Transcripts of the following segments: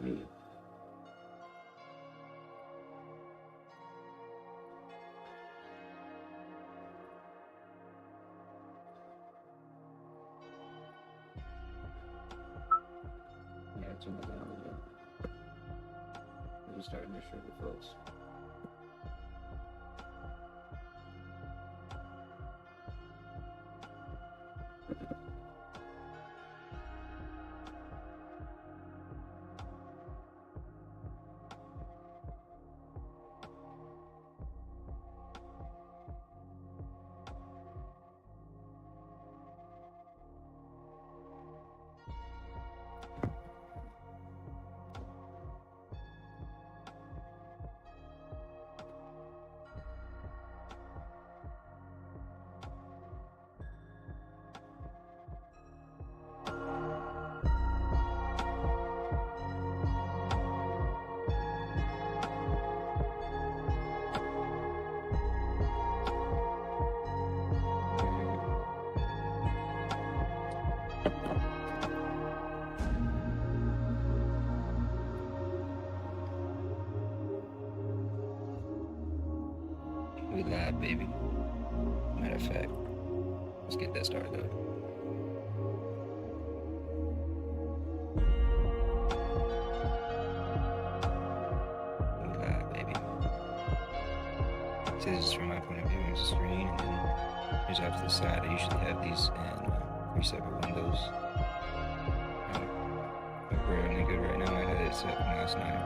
Me. Yeah, it's in the down again. We're just starting to show the folks. We live, baby. Matter of fact, let's get that started up. We live, baby. So this is from my point of view. Here's the screen, and then here's off to the side. I usually have these in 3 separate windows. But we're only good right now. I had it set from last night.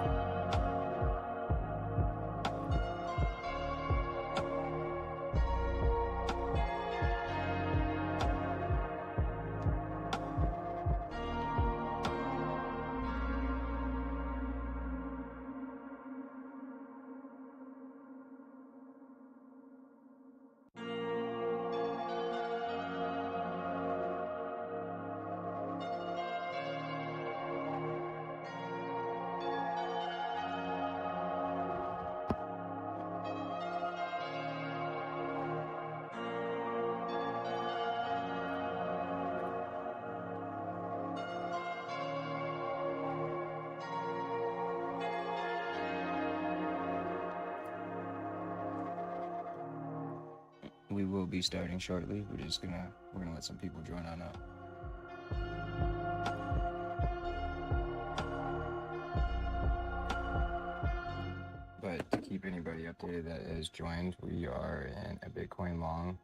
We will be starting shortly. We're gonna let some people join on up. But to keep anybody updated that has joined, we are in a Bitcoin long.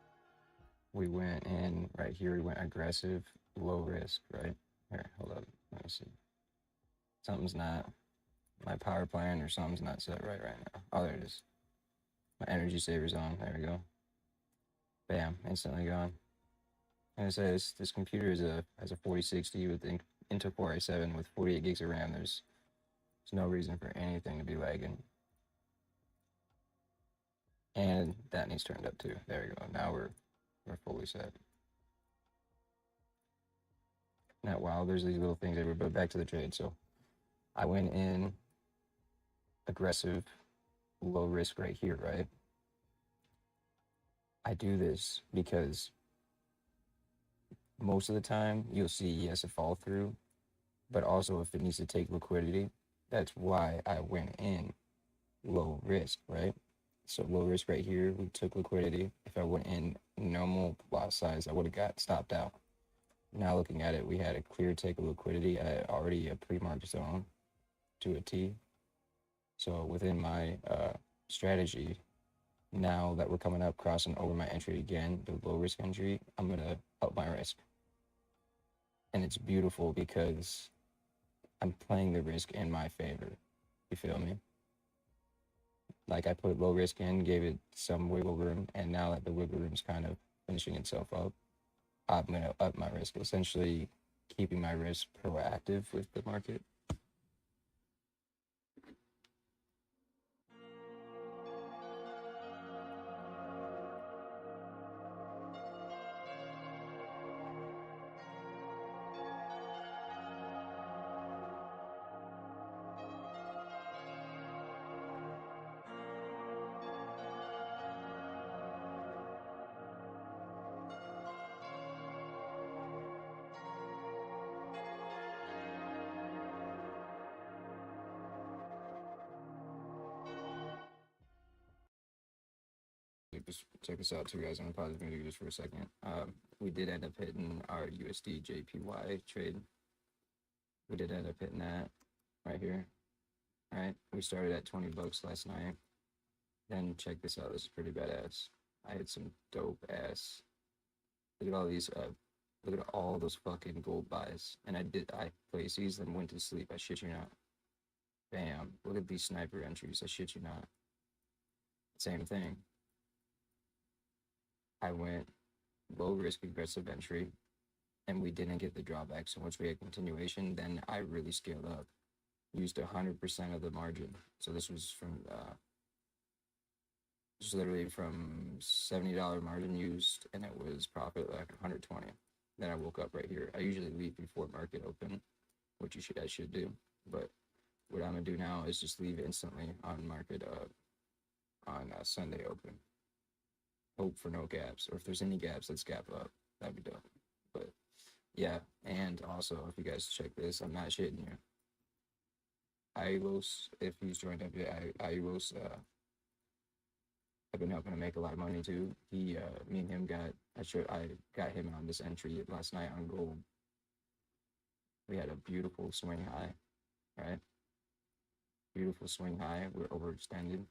We went in right here. We went aggressive, low risk. Right here. Hold up. Let me see. Something's not. My power plan or something's not set right now. Oh, there it is. My energy saver's on. There we go. Bam, instantly gone. And it says this computer has a 4060 with Intel Core i7 with 48 gigs of RAM. There's no reason for anything to be lagging. And that needs turned up too. There we go. Now we're fully set. Now, wow, there's these little things everywhere, but back to the trade. So I went in aggressive, low risk right here, right? I do this because most of the time you'll see, yes, a fall through, but also if it needs to take liquidity, that's why I went in low risk, right? So low risk right here, we took liquidity. If I went in normal lot size, I would have got stopped out. Now looking at it, we had a clear take of liquidity at already a pre-marked zone to a T. So within my strategy, now that we're coming up, crossing over my entry again, the low risk entry, I'm gonna up my risk. And it's beautiful because I'm playing the risk in my favor. You feel me? Like I put low risk in, gave it some wiggle room, and now that the wiggle room's kind of finishing itself up, I'm gonna up my risk, essentially keeping my risk proactive with the market. check this out too, guys. I'm gonna pause the video just for a second. We did end up hitting our USD JPY trade. We did end up hitting that right here. Right, we started at 20 bucks last night. Then check this out. This is pretty badass. I had some dope ass. Look at all these. Look at all those fucking gold buys. And I placed these and went to sleep. I shit you not. Bam. Look at these sniper entries. I shit you not. Same thing. I went low risk aggressive entry, and we didn't get the drawback. So once we had continuation, then I really scaled up. Used 100% of the margin. So this was from just literally from $70 margin used, and it was profit like 120. Then I woke up right here. I usually leave before market open, which I should do. But what I'm gonna do now is just leave instantly on market on Sunday open. Hope for no gaps, or if there's any gaps, let's gap up. That'd be dope. But yeah, and also if you guys check this, I'm not shitting you. Ilos, if he's joined up yet, Ilos, I've been helping him make a lot of money too. Me and him I got him on this entry last night on gold. We had a beautiful swing high, right? Beautiful swing high. We're overextended.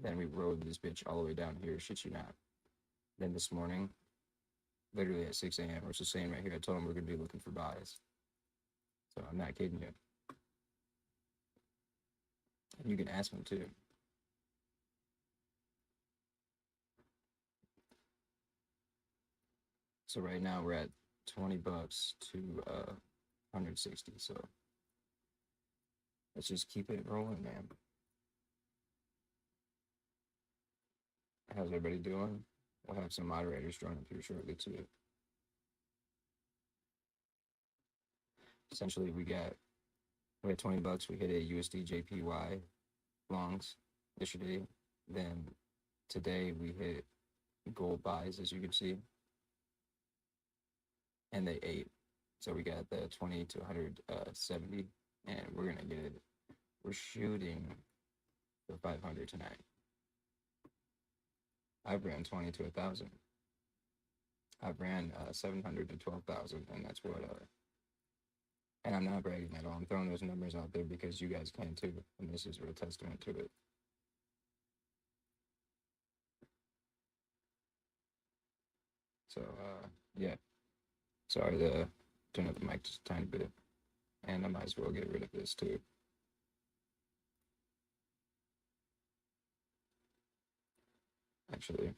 Then we rode this bitch all the way down here. Shit you not. Then this morning, literally at 6 a.m., which is saying right here, I told him we're gonna be looking for buys. So I'm not kidding you. And you can ask him too. So right now we're at 20 bucks to 160. So let's just keep it rolling, man. How's everybody doing? We'll have some moderators join up here shortly too. Essentially, we had 20 bucks. We hit a USD JPY longs yesterday. Then today we hit gold buys, as you can see, and they ate. So we got the 20 to 170, and we're gonna get it. We're shooting for 500 tonight. I've ran 20 to 1,000. I've ran 700 to 12,000, and that's what. And I'm not bragging at all. I'm throwing those numbers out there because you guys can too, and this is a real testament to it. So yeah. Sorry to turn up the mic just a tiny bit, and I might as well get rid of this too. Actually.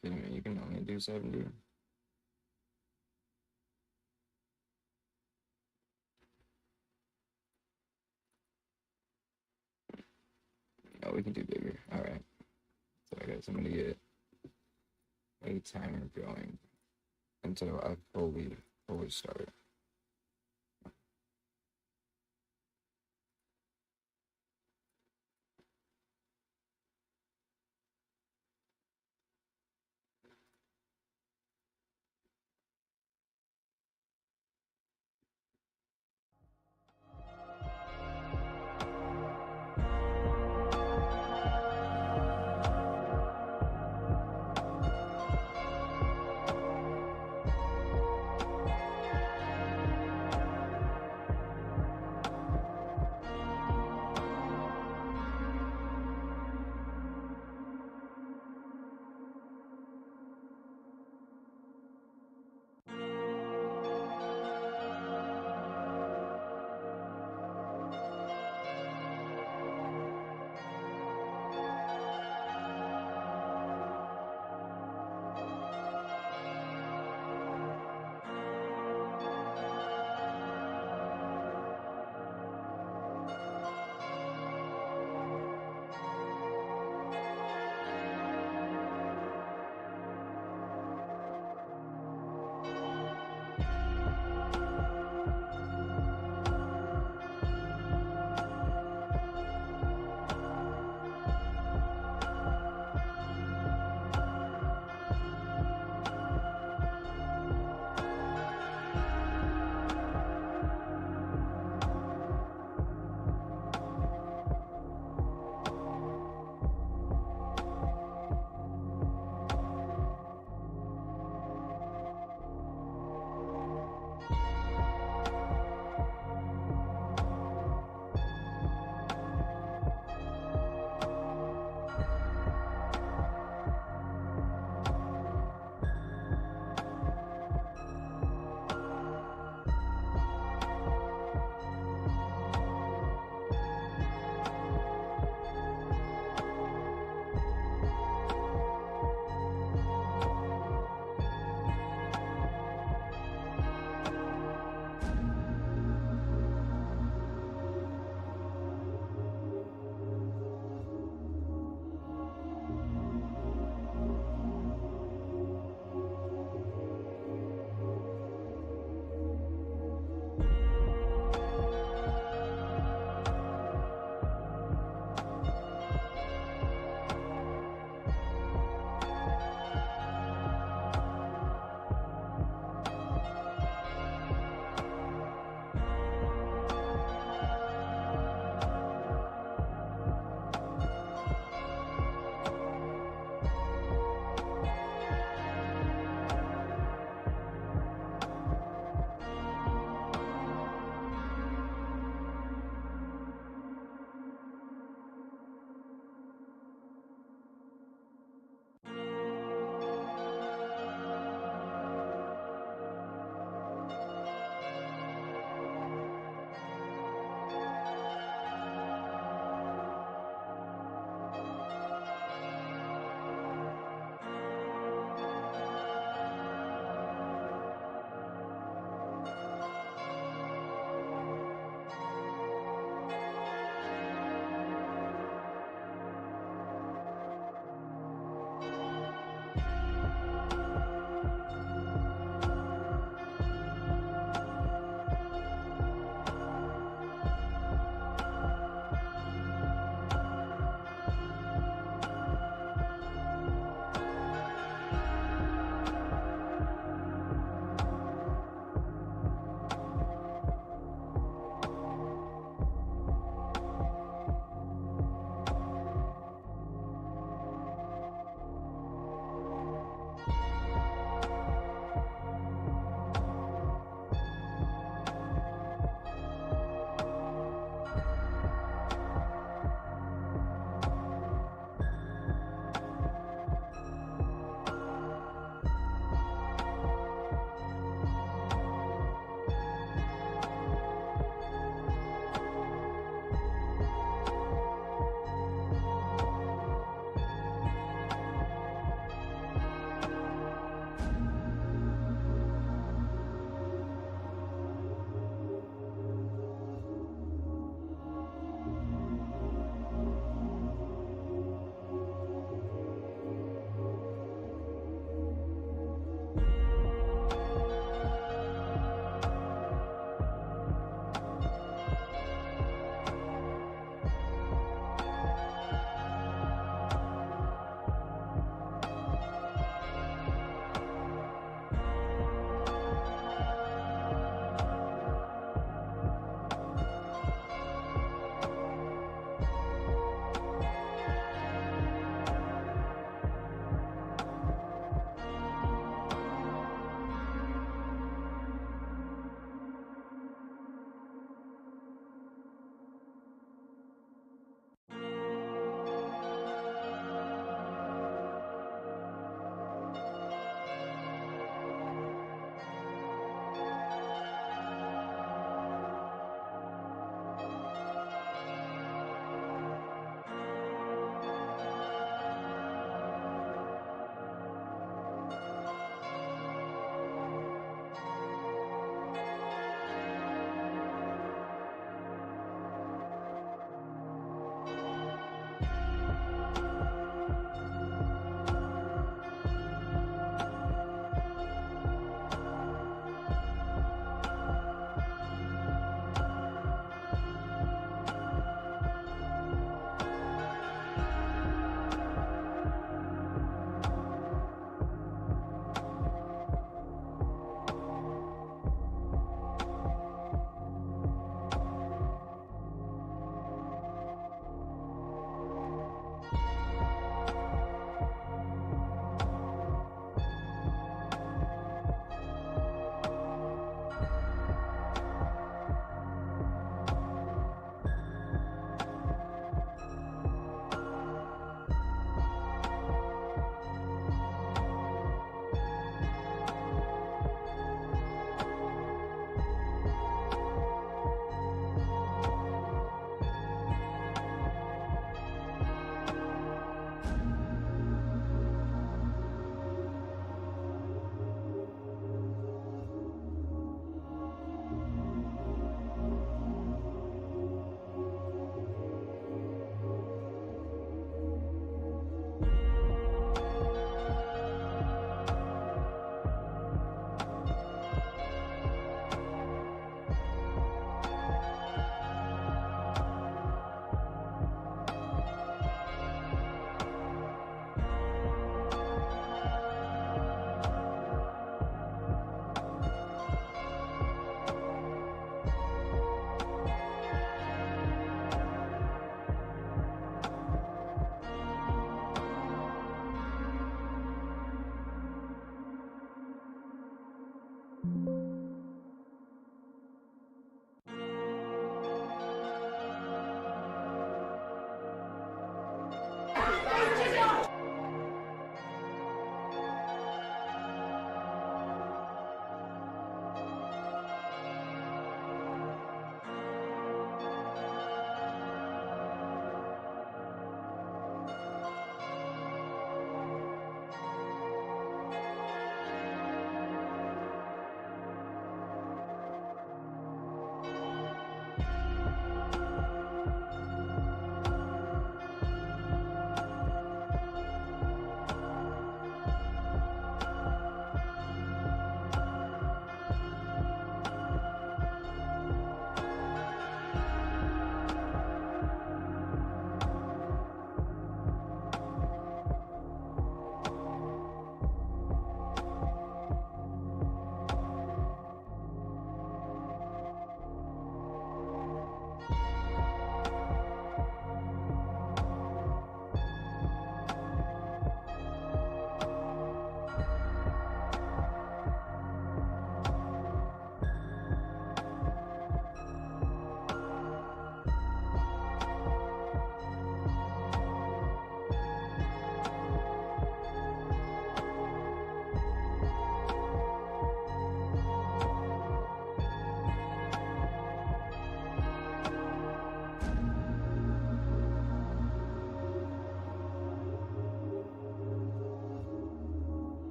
You can only do 70. Oh, we can do bigger. All right. So I guess I'm gonna get a timer going until I fully start.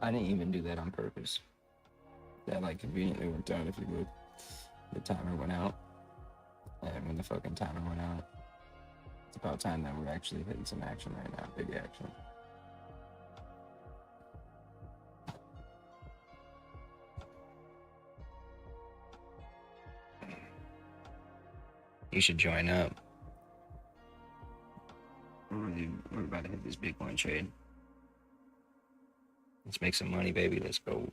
I didn't even do that on purpose. That like conveniently worked out. If you look, the timer went out, and when the fucking timer went out, it's about time that we're actually hitting some action right now. Big action. You should join up. We're about to hit this Bitcoin trade. Let's make some money, baby. Let's go.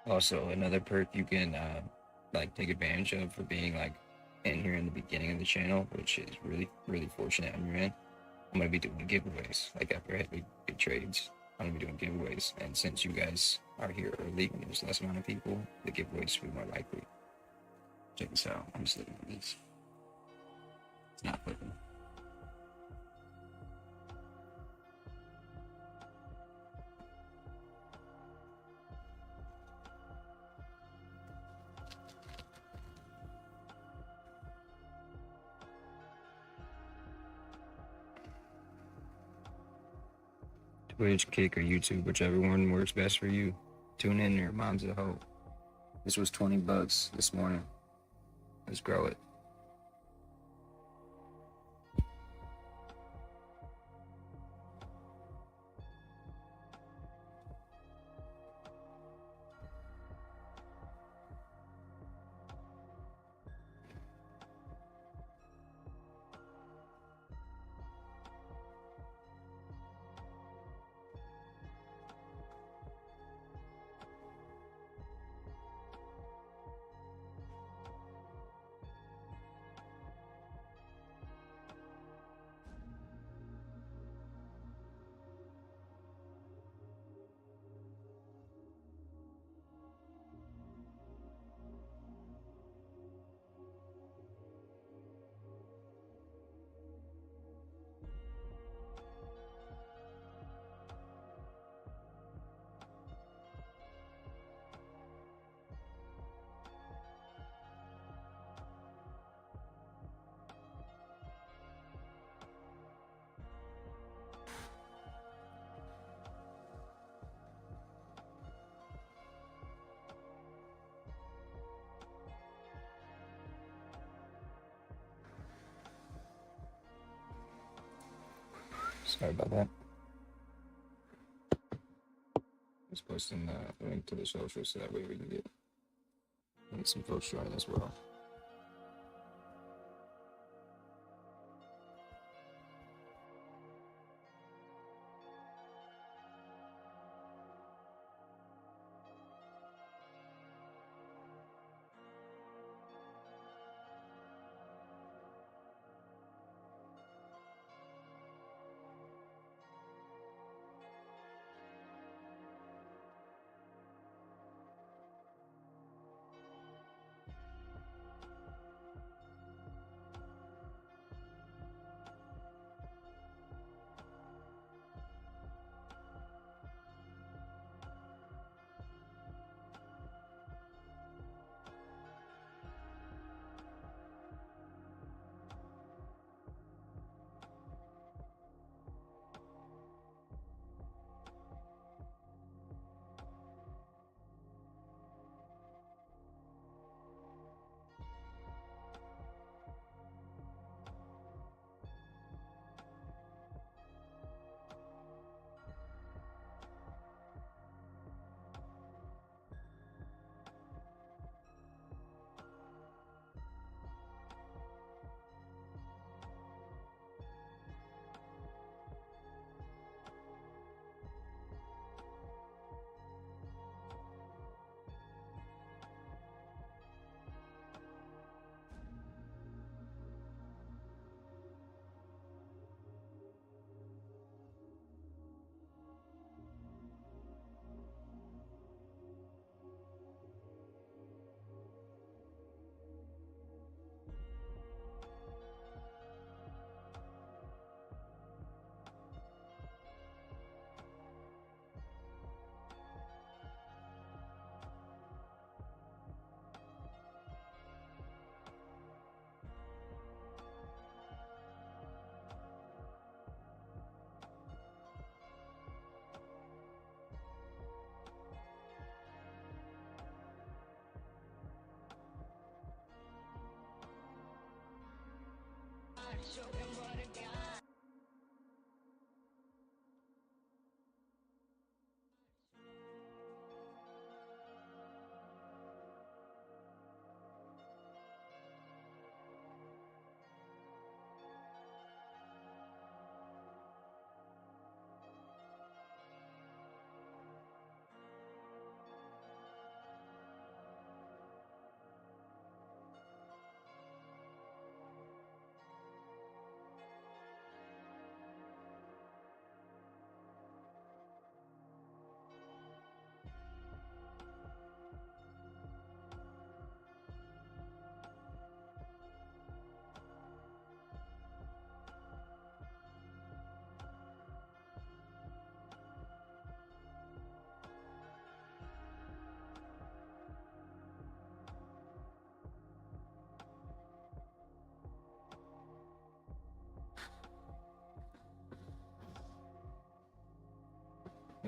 Also, another perk you can like take advantage of for being like in here in the beginning of the channel, which is really fortunate on your end. I'm gonna be doing giveaways. Like after I hit big trades, I'm gonna be doing giveaways. And since you guys are here early and there's less amount of people, the giveaways will be more likely. Check this out. I'm just looking at this. It's not flipping. Twitch, Kick, or YouTube, whichever one works best for you. Tune in there, Moms of Hope. This was $20 this morning. Let's grow it. Sorry about that. Just posting the link to the social so that way we can get some folks join as well.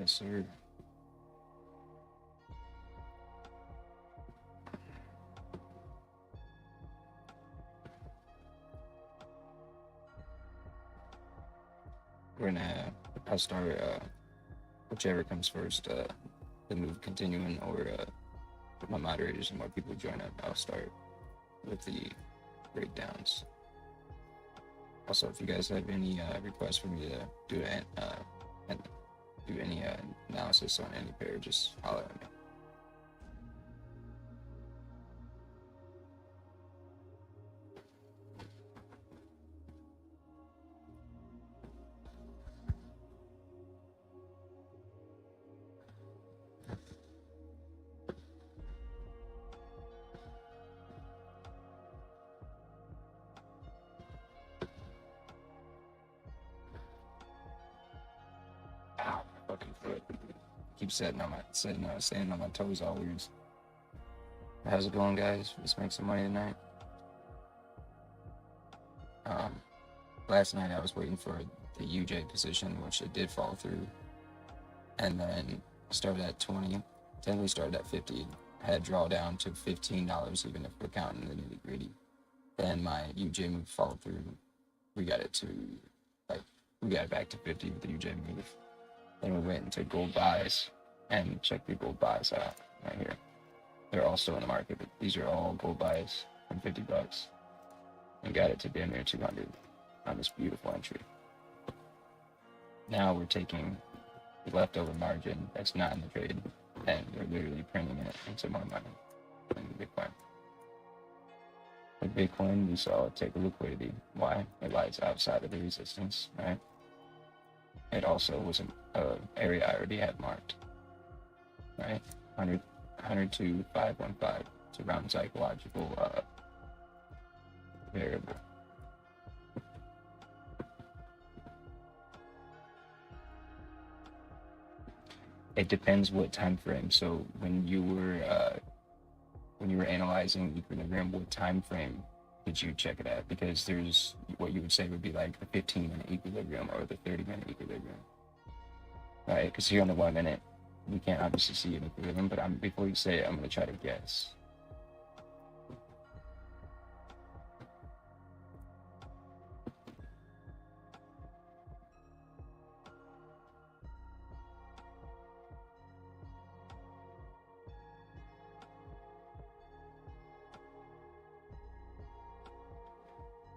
Yes, sir. We're gonna. I'll start. Whichever comes first. The move continuing or my moderators and more people join up. I'll start with the breakdowns. Also, if you guys have any requests for me to do and do any analysis on any pair, just holler at me. Ow, my fucking foot. Keep staying on my toes always. How's it going, guys? Let's make some money tonight. Last night I was waiting for the UJ position, which it did fall through, and then started at 20. Then we started at 50. Had drawdown to $15, even if we're counting the nitty gritty. Then my UJ move followed through. We got it back to 50 with the UJ move. Then we went into gold buys and checked the gold buys out right here. They're all still in the market, but these are all gold buys from $50 and got it to damn near 200 on this beautiful entry. Now we're taking the leftover margin that's not in the trade and we're literally printing it into more money in Bitcoin. With Bitcoin, we saw it take a liquidity. Why? It lies outside of the resistance, right? It also was an area I already had marked, right? 102, 515. It's a round psychological variable. It depends what time frame. So when you were analyzing equilibrium, what time frame did you check it at? Because there's what you would say would be like the 15-minute equilibrium or the 30-minute equilibrium, right? Because here on the 1 minute, we can't obviously see an equilibrium, but before you say it, I'm going to try to guess.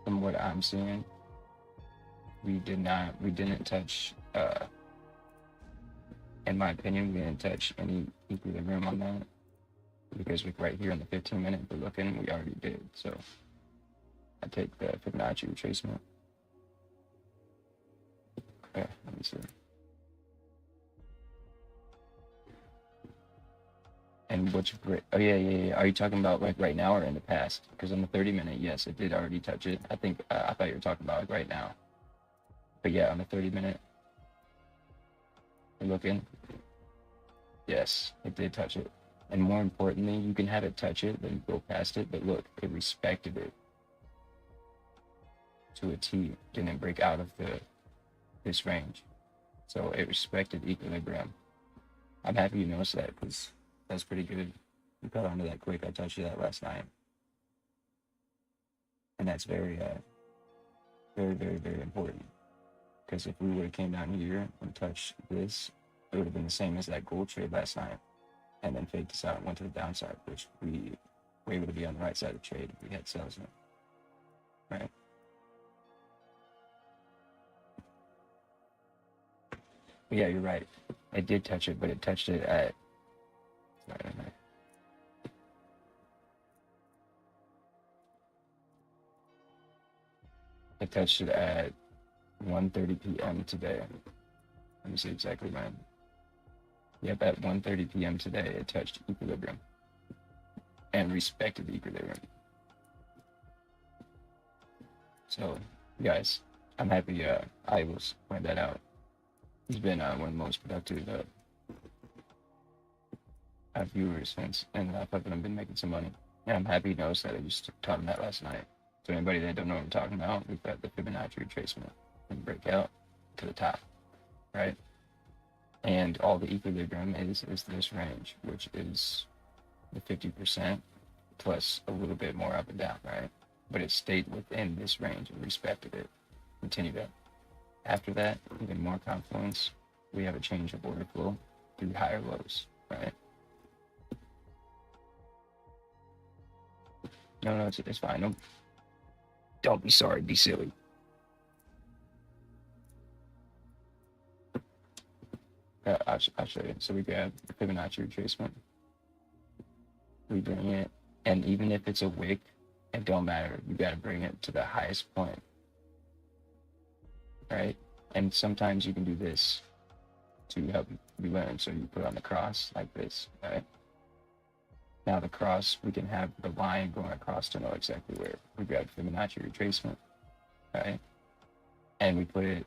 From what I'm seeing, we didn't touch, in my opinion, we didn't touch any equilibrium on that, because right here in the 15-minute we're looking, we already did. So I take the Fibonacci retracement. Okay, let me see. And what's great? Oh yeah. Are you talking about like right now or in the past? Because on the 30-minute, yes, it did already touch it. I think I thought you were talking about like right now. But yeah, on the 30-minute, you're looking. Yes, it did touch it. And more importantly, you can have it touch it, then go past it. But look, it respected it to a T. Didn't break out of this range. So it respected equilibrium. I'm happy you noticed that because that's pretty good. You caught onto that quick. I touched you that last night. And that's very, very important. Because if we would have came down here and touched this, it would have been the same as that gold trade last night. And then faked us out and went to the downside, which we were able to be on the right side of the trade if we had sales in it. Right? But yeah, you're right. It did touch it, but it touched it at... It touched it at 1:30 p.m. today. Let me see exactly when. Yep, at 1:30 p.m. today, it touched equilibrium and respected equilibrium. So, guys, I'm happy I was pointing that out. He's been one of the most productive viewers since, and I've been making some money. And I'm happy he knows that I just taught him that last night. So anybody that don't know what I'm talking about, we've got the Fibonacci retracement and breakout to the top, right? And all the equilibrium is this range, which is the 50% plus a little bit more up and down, right? But it stayed within this range and respected it. Continue that. After that, even more confluence, we have a change of order flow through higher lows, right? No, it's fine. No, don't be sorry, be silly. I'll show you. So we grab the Fibonacci retracement, we bring it, and even if it's a wick, it don't matter. You got to bring it to the highest point, right? And sometimes you can do this to help you learn. So you put on the cross like this, right? Now the cross, we can have the line going across to know exactly where. We grab Fibonacci retracement, right? And we put it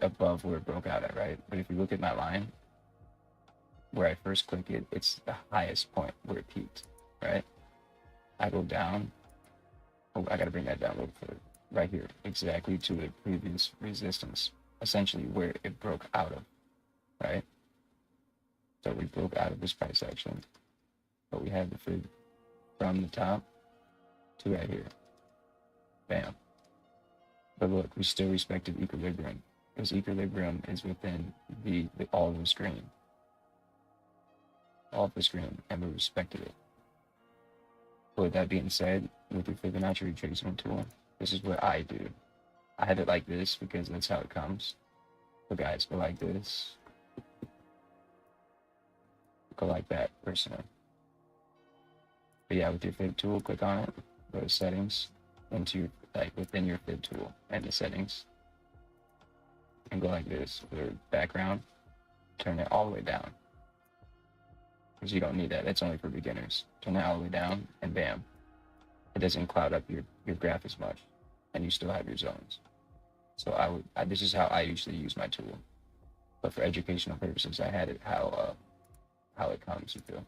above where it broke out at, right? But if you look at my line, where I first click it, it's the highest point where it peaked, right? I go down. Oh, I gotta bring that down a little further. Right here, exactly to the previous resistance, essentially where it broke out of, right? So we broke out of this price action, but we have the fib from the top to right here. Bam. But look, we still respected equilibrium, because equilibrium is within all of the screen. All of the screen, and we respected it. But with that being said, with the Fibonacci retracement tool, this is what I do. I have it like this because that's how it comes. So guys, go like this. Go like that, personally. But yeah, with your fib tool, click on it, go to settings, into like within your fib tool and the settings, and go like this. For the background, turn it all the way down, because you don't need that. That's only for beginners. Turn it all the way down, and bam, it doesn't cloud up your graph as much, and you still have your zones. So this is how I usually use my tool. But for educational purposes, I had it how it comes, you feel.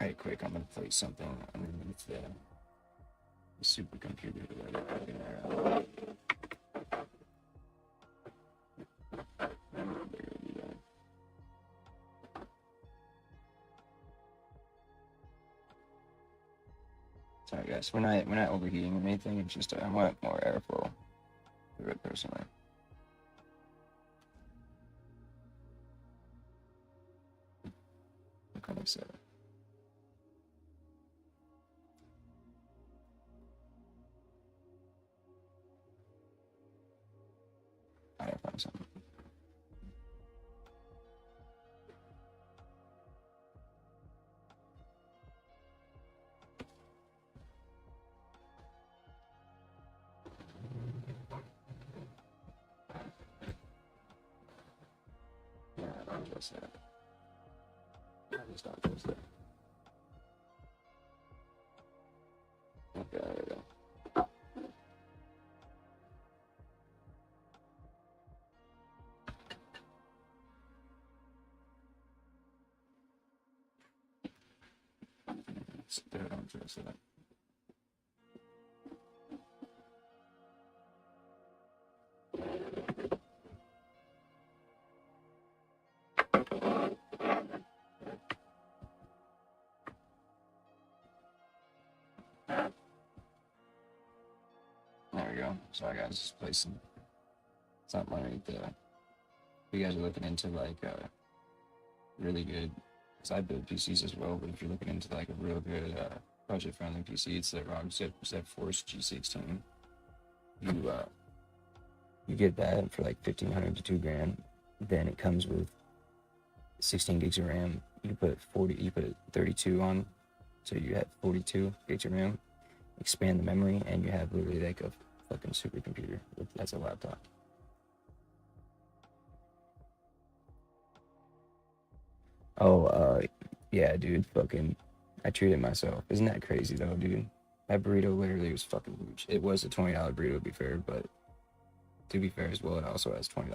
Right quick, I'm gonna play something underneath the supercomputer to let it fucking air out. Sorry guys, we're not overheating or anything. It's just I want more airflow through it personally. Look how they set it. I gotta find something. Yeah, I don't trust that. I just don't trust that. Okay, there we go. Still don't trust that. There we go. Sorry guys, just play something underneath the. If you guys are looking into like really good, because I build PCs as well, but if you're looking into like a real good budget-friendly PC, it's the ROG Z-Force G16. You get that for like $1,500 to $2,000. Then it comes with 16 gigs of RAM. You put 32 on, so you have 42 gigs of RAM. Expand the memory, and you have literally like a fucking supercomputer. That's a laptop. Oh, yeah, dude, fucking, I treated myself. Isn't that crazy though, dude? That burrito literally was fucking huge. It was a $20 burrito, to be fair, but to be fair as well, it also has $20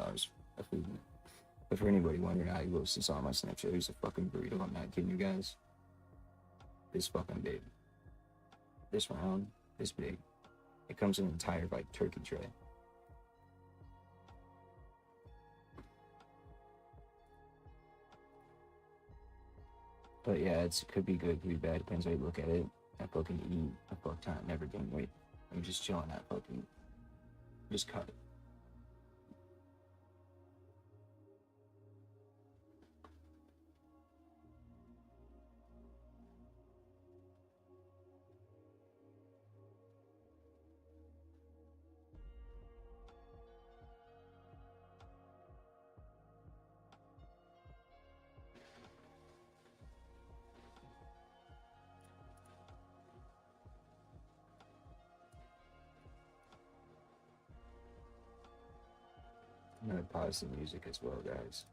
of food in it. But for anybody wondering, I posted this on my Snapchat. It was a fucking burrito. I'm not kidding you guys. This fucking big. this round, this big. It comes in an entire like turkey tray. But yeah, it could be good, could be bad. Depends how you look at it. I fucking eat a fuck ton, never gain weight. I'm just chilling at fucking, just cut it. I'm gonna pause the music as well, guys.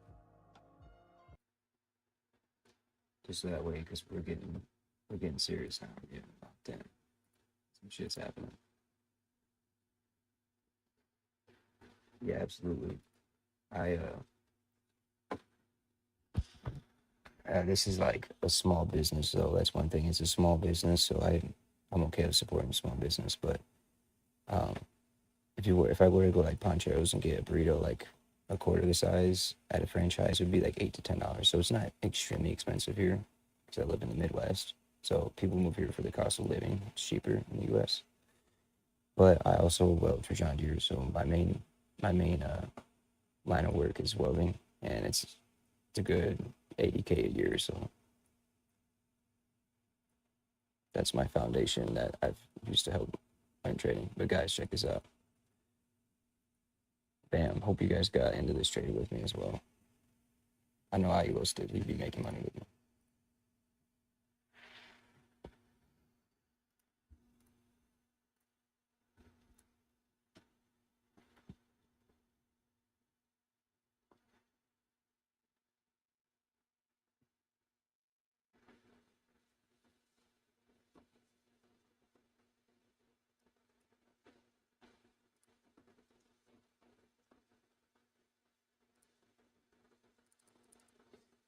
Just so that way, because we're getting serious now. We're getting about damn, some shit's happening. Yeah, absolutely. I this is like a small business, though. That's one thing. It's a small business, so I'm okay with supporting small business. But um, if I were to go like Pancheros and get a burrito like a quarter the size at a franchise, it would be like $8 to $10. So it's not extremely expensive here because I live in the Midwest. So people move here for the cost of living. It's cheaper in the U.S. But I also weld for John Deere, so my main line of work is welding, and it's a good 80K a year. So that's my foundation that I've used to help learn trading. But guys, check this out. Bam. Hope you guys got into this trade with me as well. I know I listed he'd be making money with me.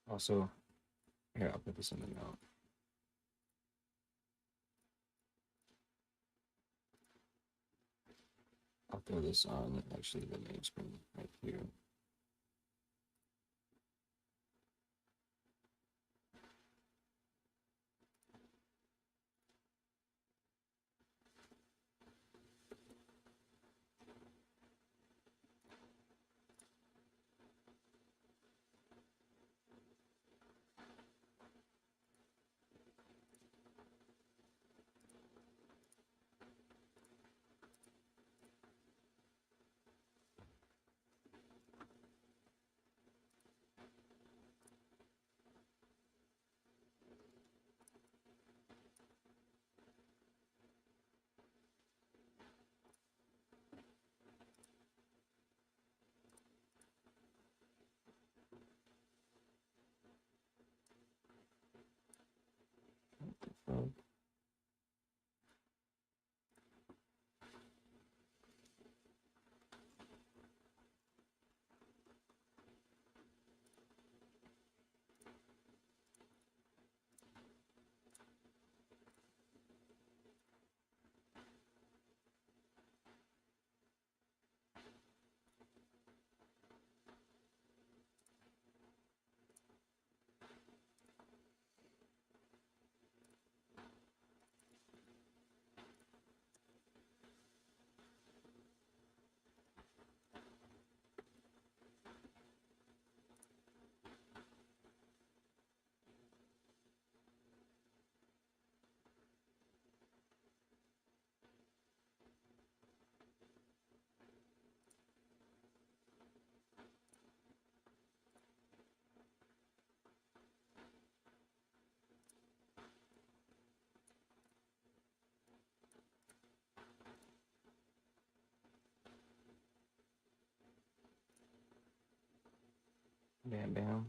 Also, here, I'll put this in the note. I'll throw this on actually the main screen right here. Oh, bam, bam.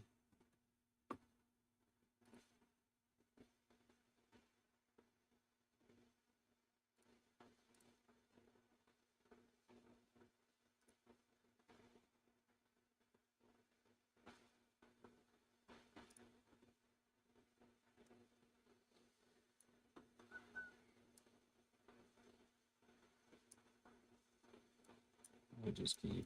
we'll just keep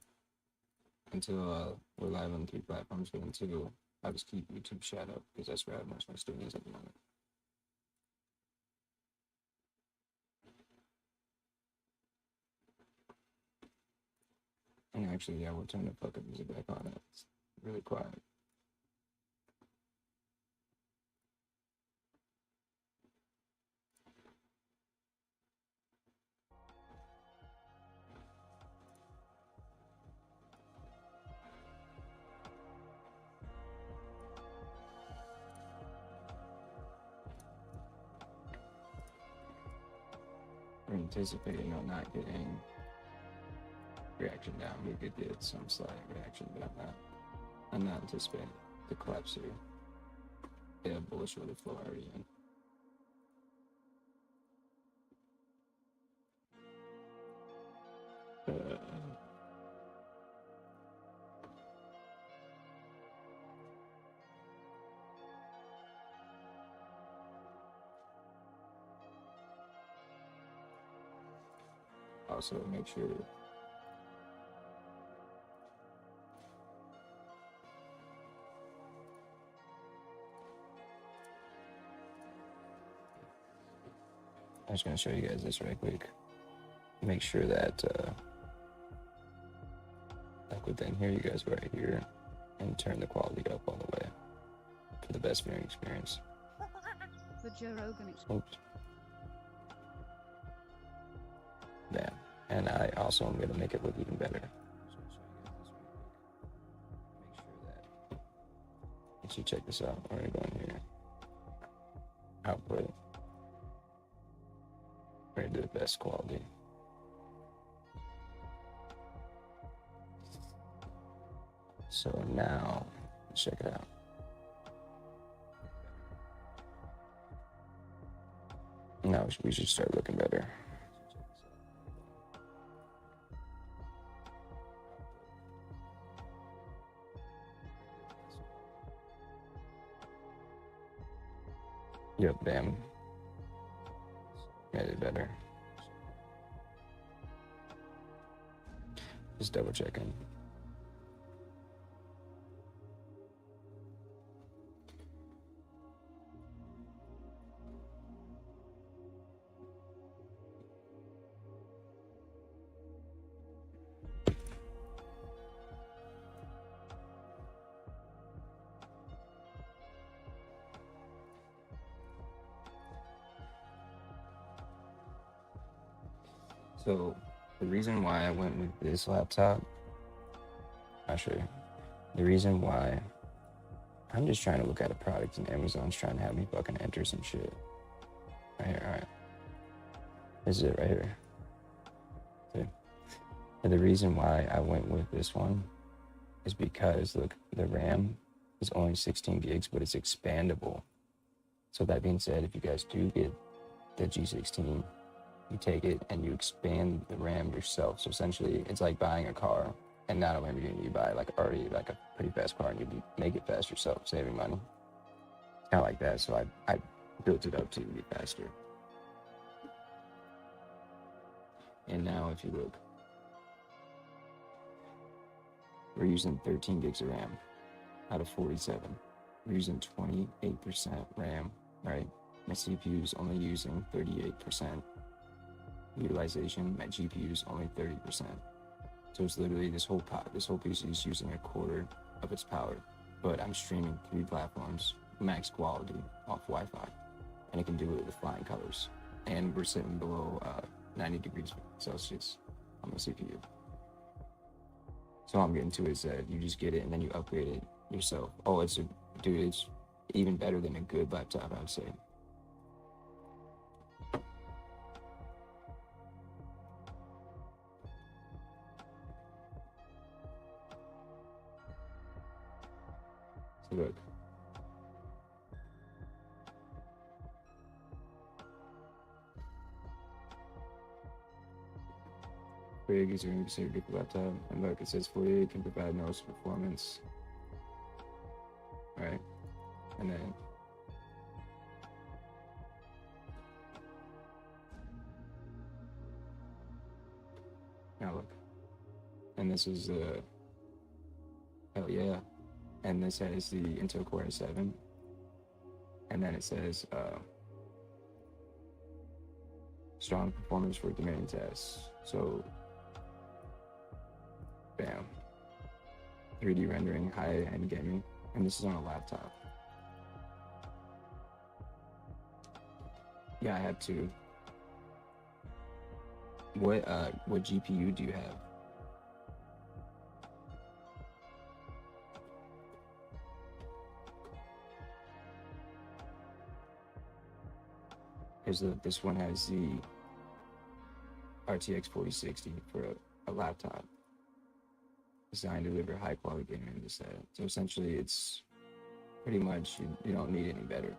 until we're live on 3 platforms, but until I'll just keep YouTube shadow because that's where I have most of my students at the moment. And actually, yeah, we'll turn the fucking music back on. It's really quiet. We're anticipating on not getting reaction down. We could get some slight reaction, but I'm not anticipating the collapse here. Yeah, bullish order flow already in. Also, make sure I'm just going to show you guys this right quick. Make sure that like within here, you guys go right here and turn the quality up all the way for the best viewing experience. The Joe Rogan experience. Oops. Yeah, and I also am going to make it look even better. So I'll show you guys this real quick. Make sure that, once you check this out, we're going to go in here, output, we're going to do the best quality. So now, check it out. Now we should start looking better. Yep, bam. Made it better. Just double checking. So the reason why I went with this laptop, I'll show you. The reason why I'm just trying to look at a product and Amazon's trying to have me fucking enter some shit. Right here, all right. This is it right here. See? And the reason why I went with this one is because, look, the RAM is only 16 gigs, but it's expandable. So that being said, if you guys do get the G16, you take it and you expand the RAM yourself. So essentially, it's like buying a car and not a Lamborghini. You buy like already like a pretty fast car and you make it fast yourself, saving money. It's kind of like that. So I built it up to be faster. And now if you look, we're using 13 gigs of RAM out of 47. We're using 28% RAM, right? My CPU is only using 38%. Utilization, my GPU is only 30%. So it's literally this whole piece is using a quarter of its power. But I'm streaming 3 platforms, max quality off Wi-Fi, and it can do it with flying colors. And we're sitting below 90 degrees Celsius on the CPU. So all I'm getting to is that you just get it and then you upgrade it yourself. Oh, it's even better than a good laptop, I would say. So look. Big is going to be considered a good laptop. And look, it says 48 can provide most performance. All right. And then now look. And this is oh yeah, and this has the Intel Core i7, and then it says strong performance for demanding tasks. So, bam, 3D rendering, high-end gaming, and this is on a laptop. Yeah, I have two. What GPU do you have? Because this one has the RTX 4060 for a laptop designed to deliver high quality gaming in this set. So essentially, it's pretty much you don't need any better.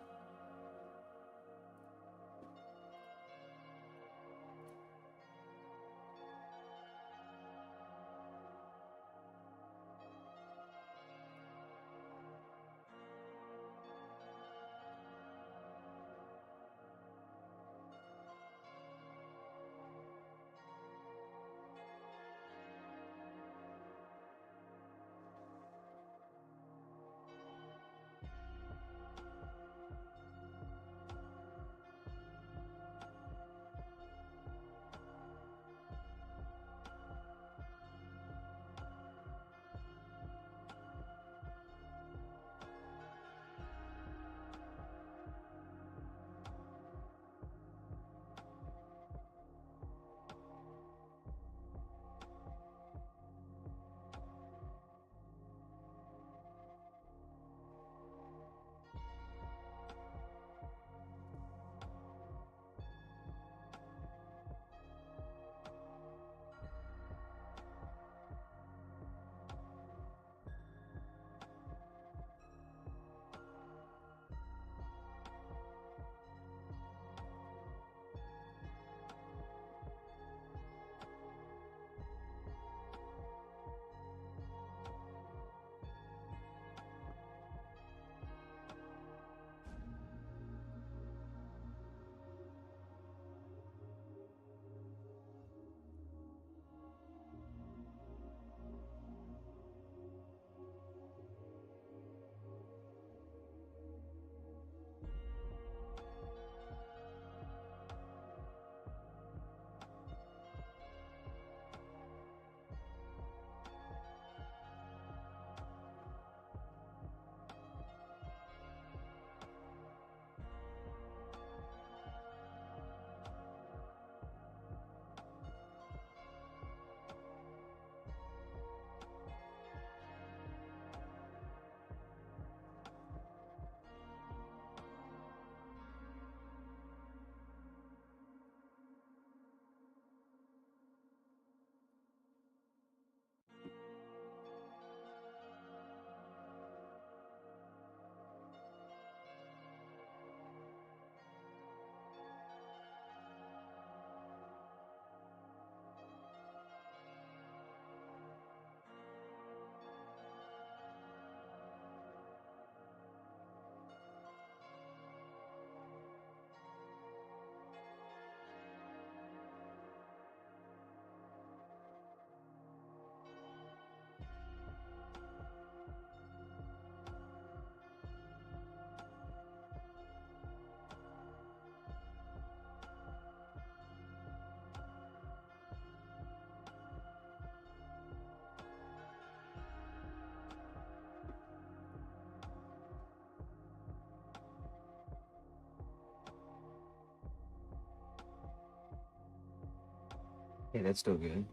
Yeah, that's still good.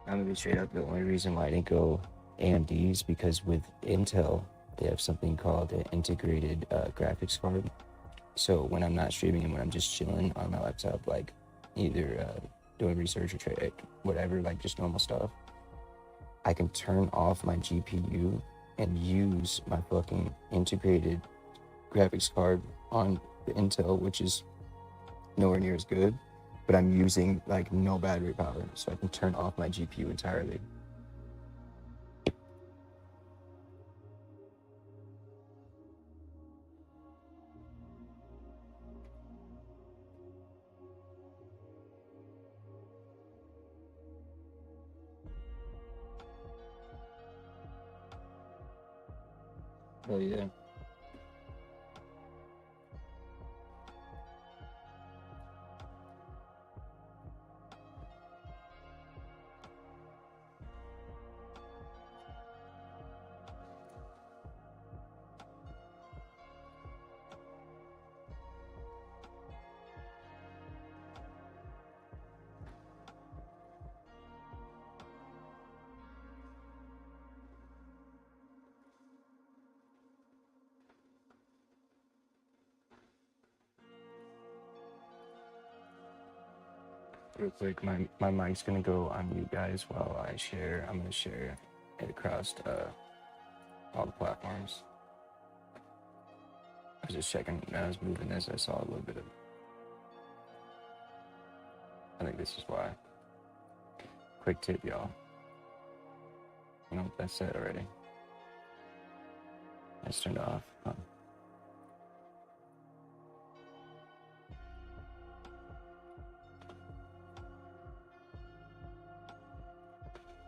I'm gonna be straight up. The only reason why I didn't go AMD is because with Intel, they have something called an integrated graphics card. So when I'm not streaming and when I'm just chilling on my laptop, like either doing research or trade, whatever, like just normal stuff, I can turn off my GPU and use my fucking integrated graphics card on the Intel, which is nowhere near as good, but I'm using like no battery power, so I can turn off my GPU entirely. Oh yeah. Real quick, my mic's gonna go on you guys while I share. I'm gonna share it across all the platforms. I was just checking. I was moving this. I saw a little bit of. I think this is why. Quick tip, y'all. You know that's said already. I just turned it off. Huh.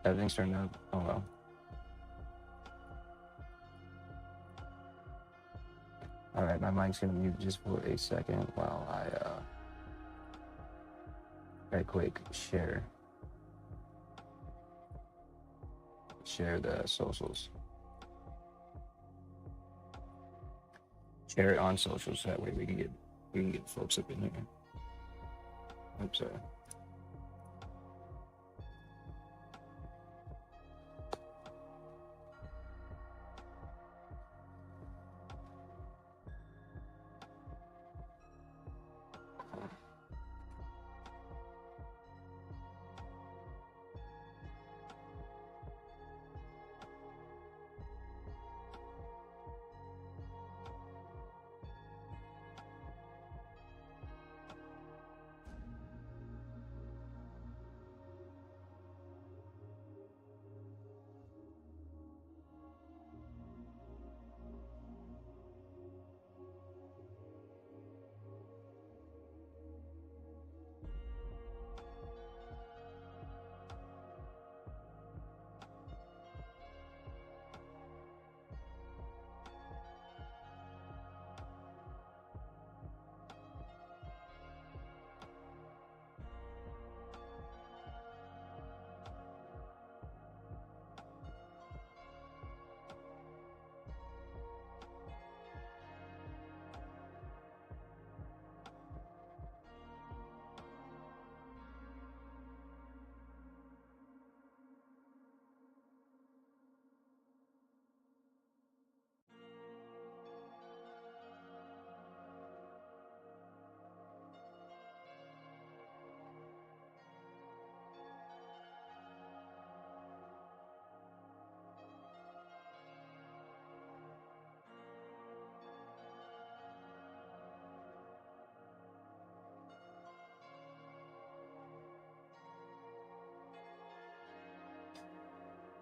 Everything's turned up. Oh well. All right, my mic's gonna mute just for a second while I right quick share the socials. Share it on socials so that way we can get folks up in here. Oops, sorry.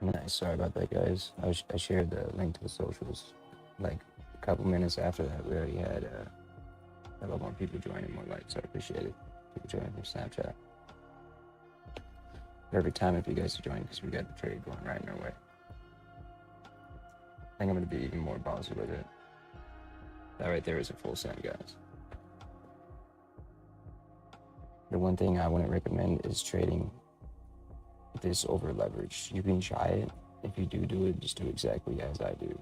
Nice. Sorry about that, guys. I shared the link to the socials. Like a couple minutes after that, we already had a lot more people joining, more likes. So I appreciate it. People joining from Snapchat. Every time if you guys are joining, because we got the trade going right in our way. I think I'm gonna be even more bossy with it. That right there is a full send, guys. The one thing I wouldn't recommend is trading this over leverage. You can try it. If you do it, just do exactly as I do.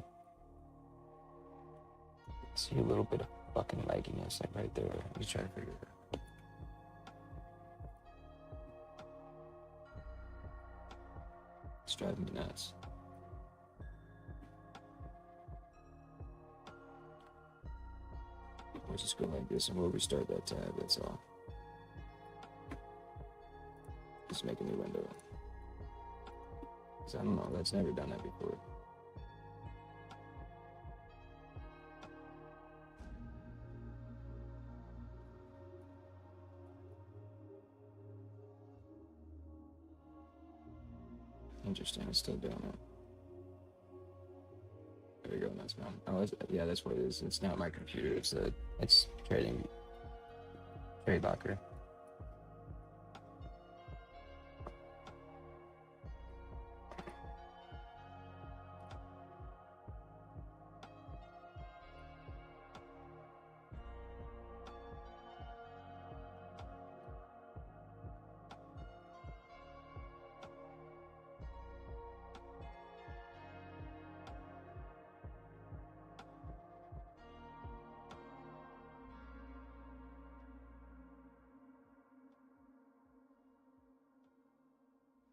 See a little bit of fucking lagginess like right there. Let me try to figure it out. It's driving me nuts. We'll just go like this and we'll restart that tab, that's all. Just make a new window. Because I don't know, that's never done that before. Interesting, it's still doing it. There we go, that's fine. Oh, yeah, that's what it is. It's not my computer, it's trade locker.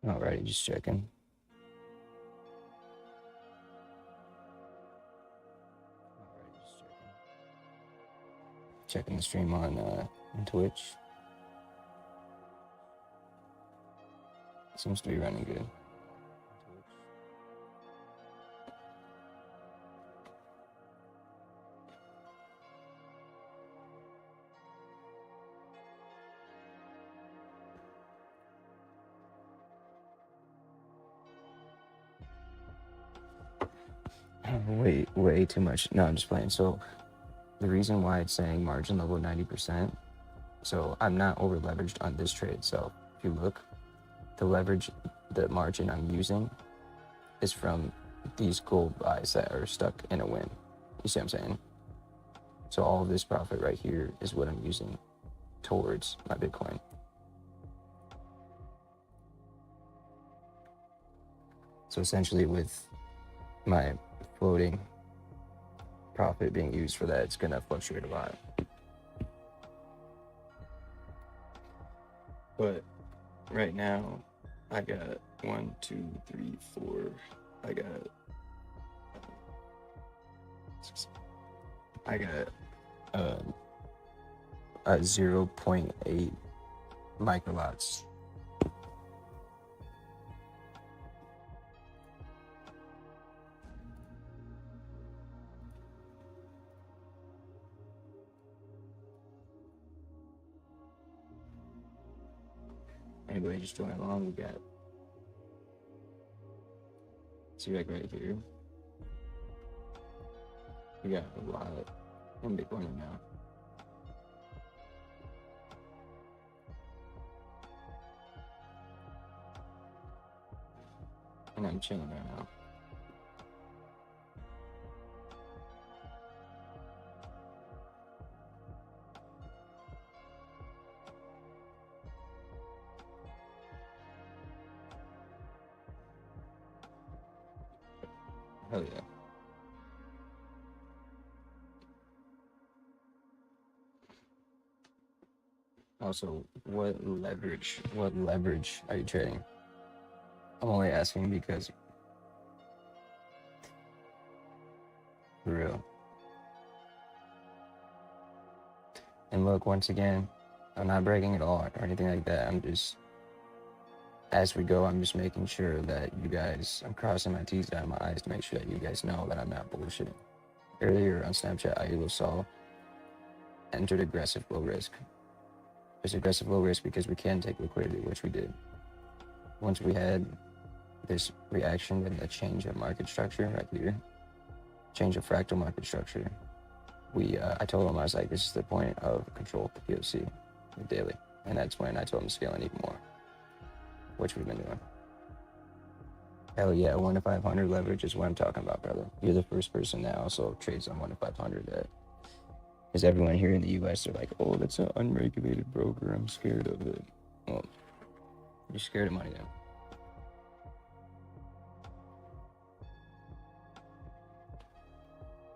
Alrighty, just checking. Checking the stream on Twitch. Seems to be running good. Way too much. No, I'm just playing. So the reason why it's saying margin level 90%, so I'm not over leveraged on this trade. So if you look, the leverage, the margin I'm using is from these gold buys that are stuck in a win. You see what I'm saying? So all of this profit right here is what I'm using towards my Bitcoin. So essentially with my floating profit being used for that, it's gonna fluctuate a lot. But right now, I got 1, 2, 3, 4. I got a 0.8 microlots. Anybody just join along, we got like right here. We got a lot in Bitcoin right now. And I'm chilling right now. Hell yeah. Also, what leverage are you trading? I'm only asking because, for real. And look, once again, I'm not breaking it all or anything like that. I'm just, as we go, I'm just making sure that you guys, I'm crossing my T's down my I's to make sure that you guys know that I'm not bullshitting. Earlier on Snapchat, I saw entered aggressive low risk. There's aggressive low risk because we can take liquidity, which we did. Once we had this reaction and the change of market structure right here, change of fractal market structure, I told him, I was like, this is the point of control of the POC daily. And that's when I told him to scale in even more, which we've been doing. Hell yeah, 1 to 500 leverage is what I'm talking about, brother. You're the first person that also trades on 1 to 500 that, because everyone here in the US are like, oh, that's an unregulated broker, I'm scared of it. Well, you're scared of money then.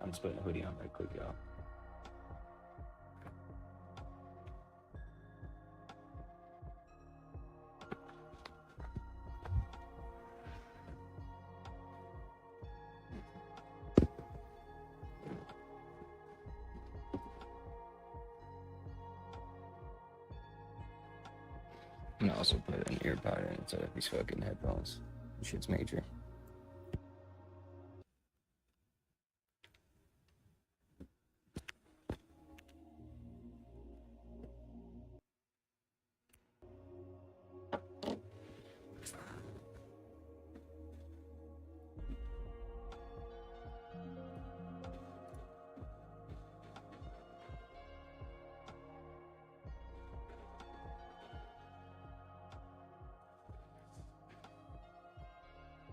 I'm just putting a hoodie on right quick, y'all. I'm gonna also put an ear pod in instead of these fucking headphones. This shit's major.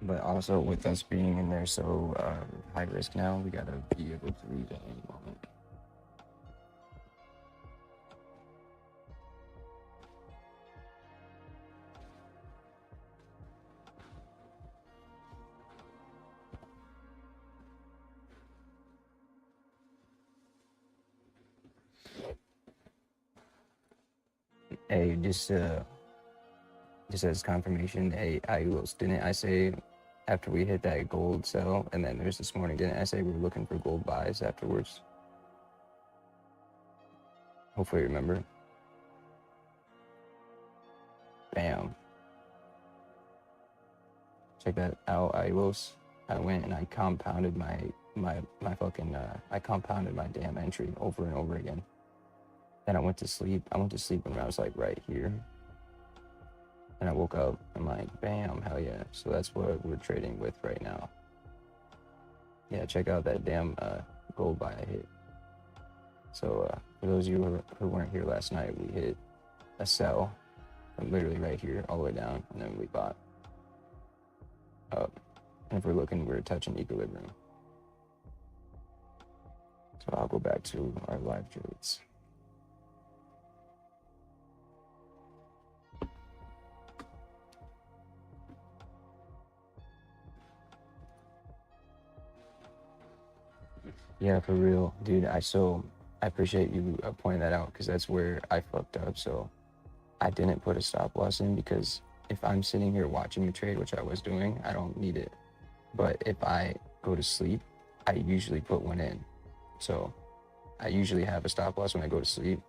But also with us being in there so high risk now, we gotta be able to read at any moment. Hey, just Just as confirmation, hey, Iulos, didn't I say after we hit that gold sell, and then there's this morning, didn't I say we were looking for gold buys afterwards? Hopefully you remember. Bam. Check that out, Iulos. I went and I compounded my fucking I compounded my damn entry over and over again. Then I went to sleep. I went to sleep when I was like right here. And I woke up, I'm like, bam, hell yeah. So that's what we're trading with right now. Yeah, check out that damn gold buy I hit. So for those of you who weren't here last night, we hit a sell from literally right here all the way down, and then we bought up. And if we're looking, we're touching equilibrium. So I'll go back to our live trades. Yeah, for real, dude. I appreciate you pointing that out, because that's where I fucked up. So I didn't put a stop loss in, because if I'm sitting here watching the trade, which I was doing, I don't need it. But if I go to sleep, I usually put one in. So I usually have a stop loss when I go to sleep.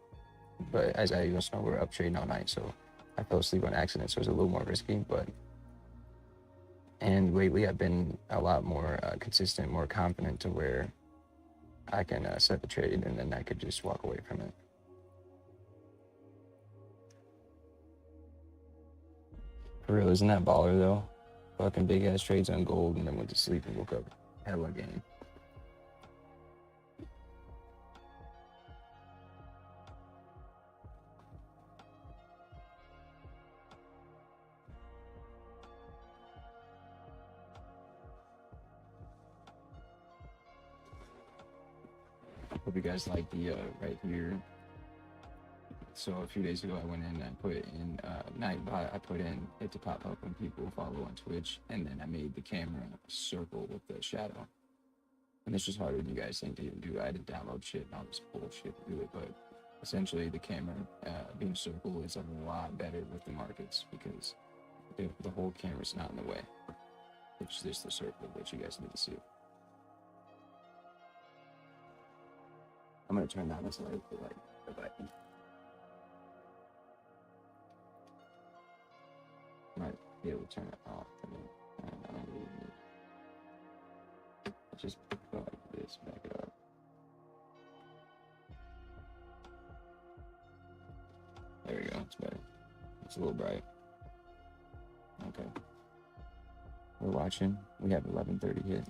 But as I know, we're up trading all night, so I fell asleep on accident. So it's a little more risky. And lately I've been a lot more consistent, more confident, to where I can set the trade and then I could just walk away from it. For real, isn't that baller though? Fucking big ass trades on gold and then went to sleep and woke up hella game. Hope you guys like the right here. So a few days ago I went in and I put in Nightbot. I put in it to pop up when people follow on Twitch, and then I made the camera circle with the shadow. And this was harder than you guys think to even do. I had to download shit and all this bullshit to do it, but essentially the camera being circle is a lot better with the markets, because the whole camera's not in the way. It's just the circle, which you guys need to see. I'm gonna turn down this light for like the button. Might be able to turn it off. I don't really need it. Just go like this, back it up. There we go, it's better. It's a little bright. Okay. We're watching. We have 11:30 hit.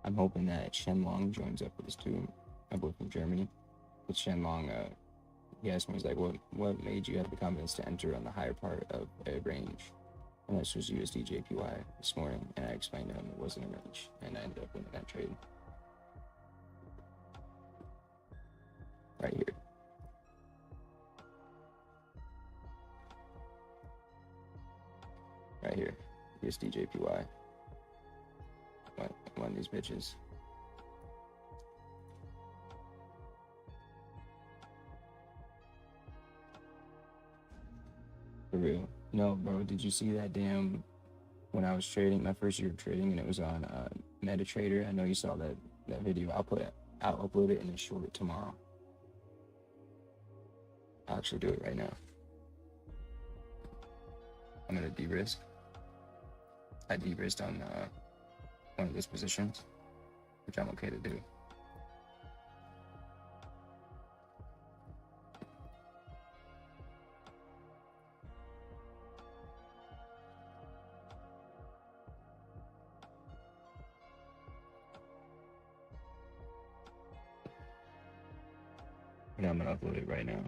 I'm hoping that Shenlong joins up with us too. My boy from Germany. With Shenlong, he asked me, he's like, what made you have the confidence to enter on the higher part of a range? And this was USD JPY this morning, and I explained to him it wasn't a range, and I ended up winning that trade. Right here. Right here. USD JPY. One of these bitches. For real. No, bro, did you see that damn, when I was trading, my first year of trading, and it was on MetaTrader? I know you saw that video. I'll upload it in a short tomorrow. I'll actually do it right now. I'm gonna de-risk. I de-risked on one of those positions, which I'm okay to do. And I'm gonna upload it right now.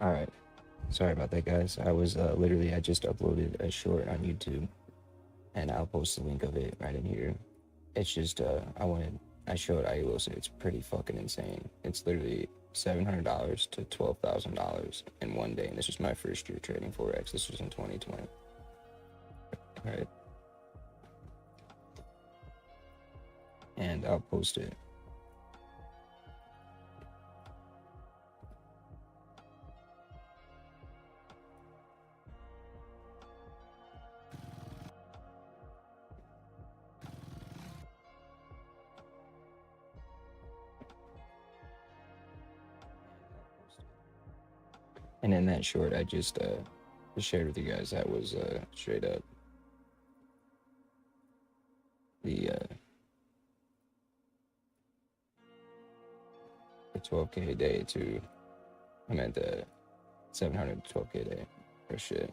All right. Sorry about that, guys. I was literally I just uploaded a short on YouTube, and I'll post the link of it right in here. It's just I showed Ailos. It's pretty fucking insane. It's literally $700 to $12,000 in one day, and this was my first year trading forex. This was in 2020. All right, and I'll post it. And in that short, I just shared with you guys that was straight up the 12K a day to I meant the 700 to 12K a day for shit.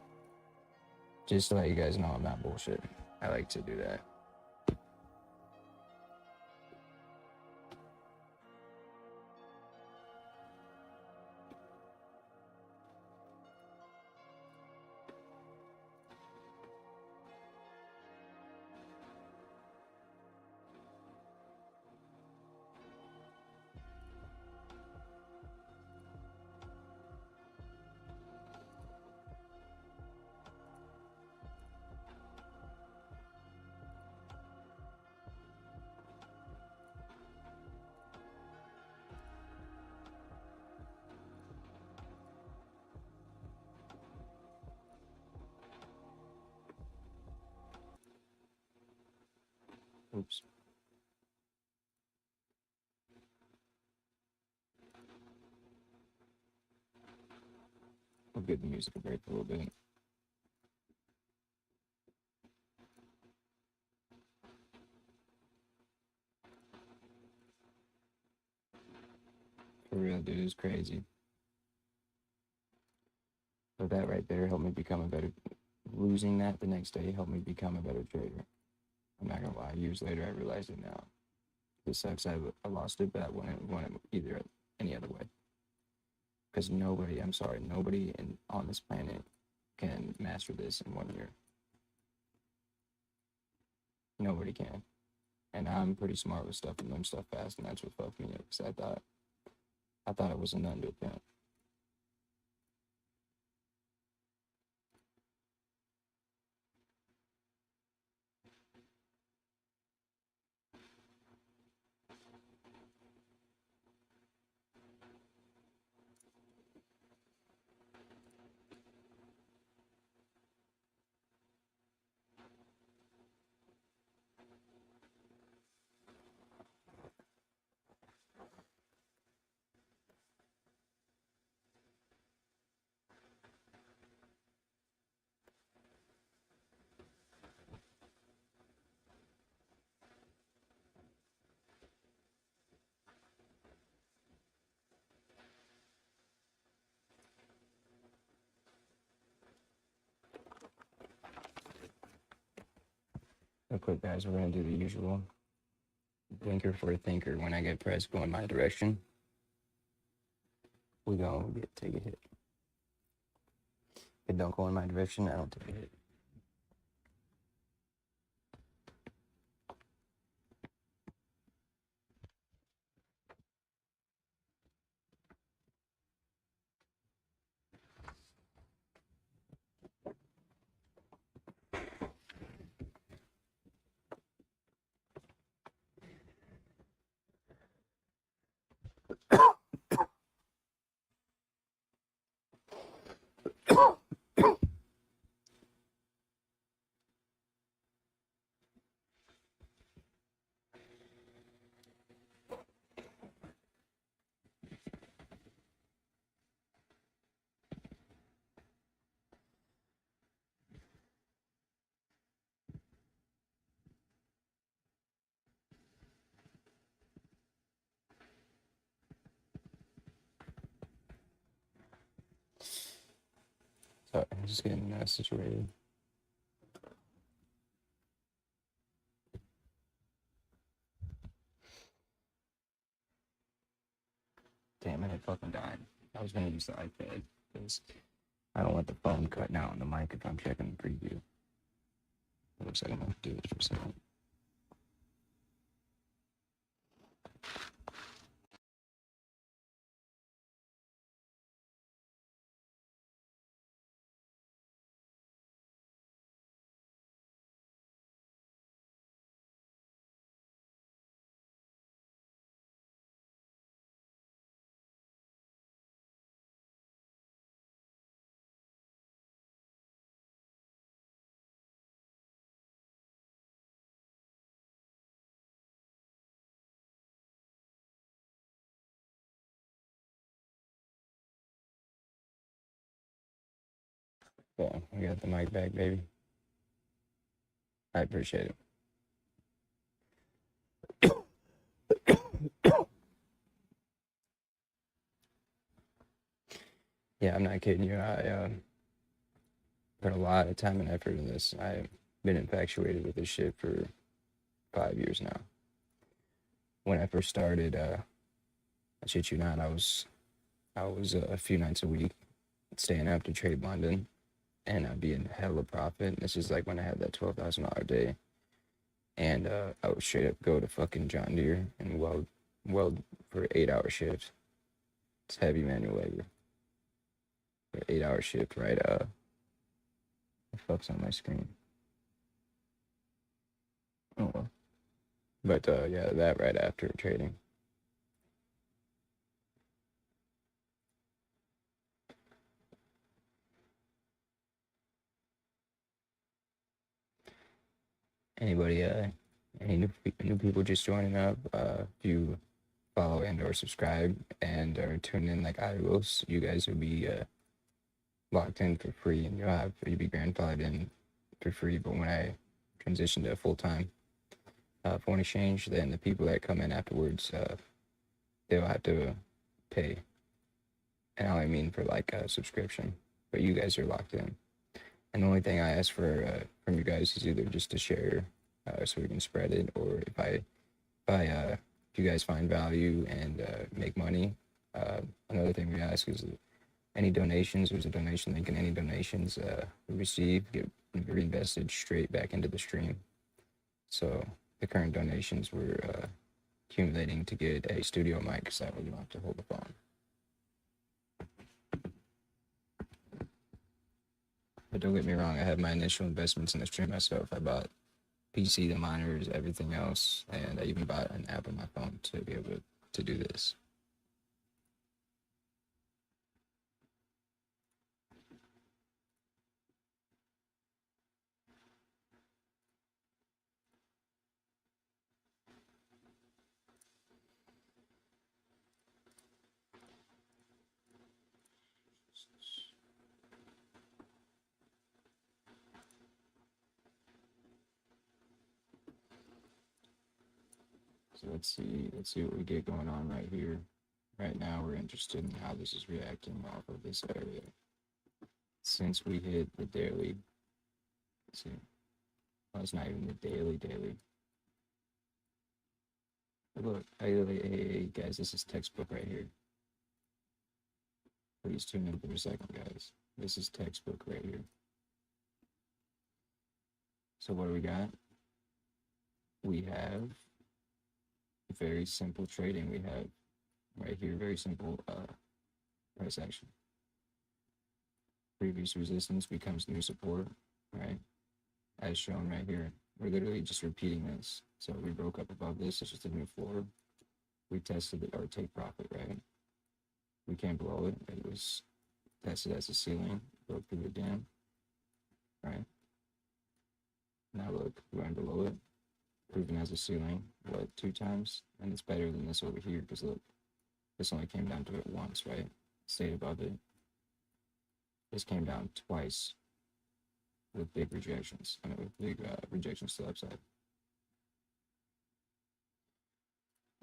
Just to let you guys know I'm not bullshit. I like to do that. Oops. We'll give the music a break a little bit. For real, dude, it's crazy. But that right there helped me become a better. Losing that the next day helped me become a better trader. I'm not gonna lie. Years later, I realized it now. It sucks. I lost it, but I wouldn't want it either any other way. Because nobody, I'm sorry, nobody on this planet can master this in 1 year. Nobody can. And I'm pretty smart with stuff and learn stuff fast, and that's what fucked me up. Because I thought it was a nothing to a pimp. Real quick, guys, we're gonna do the usual blinker for a thinker. When I get pressed going my direction, we gonna take a hit. If it don't go in my direction, I don't take a hit. Sorry, I'm just getting situated. Damn it, I fucking died. I was gonna use the iPad. because I don't want the phone cutting out on the mic if I'm checking the preview. It looks like I'm gonna do this for a second. Yeah, we got the mic back, baby. I appreciate it. Yeah, I'm not kidding you. I put a lot of time and effort in this. I've been infatuated with this shit for 5 years now. When I first started, I shit you not, I was a few nights a week staying up to trade London, and I'd be in hella profit. This is like when I had that $12,000 day, and I would straight up go to fucking John Deere and weld for 8 hour shifts. It's heavy manual labor. For 8 hour shift, right? The fuck's on my screen? Oh well. But yeah, that right after trading. Anybody, any new people just joining up? If you follow and or subscribe and or tune in like I will, you guys will be locked in for free, and you'll be grandfathered in for free. But when I transition to full time foreign exchange, then the people that come in afterwards, they'll have to pay. And I only mean for like a subscription, but you guys are locked in. And the only thing I ask for from you guys is either just to share, so we can spread it, or if you guys find value and make money. Another thing we ask is any donations. There's a donation link, and any donations we receive get reinvested straight back into the stream. So the current donations we're accumulating to get a studio mic, so that way you don't have to hold the phone. But don't get me wrong, I had my initial investments in the stream myself. I bought PC, the monitors, everything else, and I even bought an app on my phone to be able to do this. So let's see what we get going on right here. Right now, we're interested in how this is reacting off of this area. Since we hit the daily, let's see, well, it's not even the daily. But look, hey, guys, this is textbook right here. Please tune in for a second, guys. This is textbook right here. So what do we got? We have very simple trading. We have right here, very simple price action. Previous resistance becomes new support, right? As shown right here. We're literally just repeating this. So we broke up above this, it's just a new floor. We tested it, or take profit, right? We came below it. It was tested as a ceiling, broke through it down, right? Now look, we went below it, proven as a ceiling, what, 2 times? And it's better than this over here, because look, this only came down to it once, right? Stayed above it. This came down twice with big rejections, and with big rejections to the upside.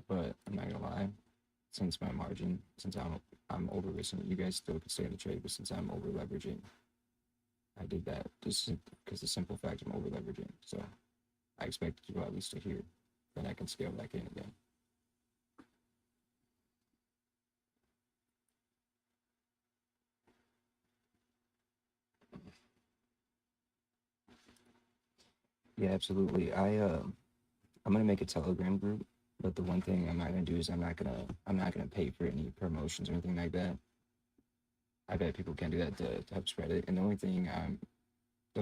But I'm not gonna lie, since my margin, since I'm over risking, you guys still could stay in the trade, but since I'm over leveraging, I did that just because the simple fact I'm over leveraging. So I expect to go at least to here, then I can scale back in again. Yeah, absolutely. I'm gonna make a Telegram group, but the one thing I'm not gonna do is I'm not gonna pay for any promotions or anything like that. I bet people can do that to help spread it. And the only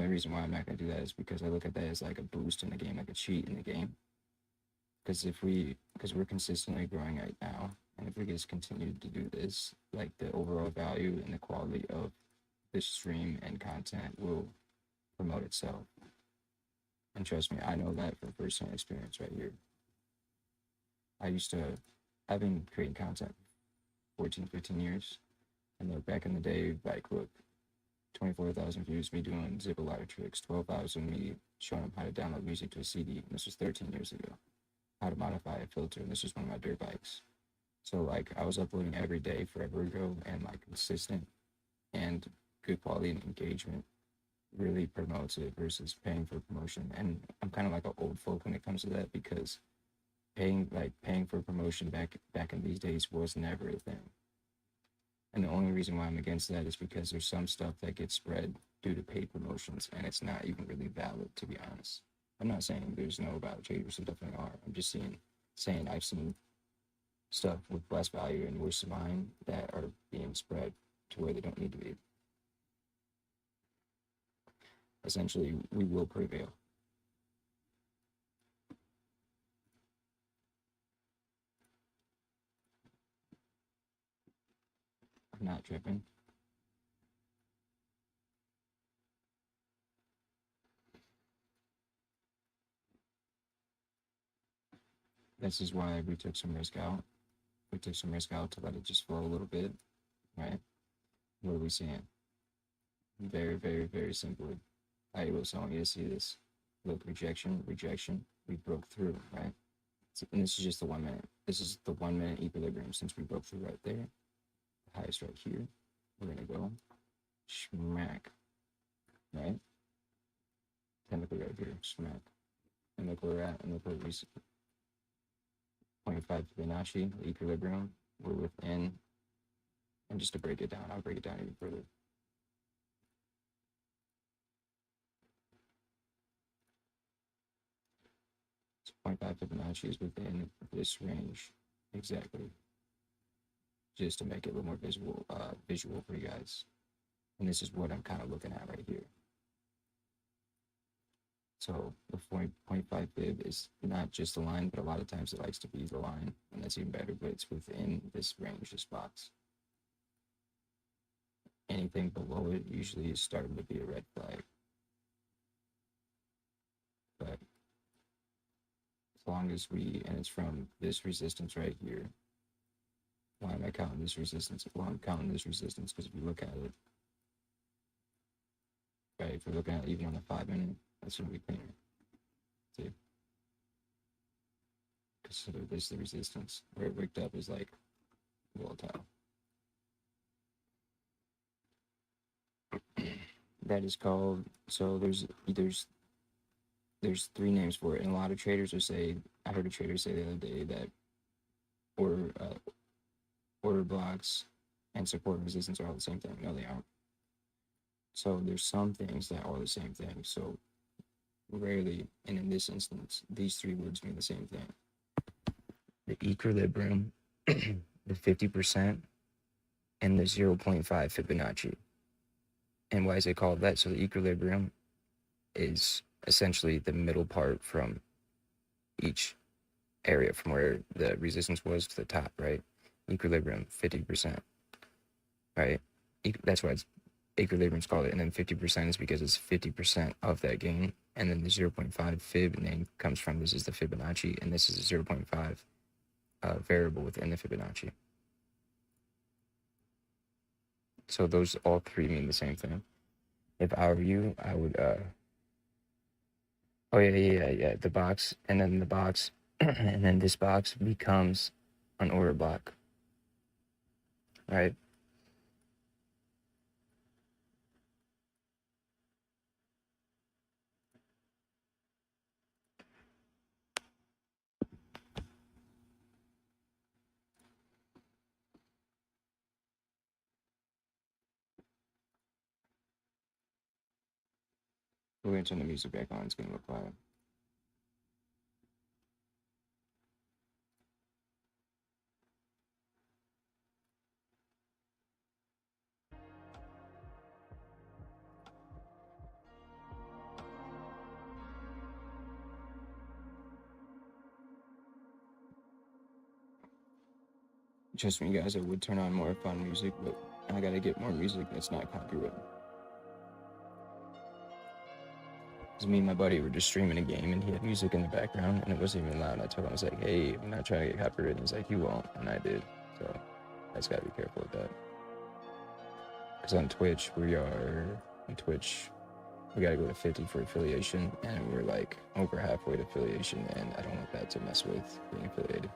reason why I'm not gonna do that is because I look at that as like a boost in the game, like a cheat in the game. Because we're consistently growing right now, and if we just continue to do this, like the overall value and the quality of this stream and content will promote itself. And trust me, I know that from personal experience right here. I used to, I've been creating content 14, 15 years. And look, back in the day, like, look, 24,000 views, me doing zip a lot of tricks, 12,000 me showing them how to download music to a CD. And this was 13 years ago. How to modify a filter. And this was one of my dirt bikes. So, like, I was uploading every day forever ago and, like, consistent and good quality and engagement really promotes it versus paying for promotion. And I'm kind of like an old folk when it comes to that because paying for promotion back in these days was never a thing. And the only reason why I'm against that is because there's some stuff that gets spread due to paid promotions, and it's not even really valid, to be honest. I'm not saying there's no valid traders, there definitely are. I'm just saying I've seen stuff with less value and worse than mine that are being spread to where they don't need to be. Essentially, we will prevail. I'm not tripping. This is why we took some risk out. We took some risk out to let it just flow a little bit, right? What are we seeing? Very, very, very simply. I was telling you to see this. Look, rejection, rejection. We broke through, right? And this is just the 1 minute. This is the 1 minute equilibrium since we broke through right there. The highest right here. We're gonna go smack, right? Technically right here, smack. And look where we're at, and look where we 0.5 Fibonacci, the equilibrium. We're within, and just to break it down, I'll break it down even further. So 0.5 Fibonacci is within this range exactly, just to make it a little more visual for you guys. And this is what I'm kind of looking at right here. So the 0.5 fib is not just the line, but a lot of times it likes to be the line, and that's even better, but it's within this range, this box. Anything below it usually is starting to be a red flag. But as long as and it's from this resistance right here. Why am I counting this resistance? Well, I'm counting this resistance because if you look at it, right, if you're looking at it even on the 5 minute, that's going to be cleaner. See? Consider this the resistance. Where it wicked up is like volatile. That is called, so there's three names for it, and a lot of traders will say, I heard a trader say the other day that order order blocks and support and resistance are all the same thing. No, they aren't. So there's some things that are the same thing. So rarely, and in this instance, these three words mean the same thing. The equilibrium, the 50%, and the 0.5 Fibonacci. And why is it called that? So the equilibrium is essentially the middle part from each area, from where the resistance was to the top, right? Equilibrium, 50%, right? That's why it's equilibrium's called it. And then 50% is because it's 50% of that gain. And then the 0.5 fib name comes from, this is the Fibonacci, and this is a 0.5 variable within the Fibonacci. So those all three mean the same thing. If I were you, I would, oh yeah, the box, and then the box, and then this box becomes an order block, right? We're gonna turn the music back on, it's gonna look quiet. Trust me, guys, I would turn on more fun music, but I gotta get more music that's not copyrighted. Because me and my buddy were just streaming a game, and he had music in the background, and it wasn't even loud. And I told him, I was like, hey, I'm not trying to get copyrighted. And he's like, you won't. And I did. So I just gotta be careful with that. Because on Twitch, we gotta go to 50 for affiliation, and we're like over halfway to affiliation, and I don't want that to mess with being affiliated.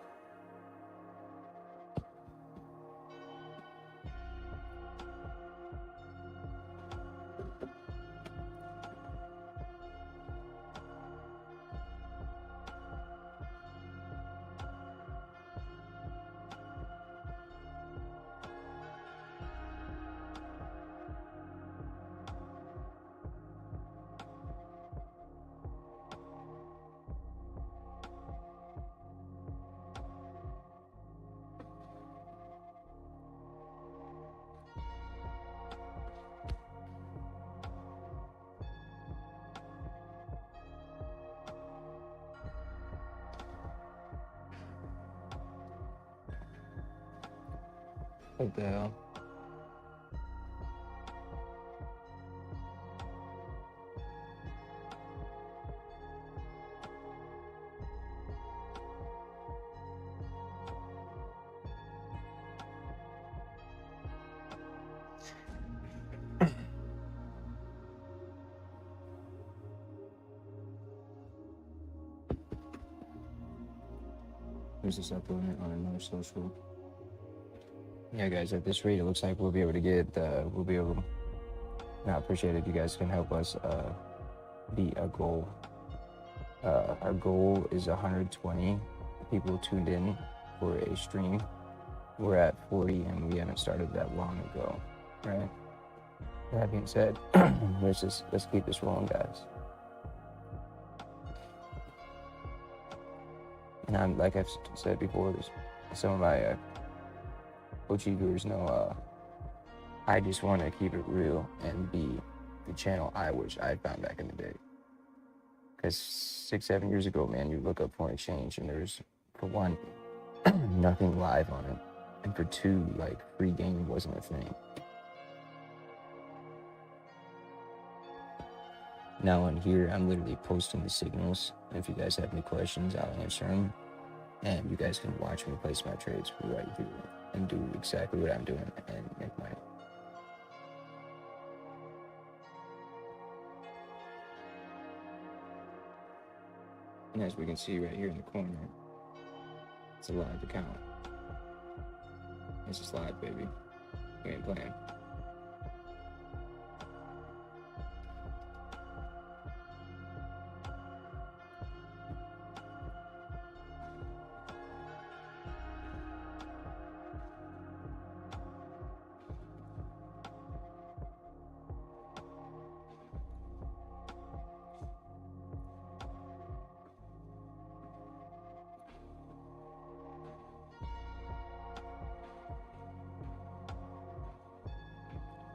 What the hell? Who's this uploading it on another social? Yeah, guys, at this rate, it looks like we'll be able to get, I appreciate it if you guys can help us beat a goal. Our goal is 120 people tuned in for a stream. We're at 40, and we haven't started that long ago, right? That being said, let's keep this rolling, guys. And I'm, like I've said before, some of my OG viewers know I just want to keep it real and be the channel I wish I found back in the day. Because 6-7 years ago, man, you look up foreign exchange and there's, for one, nothing live on it, and for two, like, free game wasn't a thing. Now on here, I'm literally posting the signals. If you guys have any questions, I'll answer them. And you guys can watch me place my trades right here and do exactly what I'm doing and make money. And as we can see right here in the corner, it's a live account. It's just live, baby. We ain't playing.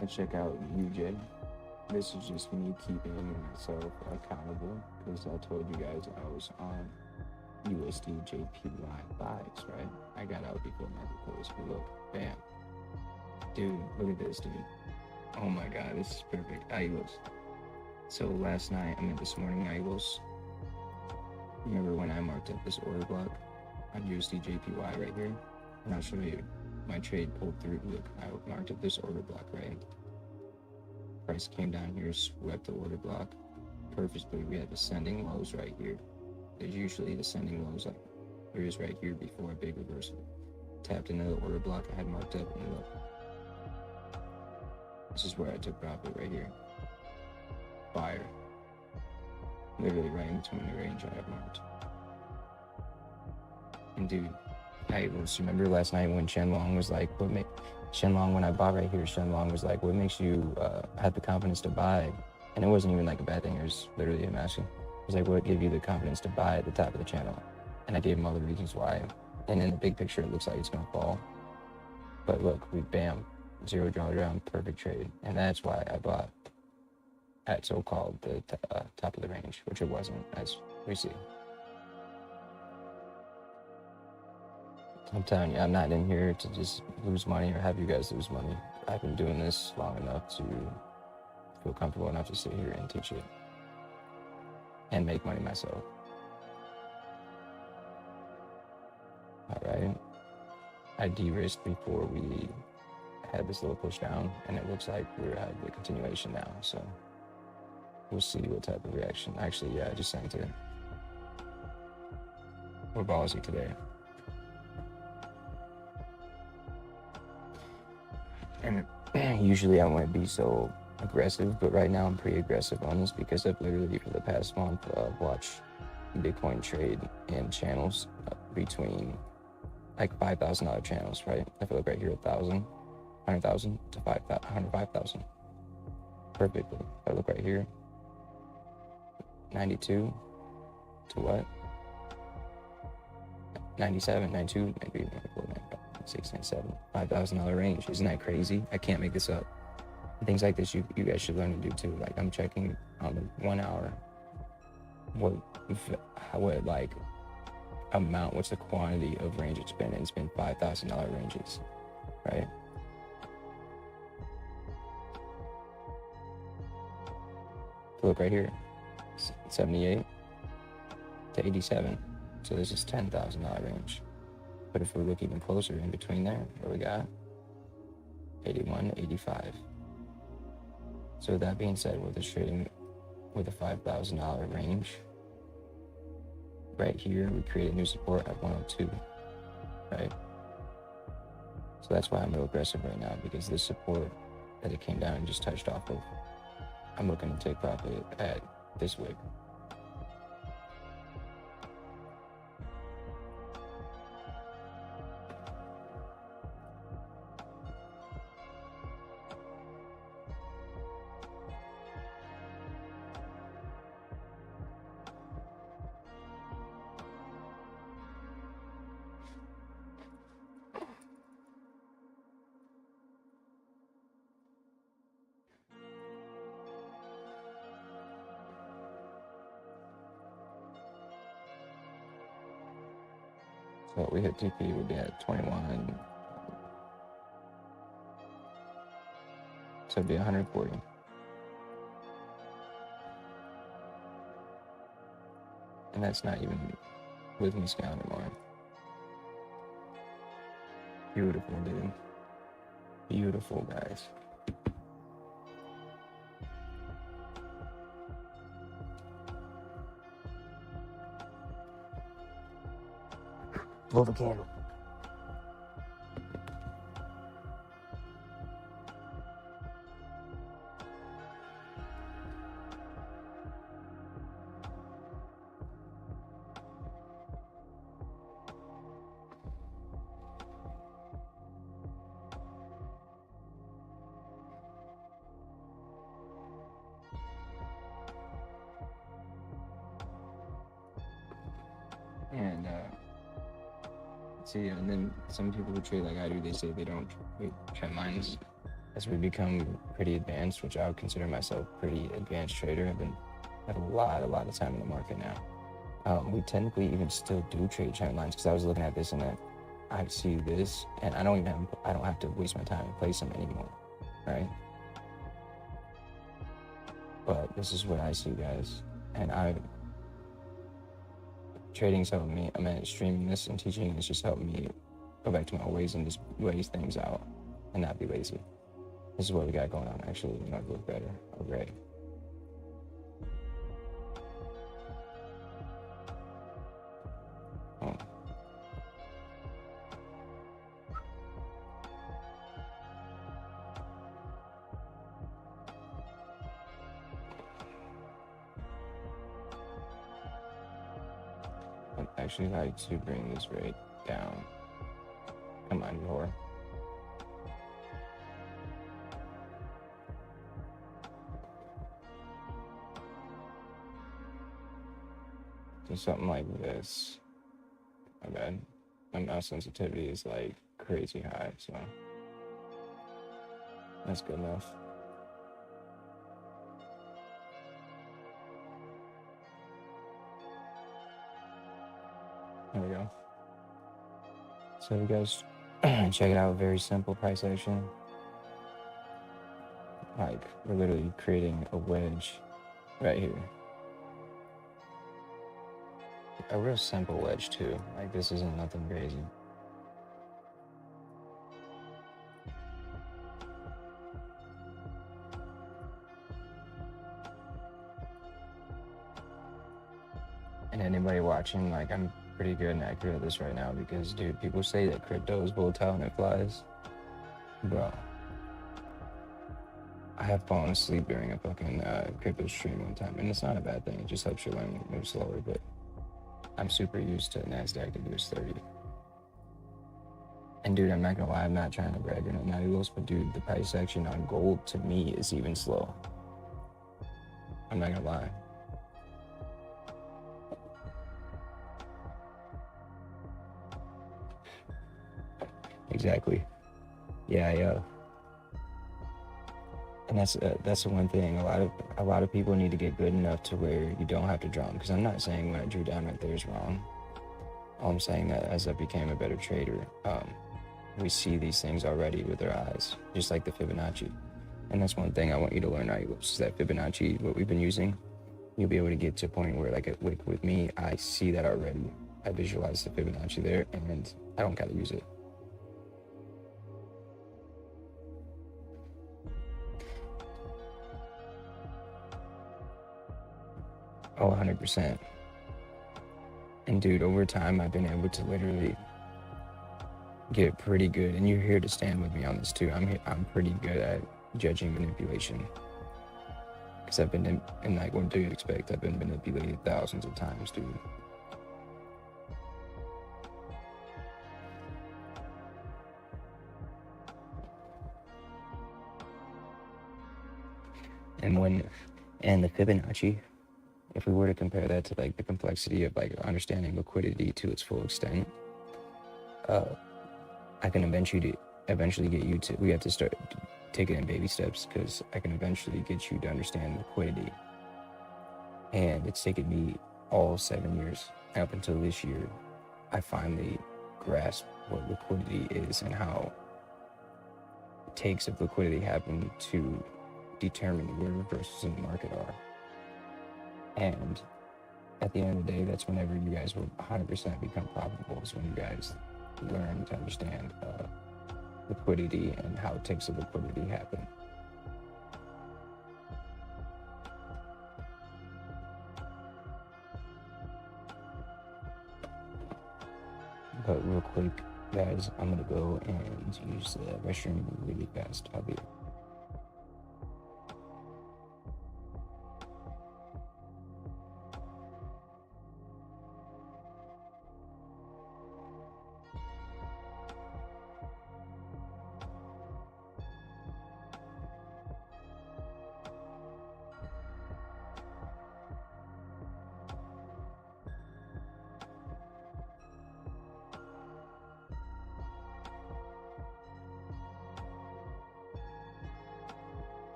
And check out UJ. This is just me keeping myself accountable, because I told you guys I was on USD JPY buys, right? I got out before market close, but look, bam. Dude, look at this, dude. Oh my god, this is perfect. IUS. So last night, this morning, IUS. Remember when I marked up this order block on USD JPY right here? And I'll show you. My trade pulled through. Look, I marked up this order block, right? Price came down here, swept the order block perfectly. We had descending lows right here. There's usually descending lows like there is right here before a big reversal. Tapped into the order block I had marked up, and look. This is where I took profit right here. Buyer. Literally right in between the range I had marked. And dude, I was remember last night when Shenlong was like, Shenlong, when I bought right here, Shenlong was like, what makes you have the confidence to buy? And it wasn't even like a bad thing. It was literally him asking. It was like, what gave you the confidence to buy at the top of the channel? And I gave him all the reasons why. And in the big picture, it looks like it's going to fall. But look, bam, zero drawdown, perfect trade. And that's why I bought at so-called the top of the range, which it wasn't, as we see. I'm telling you, I'm not in here to just lose money or have you guys lose money. I've been doing this long enough to feel comfortable enough to sit here and teach it and make money myself. All right. I de-risked before we had this little push down, and it looks like we're at the continuation now. So we'll see what type of reaction. Actually, yeah, I just sent it. We're ballsy today. And usually I wouldn't be so aggressive, but right now I'm pretty aggressive on this because I've literally for the past month watched Bitcoin trade in channels between like $5,000 channels, right? If I look right here, 100,000 to 105,000. Perfectly. If I look right here, 92 to what? 97, 92, maybe 94, 95, 96, 97, $5,000 range. Isn't that crazy? I can't make this up. Things like this, you guys should learn to do too. Like I'm checking on the 1 hour, what like amount, what's the quantity of range it's been, and it's been $5,000 ranges, right? Look right here, 78 to 87. So this is $10,000 range. But if we look even closer in between there, what we got? 81, 85. So with that being said, with this trading with a $5,000 range, right here, we create a new support at 102, right? So that's why I'm real aggressive right now, because this support that it came down and just touched off of, I'm looking to take profit at this wick. So we hit TP, we'll be at 21. So it'd be 140. And that's not even with me scale anymore. Beautiful, dude. Beautiful, guys. Blow the candle. And see, and then some people who trade like I do, they say they don't trend lines. As we become pretty advanced, which I would consider myself pretty advanced trader, I've been had a lot of time in the market now. We technically even still do trade trend lines, because I was looking at this and I see this, and I don't have to waste my time and place them anymore, right? But this is what I see, guys, and trading's helping me. I mean, streaming this and teaching is just helping me go back to my ways and just ways things out and not be lazy. This is what we got going on. Actually, it might look better. Okay. Oh. I'd actually like to bring this rate down. Come on, Lord. Do something like this. My bad. My mouse sensitivity is like crazy high, so that's good enough. There we go. So you guys check it out, very simple price action. Like we're literally creating a wedge right here. A real simple wedge too. Like this isn't nothing crazy. And anybody watching, like I'm pretty good and accurate at this right now because dude, people say that crypto is volatile and it flies. Bro, I have fallen asleep during a fucking crypto stream one time, and it's not a bad thing. It just helps you learn move slower. But I'm super used to Nasdaq to US 30. And dude, I'm not gonna lie, I'm not trying to brag or nothing else, but dude, the price action on gold to me is even slow. I'm not gonna lie. Exactly. Yeah. And that's the one thing. A lot of people need to get good enough to where you don't have to draw them. Because I'm not saying what I drew down right there is wrong. All I'm saying that as I became a better trader, we see these things already with our eyes, just like the Fibonacci. And that's one thing I want you to learn, is that Fibonacci, what we've been using, you'll be able to get to a point where, like with me, I see that already. I visualize the Fibonacci there, and I don't gotta use it. Oh, 100%. And dude, over time, I've been able to literally get pretty good. And you're here to stand with me on this too. I'm pretty good at judging manipulation. Because I've been in like, what do you expect? I've been manipulated thousands of times, dude. And the Fibonacci, if we were to compare that to like the complexity of like understanding liquidity to its full extent, I can eventually get you to, we have to start taking it in baby steps because I can eventually get you to understand liquidity. And it's taken me all 7 years up until this year. I finally grasp what liquidity is and how takes of liquidity happen to determine where reversals in the market are. And at the end of the day, that's whenever you guys will 100% become profitable, is when you guys learn to understand liquidity and how takes of liquidity happen. But real quick, guys, I'm gonna go and use the restroom really fast. I'll be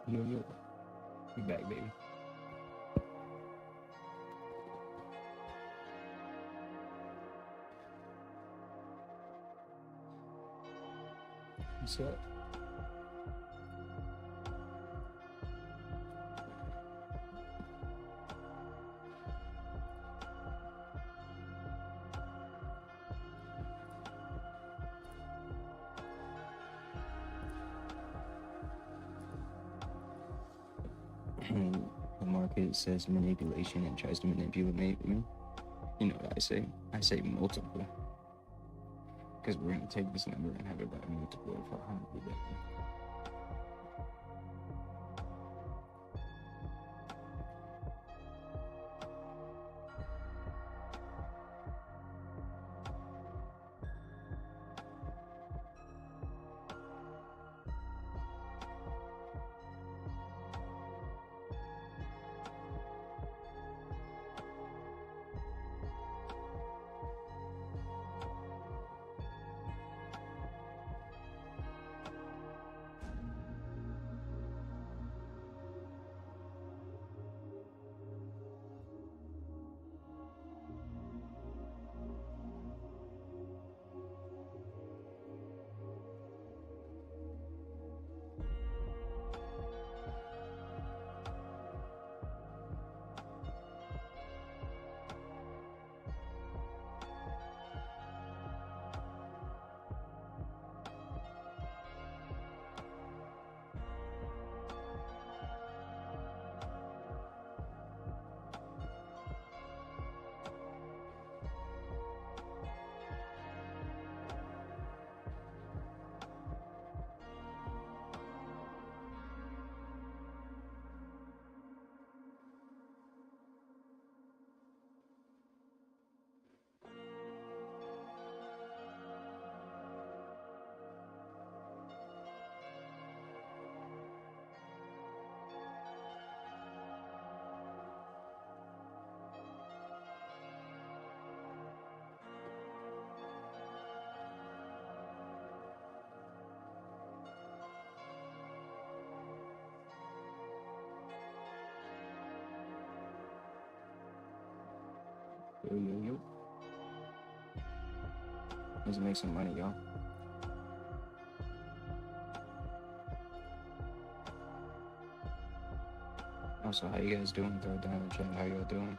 Yo, we back, baby. What's up? The market says manipulation and tries to manipulate me. You know what I say? I say multiple. Because we're going to take this number and have it by multiple of 100. Yo. Let's make some money, y'all. Also, how you guys doing? Throw down in the chat. How y'all doing?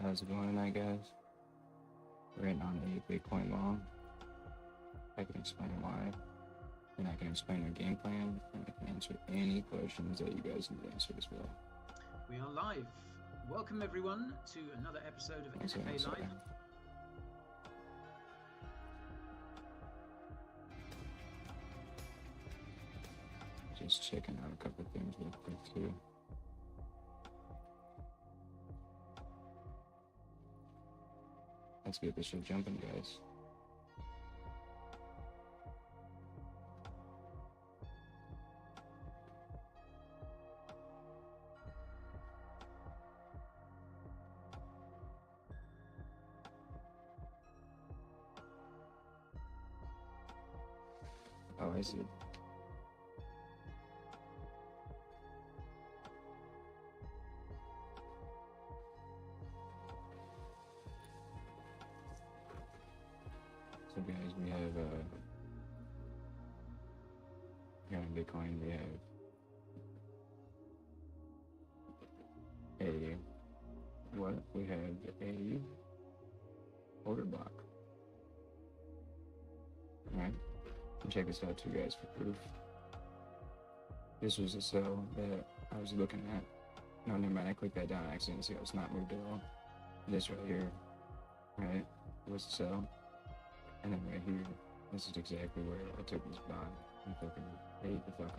how's it going tonight, guys? We're in on a Bitcoin long. I can explain why, and I can explain our game plan, and I can answer any questions that you guys need answered as well. We are live. Welcome everyone to another episode of NFA Live. Just checking out a couple of things real quick too. Let's get this shit jumping, guys. Oh, I see. So guys, we have here on Bitcoin, we have a what? We have a order block. Alright. Check this out too, guys, for proof. This was a cell that I was looking at. No, never mind, I clicked that down accidentally, see it's not moved at all. This right here, right, was the cell. And then right here, this is exactly where I took this bond and fucking ate the fuck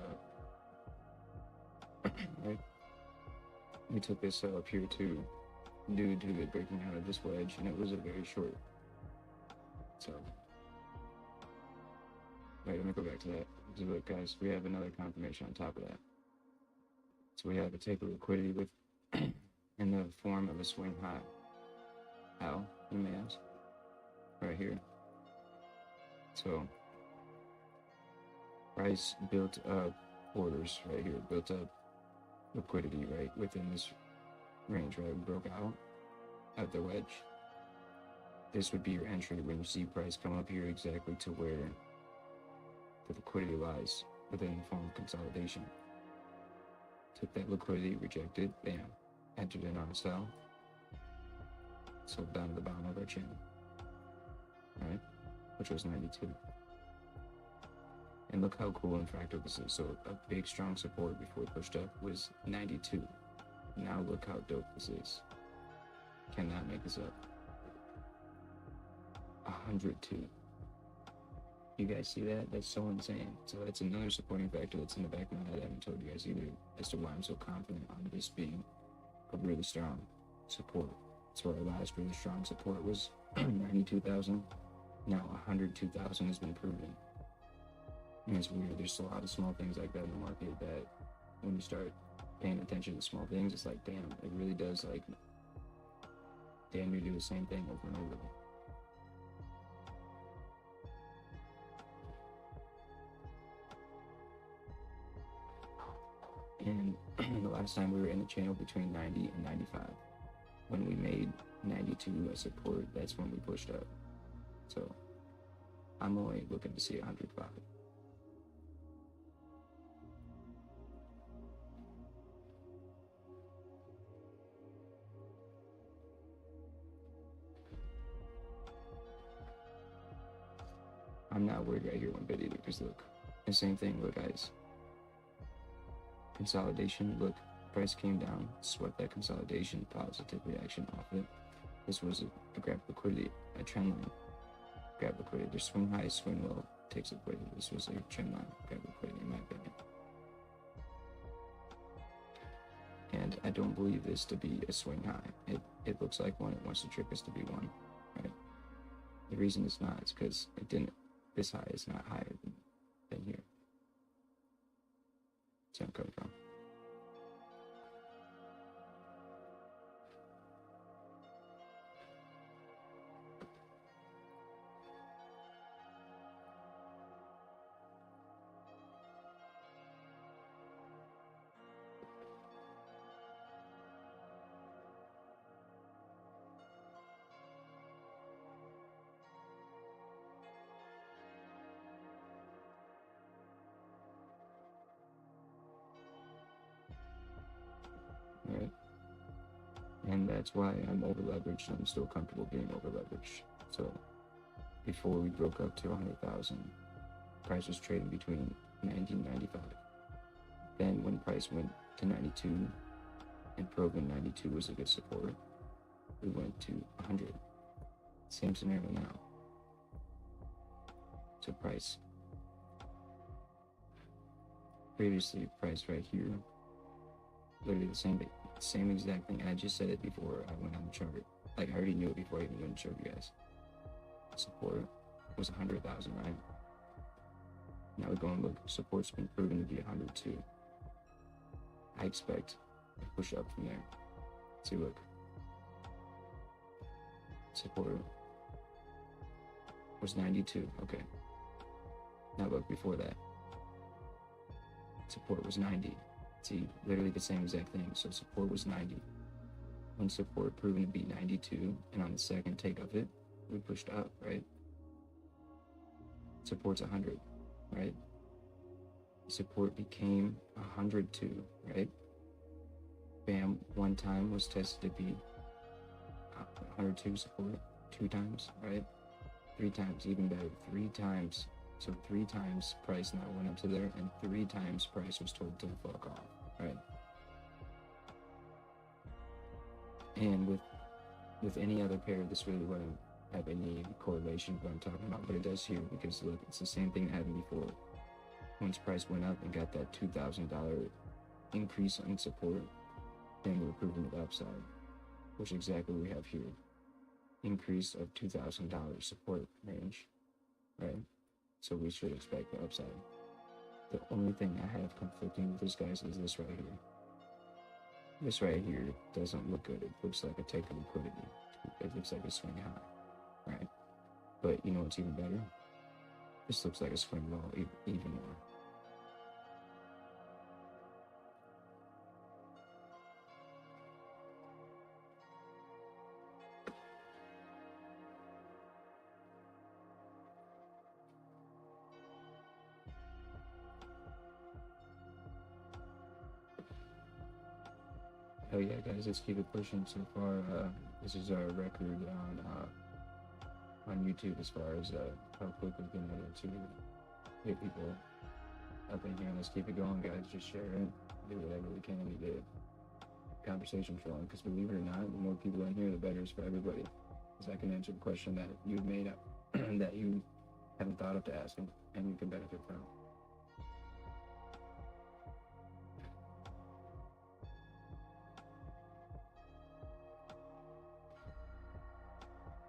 up. Right? We took this cell up here too, due to it breaking out of this wedge, and it was a very short. So, wait, let me go back to that. So look, guys, we have another confirmation on top of that. So we have a taper liquidity with in the form of a swing high. How, you may ask? Right here. So, price built up orders right here, built up liquidity right within this range, right? We broke out of the wedge. This would be your entry when you see price come up here exactly to where the liquidity lies within the form of consolidation. Took that liquidity, rejected, bam, entered in on a sell, sold down to the bottom of our channel, right? Which was 92. And look how cool and fractal this is. So a big strong support before it pushed up was 92. Now look how dope this is. Cannot make this up. 102. You guys see that? That's so insane. So that's another supporting factor that's in the back of my head I haven't told you guys either as to why I'm so confident on this being a really strong support. So our last really strong support was 92,000. Now 102,000 has been proven. And it's weird, there's a lot of small things like that in the market that when you start paying attention to small things, it's like, damn, it really does like damn near do the same thing over and over. And the last time we were in the channel between 90 and 95. When we made 92 a support, that's when we pushed up. So I'm only looking to see 105. I'm not worried right here one bit either, because look, the same thing, look guys. Consolidation, look, price came down, swept that consolidation, positive reaction off it. This was a grab liquidity, a trend line. Grab liquidity. There's swing high, swing low, takes liquidity. This was a trend line, grab liquidity in my opinion. And I don't believe this to be a swing high. It looks like one, it wants to trick us to be one, right? The reason it's not is because it didn't, this high is not higher than here. That's where I'm coming from. Right? And that's why I'm over leveraged. I'm still comfortable being over leveraged. So before we broke up to 100,000, price was trading between 90 and 95. Then when price went to 92 and proven 92 was a good support, we went to 100. Same scenario now. So price. Previously, price right here, literally the same exact thing. And I just said it before I went on the chart. Like I already knew it before I even went to show you guys. Support was 100,000, right? Now we go and look. Support's been proven to be 102. I expect a push up from there. See, look. Support was 92. Okay. Now look, before that, support was 90. See, literally the same exact thing. So support was 90. When support proven to be 92, and on the second take of it, we pushed up, right? Support's 100, right? Support became 102, right? Bam, one time was tested to be 102 support, 2 times, right? 3 times, even better, 3 times. So 3 times price now went up to there, and 3 times price was told to fuck off, right? And with any other pair, this really wouldn't have any correlation with what I'm talking about, but it does here because look, it's the same thing that happened before. Once price went up and got that $2,000 increase in support, then we're proving the upside, which is exactly what we have here. Increase of $2,000 support range, right? So we should expect the upside. The only thing I have conflicting with this, guys, is this right here. This right here doesn't look good. It looks like a take of liquidity. It looks like a swing high, right? But you know what's even better? This looks like a swing low even more. Hell yeah, guys, let's keep it pushing. So far, this is our record on YouTube as far as how quick we've been able to get people up in here. Let's keep it going, guys. Just share it, do whatever we can to get conversation flowing. Because believe it or not, the more people in here, the better it's for everybody. Because I can answer the question that you've made up that you haven't thought of to ask, and you can benefit from.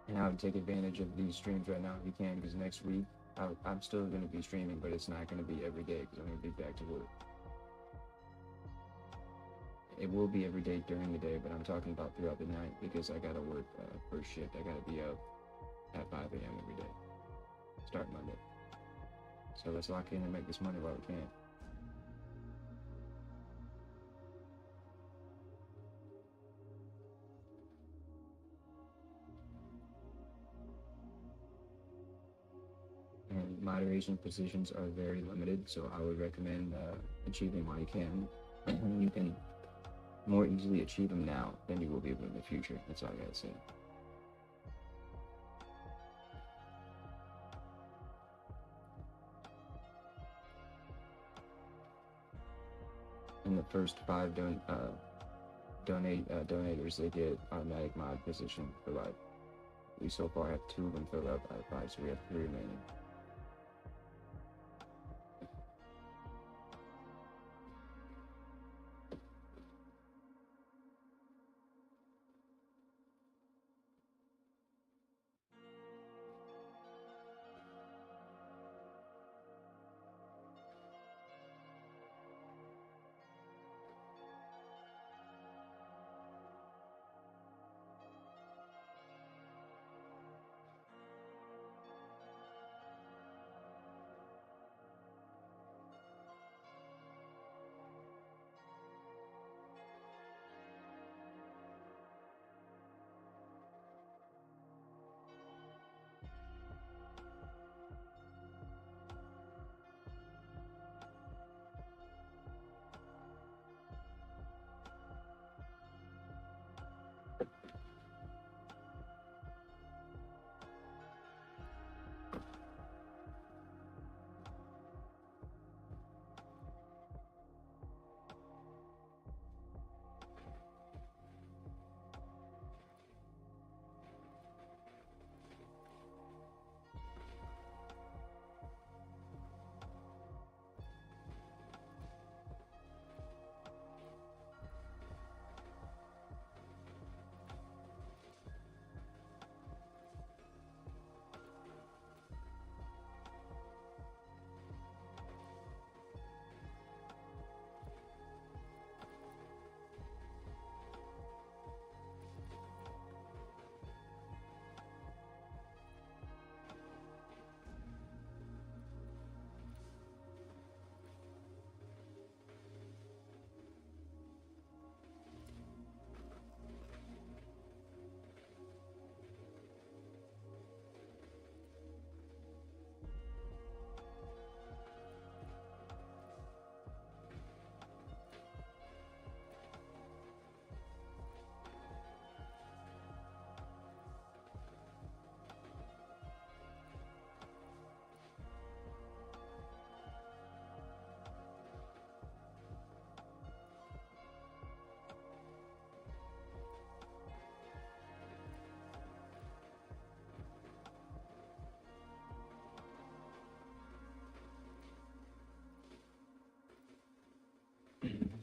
And I would take advantage of these streams right now if you can, because next week I'm still going to be streaming, but it's not going to be every day because I'm going to be back to work. It will be every day during the day, but I'm talking about throughout the night because I got to work first shift. I got to be up at 5 a.m. every day, start Monday. So let's lock in and make this money while we can. And moderation positions are very limited, so I would recommend achieving while you can. You can more easily achieve them now than you will be able in the future. That's all I gotta say. And the first 5 donators, they get automatic mod position for life. We so far have 2 of them filled up out of 5, so we have 3 remaining.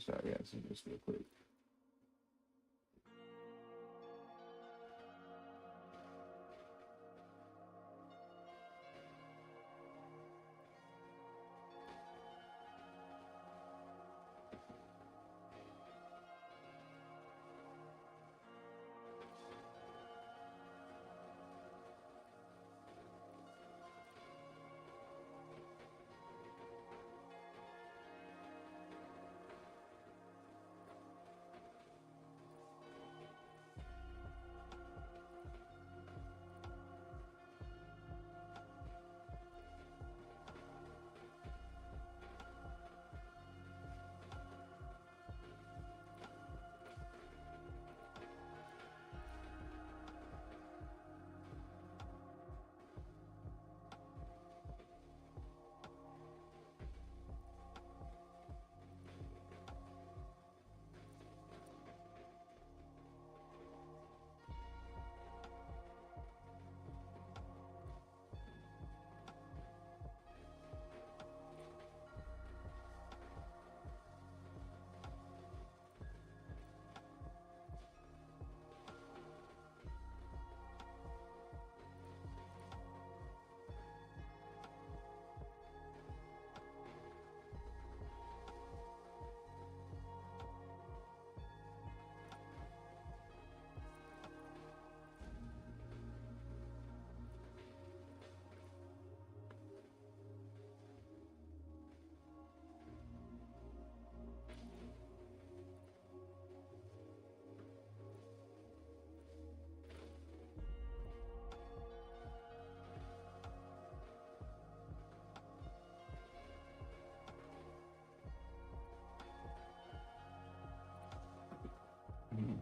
start reacting just real quick. Mm-hmm.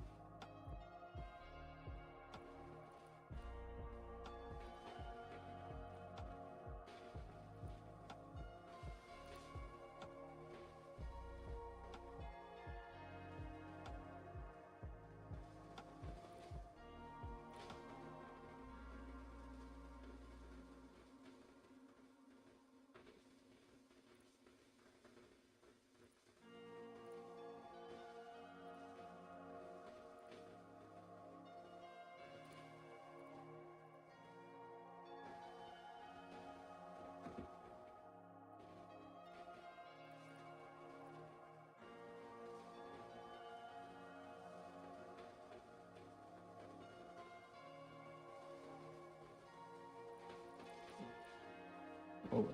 Oh,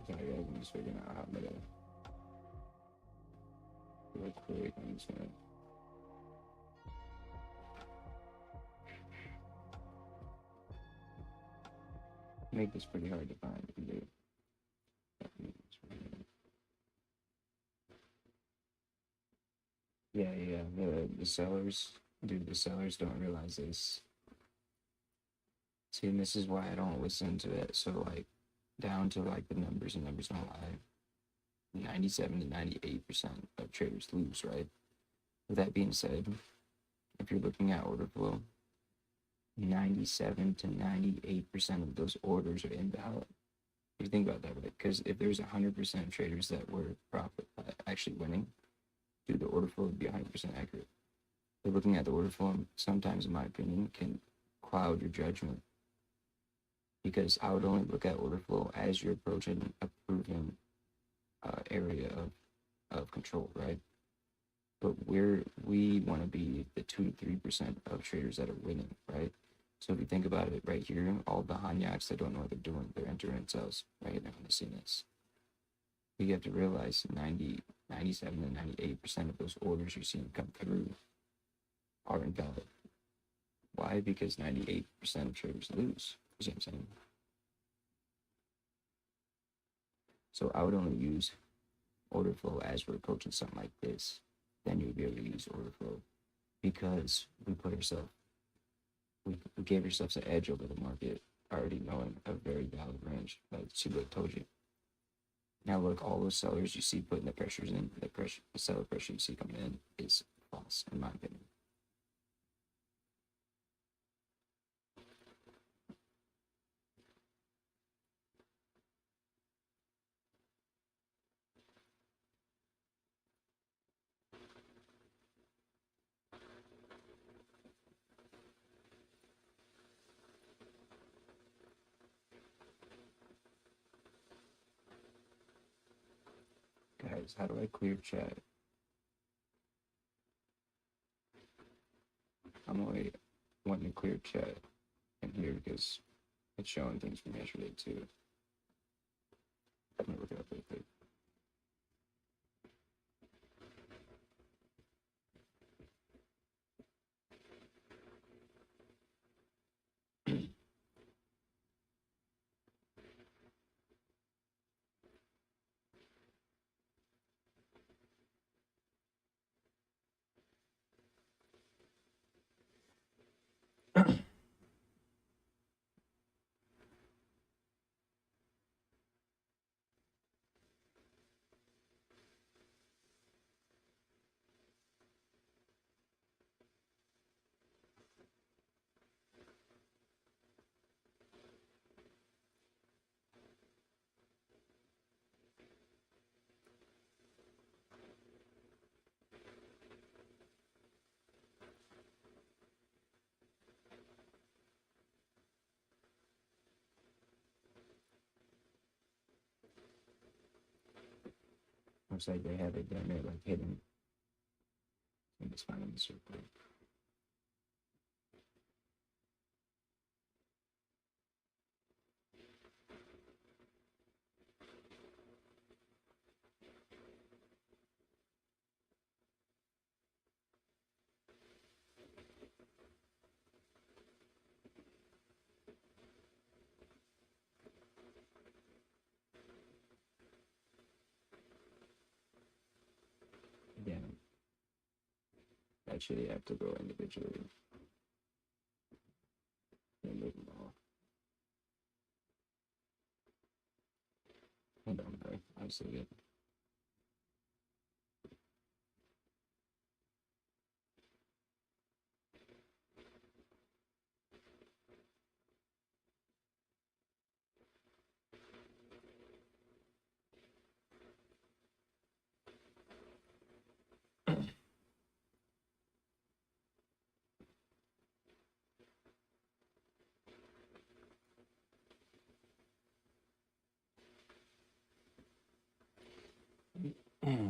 sorry guys, I'm just figuring out how to real quick. I'm just gonna make this pretty hard to find. Yeah. The sellers, dude, the sellers don't realize this. See, and this is why I don't listen to it. So, like, down to like the numbers, and numbers don't lie. 97 to 98% of traders lose, right? With that being said, if you're looking at order flow, 97 to 98% of those orders are invalid. If you think about that, right? Because if there's 100% of traders that were profit actually winning, dude, the order flow would be 100% accurate. But looking at the order flow, sometimes, in my opinion, can cloud your judgment. Because I would only look at order flow as you're approaching a proven area of control, right? But we want to be the 2 to 3% of traders that are winning, right? So if you think about it right here, all the Hanyaks that don't know what they're doing, they're entering cells right now in the CNS. You have to realize 97 to 98% of those orders you're seeing come through are invalid. Why? Because 98% of traders lose. You see what I'm saying? So I would only use order flow as we're approaching something like this. Then you would be able to use order flow because we gave ourselves an edge over the market, already knowing a very valid range, like Suba told you. Now look, all those sellers you see putting the pressures in, the seller pressure you see coming in is false, in my opinion. Guys, how do I clear chat? I'm only wanting to clear chat in here because it's showing things from yesterday too. Let me look it up real quick. Looks like they have it down there, like hidden. Let me just find the circle. Again, actually, I have to go individually and move them all. Hold on, bro. I'll see it.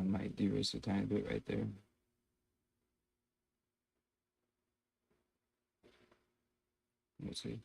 Might de-risk a tiny bit right there. We'll see.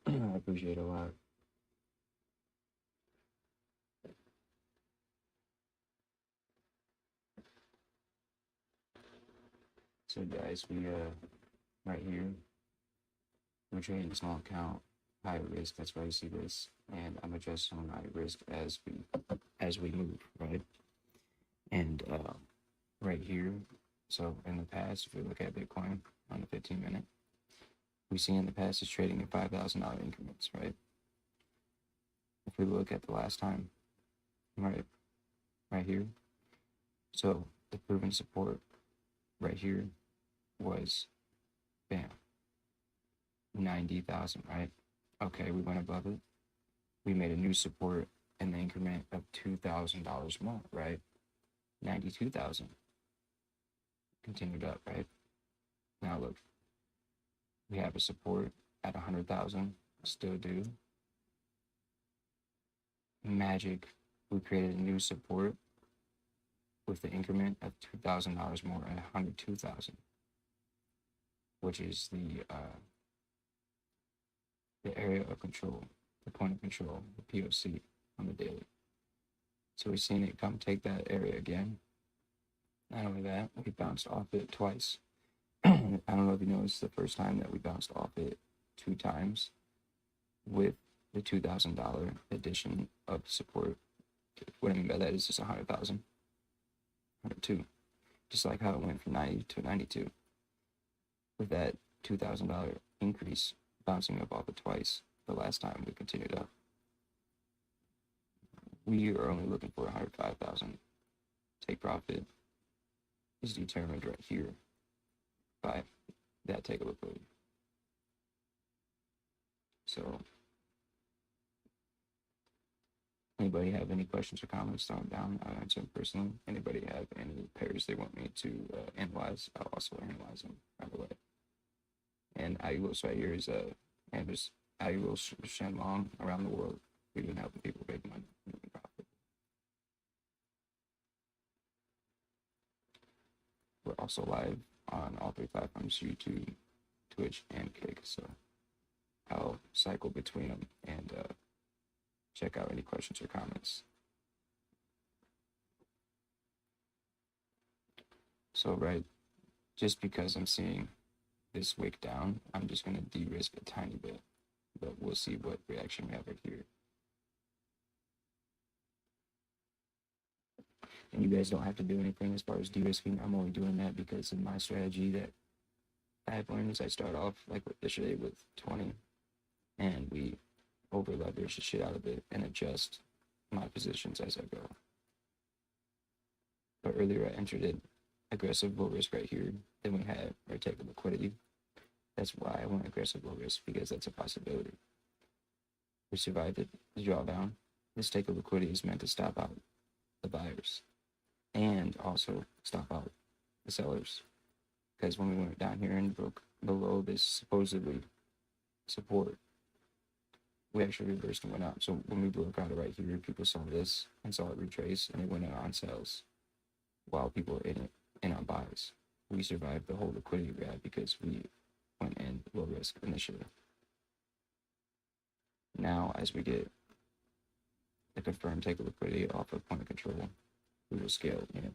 I appreciate it a lot. So guys, we right here, we're trading a small account, high risk. That's why you see this, and I'm adjusting my risk as we move, right? And right here, so in the past, if we look at Bitcoin on the 15-minute, we see in the past it's trading in $5,000 increments, right? If we look at the last time, right here, so the proven support right here was, bam, 90,000, right? Okay, we went above it. We made a new support in the increment of $2,000 more, right? 92,000. Continued up, right? Now look, we have a support at 100,000, still do. Magic, we created a new support with the increment of $2,000 more at 102,000, which is the area of control, the point of control, the POC on the daily. So we've seen it come take that area again. Not only that, we bounced off it twice. I don't know if you noticed the first time that we bounced off it 2 times with the $2,000 addition of support. What I mean by that is just 100,000, 102, just like how it went from 90 to 92. With that $2,000 increase, bouncing up off it twice, the last time we continued up. We are only looking for 105,000. Take profit is determined right here by that take a liquidity. So, anybody have any questions or comments? Throw them down. I'll answer them personally. Anybody have any pairs they want me to analyze? I'll also analyze them right away. And IULs right here is and there's IULs Shenlong around the world. We've been helping people make money, making profit. We're also live on all 3 platforms: YouTube, Twitch, and Kick. So I'll cycle between them and check out any questions or comments. So right, just because I'm seeing this wick down, I'm just going to de-risk a tiny bit, but we'll see what reaction we have right here. And you guys don't have to do anything as far as de-risking. I'm only doing that because in my strategy that I've learned is I start off like yesterday with 20, and we over leverage the shit out of it and adjust my positions as I go. But earlier I entered it aggressive low risk right here. Then we had our take of liquidity. That's why I went aggressive low risk, because that's a possibility. We survived it, the drawdown. This take of liquidity is meant to stop out the buyers and also stop out the sellers. Because when we went down here and broke below this supposedly support, we actually reversed and went up. So when we broke out of right here, people saw this and saw it retrace, and it went in on sales while people were in on buys. We survived the whole liquidity grab because we went in low risk initially. Now, as we get the confirmed take of liquidity off of point of control, we will scale in.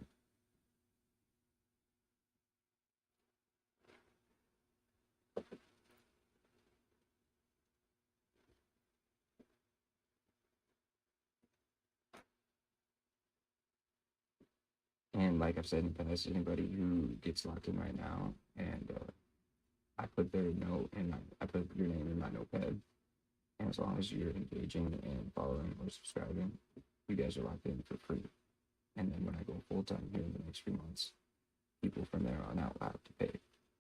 And like I've said in the past, anybody who gets locked in right now, and I put their note and I put your name in my notepad, and as long as you're engaging and following or subscribing, you guys are locked in for free. And then when I go full time here in the next few months, people from there on out will have to pay.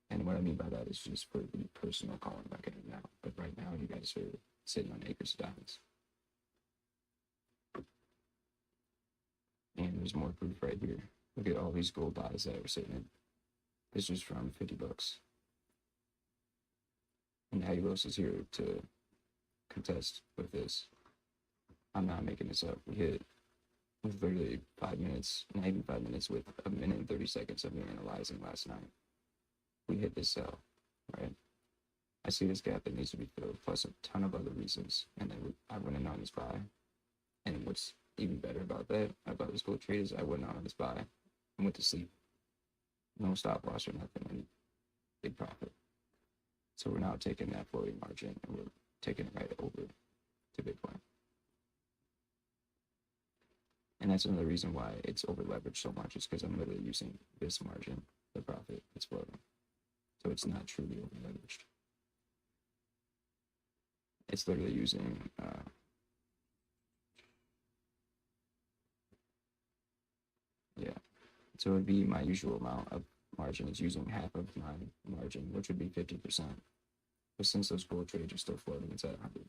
And what I mean by that is just for the personal calling reckoning now. But right now, you guys are sitting on acres of diamonds. And there's more proof right here. Look at all these gold buys that are sitting in. This was from 50 bucks. And Aguilos is here to contest with this. I'm not making this up. We hit with literally 5 minutes, not even 5 minutes, with a minute and 30 seconds of me analyzing last night. We hit this sell, right? I see this gap that needs to be filled, plus a ton of other reasons. And then I went in on this buy. And what's even better about that, about this gold trade, is I went on this buy and went to sleep. no stop loss or nothing, any big profit. So we're now taking that floating margin and we're taking it right over to Bitcoin. And that's another reason why it's over leveraged so much, is because I'm literally using this margin, the profit that's floating. So it's not truly over leveraged. It's literally using yeah. So it would be my usual amount of margin is using half of my margin, which would be 50%. But since those gold trades are still floating, it's at 100.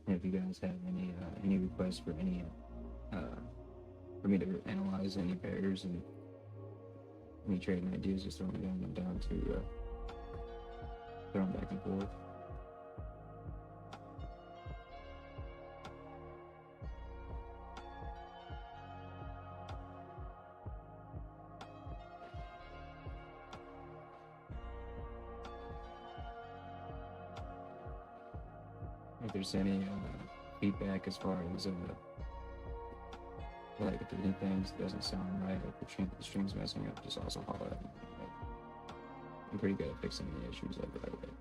If you guys have any requests for any for me to analyze any pairs and any trading ideas, just throw them down. I'm down to throw them back and forth. If there's any feedback as far as like if anything doesn't sound right, if the stream's messing up, just also holler at me. I'm pretty good at fixing the issues like right away.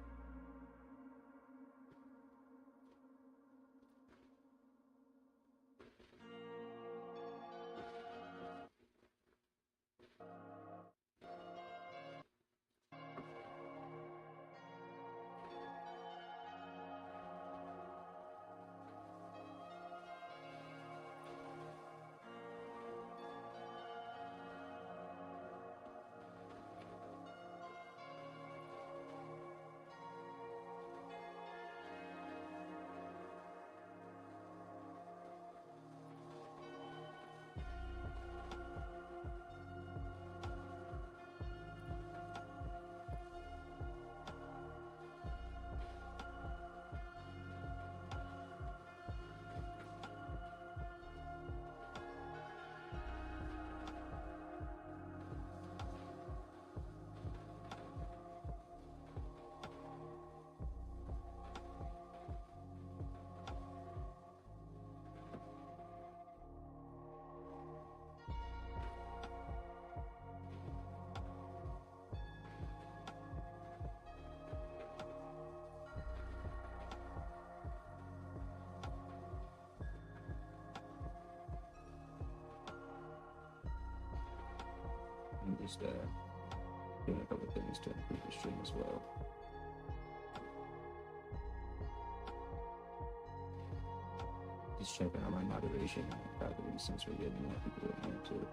I'm just doing a couple things to improve the stream as well. Just checking out my moderation, probably since we're getting more people in here too.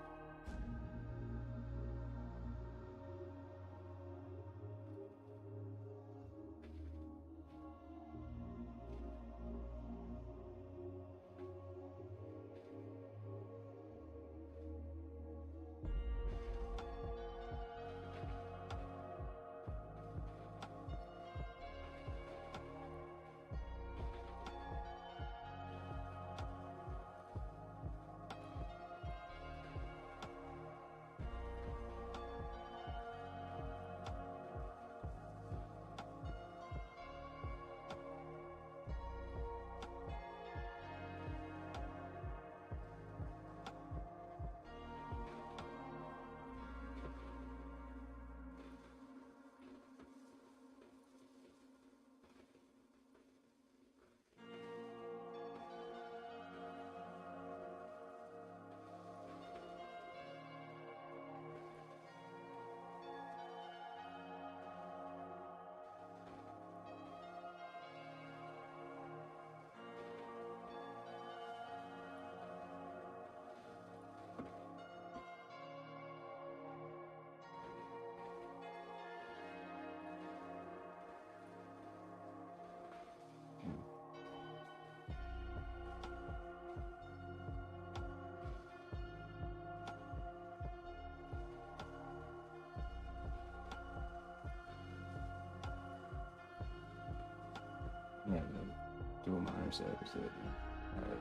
What's that? All right.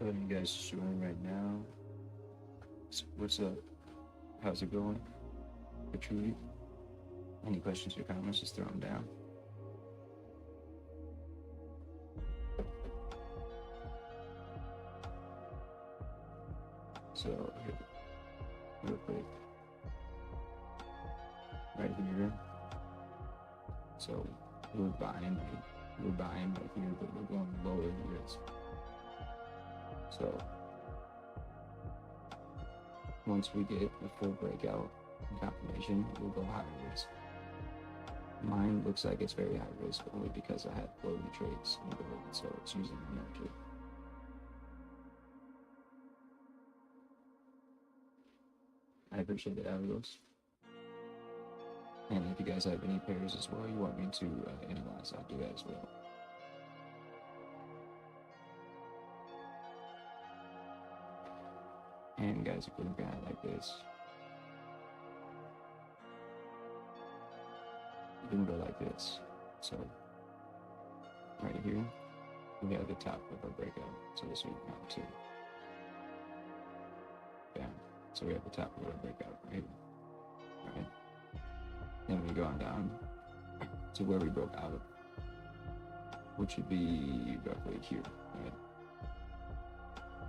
What are you guys doing right now? What's up? How's it going? Patchouli? Any questions or comments, just throw them down. So, here, real quick. Right here. So, we're buying right here, but we're going lower the risk. So, once we get a full breakout confirmation, we'll go higher risk. Mine looks like it's very high risk only because I have floating trades in gold, so it's using the market. I appreciate it, Alios. And if you guys have any pairs as well you want me to analyze, I'll do that as well. And guys, if we're looking at it like this, you can go like this. So right here, we have the top of our breakout. So this would count 2. Yeah. So we have the top of our breakout right here. Right. Then we go on down to where we broke out, which would be roughly here, right?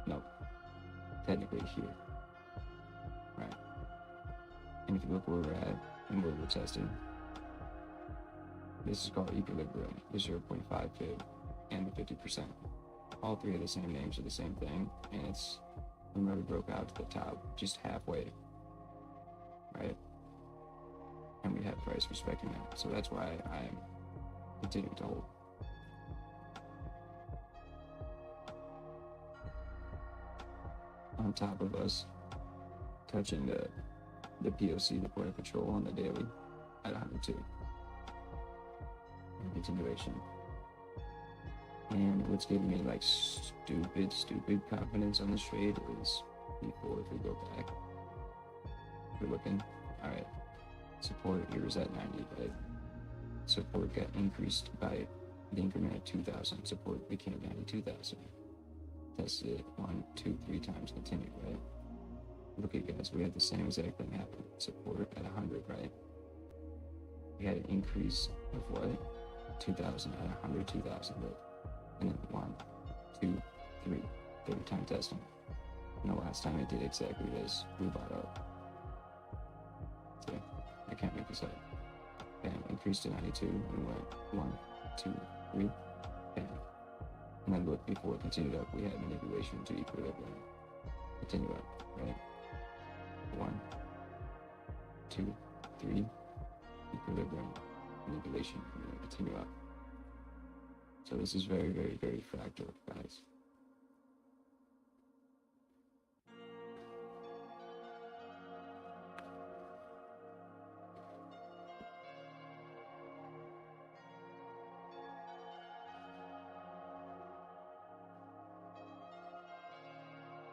No, technically here, right? And if you look where we're at and where we're testing, this is called equilibrium, the 0.5 fib and the 50%. All three of the same names are the same thing, and it's when we broke out to the top, just halfway, right? And we have price respecting that. So that's why I'm continuing to hold. On top of us touching the POC, the point of control on the daily at 102. In continuation. And what's giving me like stupid confidence on this trade is before if we go back. We're looking, all right. Support here is at 90, right? Support got increased by the increment of 2,000. Support became 92,000. Tested it 1, 2, 3 times, continued, right? Look at guys, we had the same exact thing happen. Support at 100, right? We had an increase of what? 2,000 at 100, 2,000, right? And then 1, 2, 3, third time testing. And the last time it did exactly this, we bought up. So, I can't make this up. Bam, increased to 92 and went 1, 2, 3, bam. And then look, before it continued up, we had manipulation to equilibrium. Continue up, right? 1, 2, 3, equilibrium, manipulation, and then continue up. So this is very fractal, guys.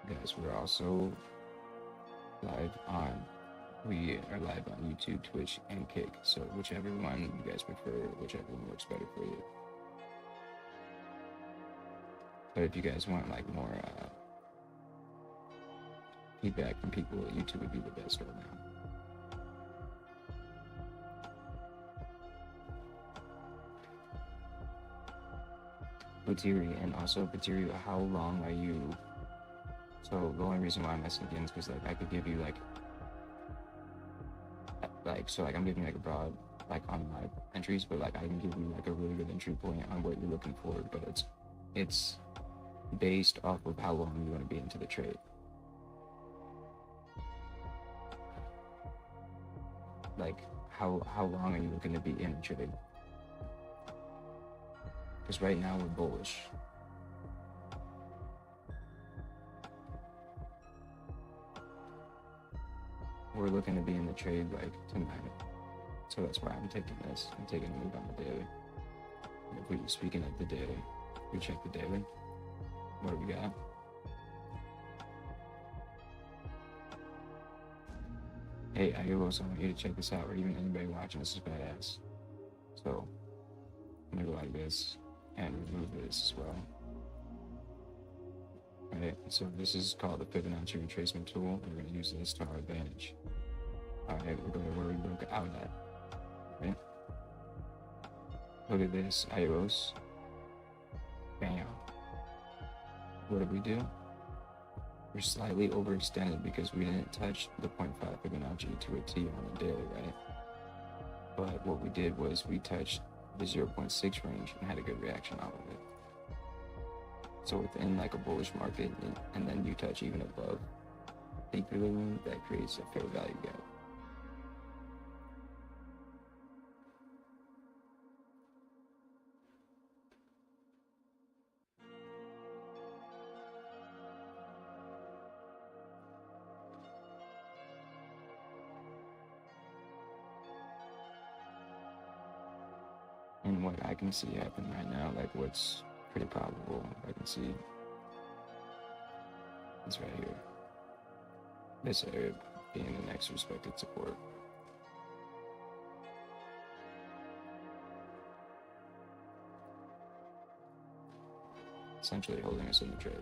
Guys, we're also live on, we are live on YouTube, Twitch, and Kick. So whichever one you guys prefer, whichever one works better for you. But if you guys want like more feedback from people, YouTube would be the best right now. Batiri, and also Batiri, how long are you? So the only reason why I'm asking again is because like I could give you like so like I'm giving you like a broad like on my entries, but like I can give you like a really good entry point on what you're looking for, but it's based off of how long you want to be into the trade. Like how long are you looking to be in a trade? Because right now we're bullish. We're looking to be in the trade like tonight. So that's why I'm taking this. I'm taking a move on the daily. And if we speaking of the daily, we check the daily. What do we got? Hey, I also want you to check this out, or even anybody watching this is badass. So I'm gonna go like this and remove this as well. Alright, so this is called the Fibonacci retracement tool. We're gonna use this to our advantage. Alright, we're going to where we broke out at. Right? Look at this, IOS. Bam. What did we do? We're slightly overextended because we didn't touch the 0.5 Fibonacci to a T on the daily, right? But what we did was we touched the 0.6 range and had a good reaction off of it. So within like a bullish market, and then you touch even above the equilibrium, that creates a fair value gap. And what I can see happen right now, like what's pretty probable, I can see is right here. This area being the next respected support. Essentially holding us in the trade.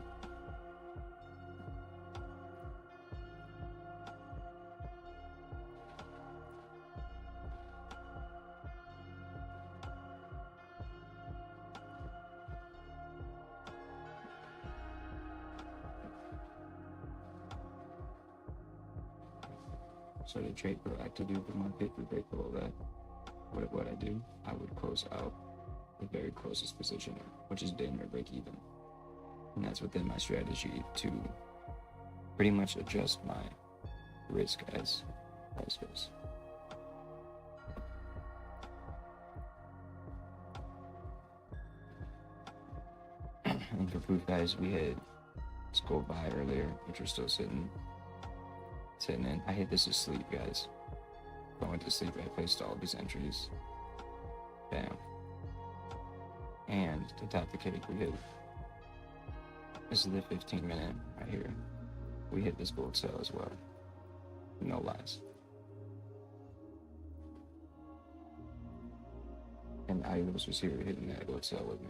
So to trade proactively with the market, we break below that. What I do, I would close out the very closest position, which is damn near break even. And that's within my strategy to pretty much adjust my risk as price goes. And for proof, guys, we had skull buy earlier, which we're still sitting in. I hit this asleep, guys. If I went to sleep, I placed all these entries. Bam. And to top the cake, we hit. This is the 15-minute right here. We hit this gold sell as well. No lies. And IOS was here hitting that gold sell with me.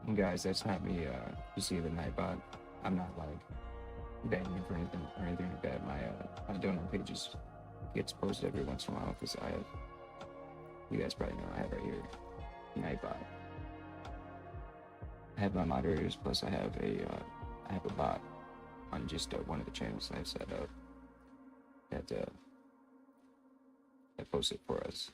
And guys, that's not me receiving Nightbot. I'm not like begging for anything or anything like that. My donor pages gets posted every once in a while because I have, you guys probably know, I have right here Nightbot. I have my moderators, plus I have a bot on just one of the channels I have set up that posts it for us.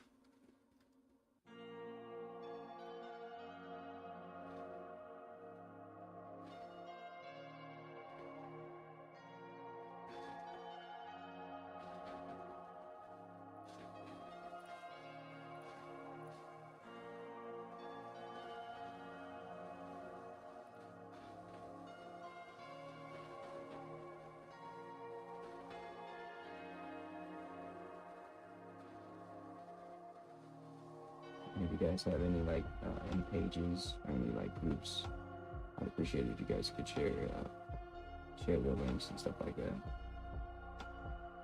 If you guys have any like any pages or any like groups, I'd appreciate it if you guys could share the links and stuff like that.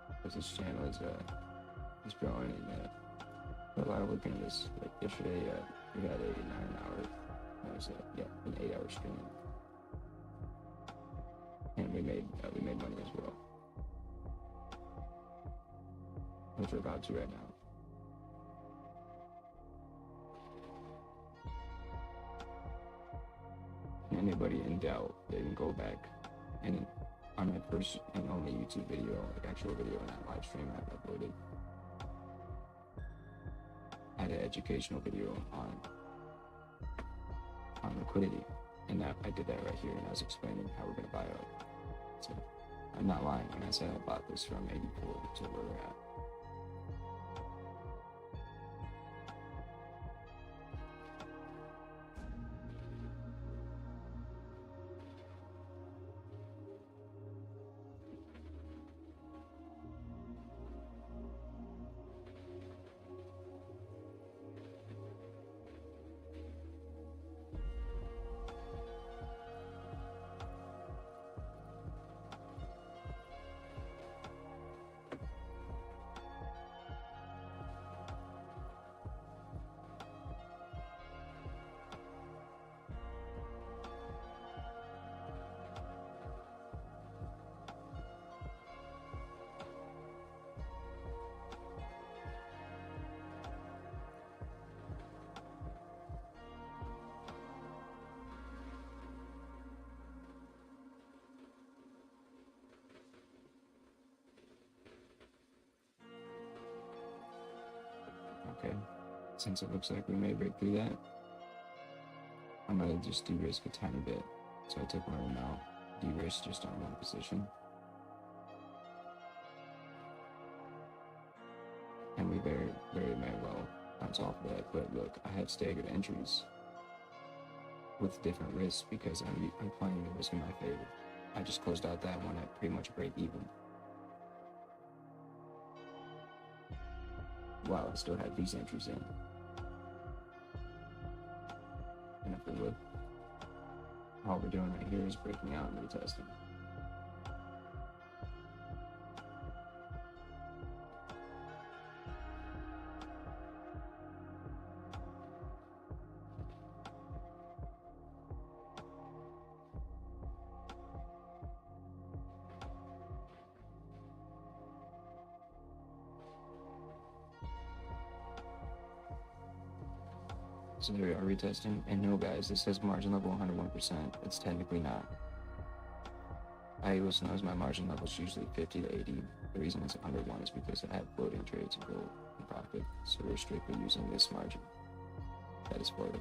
Because this channel is growing, and a lot of work into this. Like yesterday, we had a an 8-hour stream, and we made money as well, which we're about to right now. Anybody in doubt, they can go back and on my first and only YouTube video, like actual video, not live stream I've uploaded, I had an educational video on liquidity, and that I did that right here, and I was explaining how we're gonna buy out. So I'm not lying when I said I bought this from 84 to where we're at. Okay, since it looks like we may break through that, I'm gonna just de-risk a tiny bit. So I took one of them out, de-risk just on one position. And we very may well bounce off of that. But look, I have staggered entries with different risks because I'm playing the risk in my favor. I just closed out that one at pretty much break even. Wow, I still have these entries in. And if we look, all we're doing right here is breaking out and retesting. So there we are retesting, and no guys, this says margin level 101%. It's technically not. I also knows my margin level is usually 50 to 80. The reason it's 101 is because I have floating trades and gold and profit, so we're strictly using this margin. That is floating.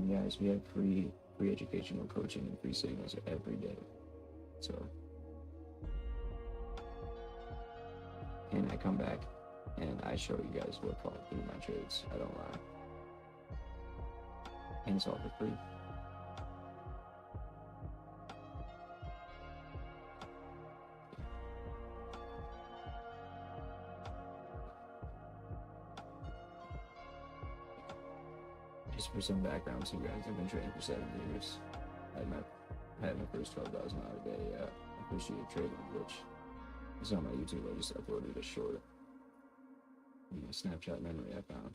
Guys, we have free educational coaching and free signals every day. So, and I come back and I show you guys what fall through my trades. I don't lie. And it's all for free. Just for some background, so you guys, I've been trading for 7 years. I had my first $12,000 a day appreciated trading, which is on my YouTube. I just uploaded a short Snapchat memory I found.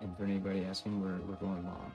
And for anybody asking, we're going long.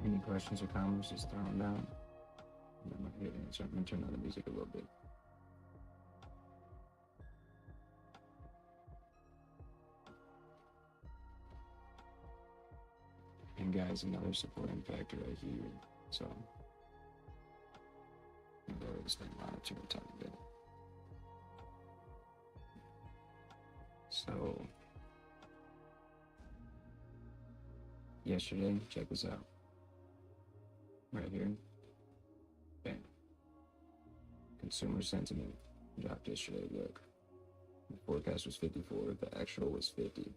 Any questions or comments, just throw them down. I'm going to answer. I'm going to turn on the music a little bit. guys another supporting factor right here. So I'm going to stay monitor a tiny bit. So yesterday, check this out. Right here. Bam. Consumer sentiment dropped yesterday. Look. The forecast was 54. The actual was 50.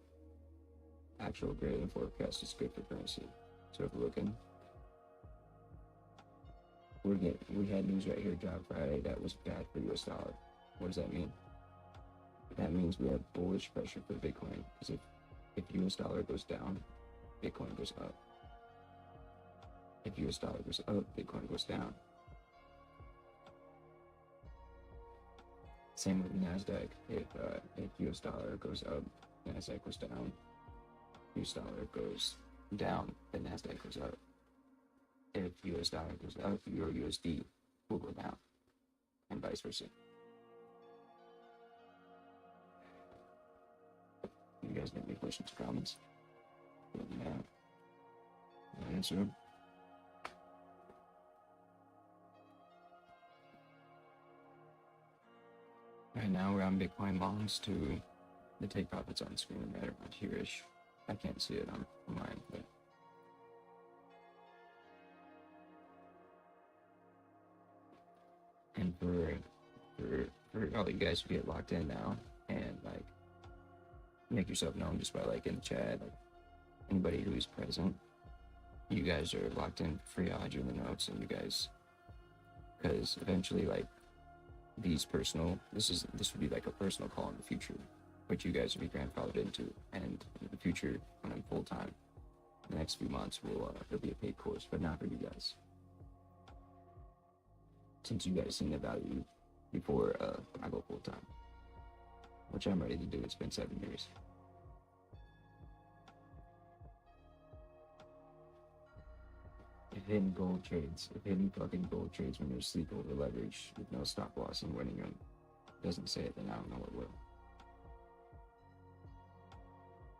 Actual greater than forecast is good for currency. So if we're looking, we had news right here drop Friday that was bad for US dollar. What does that mean? That means we have bullish pressure for Bitcoin, because if US dollar goes down, Bitcoin goes up. If US dollar goes up, Bitcoin goes down. Same with NASDAQ. If US dollar goes up, NASDAQ goes down. US dollar goes down, then NASDAQ goes up. If US dollar goes up, Euro USD will go down, and vice versa. You guys got any questions or comments? Let me know. I'll answer them. Right now we're on Bitcoin longs to the take profits on screen right around here-ish. I can't see it on mine, but and for all you guys who get locked in now and like make yourself known just by like in the chat, like anybody who is present, you guys are locked in free. I'll hide you in the notes, and you guys, because eventually like this would be like a personal call in the future, which you guys will be grandfathered into, and in the future when I'm full time, the next few months will there'll be a paid course, but not for you guys, since you guys seen the value before I go full time, which I'm ready to do. It's been 7 years. If hitting fucking gold trades when you're asleep over leverage with no stop loss and winning them doesn't say it, then I don't know what will.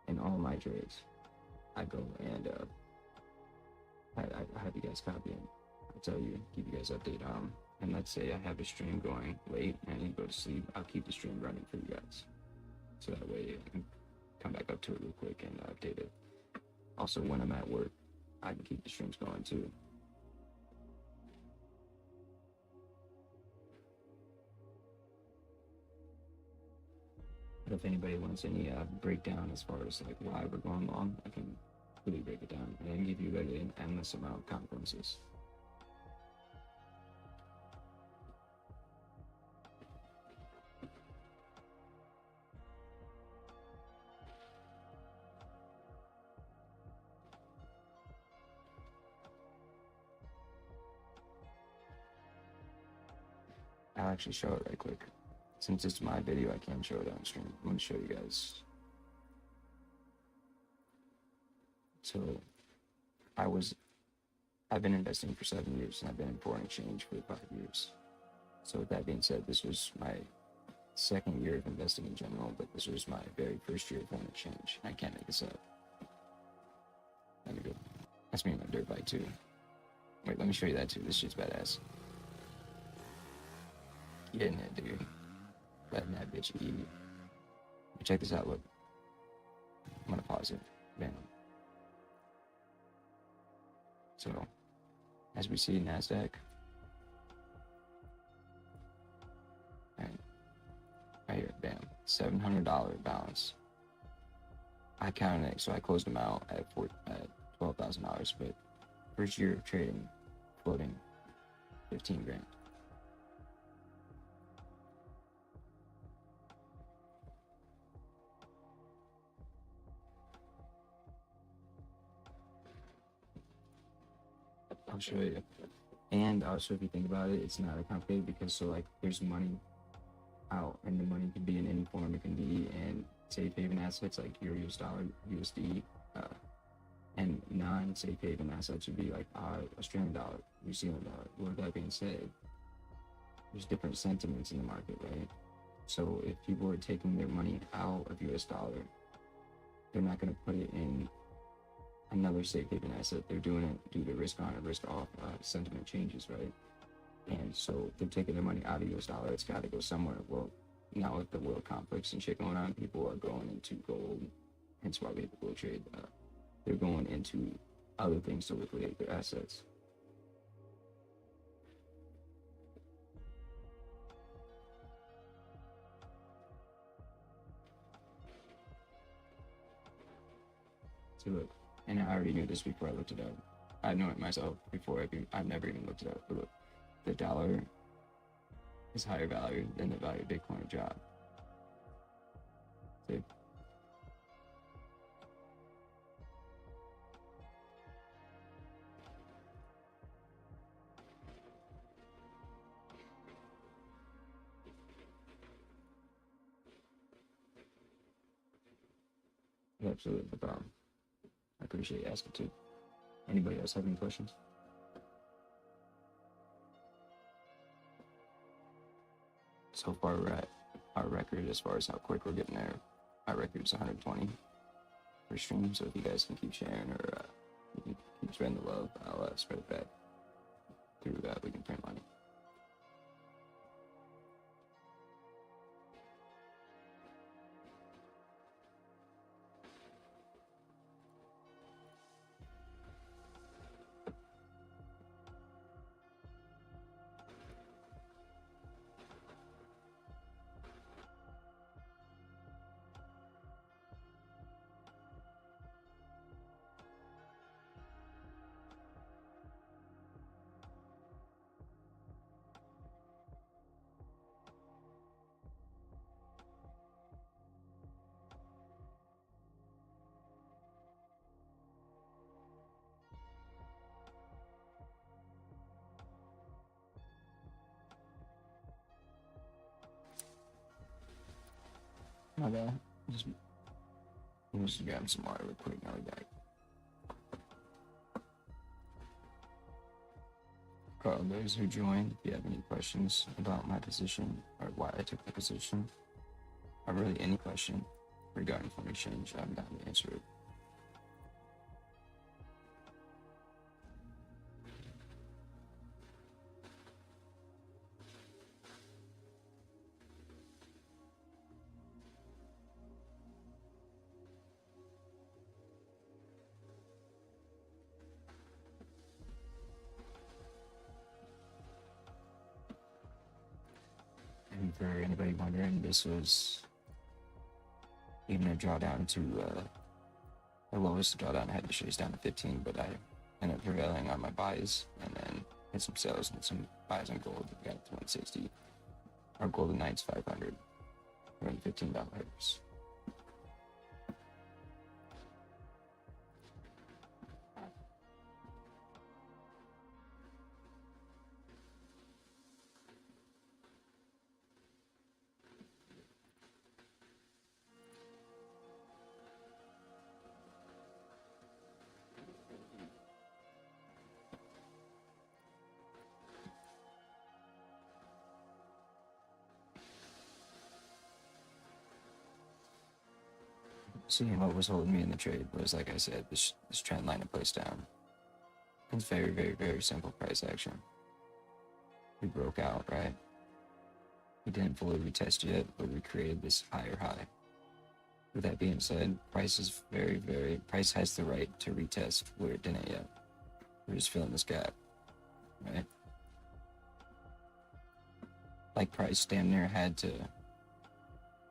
In all my trades, I go and I have you guys copy it. I tell you, keep you guys updated. And let's say I have a stream going late and I need to go to sleep, I'll keep the stream running for you guys, so that way I can come back up to it real quick and update it. Also, when I'm at work, I can keep the streams going too. But if anybody wants any breakdown as far as like why we're going long, I can really break it down and give you really an endless amount of conferences. I'll actually show it right quick. Since it's my video, I can't show it on stream. I'm going to show you guys. So, I've been investing for 7 years, and I've been in foreign exchange for 5 years. So with that being said, this was my second year of investing in general, but this was my very first year of foreign exchange. I can't make this up. Let me go. That's me on my dirt bike too. Wait, let me show you that too. This shit's badass. Getting it, dude. Letting that bitch eat. Check this out, look. I'm gonna pause it. Bam. So, as we see NASDAQ, right here, bam, $700 balance. I counted it, so I closed them out at $12,000, but first year of trading, floating, 15 grand. I'll show you. And also, if you think about it, it's not that complicated, because so like there's money out, and the money can be in any form. It can be in safe haven assets like Euro US dollar, USD, and non-safe haven assets would be like Australian dollar, New Zealand dollar. With that being said, there's different sentiments in the market, right? So if people are taking their money out of US dollar, they're not going to put it in another safe haven asset. They're doing it due to risk on and risk off sentiment changes, right? And so they're taking their money out of US dollar. It's got to go somewhere. Well, now with the world conflicts and shit going on, people are going into gold. Hence why we have the gold trade. They're going into other things to liquidate their assets. So look, and I already knew this before I looked it up. I know it myself before I've never even looked it up. But look, the dollar is higher value than the value of Bitcoin job. See? Absolutely, no problem. I appreciate you asking too. Anybody else have any questions? So far, we're at our record as far as how quick we're getting there. Our record is 120 per stream, so if you guys can keep sharing or keep spreading the love, I'll spread it back. Through that, we can print money. My bad. Just grab some water real quick. Now we back. Those who joined, if you have any questions about my position or why I took the position, or really any question regarding foreign exchange, I'm down to answer it. And for anybody wondering, this was even a drawdown to the lowest drawdown I had to chase down to 15, but I ended up prevailing on my buys and then hit some sales and some buys on gold. We got it to 160. Our golden knight's 500. We're in $15. Seeing what was holding me in the trade was, like I said, this trend line of place down. It's very, very, very simple price action. We broke out, right? We didn't fully retest yet, but we created this higher high. With that being said, price is price has the right to retest where it didn't yet. We're just filling this gap, right? Like price damn near had to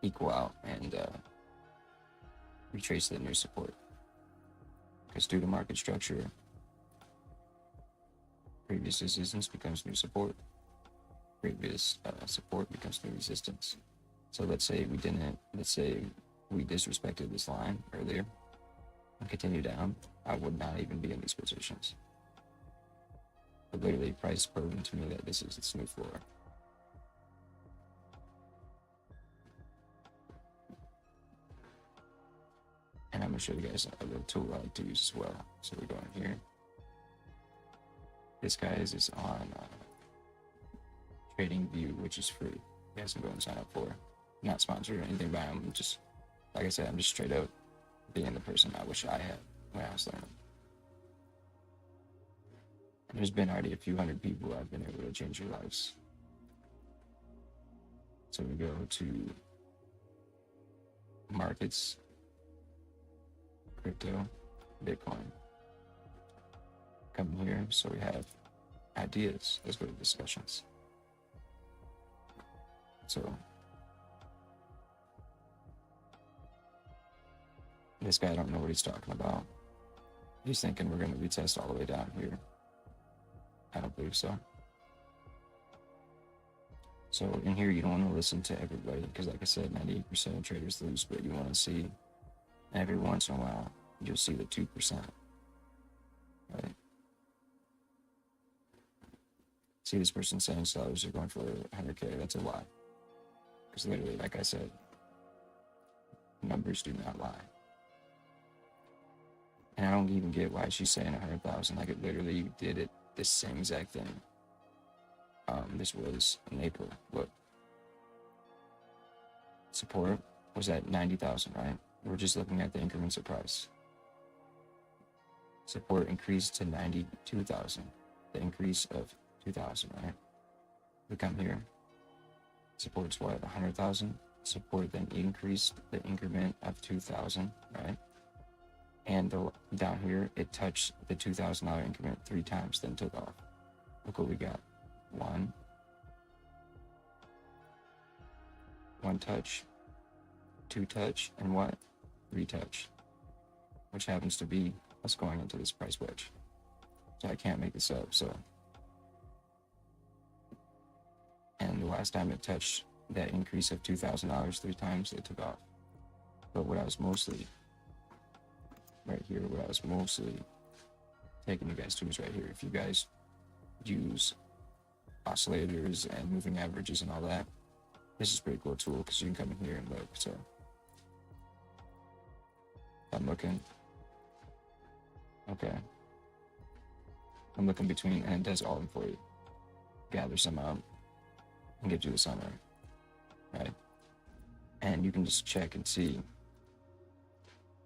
equal out and retrace the new support. Because due to market structure, previous resistance becomes new support. Previous support becomes new resistance. So let's say we disrespected this line earlier and continue down, I would not even be in these positions. But literally, price proven to me that this is its new floor. And I'm gonna show you guys a little tool I like to use as well. So we're going here. This guys is on Trading View, which is free. You guys can go and sign up for. Not sponsored or anything by them. Just like I said, I'm just straight up being the person I wish I had when I was learning. And there's been already a few hundred people I've been able to change their lives. So we go to markets, crypto, Bitcoin. Come here, so we have ideas. Let's go to discussions. So this guy, I don't know what he's talking about. He's thinking we're going to retest all the way down here. I don't believe so. So in here, you don't want to listen to everybody because, like I said, 98% of traders lose, but you want to see every once in a while, you'll see the 2%. Right? See this person saying sellers are going for 100K. That's a lie. Because literally, like I said, numbers do not lie. And I don't even get why she's saying 100,000. Like, it literally did it, this same exact thing. This was in April. Look, support was at 90,000, right? We're just looking at the increments of price. Support increased to 92,000. The increase of 2,000, right? We come here. Support's what? 100,000. Support then increased the increment of 2,000, right? And down here, it touched the $2,000 increment 3 times, then took off. Look what we got. One touch, 2 touch, and what? 3 touch, which happens to be us going into this price wedge. So I can't make this up. So, and the last time it touched that increase of $2,000 3 times, it took off. But what I was mostly right here, what I was mostly taking you guys to is right here. If you guys use oscillators and moving averages and all that, this is a pretty cool tool because you can come in here and look. So I'm looking. Okay. I'm looking between, and it does all of them for you. Gather some out and gives you the summary, right? And you can just check and see.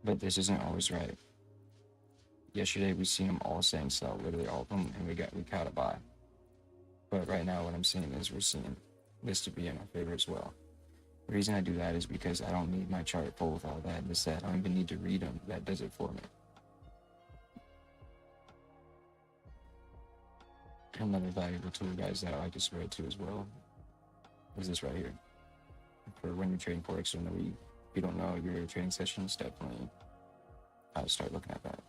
But this isn't always right. Yesterday we seen them all saying sell, literally all of them, and we caught a buy. But right now what I'm seeing is we're seeing this to be in our favor as well. The reason I do that is because I don't need my chart full with all that and this, that. I don't even need to read them. That does it for me. Another valuable tool, guys, that I like to spread to as well is this right here. For when you're trading Forex during the week, if you don't know your trading sessions, definitely start looking at that.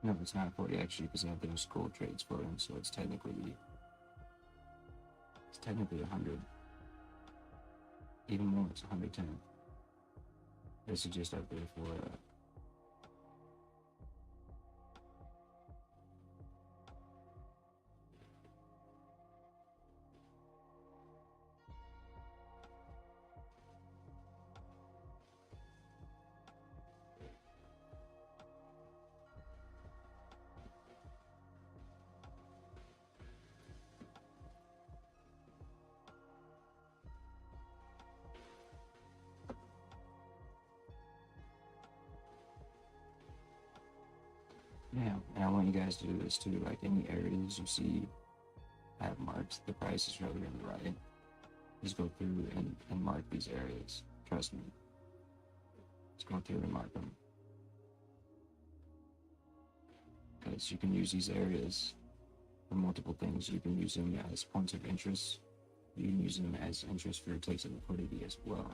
No, it's not 40 actually, because I have those gold trades floating, so it's technically 100. Even more, it's 110. This is just up there for yeah, and I want you guys to do this too. Like any areas you see have marks, the price is really on the right. Just go through and mark these areas. Trust me. Just go through and mark them. Because you can use these areas for multiple things. You can use them as points of interest. You can use them as interest for types of liquidity as well.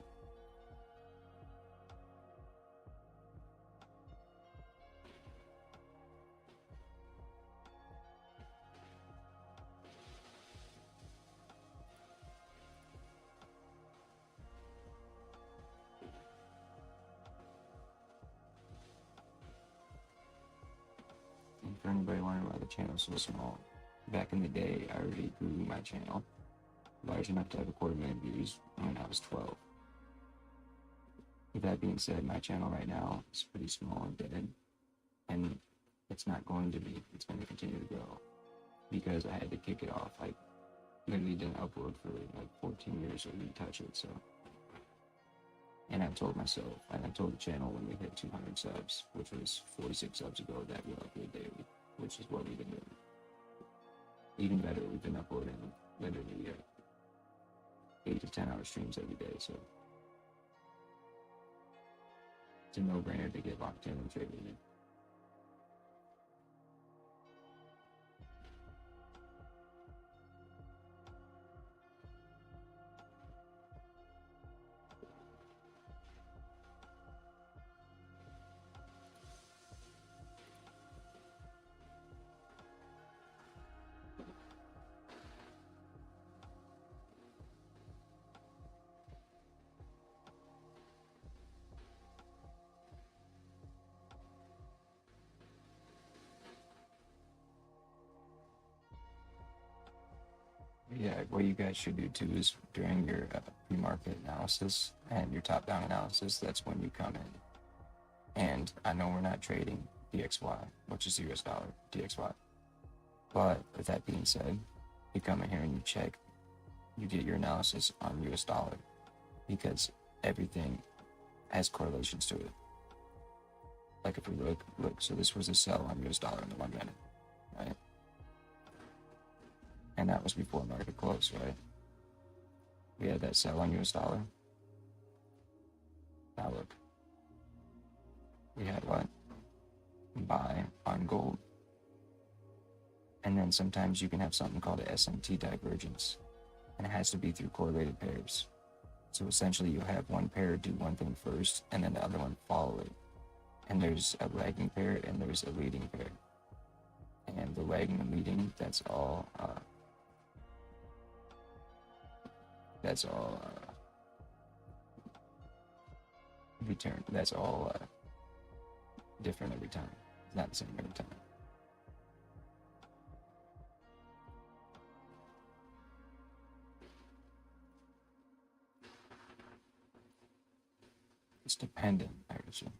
And for anybody wondering why the channel is so small, back in the day, I already grew my channel large enough to have 250,000 views when I was 12. With that being said, my channel right now is pretty small and dead, and it's not going to be. It's going to continue to grow because I had to kick it off. I literally didn't upload for like 14 years or even touch it. So, and I told myself, and I told the channel when we hit 200 subs, which was 46 subs ago, that we'll upload daily, which is what we've been doing. Even better, we've been uploading literally 8 to 10 hour streams every day. So it's a no-brainer to get locked in and trade with me. Yeah, what you guys should do too is during your pre-market analysis and your top-down analysis, that's when you come in. And I know we're not trading DXY, which is the US dollar, DXY. But with that being said, you come in here and you check, you get your analysis on US dollar because everything has correlations to it. Like if we look, so this was a sell on US dollar in the 1 minute, right? And that was before market close, right? We had that sell on US dollar. Now look, we had what? Buy on gold. And then sometimes you can have something called a SMT divergence, and it has to be through correlated pairs. So essentially you have one pair do one thing first and then the other one follow it. And there's a lagging pair and there's a leading pair. And the lagging and leading, that's all return. That's all different every time. It's not the same every time. It's dependent, actually.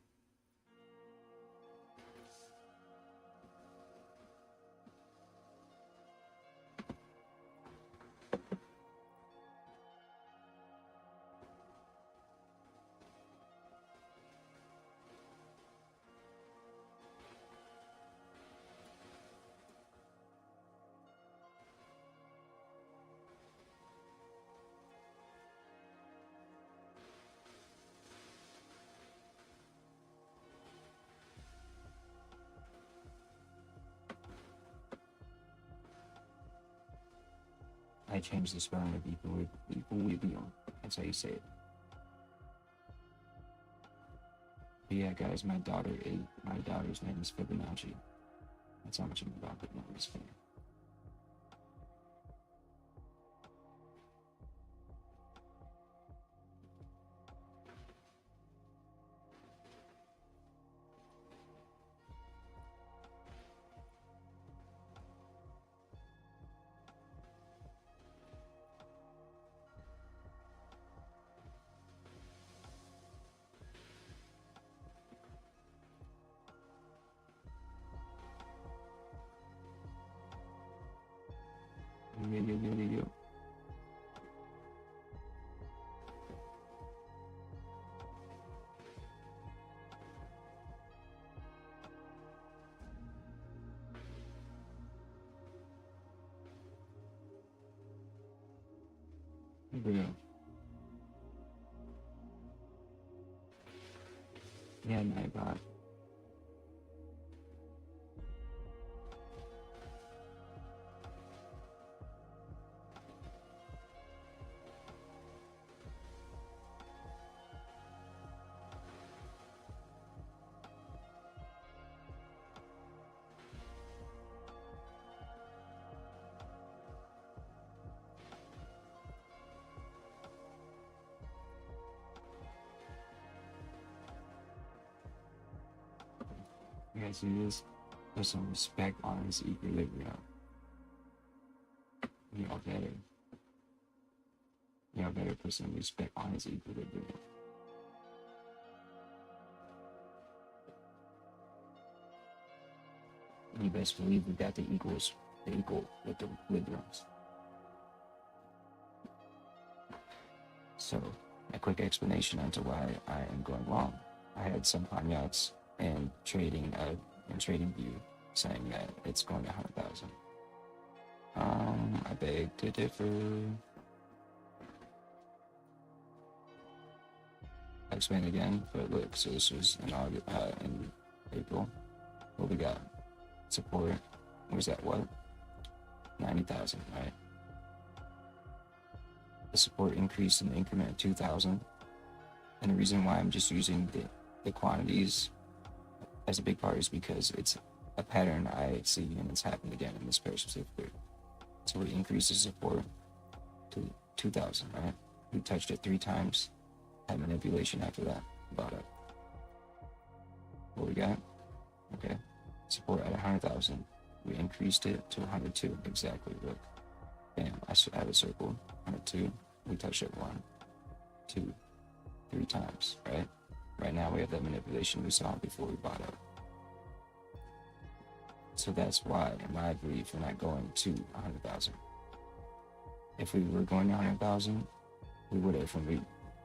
I changed the spelling of equilibrium. That's how you say it. But yeah, guys, my daughter's name is Fibonacci. That's how much I'm about the numbers fan. Yo. Here we go. Yeah, Nightbot. You guys see this? Put some respect on his equilibrium. Y'all better put some respect on his equilibrium. You best believe we got the equal with the equilibriums. So, a quick explanation onto why I am going wrong. I had some Panyats in trading view saying that it's going to 100,000. I beg to differ. I'll explain again, but look, so this was in April. What we got? Support. Was that what? 90,000, right? The support increased in the increment of 2,000. And the reason why I'm just using the quantities as a big part is because it's a pattern I see and it's happened again in this pair specifically. So we increased the support to 2,000, right? We touched it 3 times, had manipulation after that, bought up. What we got? Okay. Support at 100,000. We increased it to 102. Exactly. Look. Bam. I have a circle. 102. We touched it 1, 2, 3 times. Right? Right now we have that manipulation we saw before we bought up. So that's why, in my belief, we're not going to 100,000. If we were going to 100,000, we would have when we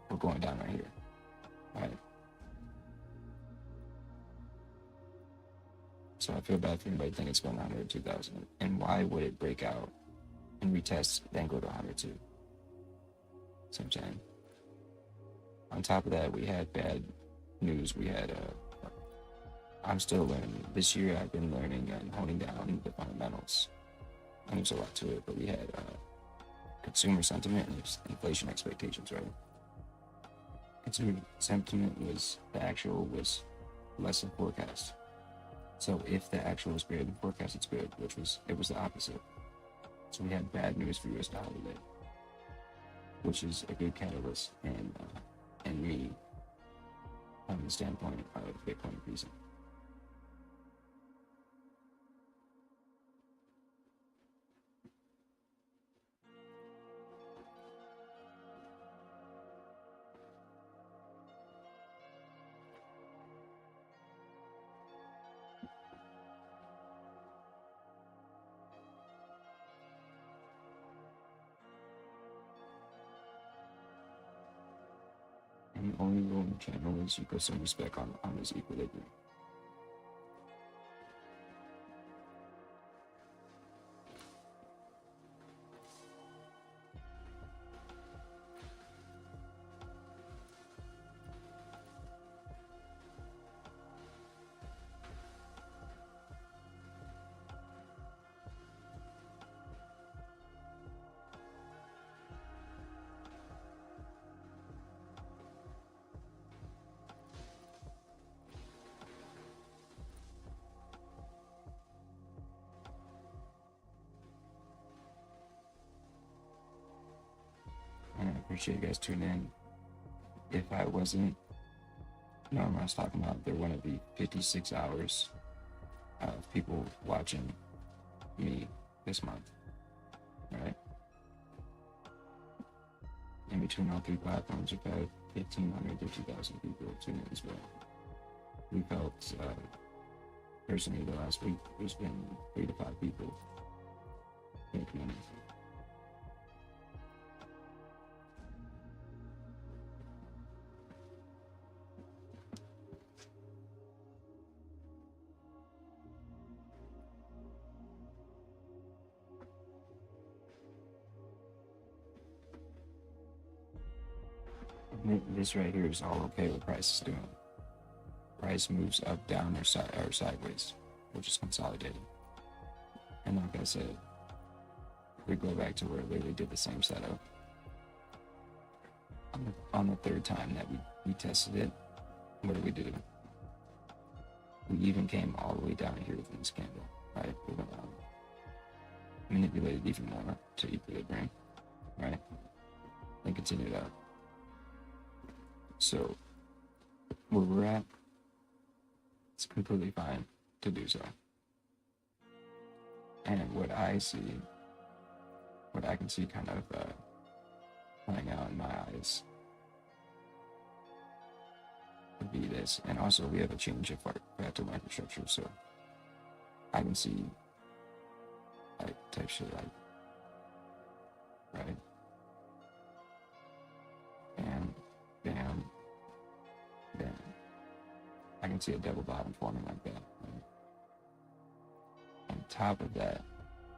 were going down right here. Right? So I feel bad for anybody thinking it's going to 102,000. And why would it break out and retest, then go to 102? So I'm saying. On top of that, we had bad news. We had, I'm still learning. This year I've been learning and honing down the fundamentals. And there's a lot to it, but we had consumer sentiment and inflation expectations, right? Consumer sentiment was less than forecast. So if the actual was greater than forecast, it's good, it was the opposite. So we had bad news for US dollar today, which is a good catalyst and me from the standpoint of Bitcoin increasing. And the only rule in the channel is you put some respect on this equilibrium. And I appreciate you guys tuning in. If I wasn't, I was talking about, there wouldn't be 56 hours of people watching me this month, right? In between all 3 platforms, we've had 1,500, 50,000 people tune in as well. We felt, personally, the last week, there's been 3 to 5 people making money. This right here is all okay what price is doing. Price moves up, down, or sideways, which is consolidating. And like I said, we go back to where we literally did the same setup. On the 3rd time that we tested it, what did we do? We even came all the way down here within this candle, right? We went down, manipulated even more to equilibrium, right? And continued up. So where we're at, it's completely fine. to do so. And what I see, what I can see kind of playing out in my eyes would be this. And also we have a change of our fractal microstructure, so I can see like type shit like, right? And bam, bam. I can see a double bottom forming like that. Right? On top of that,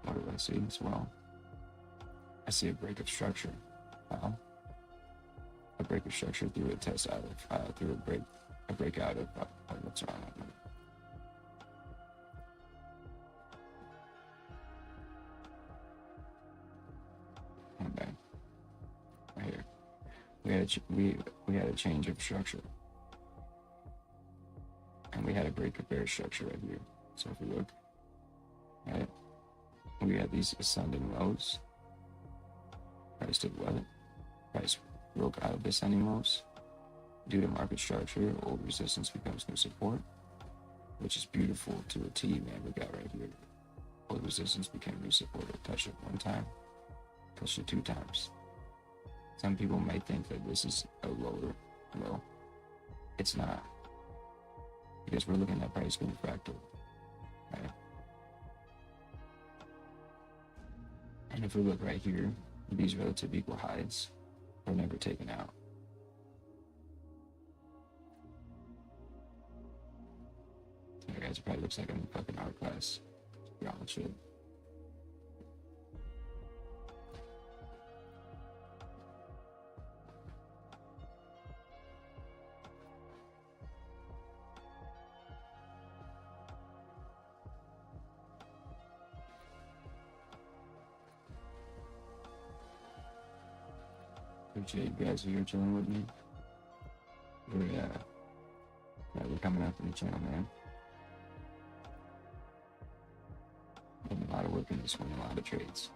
what do I see as well? I see a break of structure. A break of structure through a test out of, through a breakout of, what's wrong with me? Okay, right here. We had a change of structure, and we had a break of bear structure right here. So if we look, right, we had these ascending lows. Price did what? Price broke out of descending lows due to market structure. Old resistance becomes new support, which is beautiful to a T, man. We got right here. Old resistance became new support. It touched it one time, touched it 2 times. Some people might think that this is a lower low. It's not, because we're looking at price being fractal, right? And if we look right here, these relative equal highs were never taken out. You guys, it probably looks like I'm in fucking art class. You're on shit. Appreciate you guys here chilling with me. We're coming up to the channel, man. Putting a lot of work in this one, a lot of trades.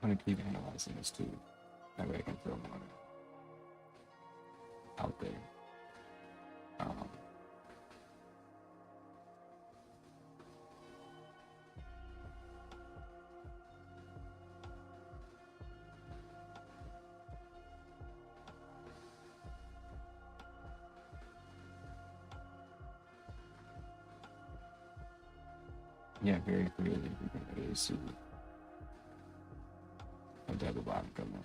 I'm gonna keep analyzing this too. That way I can throw more out there. Yeah, very clearly we can really see a double bottom coming in.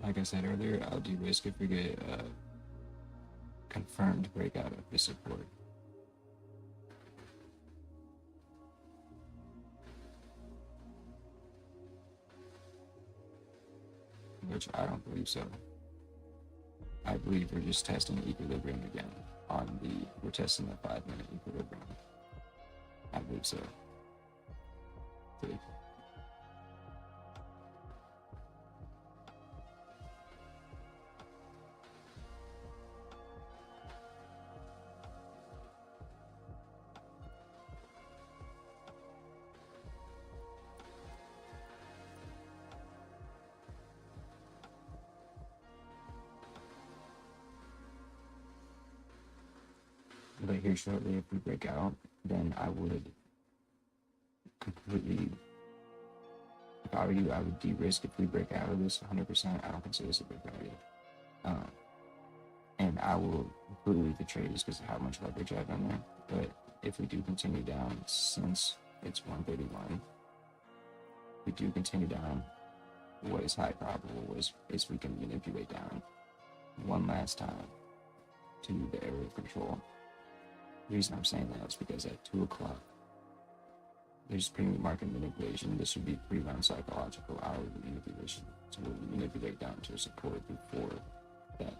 Like I said earlier, I'll de-risk if we get a confirmed breakout of the support. Which I don't believe so. I believe we're just testing equilibrium again we're testing the 5-minute equilibrium. I believe so. See? But here shortly, if we break out, then I would completely, if I were you, I would de-risk if we break out of this 100%. I don't consider this a breakout yet. Um, and I will include the trades because of how much leverage I have on there. But if we do continue down, since it's 131, we do continue down, what is high probable is we can manipulate down one last time to the area of control. The reason I'm saying that is because at 2 o'clock, there's premium market manipulation. This would be pre-round psychological hourly manipulation. So we'll manipulate down to support before that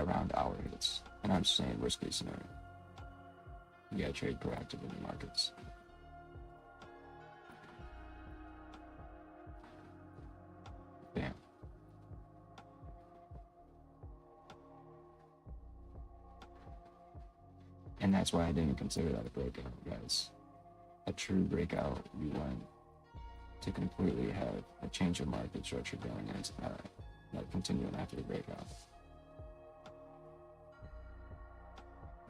round hour hits. And I'm just saying worst case scenario. You gotta trade proactive in the markets. Bam. And that's why I didn't consider that a breakout, guys. A true breakout, you want to completely have a change of market structure going into like continuing after the breakout.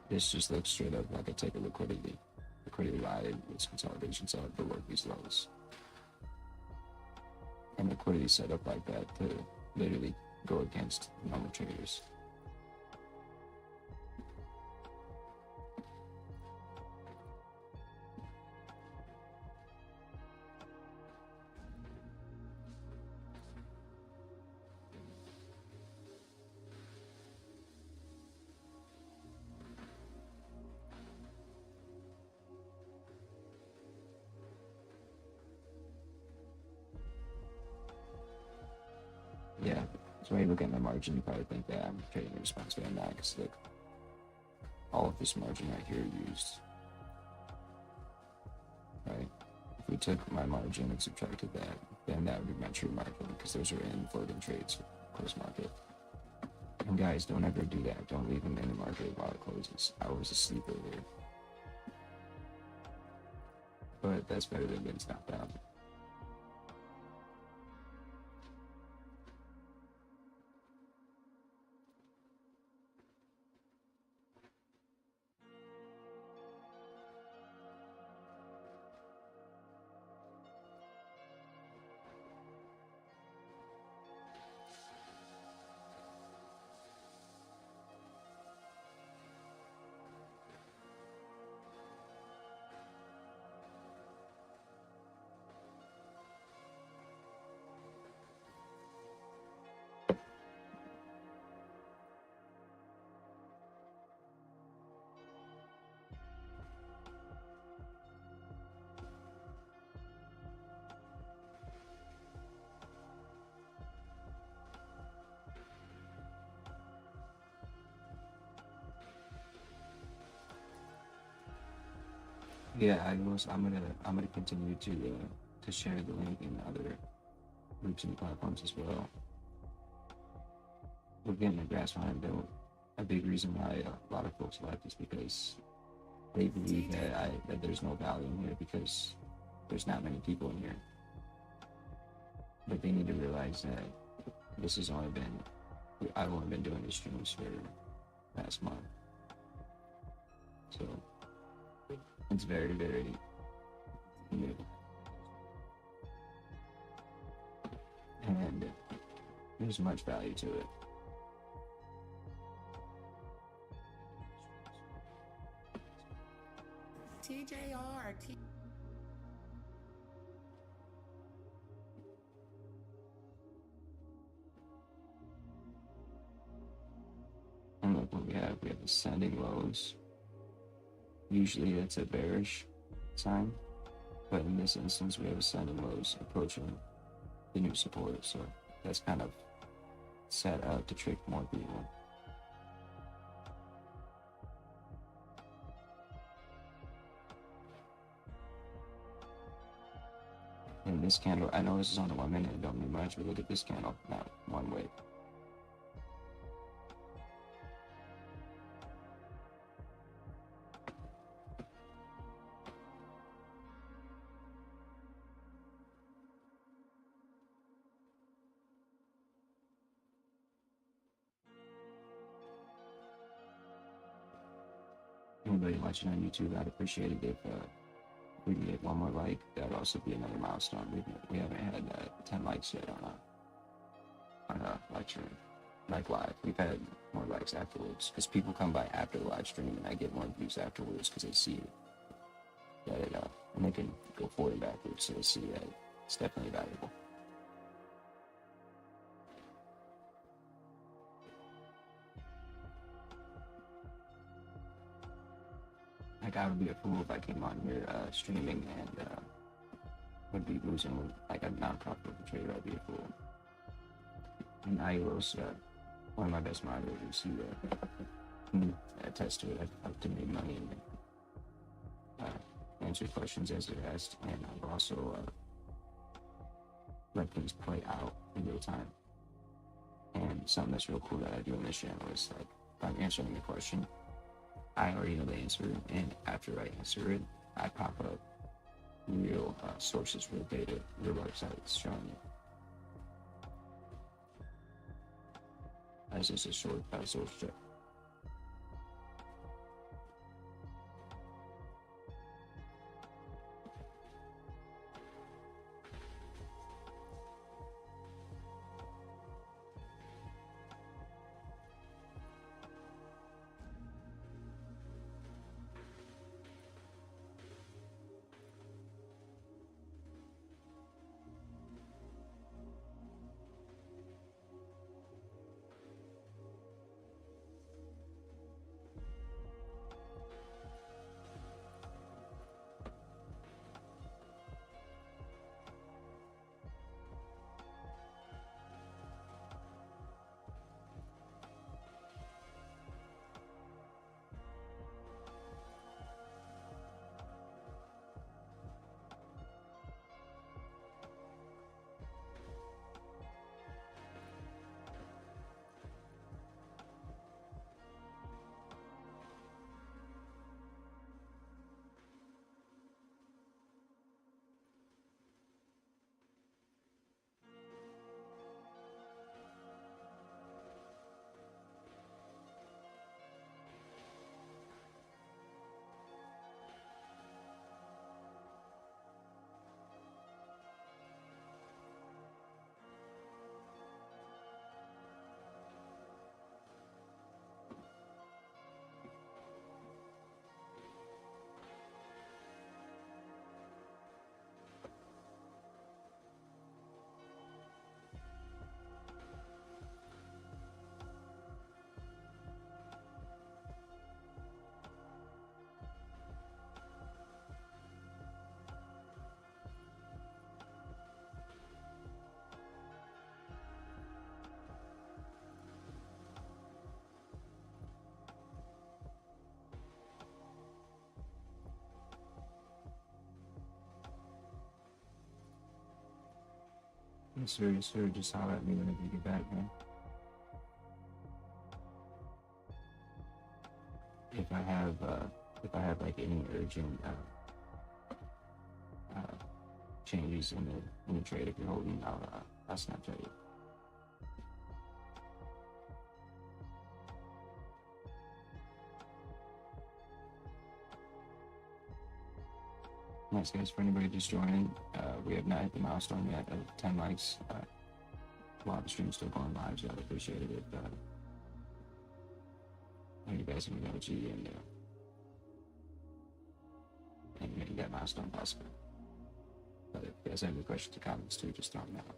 This just looks straight up like a take of liquidity. Liquidity ride with consolidation set up below these lows. And liquidity set up like that to literally go against normal traders. Yeah, so when you look at my margin, you probably think that I'm trading in response, but I'm not, because look, all of this margin right here used, right? If we took my margin and subtracted that, then that would be my true margin, because those are in floating trades, close market. And guys, don't ever do that. Don't leave them in the market while it closes. I was asleep earlier. But that's better than getting stopped out. Yeah, I'm gonna continue to share the link in other groups and platforms as well. We're getting a grasp behind it. A big reason why a lot of folks left is because they believe that there's no value in here because there's not many people in here. But they need to realize that this has only been, I've only been doing these streams for the past month. So it's very, very new. And there's much value to it. TJR. And look what we have ascending lows. Usually it's a bearish sign, but in this instance we have ascending lows approaching the new support, so that's kind of set up to trick more people. And this candle, I know this is on the 1 minute, it don't mean much, but look at this candle, not one way. Anybody watching on YouTube, I'd appreciate it if we can get one more like. That would also be another milestone. We haven't had 10 likes yet on a lecture. like live. We've had more likes afterwards because people come by after the live stream and I get more views afterwards because they see that it and they can go forward and backwards, so they see that it's definitely valuable. Like I would be a fool if I came on here streaming and would be losing like a non-profitable trader. I'd be a fool. And Ailos, one of my best moderators, he can attest to it. I've helped him make money and answer questions as they're asked, and I've also let things play out in real time. And something that's real cool that I do on this channel is like if I'm answering a question, I already know the answer, and after I answer it, I pop up real sources, real data, real websites showing you. As just a short source check. Yes, sir. Yes, sir. Just holler at me whenever you get back, man. If I have like any urgent changes in the trade, if you're holding, I'll Snapchat you. Thanks, guys, for anybody just joining. We have not hit the milestone yet of 10 likes. While the stream's still going live, so I'd appreciate it if you guys can go G and make that milestone possible. But if you guys have any questions or comments too, just throw them out.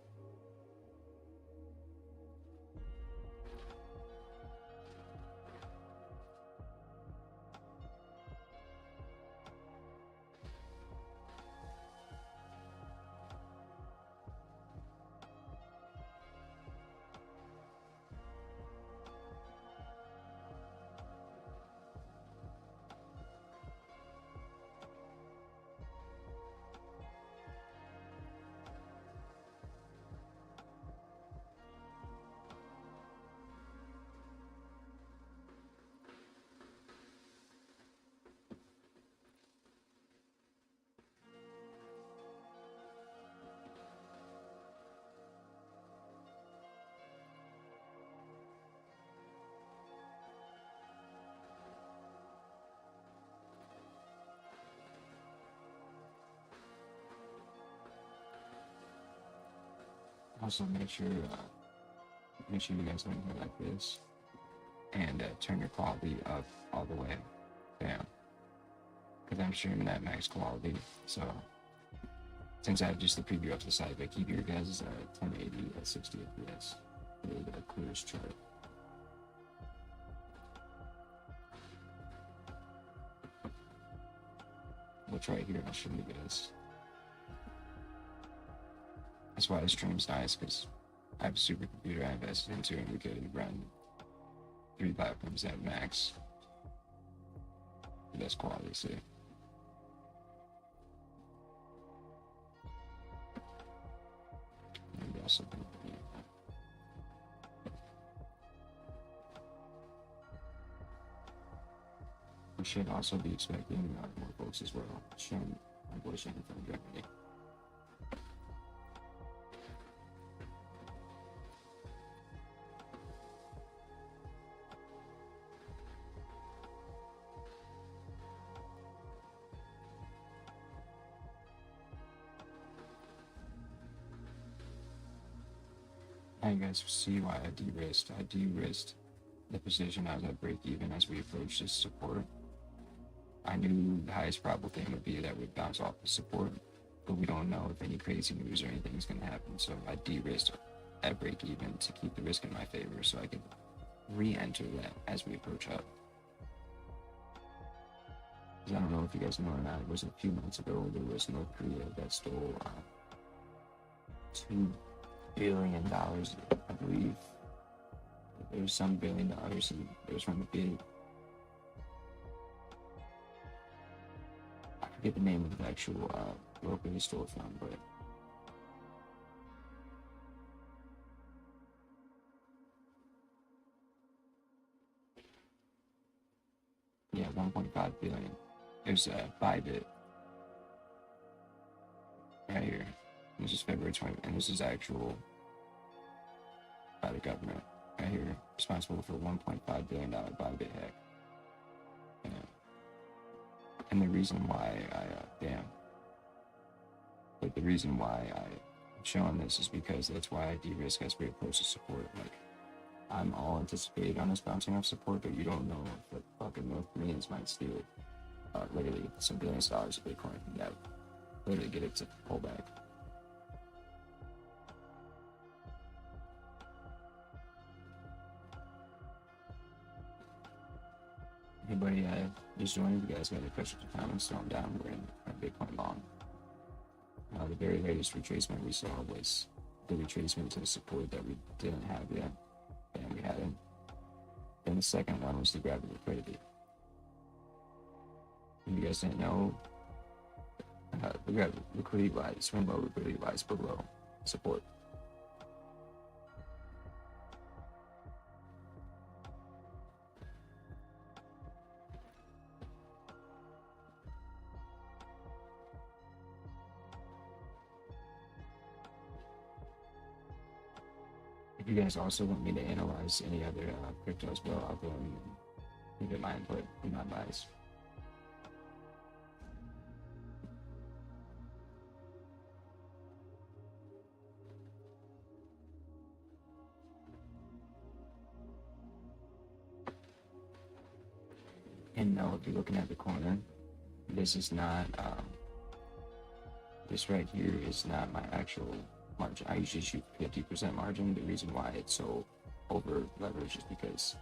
Also, make sure make sure you guys are in here like this, and turn your quality up all the way down, because I'm streaming at max quality. So since I have just the preview up to the side, but keep your guys 1080 at 60 FPS for the clearest chart. Which right here I'll show you guys. That's why the stream's nice, because I have a supercomputer I invested into, and we could run 3 platforms at max. The best quality, see. Maybe also we should also be expecting more folks as well. Shane, my boy Shane from Germany. Now you guys see why I de-risked. I de-risked the position as I break even as we approach this support. I knew the highest probable thing would be that we'd bounce off the support, but we don't know if any crazy news or anything is going to happen. So I de-risked at break even to keep the risk in my favor so I could re-enter that as we approach up. I don't know if you guys know or not, it was a few months ago, there was North Korea that stole $2 billion, I believe. There was some $1 billion, and it was from a big, I forget the name of the actual broker he stole from, but yeah, 1.5 billion. There's a Bybit right here. This is February 20th, and this is actual by the government right here, responsible for $1.5 billion Bybit hack. Yeah. And the reason why the reason why I'm showing this is because that's why I de-risk as we approach the support. Like, I'm all anticipated on us bouncing off support, but you don't know if the fucking North Koreans might steal literally some billions of dollars of Bitcoin that literally get it to pull back. Anybody just joined, if you guys got any questions or comments, throw them down. We're in Bitcoin long. The very latest retracement we saw was the retracement to the support that we didn't have yet, and we hadn't. Then the second one was to grab the liquidity. If you guys didn't know, we got liquidity lies, swing low liquidity lies below support. If you guys also want me to analyze any other crypto as well, I'll go and give my input and my advice. And no, if you're looking at the corner, this is not, this right here is not my actual margin. I usually shoot 50% margin. The reason why it's so over leveraged is because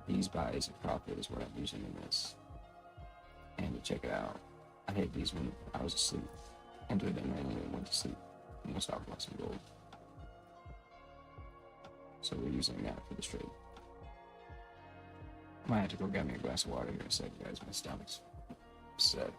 these buys of profit is what I'm using in this. And to check it out, I hit these when I was asleep, entered them randomly and went to sleep. And we'll stop loss and gold. So we're using that for the trade. Might have to go get me a glass of water here in a second, guys. My stomach's upset.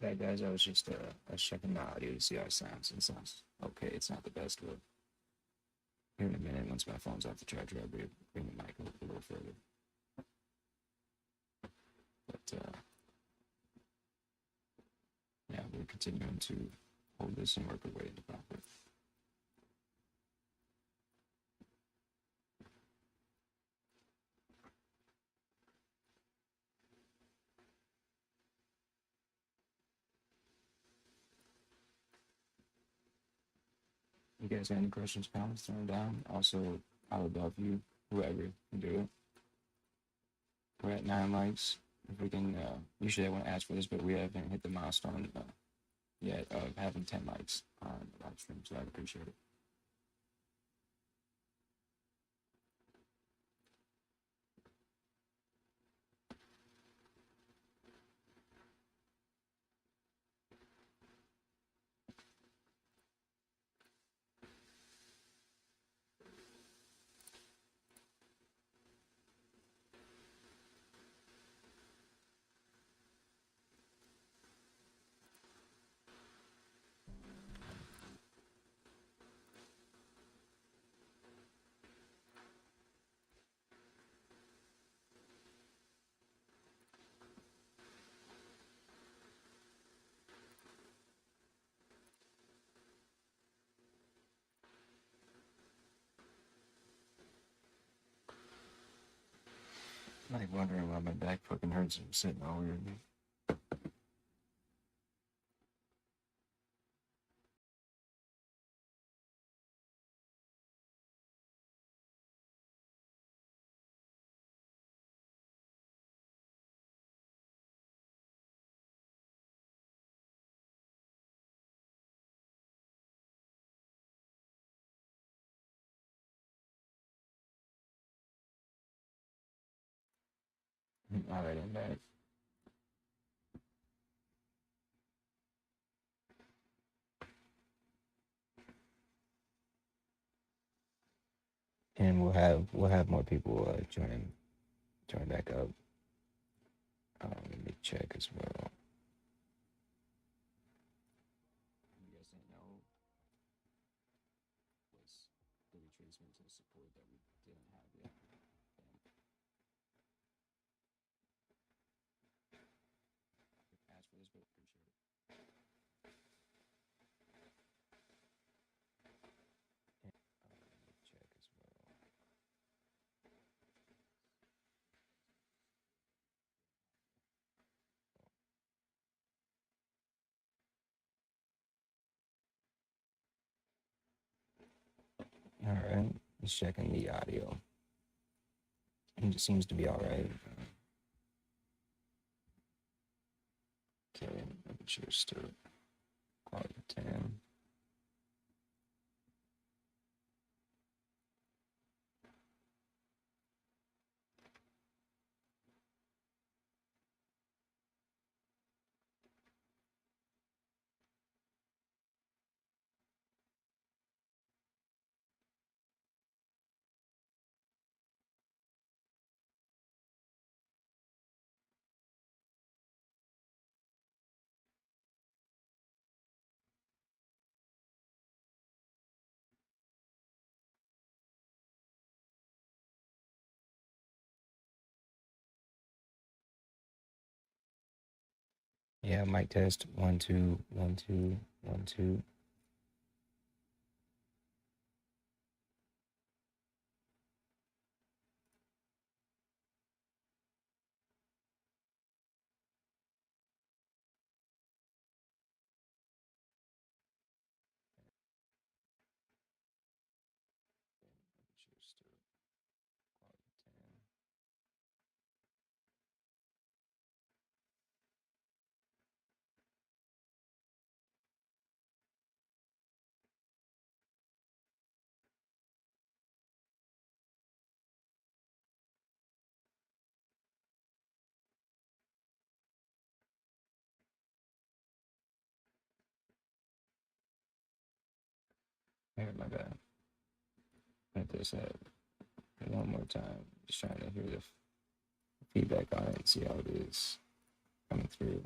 Okay, guys, I was just checking the audio to see how it sounds. It sounds okay. It's not the best, but here in a minute, once my phone's off the charger, I'll be able to bring the mic up a little further. But yeah, we're continuing to hold this and work our way into profit. You guys got any questions, comments, throw them down. Also, I would love you, whoever can do it. We're at 9 likes. If we can, usually I want to ask for this, but we haven't hit the milestone yet of having 10 likes on the live stream, so I appreciate it. I'm like wondering why my back fucking hurts from sitting all weird. All right, I'm back. And we'll have more people join back up. Let me check as well. You guys didn't know was the retracement to support that we didn't have yet. Ask for this, but appreciate it. Let me check as well. All right, just checking the audio. It seems to be all right. Okay, let me just quality 10. Yeah, mic test 1 2 1 2 1 2. Just quality 10. Here, my bad. Let this out one more time. Just trying to hear the feedback on it and see how it is coming through.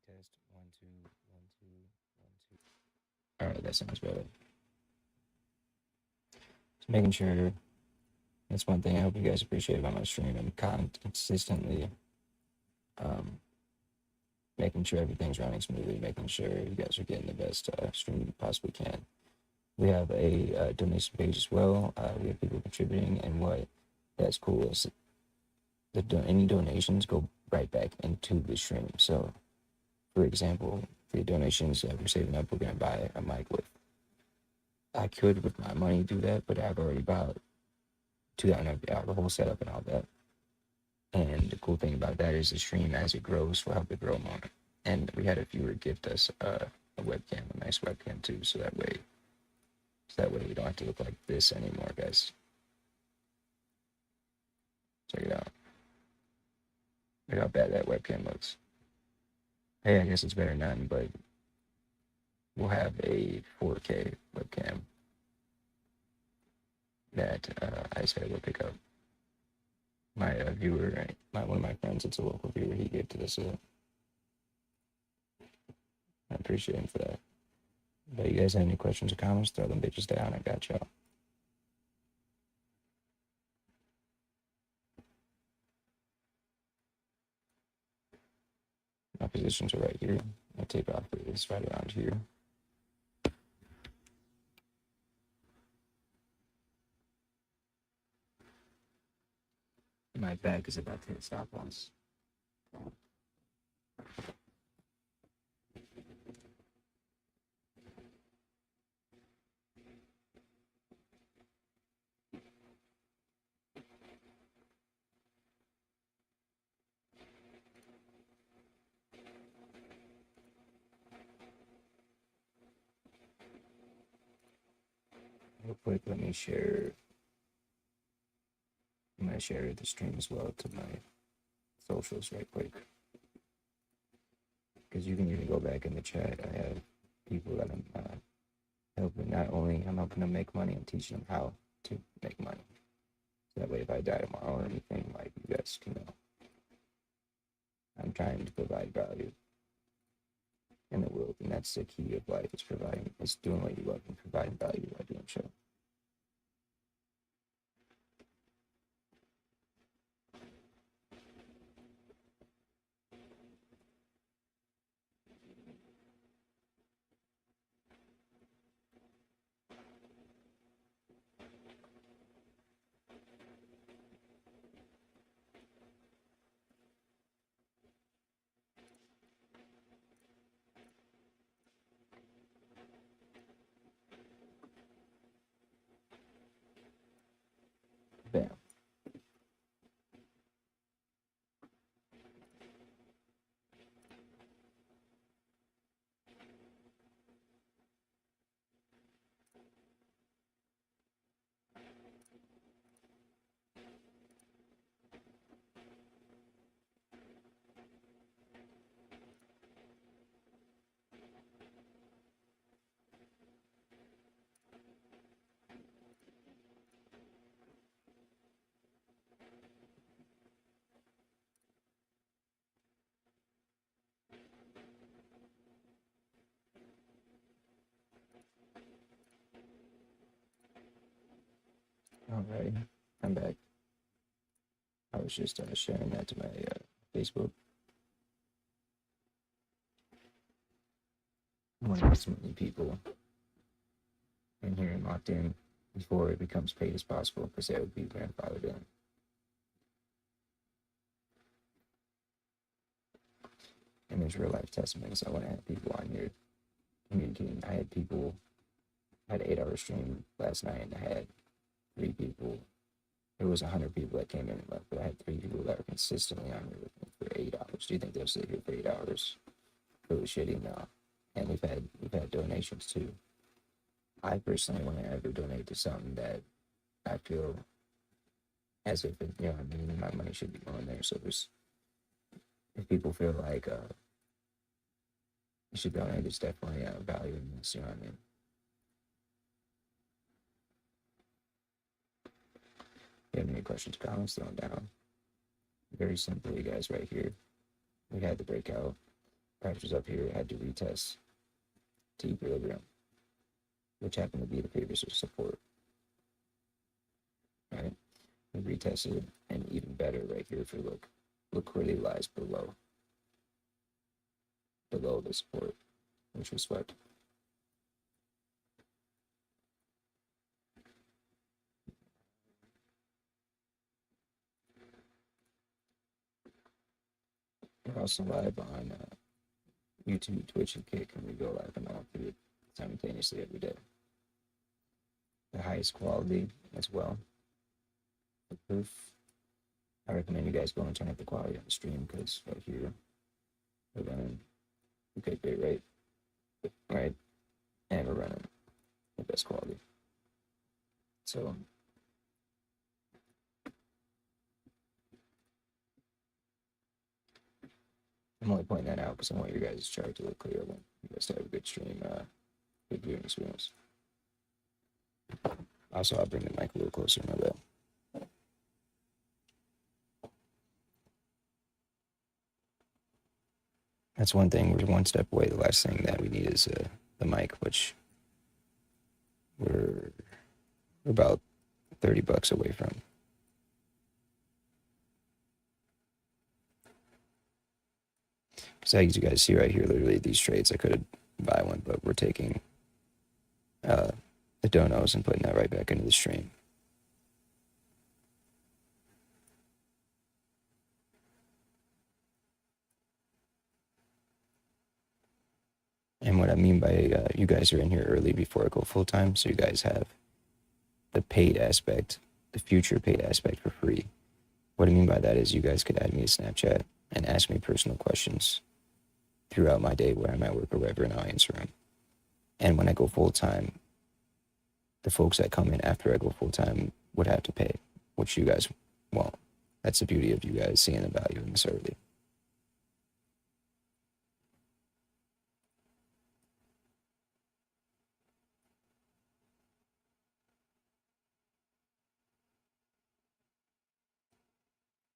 test. 1, 2, 1, 2, 1, 2. All right, that sounds better. Just making sure. That's one thing I hope you guys appreciate about my stream. I'm consistently making sure everything's running smoothly, making sure you guys are getting the best stream you possibly can. We have a donation page as well. We have people contributing, and what that's cool is any donations go right back into the stream. So, for example, the donations that we're saving up, we're gonna buy a mic with. I could with my money do that, but I've already bought the whole setup and all that. And the cool thing about that is the stream, as it grows, will help it grow more. And we had a viewer gift us a webcam, a nice webcam too, so that way we don't have to look like this anymore, guys. Check it out. Look how bad that webcam looks. Hey, I guess it's better than none, but we'll have a 4K webcam that I said we'll pick up. My viewer, one of my friends, it's a local viewer, he gifted us it. I appreciate him for that. But you guys have any questions or comments, throw them bitches down. I got y'all. My positions are right here. My tape off is right around here. My back is about to hit stop loss. Real quick, let me share. I'm gonna share the stream as well to my socials right quick, because you can even go back in the chat. I have people that I'm helping. Not only I'm helping them make money, I'm teaching them how to make money. So that way, if I die tomorrow or anything, like, you guys can know. I'm trying to provide value in the world, and that's the key of life. It's doing what you love and providing value by doing so. Bam. All right, I'm back. I was just sharing that to my Facebook. I want to get as many people in here and locked in before it becomes paid as possible, because that would be grandfathered in. And there's real life testimonies. I want to have people on here communicating. I had 8 hour stream last night, and I had 3 people. There was 100 people that came in and left, but I had 3 people that were consistently on here with me for 8 hours. Do you think they'll sit here for 8 hours? Really shitty? No. And we've had donations too. I personally want to ever donate to something that I feel as if it, you know what I mean, my money should be going there. So if people feel like you should donate, it's definitely value in this, you know what I mean? If you have any questions, comments, throw them down. Very simply, guys, right here. We had the breakout. Price was up here, had to retest to equilibrium, which happened to be the previous support, right? We retested, and even better right here, if you look, liquidity lies below the support, which was swept. We're also live on YouTube, Twitch, and Kick, and we go live on all three simultaneously every day. The highest quality as well. For proof, I recommend you guys go and turn up the quality on the stream, because right here we're running okay, great rate, right? And we're running the best quality. So I'm only pointing that out because I want your guys' chart to look clear when you guys have a good stream, good viewing experience. Also, I'll bring the mic a little closer to my bell. That's one thing. We're one step away. The last thing that we need is the mic, which we're about $30 away from. So as you guys see right here, literally these trades, I could buy one, but we're taking the donos and putting that right back into the stream. And what I mean by you guys are in here early before I go full time, so you guys have the paid aspect, the future paid aspect for free. What I mean by that is you guys could add me to Snapchat and ask me personal questions throughout my day where I'm at work or wherever, and I'll answer them. And when I go full time, the folks that come in after I go full time would have to pay, which you guys won't. That's the beauty of you guys seeing the value in this early.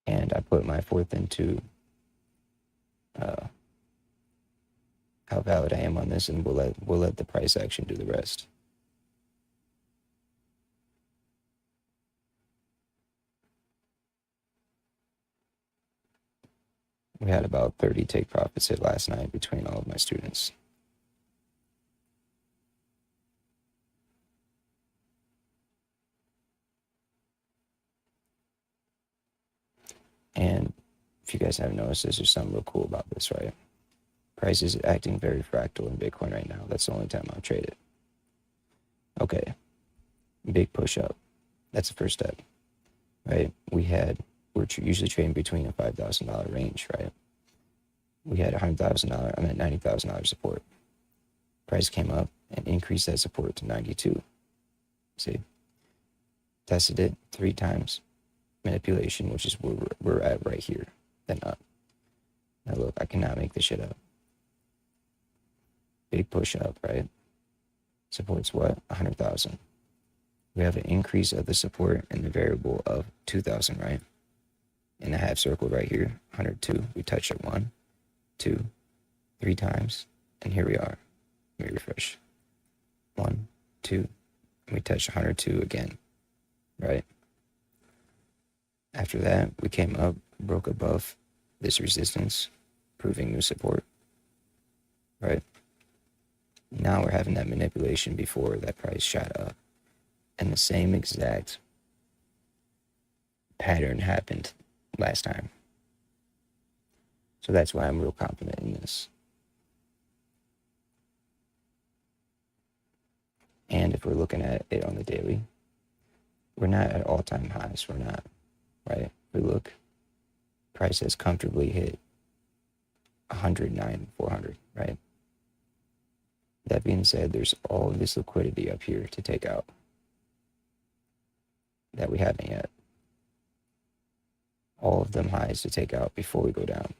And I put my fourth into how valid I am on this, and we'll let the price action do the rest. We had about 30 take profits hit last night between all of my students. And if you guys haven't noticed this, there's something real cool about this, right? Price is acting very fractal in Bitcoin right now. That's the only time I'll trade it. Okay, big push up. That's the first step, right? We're usually trading between a $5,000 range, right? We had $100,000, I'm at $90,000 support. Price came up and increased that support to 92. See, tested it 3 times. Manipulation, which is where we're at right here, then up. Now look, I cannot make this shit up. Big push up, right? Supports what? 100,000. We have an increase of the support in the variable of 2,000, right? In the half circle right here, 102. We touch it 1, 2, 3 times, and here we are. Let me refresh. 1, 2, and we touch 102 again, right? After that, we came up, broke above this resistance, proving new support, right? Now we're having that manipulation before that price shot up. And the same exact pattern happened last time. So that's why I'm real confident in this. And if we're looking at it on the daily, we're not at all-time highs. We're not, right? If we look, price has comfortably hit 109,400, right? That being said, there's all of this liquidity up here to take out that we haven't yet. All of them highs to take out before we go down.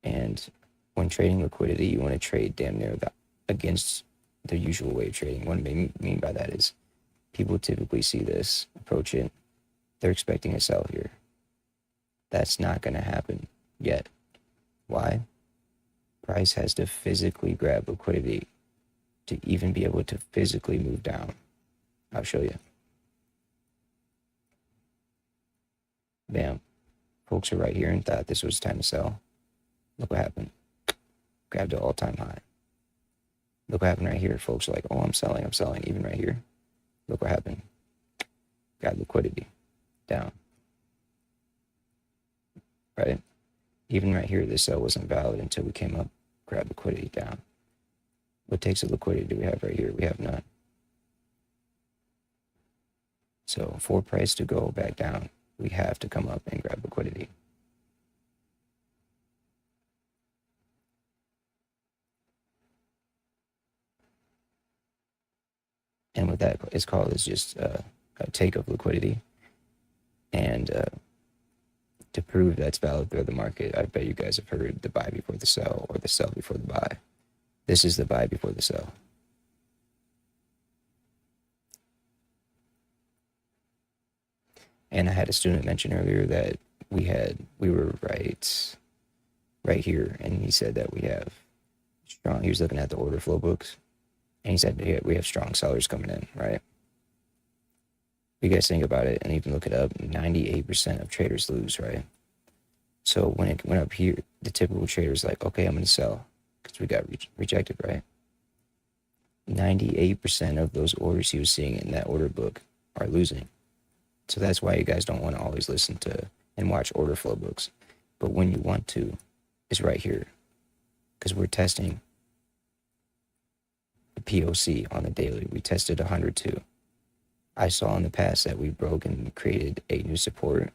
And when trading liquidity, you want to trade damn near against the usual way of trading. What I mean by that is people typically see this, approach it, they're expecting a sell here. That's not going to happen yet. Why? Price has to physically grab liquidity to even be able to physically move down. I'll show you. Bam. Folks are right here and thought this was time to sell. Look what happened. Grabbed an all-time high. Look what happened right here. Folks are like, oh, I'm selling. Even right here. Look what happened. Got liquidity down. Right? Even right here, this sell wasn't valid until we came up, grabbed liquidity down. What takes the liquidity do we have right here? We have none. So for price to go back down, we have to come up and grab liquidity. And what that is called is just a take of liquidity. And to prove that's valid through the market, I bet you guys have heard the buy before the sell or the sell before the buy. This is the buy before the sell. And I had a student mention earlier that we were right here, and he said that we have strong. He was looking at the order flow books, and he said we have strong sellers coming in, right? You guys think about it and even look it up. 98% of traders lose, right? So when it went up here, the typical trader's like, okay, I'm going to sell because we got rejected, right? 98% of those orders he was seeing in that order book are losing. So that's why you guys don't want to always listen to and watch order flow books. But when you want to, is right here. Because we're testing the POC on the daily. We tested 102. I saw in the past that we broke and created a new support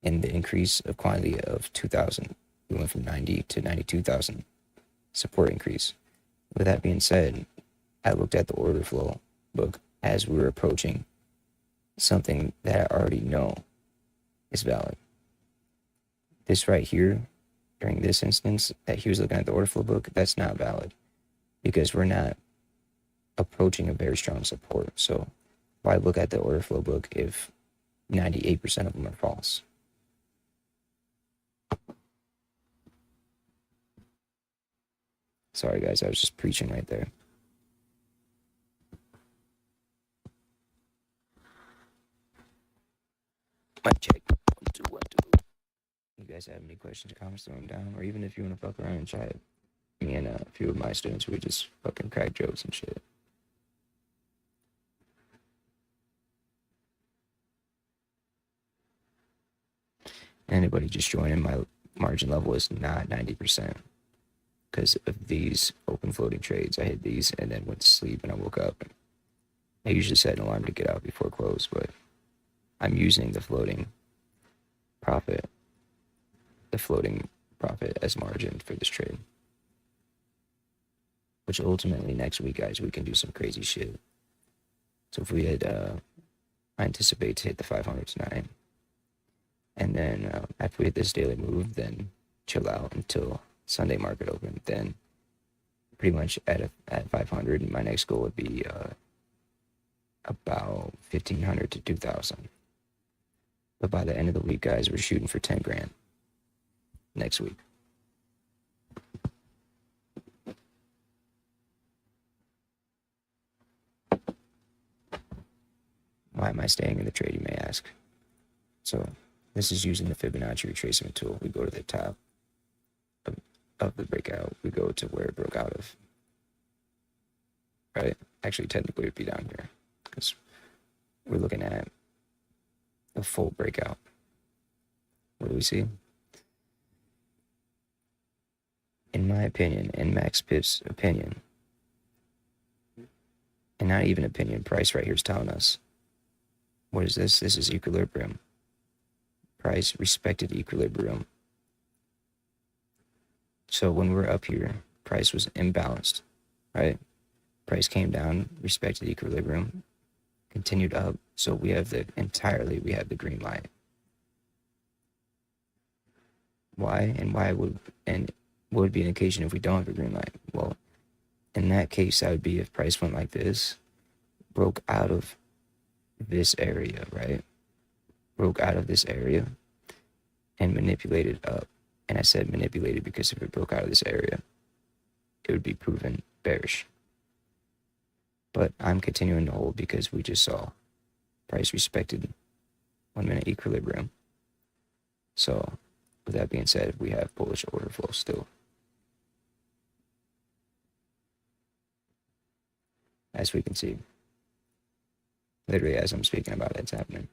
in the increase of quantity of 2,000. We went from 90 to 92,000 support increase. With that being said, I looked at the order flow book as we were approaching something that I already know is valid. This right here, during this instance that he was looking at the order flow book, that's not valid because we're not approaching a very strong support. So why look at the order flow book if 98% of them are false? Sorry guys, I was just preaching right there. Mic check. 1, 2, 1, 2. You guys have any questions, comments, throw them down, or even if you want to fuck around and chat. Me and a few of my students, we just fucking crack jokes and shit. Anybody just joining, my margin level is not 90% because of these open floating trades. I hit these and then went to sleep and I woke up. I usually set an alarm to get out before close, but I'm using the floating profit as margin for this trade. Which ultimately next week, guys, we can do some crazy shit. So if we had, I anticipate to hit the 500 tonight. And then after we hit this daily move, then chill out until Sunday market open. Then pretty much at 500, my next goal would be about 1,500 to 2,000. But by the end of the week, guys, we're shooting for 10 grand next week. Why am I staying in the trade, you may ask? So this is using the Fibonacci retracement tool. We go to the top of the breakout. We go to where it broke out of. Right? Actually, technically, it'd be down here because we're looking at a full breakout. What do we see? In my opinion, in Max Piff's opinion, and not even opinion, price right here is telling us, what is this? This is equilibrium. Price respected equilibrium. So when we're up here, price was imbalanced, right? Price came down, respected equilibrium, continued up. So we have the green light. Why? And what would be an occasion if we don't have a green light? Well, in that case, that would be if price went like this, broke out of this area, right? Broke out of this area and manipulated up And I said manipulated because if it broke out of this area, it would be proven bearish. But I'm continuing to hold because we just saw price respected 1 minute equilibrium. So with that being said, we have bullish order flow still. As we can see, literally as I'm speaking about it, it's happening.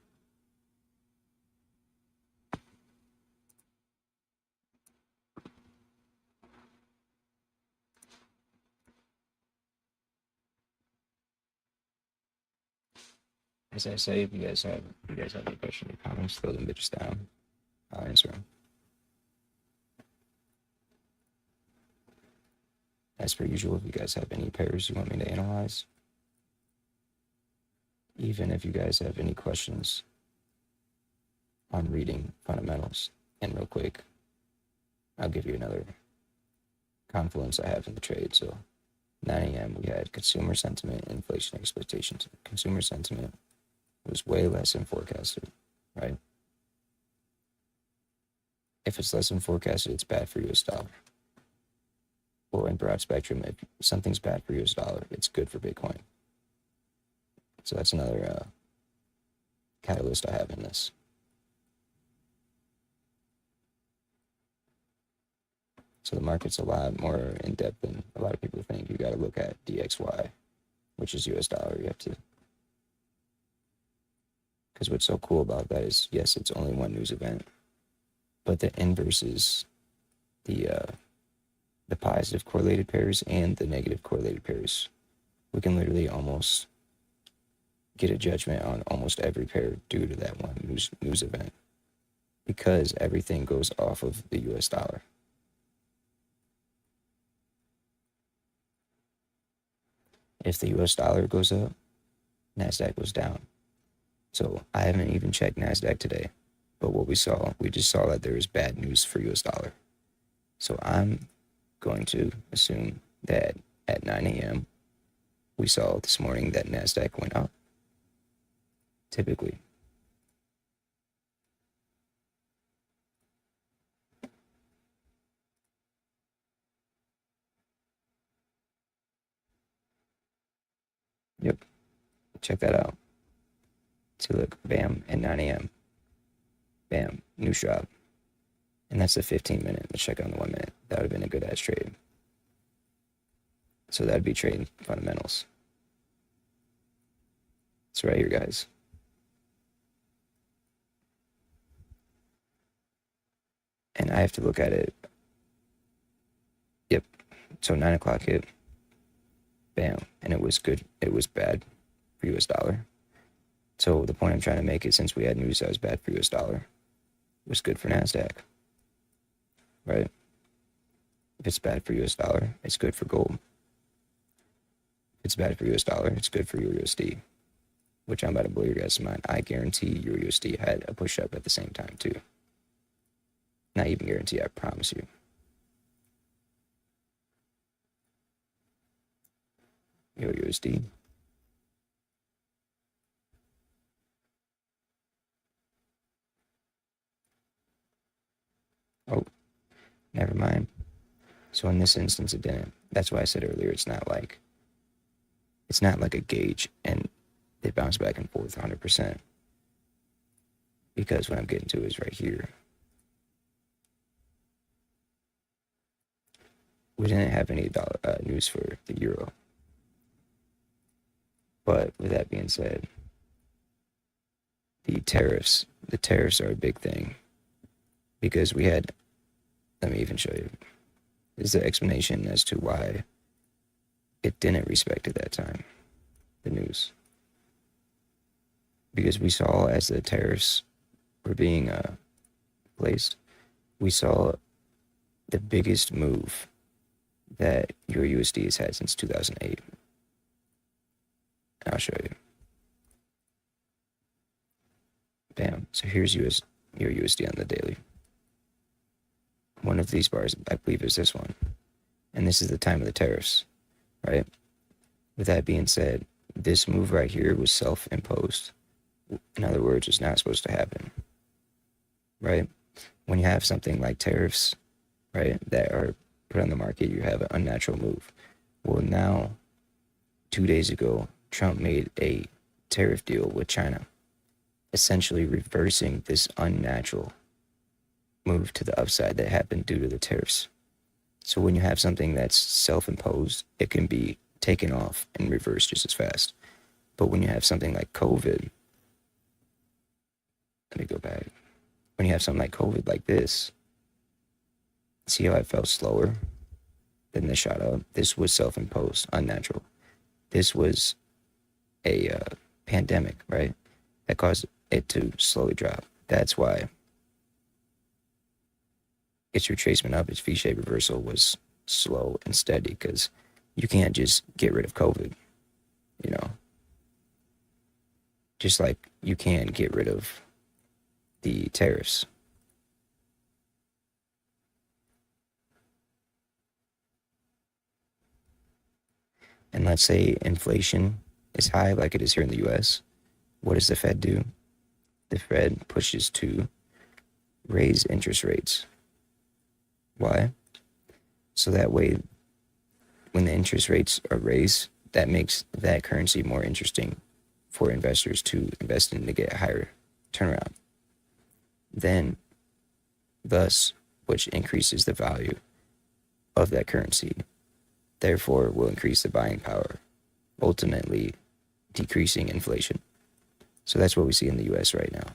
As I say, if you guys have any questions or comments, throw them bitches down. I'll answer them. As per usual, if you guys have any pairs you want me to analyze, even if you guys have any questions on reading fundamentals, and real quick, I'll give you another confluence I have in the trade. So 9 a.m. we had consumer sentiment, inflation expectations. Consumer sentiment was way less than forecasted, right? If it's less than forecasted, it's bad for US dollar. Well, in broad spectrum, if something's bad for US dollar, it's good for Bitcoin. So that's another catalyst I have in this. So the market's a lot more in depth than a lot of people think. You got to look at DXY, which is US dollar. You have to, because what's so cool about that is, yes, it's only one news event, but the inverse is the positive correlated pairs and the negative correlated pairs. We can literally almost get a judgment on almost every pair due to that one news event, because everything goes off of the US dollar. If the US dollar goes up, NASDAQ goes down. So I haven't even checked NASDAQ today, but what we just saw that there is bad news for US dollar. So I'm going to assume that at 9 a.m. we saw this morning that NASDAQ went up. Typically. Yep. Check that out. So look, bam, at 9 a.m. Bam, new shot. And that's the 15 minute. Let's check on the 1 minute. That would have been a good ass trade. So that'd be trading fundamentals. It's right here, guys. And I have to look at it. Yep. So 9 o'clock hit. Bam. And it was good. It was bad for US dollar. So the point I'm trying to make is, since we had news that was bad for US dollar, it was good for NASDAQ. Right? If it's bad for US dollar, it's good for gold. If it's bad for US dollar, it's good for EURUSD. Which I'm about to blow your guys' mind. I guarantee EURUSD had a push up at the same time too. Not even guarantee, I promise you. EURUSD. Oh, never mind. So in this instance, it didn't. That's why I said earlier, it's not like a gauge and they bounce back and forth 100%. Because what I'm getting to is right here. We didn't have any news for the euro. But with that being said, the tariffs are a big thing, because we had, let me even show you, this is the explanation as to why it didn't respect at that time, the news. Because we saw, as the tariffs were being placed, we saw the biggest move that EURUSD has had since 2008. And I'll show you. Bam. So here's EURUSD on the daily. One of these bars, I believe, is this one. And this is the time of the tariffs, right? With that being said, this move right here was self-imposed. In other words, it's not supposed to happen, right? When you have something like tariffs, right, that are put on the market, you have an unnatural move. Well, now, 2 days ago, Trump made a tariff deal with China, essentially reversing this unnatural move to the upside that happened due to the tariffs. So when you have something that's self-imposed, it can be taken off and reversed just as fast. But when you have something like COVID, let me go back. When you have something like COVID like this, see how it fell slower? Then this shot up. This was self-imposed, unnatural. This was a pandemic, right? That caused it to slowly drop. That's why its retracement up, its V-shaped reversal was slow and steady, because you can't just get rid of COVID, you know? Just like you can get rid of the tariffs. And let's say inflation is high like it is here in the US. What does the Fed do? The Fed pushes to raise interest rates. Why? So that way, when the interest rates are raised, that makes that currency more interesting for investors to invest in to get a higher turnaround. Then, thus, which increases the value of that currency, therefore will increase the buying power, ultimately decreasing inflation. So that's what we see in the US right now.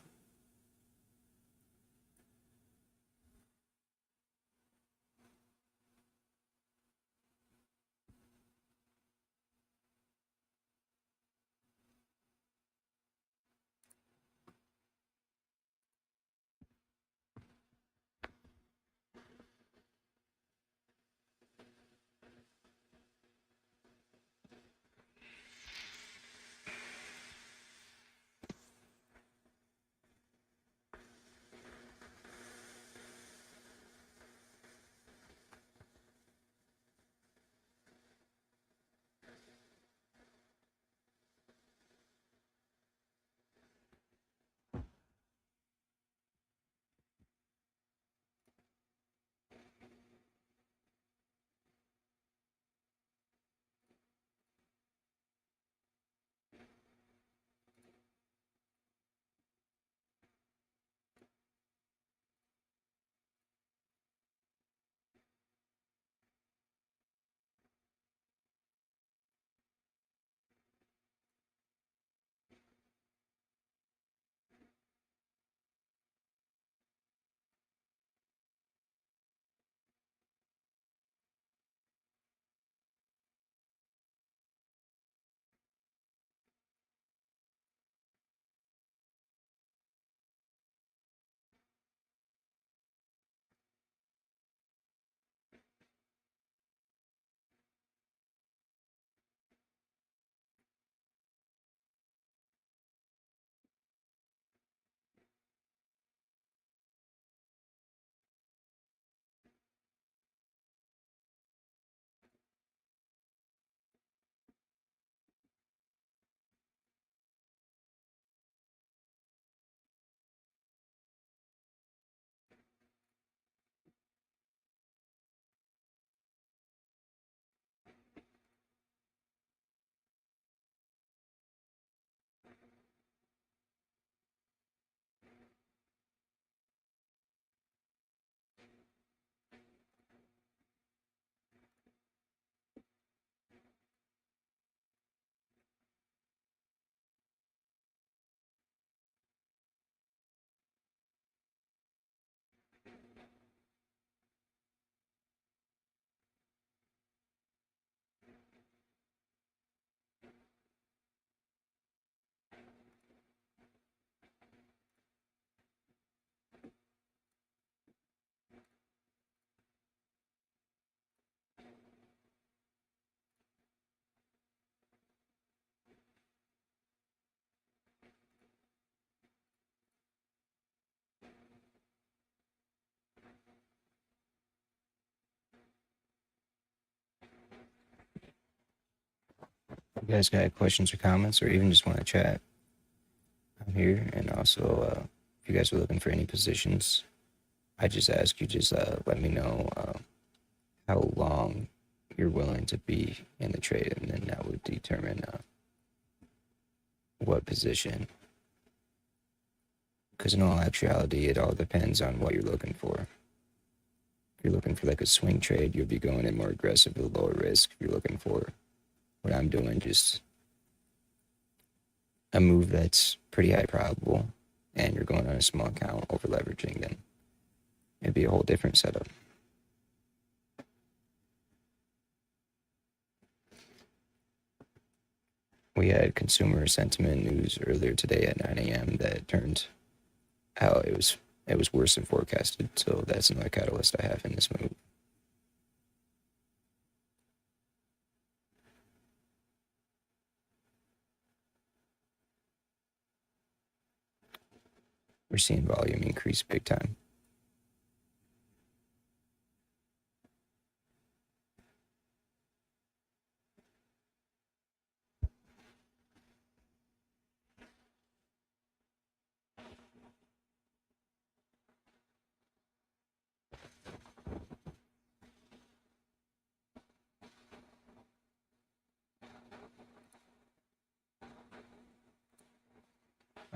If you guys got questions or comments, or even just want to chat, I'm here. And also, if you guys are looking for any positions, I just ask you, just let me know how long you're willing to be in the trade, and then that would determine what position. Because in all actuality, it all depends on what you're looking for. If you're looking for like a swing trade, you'll be going in more aggressive with lower risk. If you're looking for what I'm doing, just a move that's pretty high probable, and you're going on a small account over leveraging, then it'd be a whole different setup. We had consumer sentiment news earlier today at 9 a.m. that turned out it was worse than forecasted. So that's another catalyst I have in this move. We're seeing volume increase big time.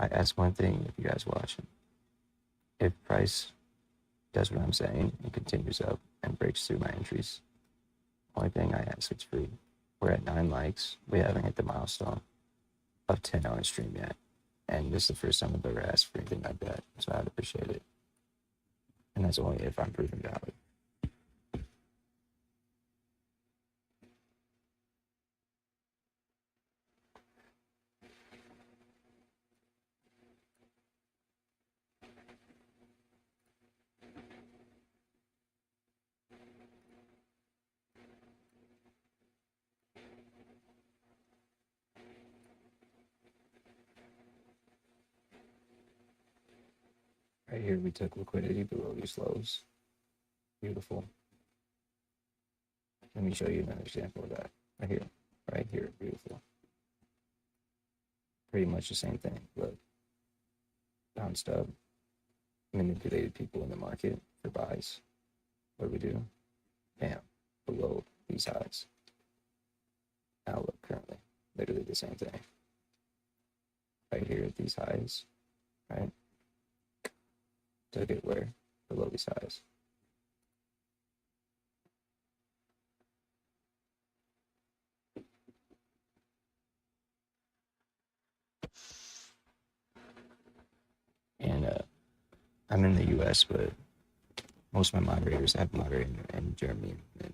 I ask one thing if you guys watching. If price does what I'm saying and continues up and breaks through my entries, only thing I ask, it's free. We're at 9 likes. We haven't hit the milestone of 10 on stream yet. And this is the first time I've ever asked for anything like that. So I'd appreciate it. And that's only if I'm proven valid. Right here, we took liquidity below these lows. Beautiful. Let me show you another example of that. Right here, beautiful. Pretty much the same thing. Look, bounced up, manipulated people in the market for buys. What do we do? Bam, below these highs. Now look, currently, literally the same thing. Right here at these highs, right? Took it where? Below these highs. And I'm in the US, but most of my moderators have moderated in Germany and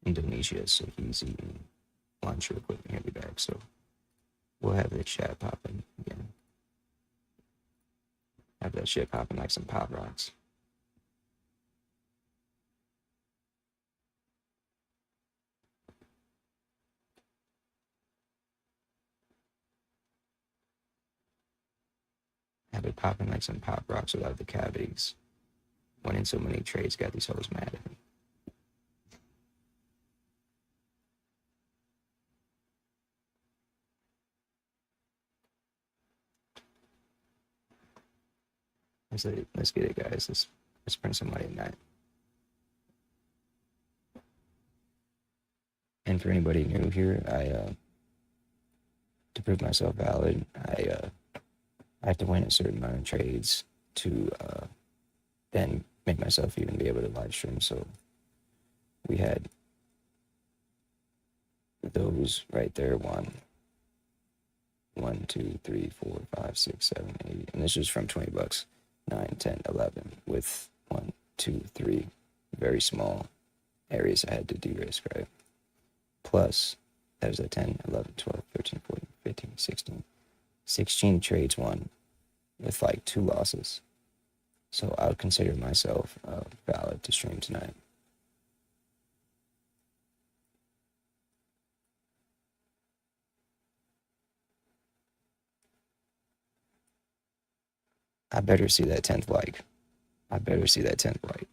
Indonesia, so he's eating lunch real quick and he'll be back. So we'll have the chat popping again. Have that shit popping like some pop rocks. Have it popping like some pop rocks without the cavities. Winning so many trades got these hoes mad at me. Let's get it, guys. Let's print some money tonight. And for anybody new here, to prove myself valid, I have to win a certain amount of trades to then make myself even be able to live stream. So we had those right there. 1, 2, 3, 4, 5, 6, 7, 8. And this was from 20 bucks, 9, 10, 11, with 1, 2, 3 very small areas I had to de-risk, right? Plus, that was a 10, 11, 12, 13, 14, 15, 16. 16 trades won with like 2 losses. So I would consider myself valid to stream tonight. I better see that 10th like. I better see that 10th like.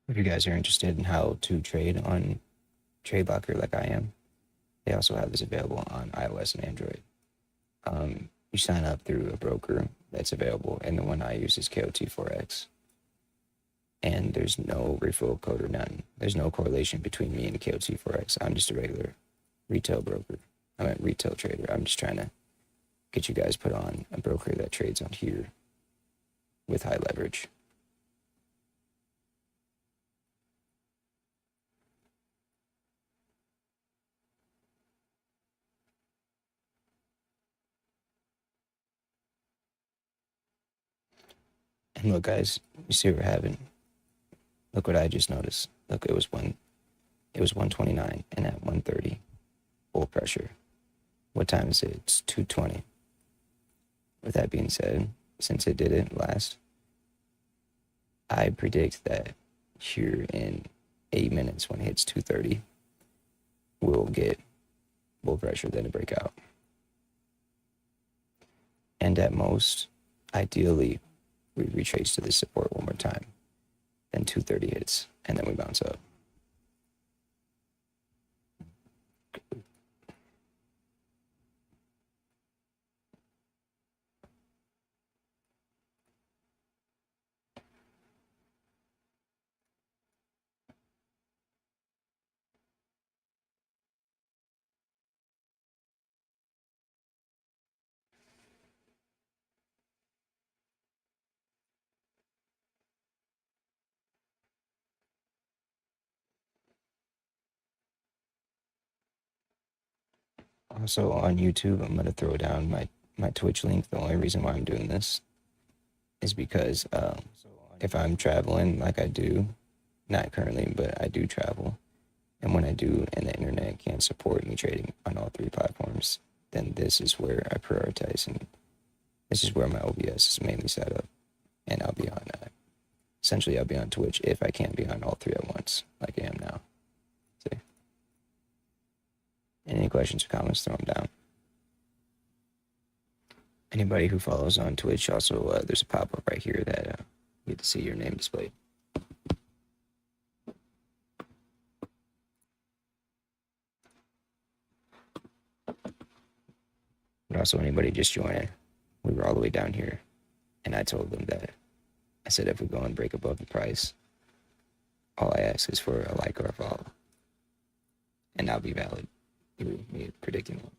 If you guys are interested in how to trade on Trade Locker like I am, they also have this available on iOS and Android. You sign up through a broker that's available, and the one I use is KOT4X. And there's no referral code or none. There's no correlation between me and KOT4X. I'm just a regular retail broker. I'm a retail trader. I'm just trying to get you guys put on a broker that trades on here with high leverage. And look, guys, you see what we're having. Look what I just noticed. Look, it was 129, and at 130, full pressure. What time is it? It's 2:20. With that being said, since it did it last, I predict that here in 8 minutes, when it hits 2:30, we'll get full pressure, then a breakout. And at most, ideally, we retrace to this support one more time. Then 2:30 hits, and then we bounce up. Also on YouTube, I'm gonna throw down my Twitch link. The only reason why I'm doing this is because if I'm traveling like I do, not currently, but I do travel, and when I do, and the internet can't support me trading on all three platforms, then this is where I prioritize, and this is where my OBS is mainly set up, and I'll be on. Essentially, I'll be on Twitch if I can't be on all three at once, like I am now. See? Any questions or comments, throw them down. Anybody who follows on Twitch, also, there's a pop-up right here that you get to see your name displayed. But also, anybody just joining, we were all the way down here, and I told them that, I said, if we go and break above the price, all I ask is for a like or a follow, and that'll be valid through me predicting one.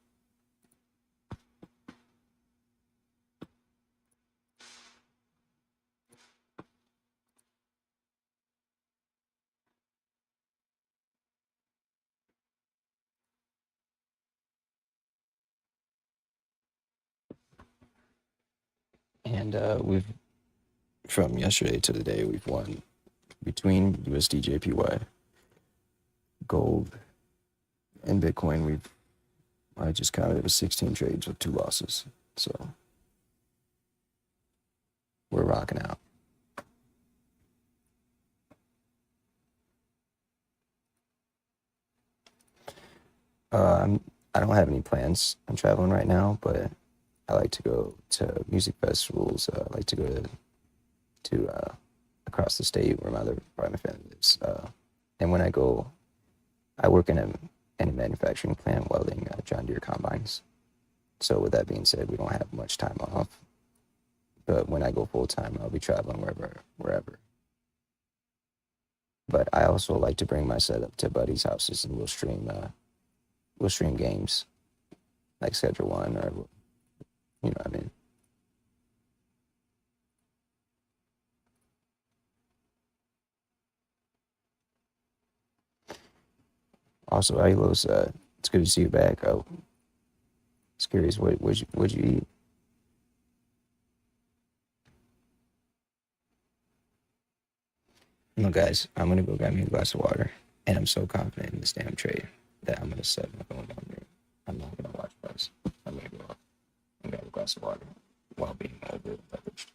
And we've, from yesterday to today, we've won between USD JPY, gold, and Bitcoin. I just counted, it was 16 trades with 2 losses. So we're rocking out. I don't have any plans. I'm traveling right now, but I like to go to music festivals. I like to go to across the state where my other part of my family lives. And when I go, I work in a manufacturing plant welding John Deere combines. So with that being said, we don't have much time off. But when I go full time, I'll be traveling wherever. But I also like to bring my setup to buddies' houses, and we'll stream games like Schedule One, or you know what I mean. Also, Alos, it's good to see you back. Oh, it's curious, what'd you eat? No, guys, I'm gonna go grab me a glass of water, and I'm so confident in this damn trade that I'm gonna set my phone down there. I'm not gonna watch price. I'm gonna go up and grab a glass of water while being over leveraged.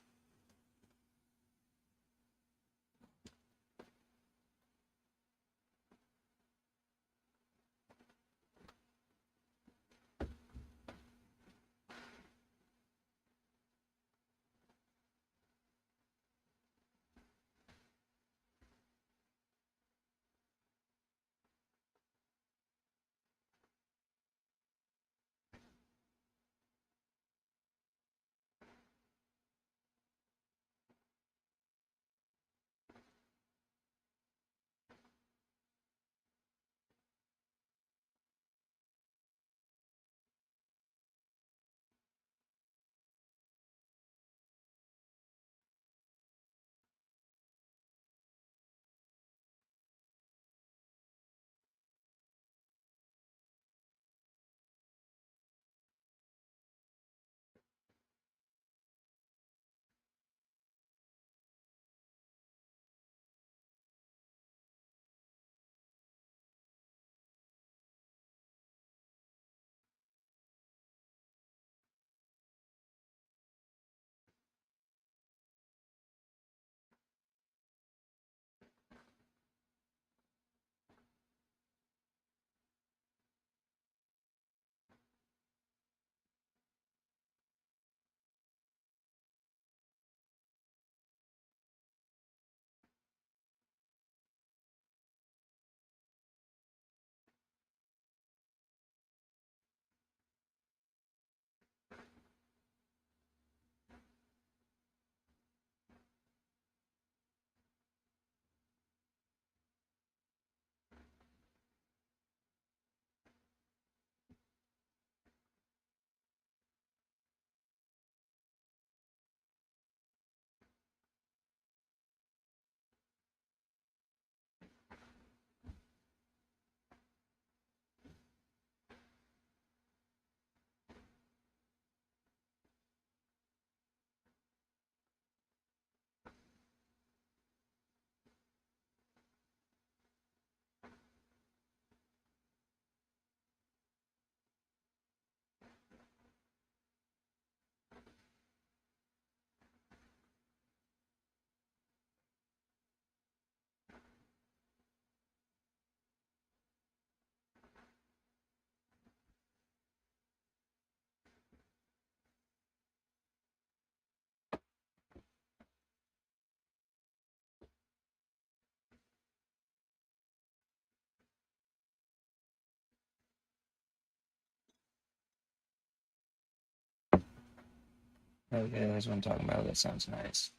Okay, that's what I'm talking about. That sounds nice.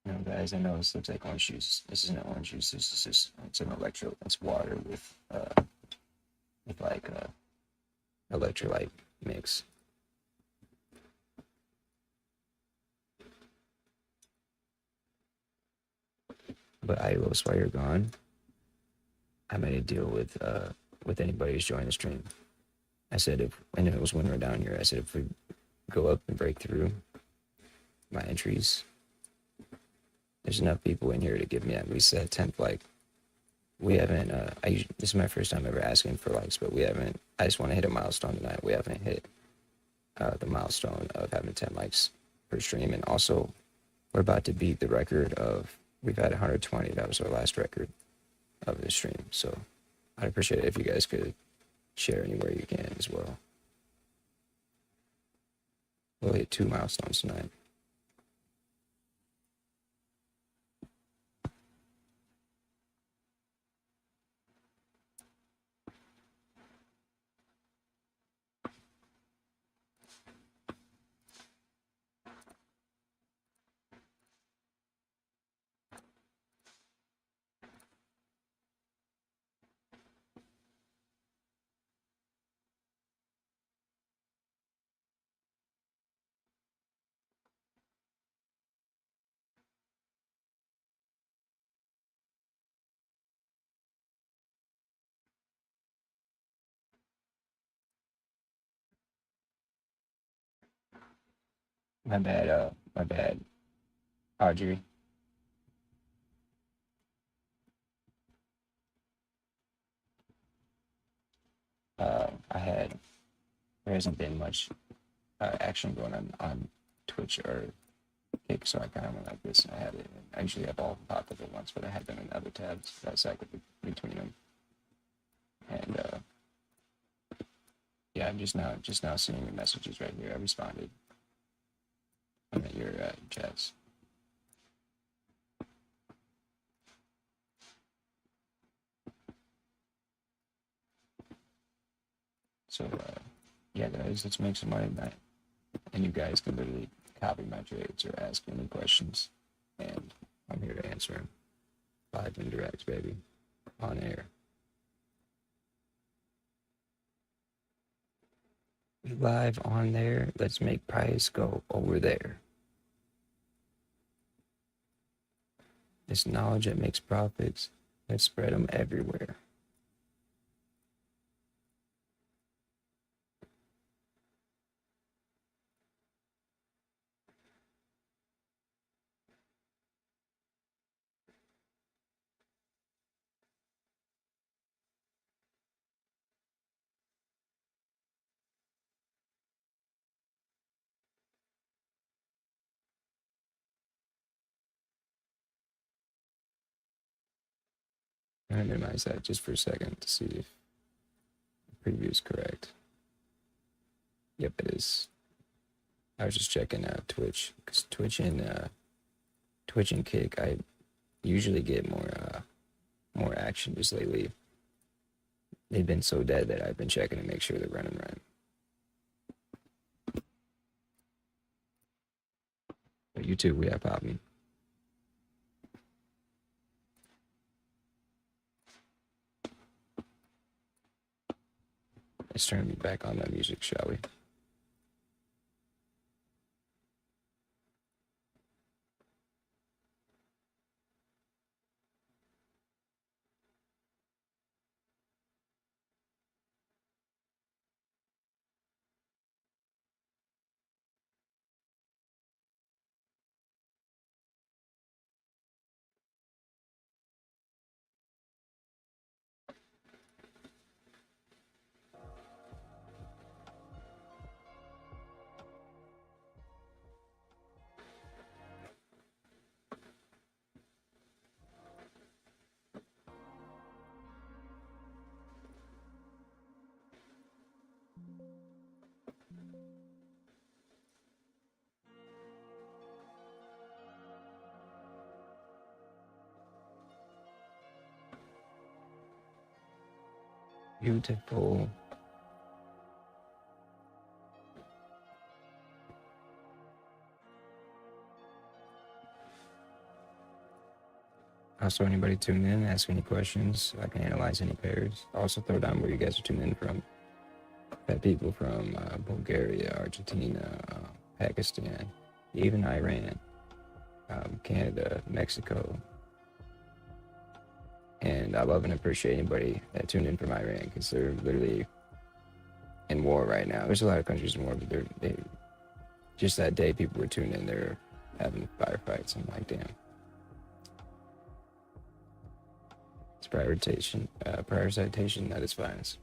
You know, guys, I know this looks like orange juice. This isn't orange juice. This is just it's an it's water with like electrolyte mix. But Ilos, while you're gone, I made a deal with anybody who's joining the stream. I said if and it was when we're down here, I said if we go up and break through my entries, there's enough people in here to give me at least that 10th like. We haven't this is my first time ever asking for likes, but we haven't I just want to hit a milestone tonight. We haven't hit the milestone of having 10 likes per stream, and also we're about to beat the record of we've had 120. That was our last record of the stream. So I'd appreciate it if you guys could share anywhere you can as well. We'll hit 2 milestones tonight. My bad, Audrey. There hasn't been much action going on Twitch or Kick, so I kind of went like this. And I had it. I usually have all popped up at once, but I had them in other tabs that I cycled between them. And yeah, I'm just now seeing your messages right here. I responded. I'm at your chats. So yeah, guys, let's make some money tonight. And you guys can literally copy my trades or ask any questions, and I'm here to answer them. Live indirects, baby, on air. Live on there. Let's make price go over there. This knowledge that makes profits. Let's spread them everywhere. I'm gonna minimize that just for a second to see if the preview is correct. Yep, it is. I was just checking out Twitch because Twitch and Kick, I usually get more action just lately. They've been so dead that I've been checking to make sure they're running right. But YouTube, we have popping. Let's turn back on that music, shall we? Beautiful. Also, anybody tune in, ask any questions. I can analyze any pairs. Also, throw down where you guys are tuning in from. I've had people from Bulgaria, Argentina, Pakistan, even Iran, Canada, Mexico. And I love and appreciate anybody that tuned in from Iran because they're literally in war right now. There's a lot of countries in war, but they just that day people were tuning in, they're having firefights. I'm like, damn. It's prioritization at its finest.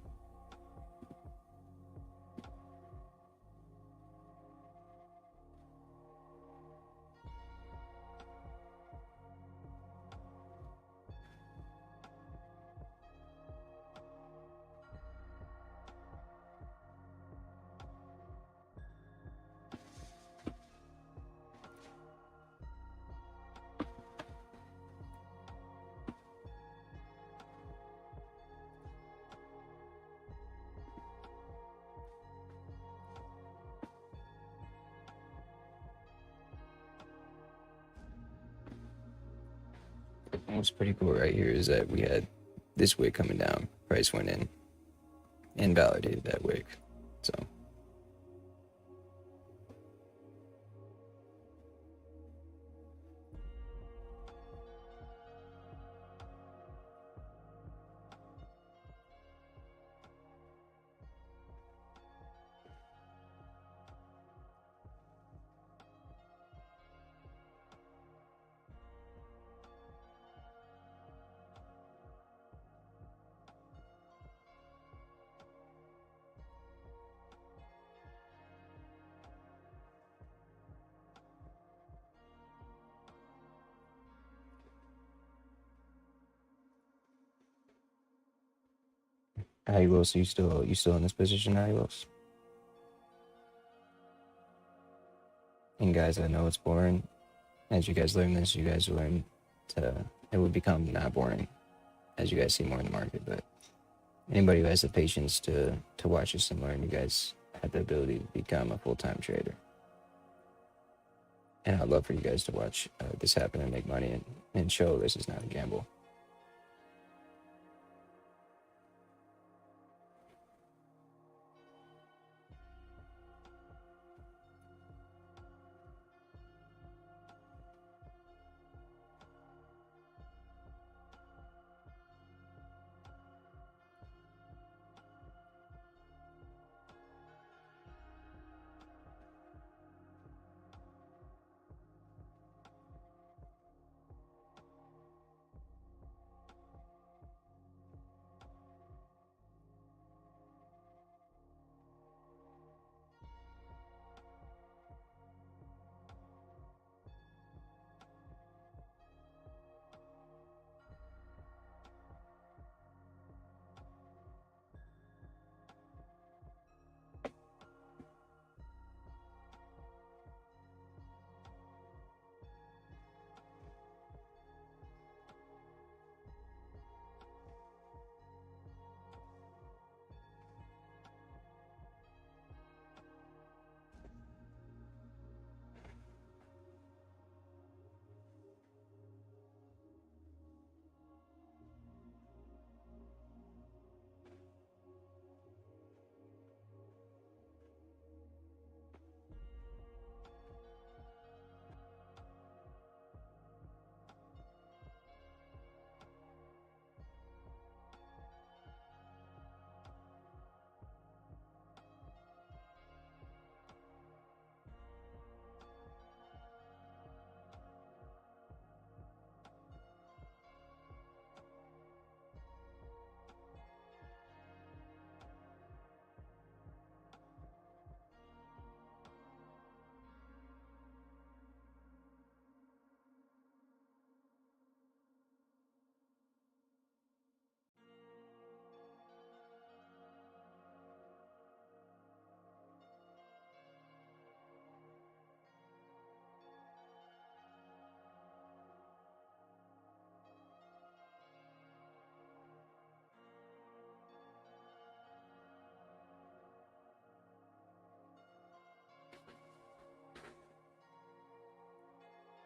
What's pretty cool right here is that we had this wick coming down. Price went in and validated that wick. So Ahilos, you still in this position, Ahilos? And guys, I know it's boring. As you guys learn this, you guys learn to it would become not boring as you guys see more in the market. But anybody who has the patience to watch this and learn, you guys have the ability to become a full-time trader. And I'd love for you guys to watch this happen and make money and show this is not a gamble.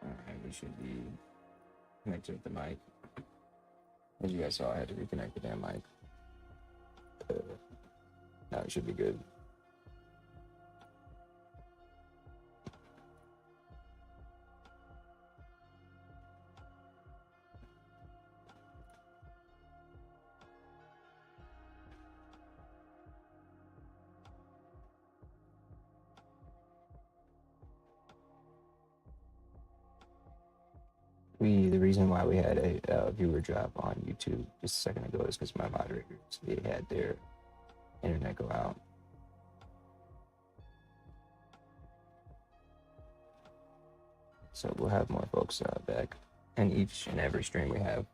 All right, we should be connected with the mic. As you guys saw, I had to reconnect the damn mic. Now it should be good. The reason why we had a viewer drop on YouTube just a second ago is because my moderators, they had their internet go out. So we'll have more folks back. And each and every stream we have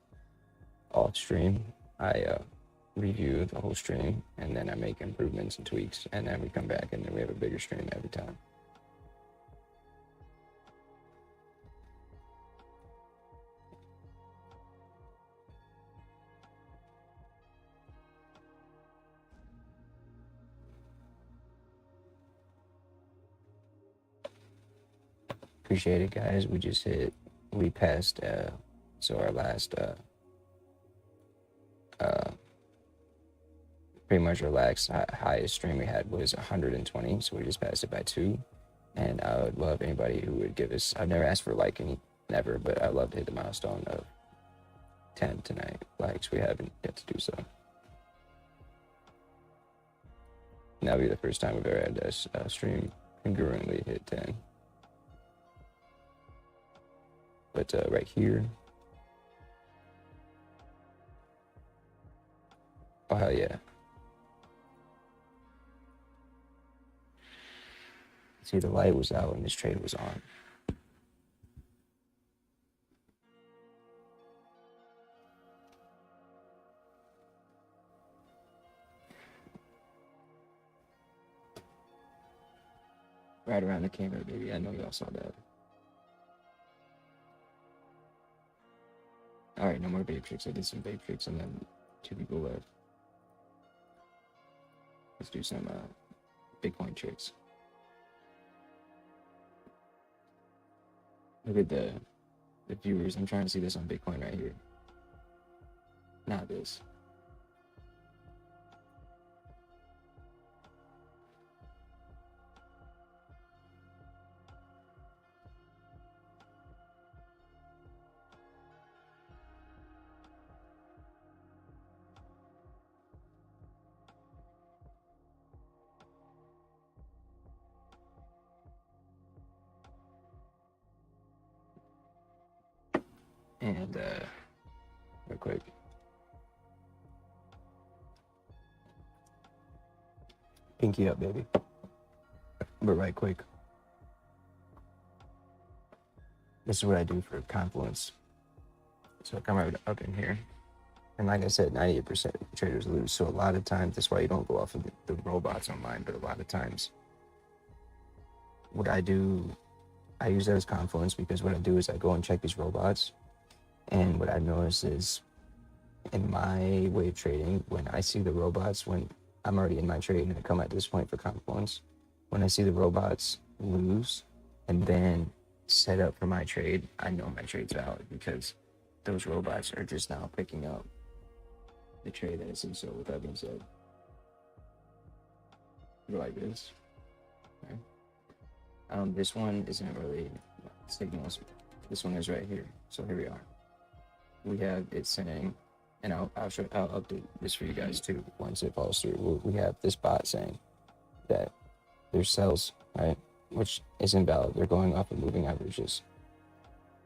off stream, I review the whole stream and then I make improvements and tweaks, and then we come back and then we have a bigger stream every time. Appreciate it, guys. We passed so our last pretty much relaxed highest stream we had was 120, so we just passed it by 2. And I would love anybody who would give us, I've never asked for like never, but I'd love to hit the milestone of 10 tonight likes. We haven't yet to do so. And that'll be the first time we've ever had this stream congruently hit 10. But right here, oh hell yeah. See, the light was out and this trade was on. Right around the camera, baby. I know y'all saw that. All right, no more vape tricks. I did some vape tricks and then 2 people left. Let's do some Bitcoin tricks. Look at the viewers. I'm trying to see this on Bitcoin right here. Not this. And real quick, pinky up, baby. But right quick, this is what I do for Confluence. So I come right up in here, and like I said, 98% of traders lose. So a lot of times, that's why you don't go off of the robots online. But a lot of times, what I do, I use that as Confluence, because what I do is I go and check these robots. And what I notice is, in my way of trading, when I see the robots, when I'm already in my trade and I come at this point for Confluence, when I see the robots lose and then set up for my trade, I know my trade's valid, because those robots are just now picking up the trade that I see. So with that being said, go like this. Okay. This one isn't really signals. This one is right here. So here we are. We have it saying, and I'll update this for you guys too once it falls through. We have this bot saying that there's sells, right, which is invalid. They're going off of moving averages.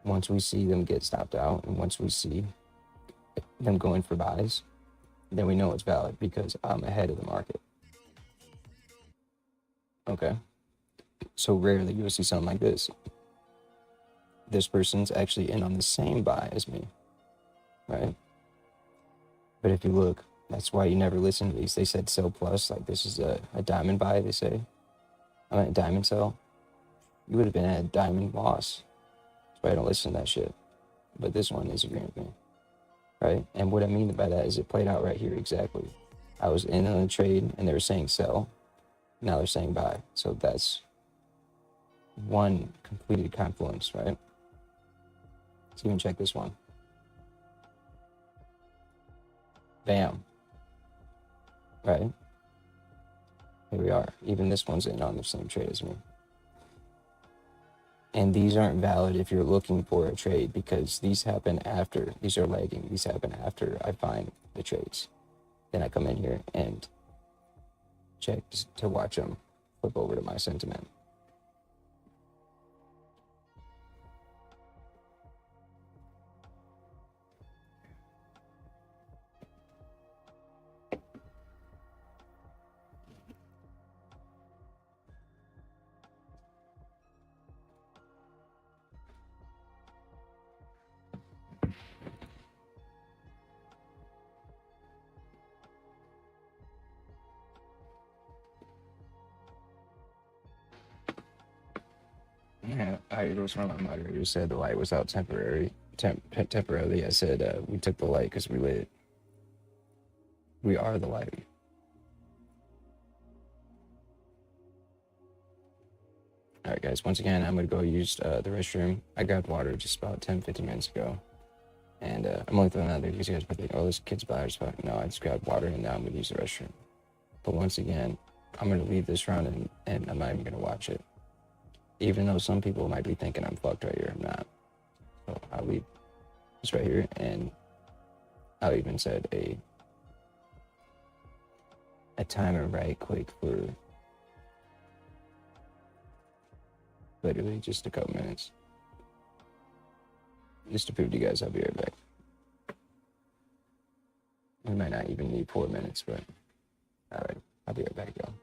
Once we see them get stopped out, and once we see them going for buys, then we know it's valid, because I'm ahead of the market. Okay, so rarely you'll see something like this. This person's actually in on the same buy as me, right? But if you look, that's why you never listen to these. They said sell plus, like this is a diamond buy, they say. I meant diamond sell. You would have been at a diamond loss. That's why I don't listen to that shit. But this one is agreeing with me, right? And what I mean by that is it played out right here exactly. I was in on a trade and they were saying sell. Now they're saying buy. So that's one completed Confluence, right? Let's even check this one. Bam. Right? Here we are. Even this one's in on the same trade as me. And these aren't valid if you're looking for a trade because these happen after. These are lagging. These happen after I find the trades. Then I come in here and check to watch them flip over to my sentiment. Yeah, it was one of my moderators said the light was out temporarily. I said we took the light because we lit. We are the light. All right, guys. Once again, I'm gonna go use the restroom. I grabbed water just about 10-15 minutes ago, and I'm only throwing that there because you guys might think, "Oh, this kid's bladder's fucked." No, I just grabbed water and now I'm gonna use the restroom. But once again, I'm gonna leave this round and I'm not even gonna watch it. Even though some people might be thinking I'm fucked right here, I'm not. So I'll leave this right here, and I'll even set a timer right quick for literally just a couple minutes. Just to prove to you guys I'll be right back. We might not even need 4 minutes, but alright, I'll be right back, y'all.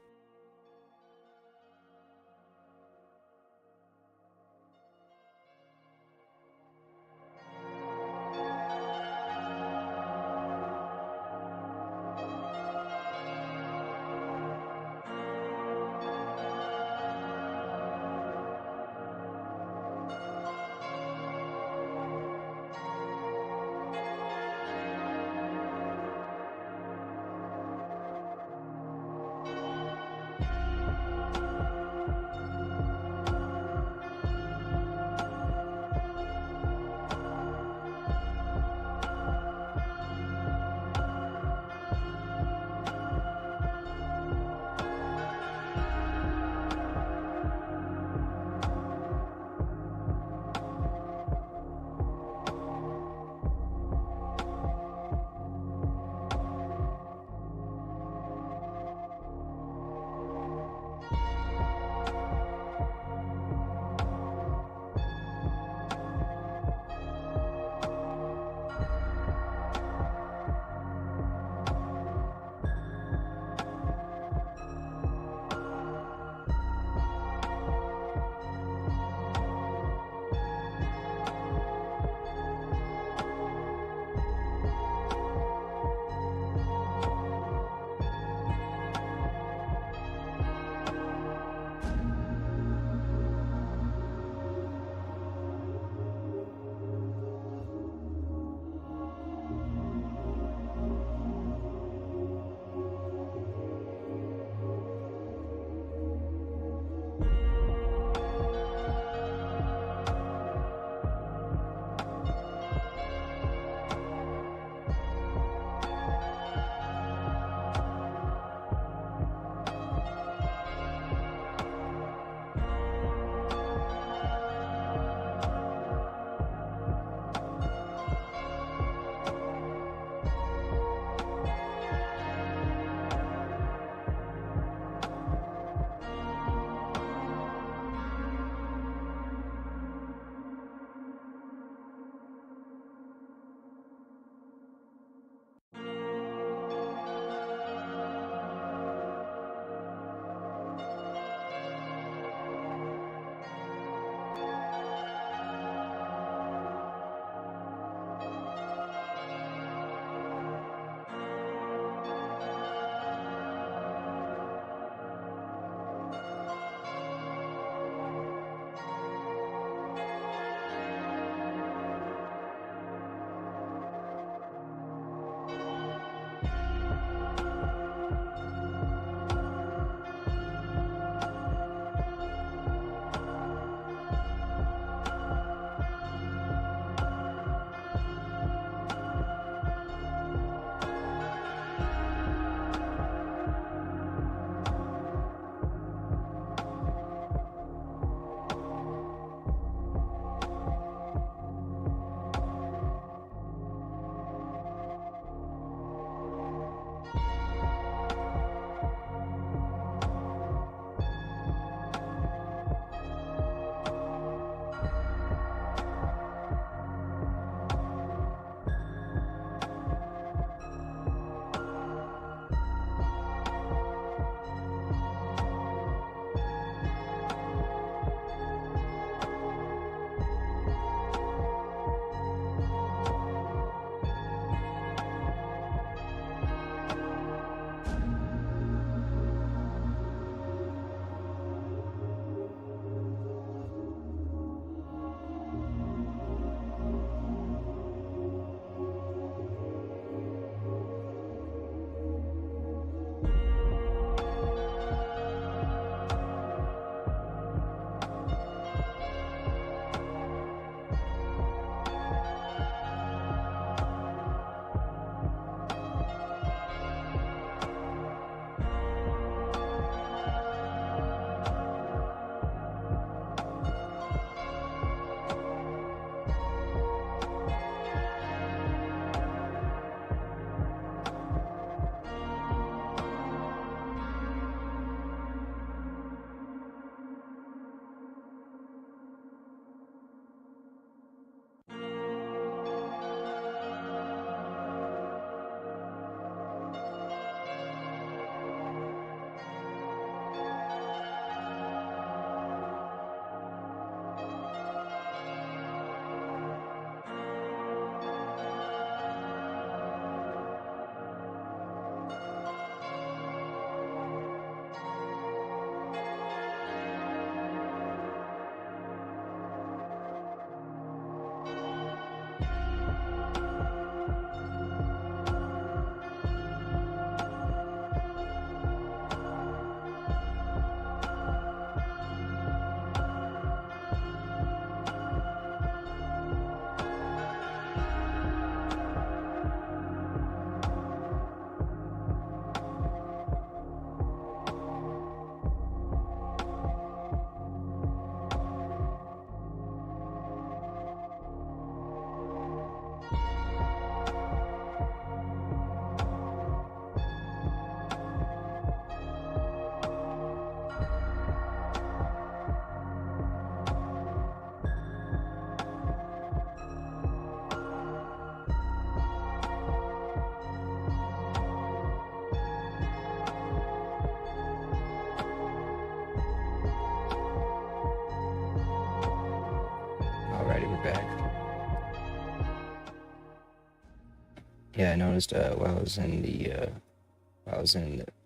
Yeah, I noticed while I was in the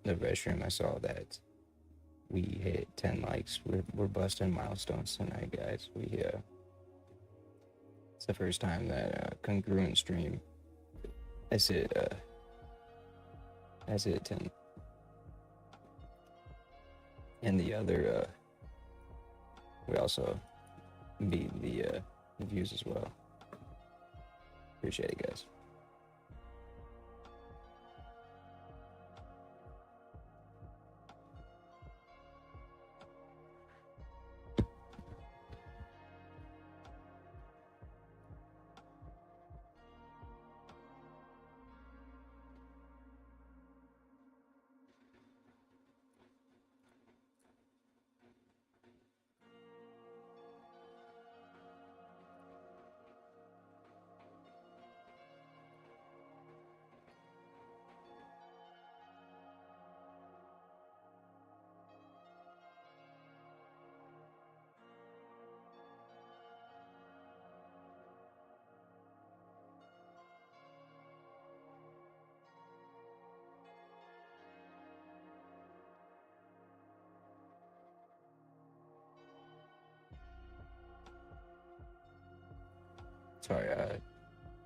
restroom, I saw that we hit 10 likes. We're busting milestones tonight, guys. It's the first time that congruent stream has hit 10, and the other we also beat the views as well. Appreciate it, guys. Sorry,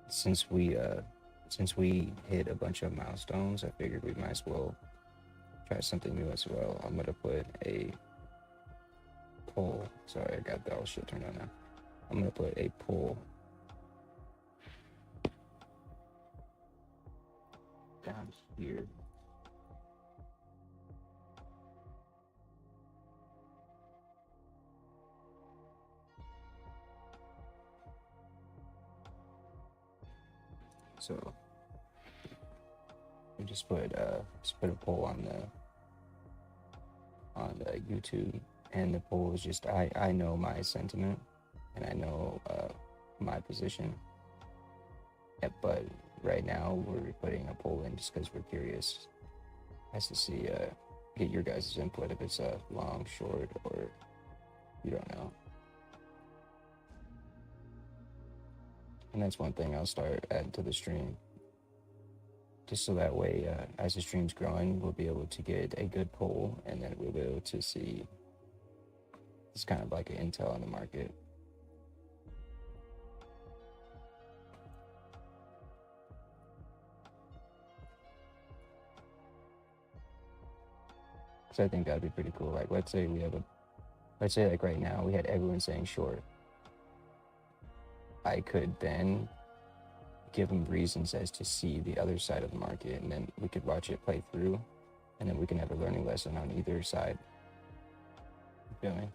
since we hit a bunch of milestones, I figured we might as well try something new as well. I'm gonna put a poll. Sorry, I got that all shit turned on now. I'm gonna put a poll down here. So we just put a poll on the YouTube, and the poll is just I know my sentiment and I know my position, but right now we're putting a poll in just because we're curious as to see get your guys' input if it's long, short, or you don't know. And that's one thing I'll start adding to the stream, just so that way as the stream's growing, we'll be able to get a good poll, and then we'll be able to see it's kind of like an intel on the market. So I think that'd be pretty cool. Like, let's say like right now we had everyone saying short. I could then give them reasons as to see the other side of the market, and then we could watch it play through, and then we can have a learning lesson on either side. You feel me?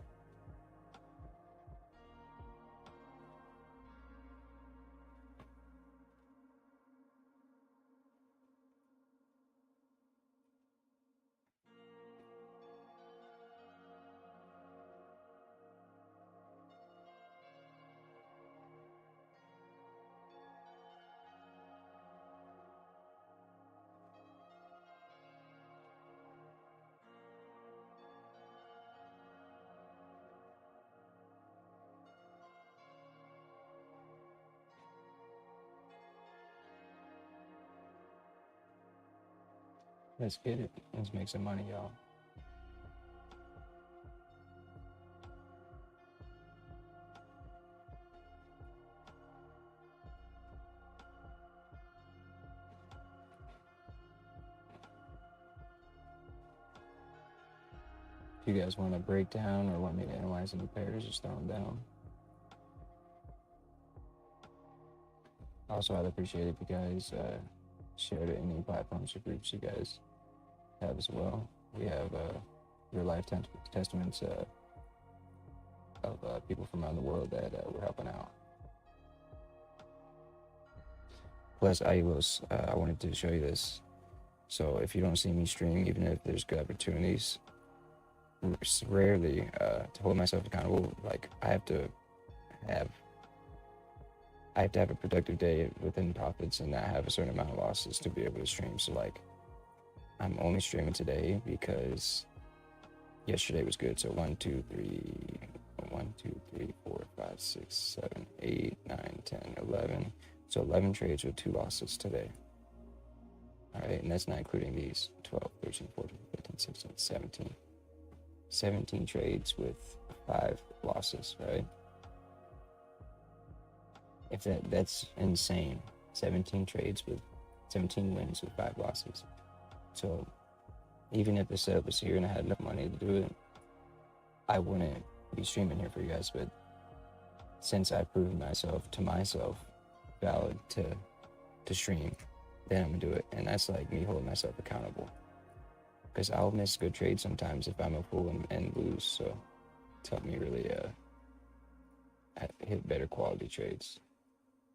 Let's get it. Let's make some money, y'all. If you guys want to break down or want me to analyze any pairs, just throw them down. Also, I'd appreciate it if you guys share to any platforms or groups you guys have as well. We have real life testaments of people from around the world that we're helping out. Plus, I wanted to show you this. So if you don't see me stream, even if there's good opportunities, rarely to hold myself accountable, like I have to have a productive day within profits and not have a certain amount of losses to be able to stream. So like I'm only streaming today because yesterday was good. So 1, 2, 3, 4, 5, 6, 7, 8, 9, 10, 11. So 11 trades with 2 losses today. right? And that's not including these 12, 13, 14, 15, 16, 17. 17 trades with 5 losses, right? If that's insane. 17 trades with 17 wins with 5 losses. So even if the setup was here and I had enough money to do it, I wouldn't be streaming here for you guys. But since I proved myself valid to stream, then I'm gonna do it. And that's like me holding myself accountable. Because I'll miss good trades sometimes if I'm a fool and lose. So it's helped me really hit better quality trades.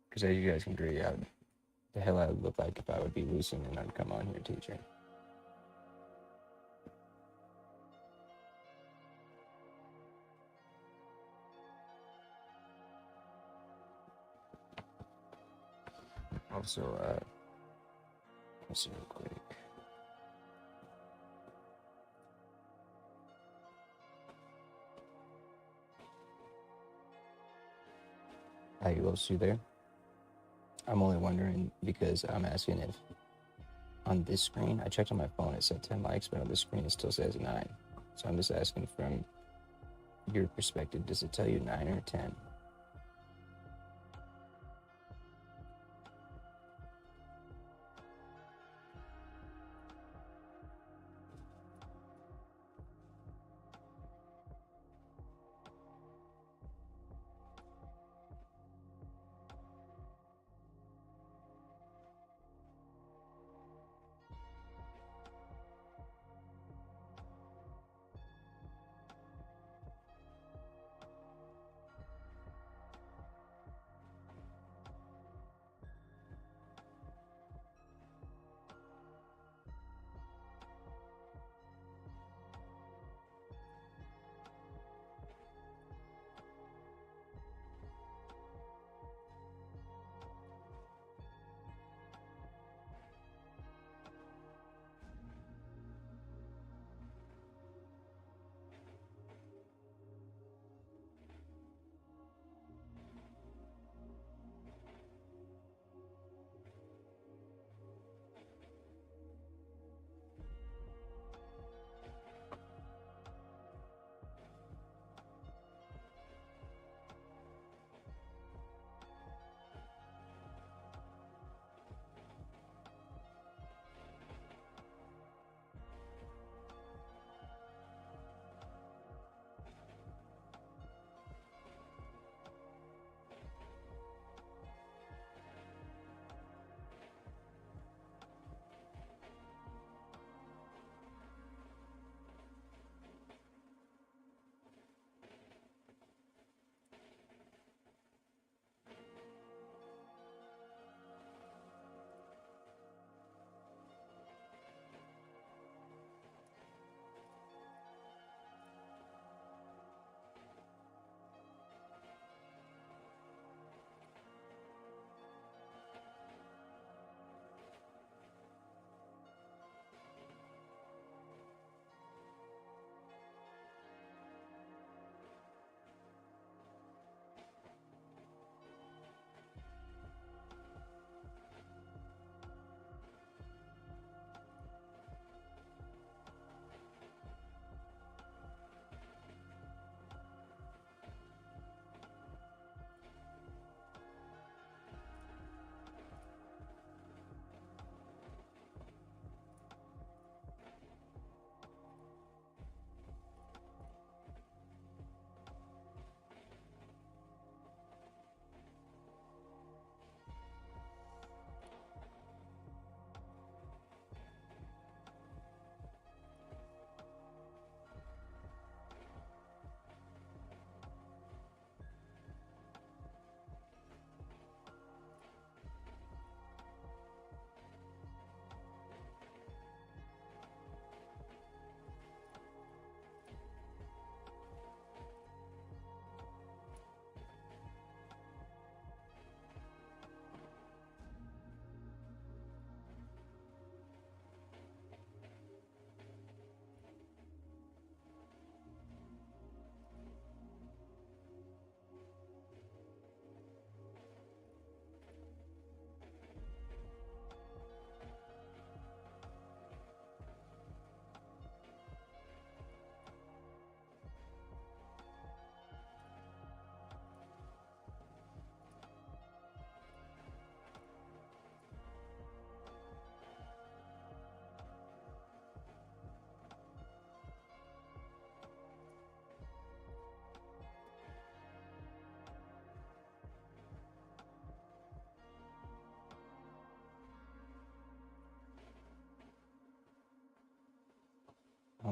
Because as you guys can agree, the hell I would look like if I would be losing and I'd come on here teaching. Also, let's see real quick. Are you able to see there? I'm only wondering because I'm asking if on this screen, I checked on my phone, it said 10 likes, but on this screen it still says 9. So I'm just asking from your perspective, does it tell you 9 or 10?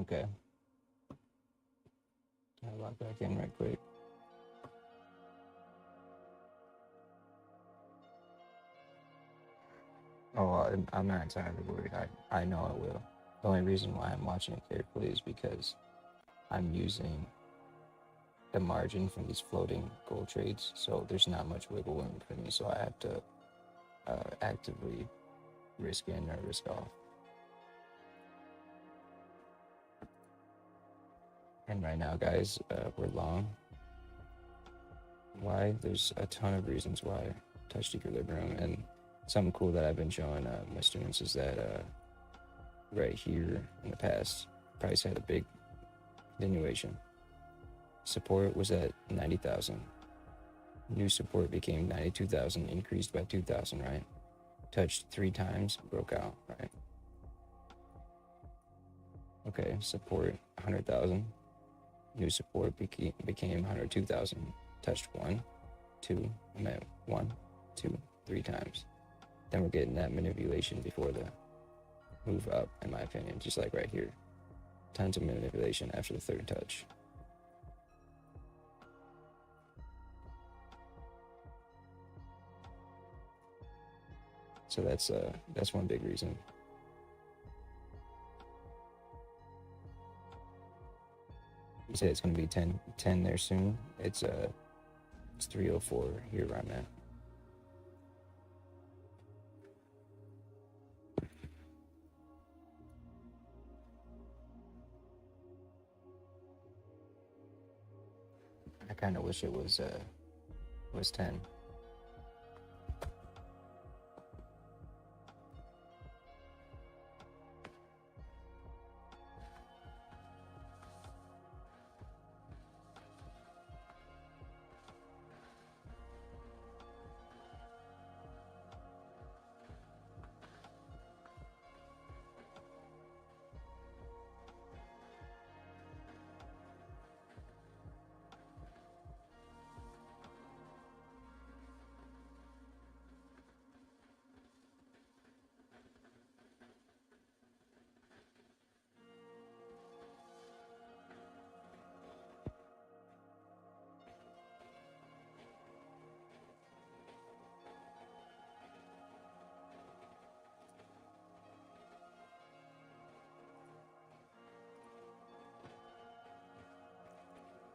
Okay. I'll log back in right quick. Oh, I'm not entirely worried. I know it will. The only reason why I'm watching it carefully is because I'm using the margin from these floating gold trades, so there's not much wiggle room for me, so I have to actively risk in or risk off. And right now, guys, we're long. Why? There's a ton of reasons why touched equilibrium, and something cool that I've been showing my students is that right here in the past, price had a big continuation. Support was at 90,000. New support became 92,000, increased by 2,000, right? Touched 3 times, broke out, right? Okay, support 100,000. New support became 102,000. Touched 1, 2, I'm at 1, 2, 3 times. Then we're getting that manipulation before the move up, in my opinion, just like right here. Tons of manipulation after the 3rd touch. So that's one big reason. You said it's going to be 10 there soon. It's 304 here where I'm at. I kind of wish it was 10.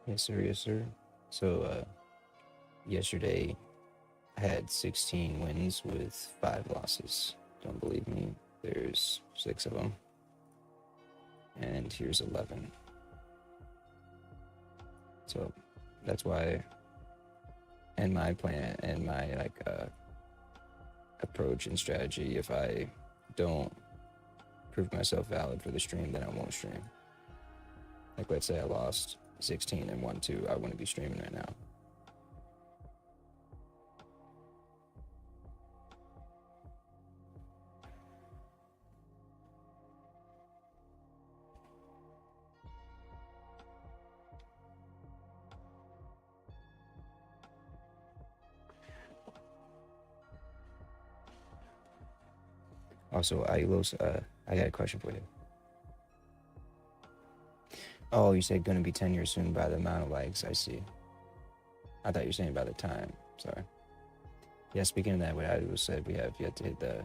Yes, sir. Yes, sir. So yesterday I had 16 wins with 5 losses. Don't believe me? There's 6 of them. And here's 11. So that's why, and my plan and my approach and strategy, if I don't prove myself valid for the stream, then I won't stream. Like, let's say I lost 16 and 1-2, I wouldn't be streaming right now. Also, I got a question for you. Oh, you said gonna be 10 years soon by the amount of likes. I see. I thought you were saying by the time. Sorry. Yeah, speaking of that, what I was said, we have yet to hit the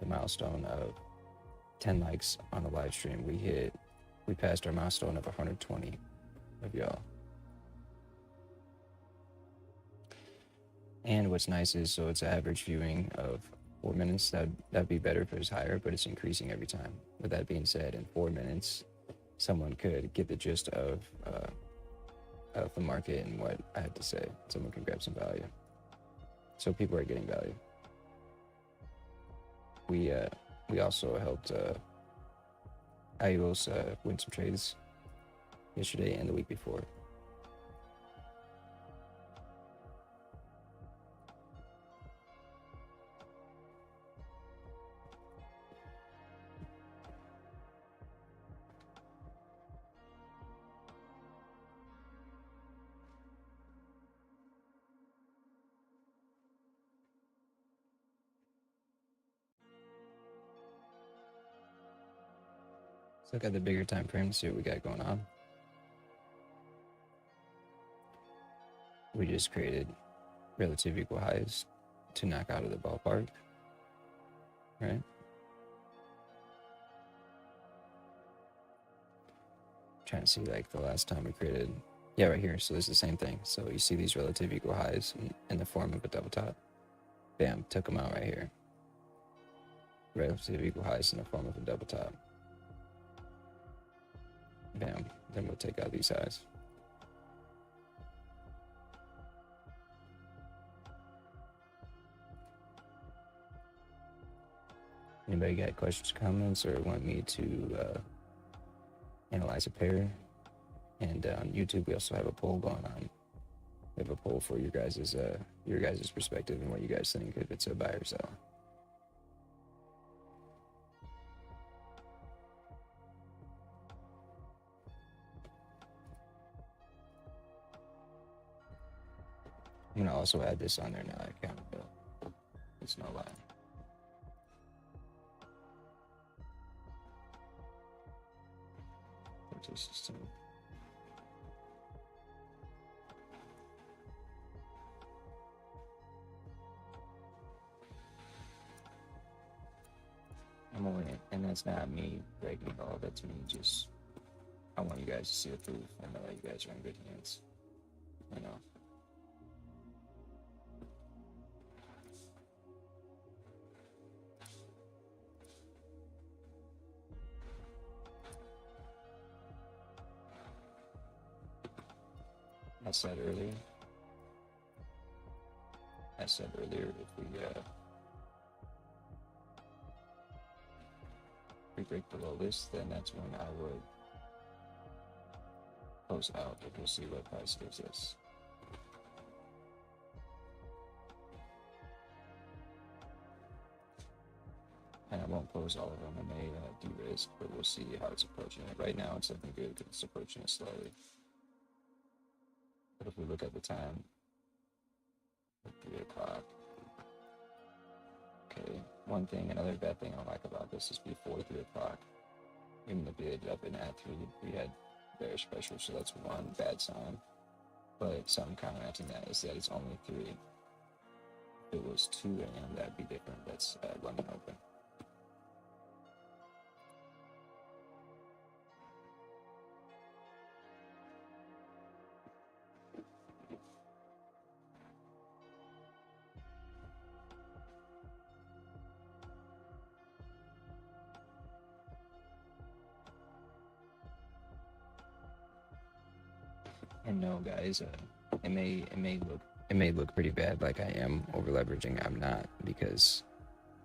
milestone of 10 likes on the live stream. We passed our milestone of 120 of y'all. And what's nice is, so it's average viewing of 4 minutes. That'd be better if it was higher, but it's increasing every time. With that being said, in 4 minutes, someone could get the gist of the market and what I had to say. Someone can grab some value. So people are getting value. We also helped IOS win some trades yesterday and the week before. Let's look at the bigger time frame, see what we got going on. We just created relative equal highs to knock out of the ballpark, right? Trying to see like the last time we created, yeah, right here. So this is the same thing. So you see these relative equal highs in the form of a double top. Bam, took them out right here. Relative equal highs in the form of a double top. Bam, then we'll take out these highs. Anybody got questions, comments, or want me to analyze a pair? And on YouTube, we also have a poll going on. We have a poll for your guys' perspective and what you guys think if it's a buy or sell. I'm gonna also add this on there now. I count it up. It's no lie. Purchase system. I'm only, and that's not me breaking it all. That's me just. I want you guys to see the proof. I know that you guys are in good hands. I know. I said earlier, if we break below this, then that's when I would close out, but we'll see what price gives us. And I won't close all of them. I may de-risk, but we'll see how it's approaching it. Right now, it's looking good because it's approaching it slowly. But if we look at the time, 3 o'clock. Okay, one thing, another bad thing I like about this is before 3 o'clock, even the bid up in at 3, we had bearish pressure, so that's one bad sign. But something counteracting that is that it's only 3. If it was 2 a.m., that'd be different. That's London open. And no, guys, it may look pretty bad, like I am over leveraging. I'm not, because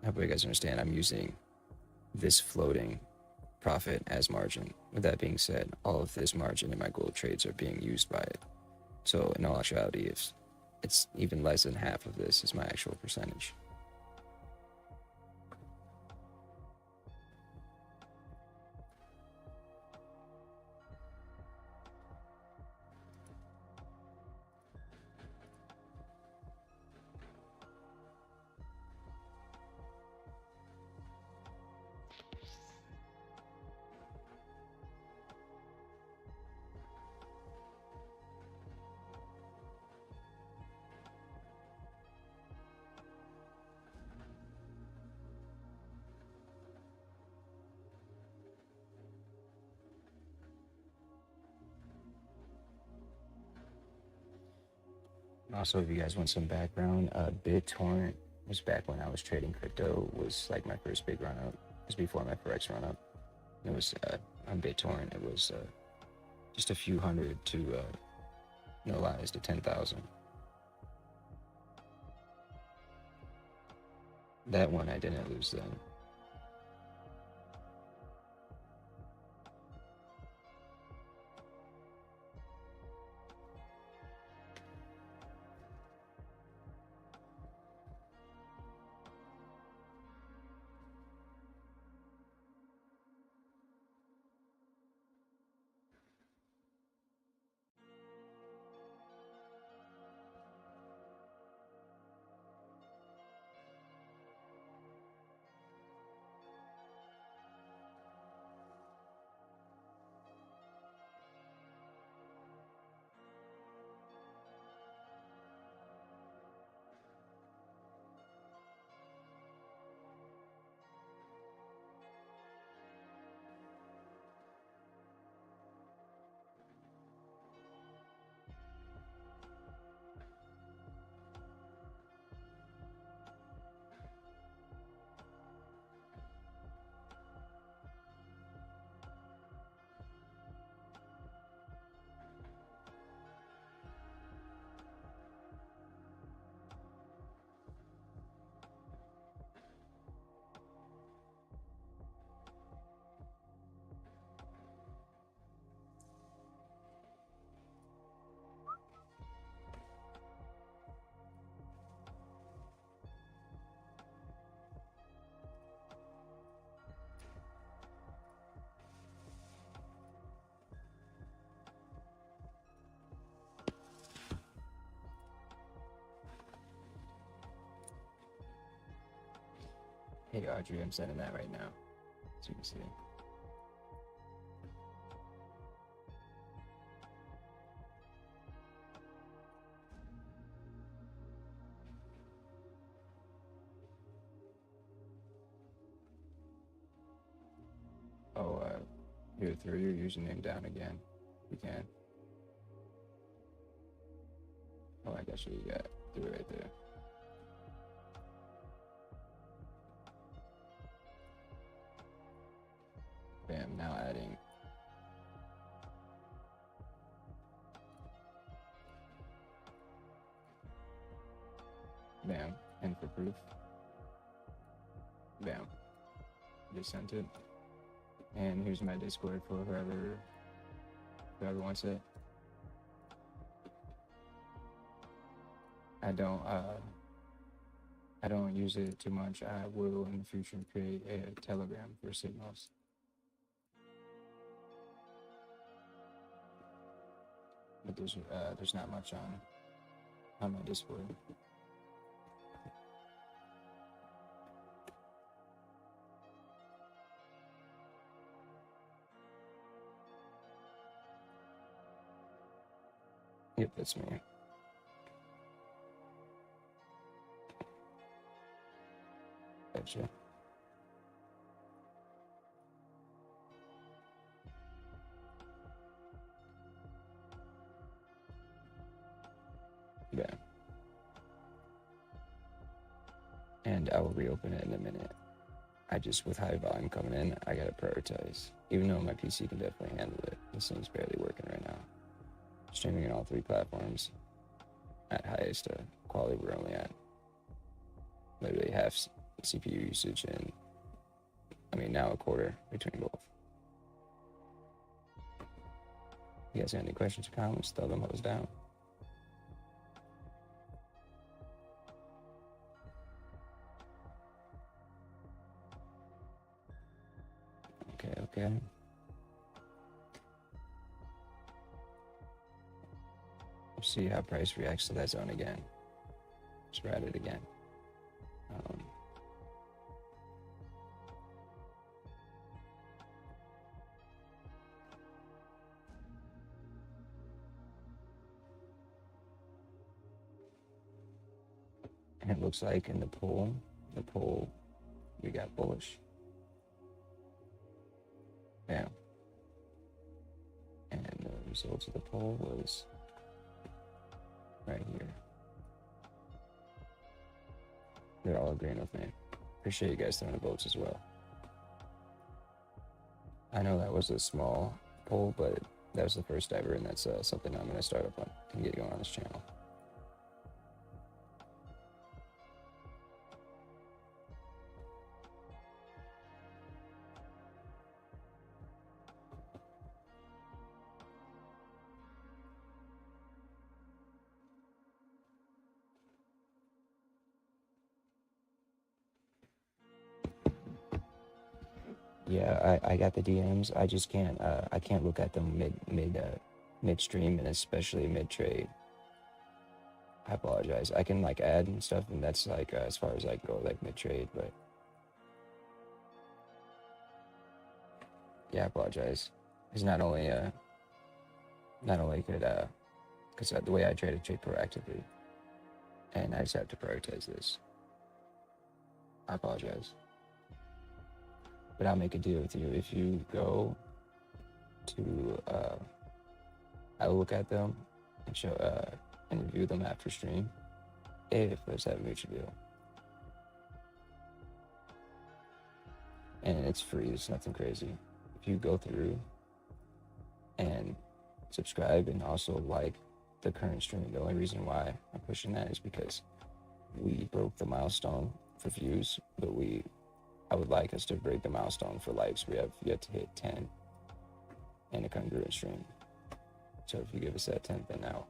I hope you guys understand. I'm using this floating profit as margin. With that being said, all of this margin in my gold trades are being used by it. So in all actuality, if it's even less than half of this is my actual percentage. Also, if you guys want some background, BitTorrent was back when I was trading crypto, was like my first big run up. It was before my Forex run up. It was on BitTorrent, it was just a few hundred to, no lies, to 10,000. That one I didn't lose then. Hey Audrey, I'm sending that right now, so you can see. Oh, here, throw your username down again. You can. Oh, I guess you got through it right there. Bam, now adding. Bam, and for proof. Bam, just sent it. And here's my Discord for whoever wants it. I don't use it too much. I will in the future create a Telegram for signals. But there's not much on my Discord. Yep, that's me. Gotcha. Yeah. And I will reopen it in a minute. I just, with high volume coming in, I gotta prioritize. Even though my PC can definitely handle it, this thing's barely working right now. Streaming on all 3 platforms at highest quality. We're only at literally half CPU usage, and I mean now a quarter between both. You guys got any questions or comments? Throw them those down. Okay. Let's see how price reacts to that zone again. Let's ride it again. And it looks like in the poll, we got bullish. Bam. And the results of the poll was right here. They're all agreeing with me. Appreciate you guys throwing the votes as well. I know that was a small poll, but that was the first ever, and that's something I'm going to start up on and get going on this channel. Yeah, I got the DMs. I just can't. I can't look at them midstream, and especially mid trade. I apologize. I can like add and stuff, and that's like as far as I go, like mid trade. But yeah, I apologize. Because not only could because the way I trade proactively, and I just have to prioritize this. I apologize. But I'll make a deal with you. If you go to, I will look at them and show and review them after stream, if there's that mutual deal. And it's free. It's nothing crazy. If you go through and subscribe and also like the current stream, the only reason why I'm pushing that is because we broke the milestone for views, but I would like us to break the milestone for likes. We have yet to hit 10 in a congruent stream. So if you give us that 10th, then now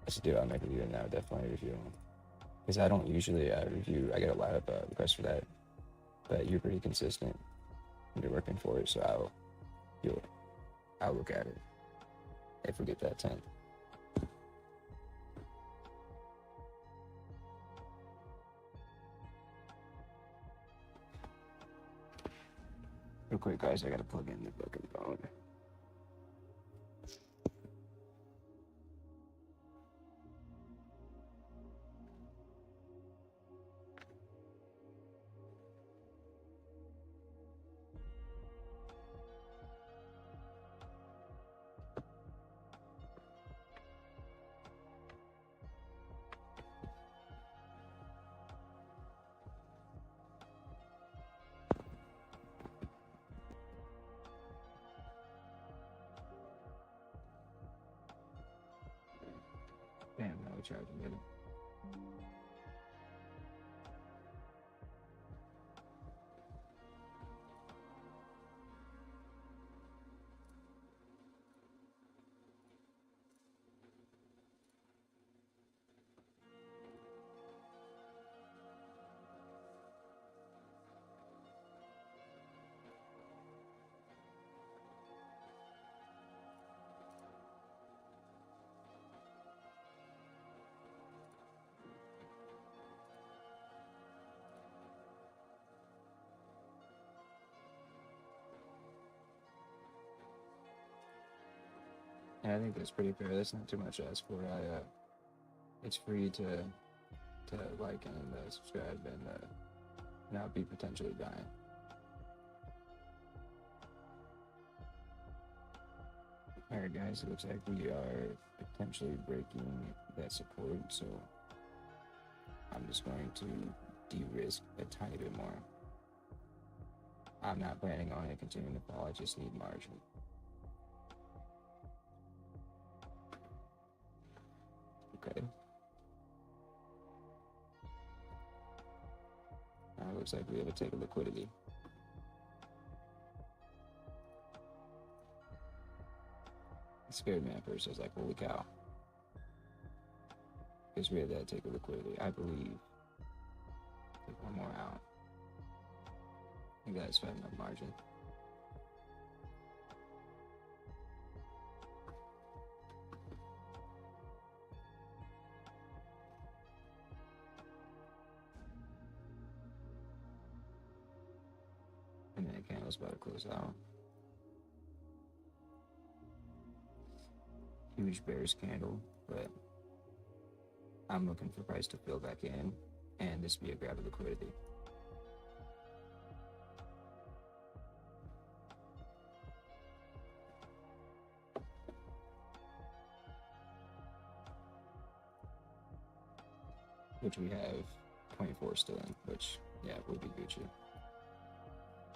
that's a deal. I'll make a review, and I'll definitely review them. Because I don't usually review. I get a lot of requests for that, but you're pretty consistent and you're working for it. So I'll look at it if we get that 10th. Real quick, guys, I gotta plug in the fucking phone. Damn, now we're charging it. And I think that's pretty fair. That's not too much to ask for. It's free to like and subscribe and not be potentially dying. Alright guys, it looks like we are potentially breaking that support, so I'm just going to de-risk a tiny bit more. I'm not planning on it continuing to fall, I just need margin. Okay. Now it looks like we have to take a liquidity. It scared me at first. I was like, holy cow. Because we had that take a liquidity. I believe. Take one more out. You guys have enough margin. And then the candle's about to close out. Huge bearish candle, but I'm looking for price to fill back in and this be a grab of liquidity. Which we have 0.4 still in, which yeah, would be Gucci.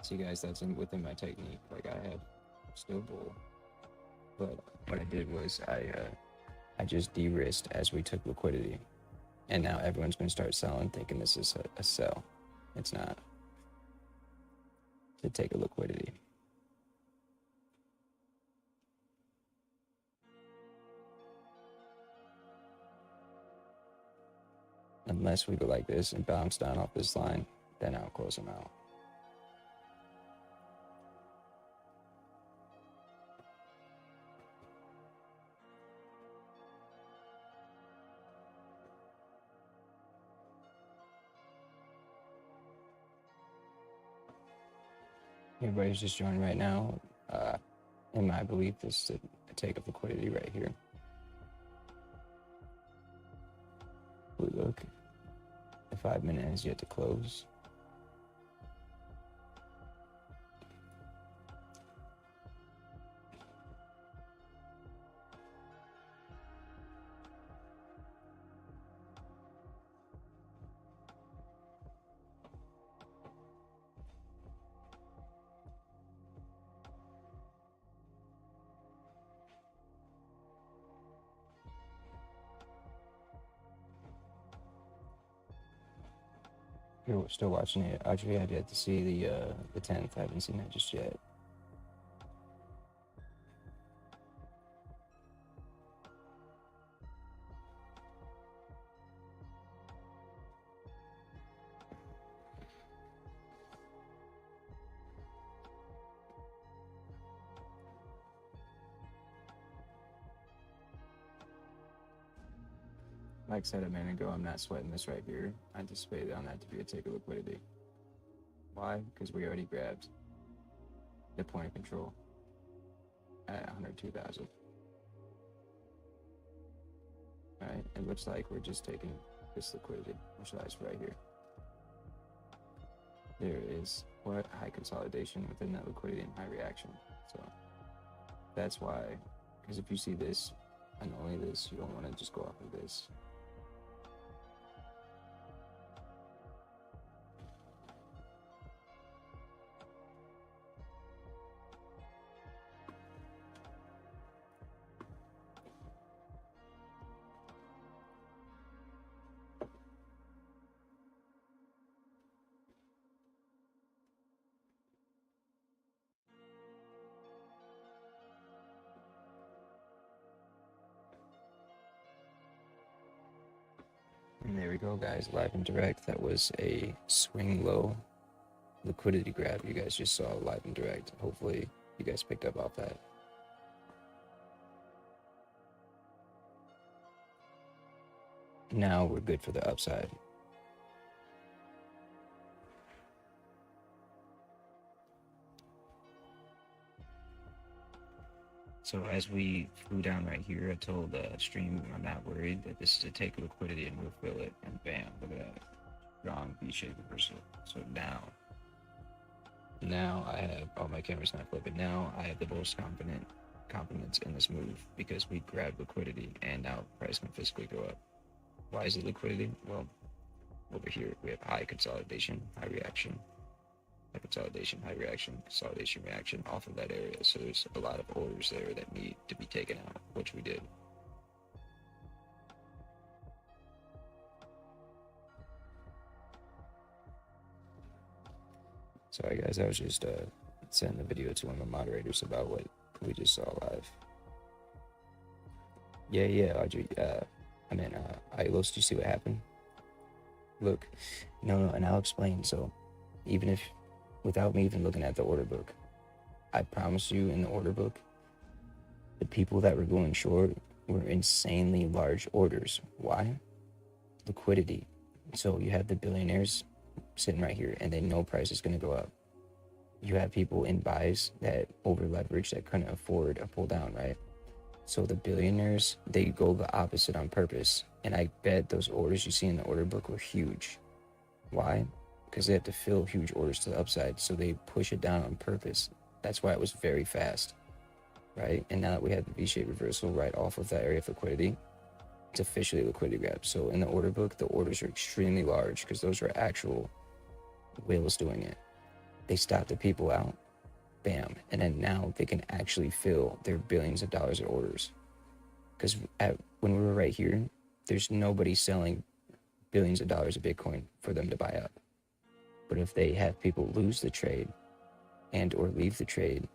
See guys, that's within my technique. Like I have still bull, but what I did was I just de-risked as we took liquidity, and now everyone's gonna start selling, thinking this is a sell. It's not. To take a liquidity. Unless we go like this and bounce down off this line, then I'll close them out. Everybody's just joining right now. In my belief, this is a take of liquidity right here. We look. The 5 minute has yet to close. You're still watching it. Audrey, I've yet to see the 10th. I haven't seen that just yet. Like I said a minute ago, I'm not sweating this right here. I anticipated on that to be a take of liquidity. Why? Because we already grabbed. the point of control at 102,000. All right, it looks like we're just taking this liquidity, which lies right here. There is what high consolidation within that liquidity and high reaction. So that's why, because if you see this and only this, you don't want to just go off of this. And there we go, guys, live and direct. That was a swing low liquidity grab you guys just saw live and direct. Hopefully you guys picked up off that. Now we're good for the upside. So as we flew down right here, I told Stream I'm not worried that this is a take liquidity and we'll fill it, and bam, look at that strong V-shaped reversal. So now I have, oh, my camera's not flipping. Now I have the most confidence in this move because we grabbed liquidity and now price can physically go up. Why is it liquidity? Well, over here we have high consolidation, high reaction, high consolidation, high reaction, consolidation, reaction off of that area. So there's a lot of orders there that need to be taken out, which we did. Sorry guys, I was just sending the video to one of the moderators about what we just saw live. Yeah, Audrey, Ilos, do you see what happened? Look, no, and I'll explain. So even if, without me even looking at the order book, I promise you in the order book, the people that were going short were insanely large orders. Why? Liquidity. So you have the billionaires sitting right here and they know price is going to go up. You have people in buys that over leverage that couldn't afford a pull down, right? So the billionaires, they go the opposite on purpose. And I bet those orders you see in the order book were huge. Why? Because they have to fill huge orders to the upside. So they push it down on purpose. That's why it was very fast, right? And now that we have the V-shaped reversal right off of that area of liquidity, it's officially a liquidity grab. So in the order book, the orders are extremely large because those are actual whales doing it. They stop the people out, bam, and then now they can actually fill their billions of dollars of orders. Because when we were right here, there's nobody selling billions of dollars of Bitcoin for them to buy up. But if they have people lose the trade and or leave the trade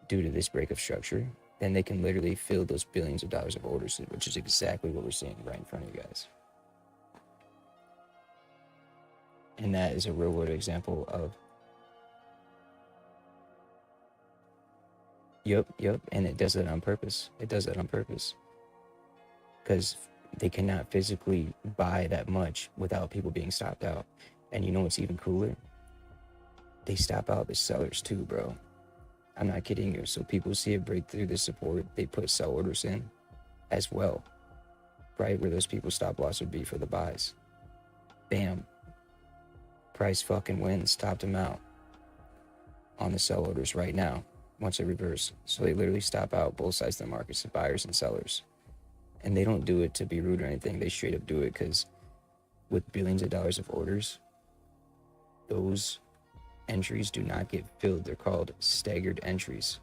due to this break of structure, then they can literally fill those billions of dollars of orders, which is exactly what we're seeing right in front of you guys. And that is a real world example of Yep, and it does it on purpose. It does that on purpose. Because they cannot physically buy that much without people being stopped out. And you know what's even cooler? They stop out the sellers too, bro. I'm not kidding you. So people see it break through the support, they put sell orders in as well, right where those people stop loss would be for the buys. Bam. Price fucking wins, topped them out on the sell orders right now. Once it reverse. So they literally stop out both sides of the markets, the buyers and sellers. And they don't do it to be rude or anything. They straight up do it because with billions of dollars of orders, those entries do not get filled. They're called staggered entries.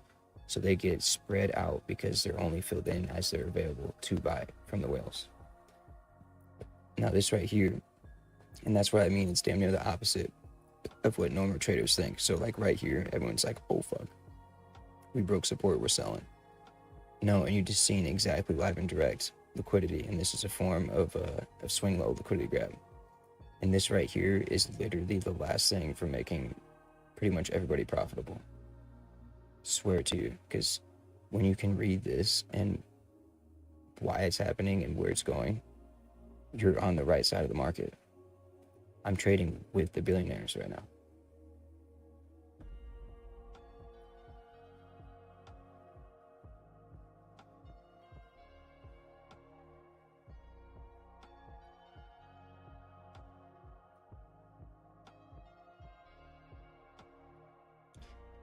So they get spread out because they're only filled in as they're available to buy from the whales. Now this right here, and that's what I mean, it's damn near the opposite of what normal traders think. So like right here, everyone's like, oh fuck, we broke support, we're selling. No, and you're just seeing exactly live and direct liquidity, and this is a form of swing low liquidity grab. And this right here is literally the last thing for making pretty much everybody profitable. Swear to you, because when you can read this and why it's happening and where it's going, you're on the right side of the market. I'm trading with the billionaires right now.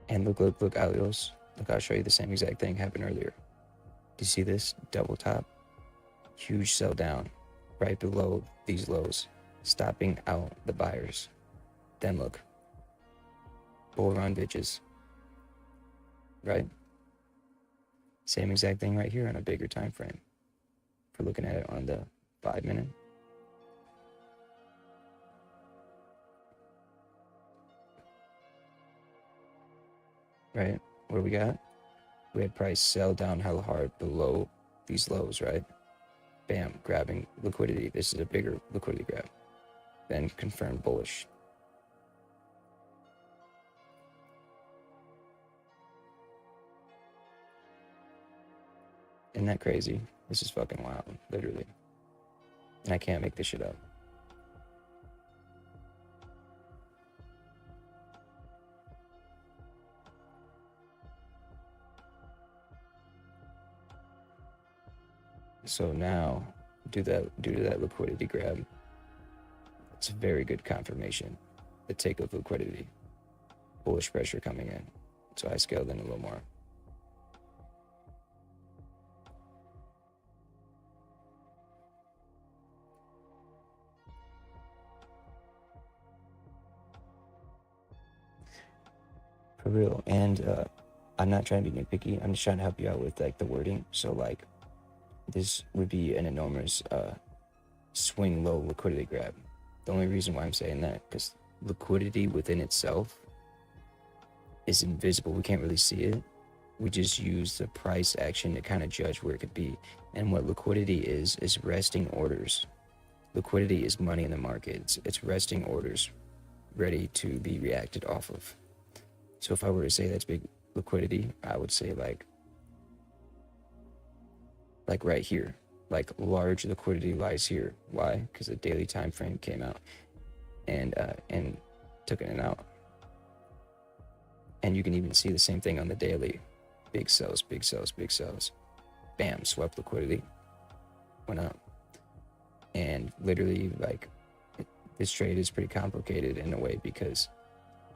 And look, Alios. Look, I'll show you the same exact thing happened earlier. Do you see this? Double top. Huge sell down right below these lows, stopping out the buyers. Then look. Bull run bitches. Right? Same exact thing right here on a bigger time frame. If we're looking at it on the 5 minute. Right? What do we got? We had price sell down hella hard below these lows, right? Bam, grabbing liquidity. This is a bigger liquidity grab. Then confirmed bullish. Isn't that crazy? This is fucking wild, literally. And I can't make this shit up. So now, due to that liquidity grab, it's a very good confirmation. The take of liquidity, bullish pressure coming in. So I scaled in a little more. For real. And I'm not trying to be nitpicky. I'm just trying to help you out with like the wording. So like, this would be an enormous swing low liquidity grab. The only reason why I'm saying that, because liquidity within itself is invisible. We can't really see it. We just use the price action to kind of judge where it could be. And what liquidity is resting orders. Liquidity is money in the market. It's resting orders ready to be reacted off of. So if I were to say that's big liquidity, I would say like right here, like large liquidity lies here. Why? Because the daily time frame came out and took it out. And you can even see the same thing on the daily. Big sells, big sells, big sells. Bam, swept liquidity, went up. And literally, like, this trade is pretty complicated in a way because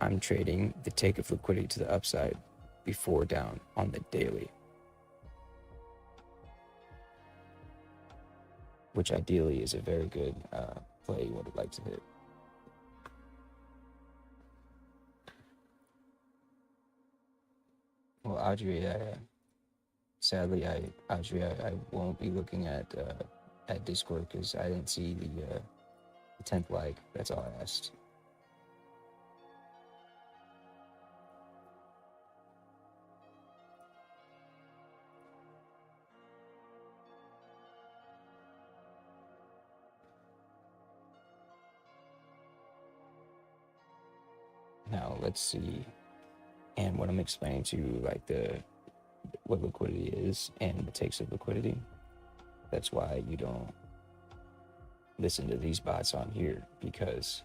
I'm trading the take of liquidity to the upside before down on the daily, which ideally is a very good play you would like to hit. Well, Audrey, sadly, Audrey, I won't be looking at Discord because I didn't see the 10th like. That's all I asked. Now let's see, and what I'm explaining to you, like what liquidity is and the takes of liquidity. That's why you don't listen to these bots on here, because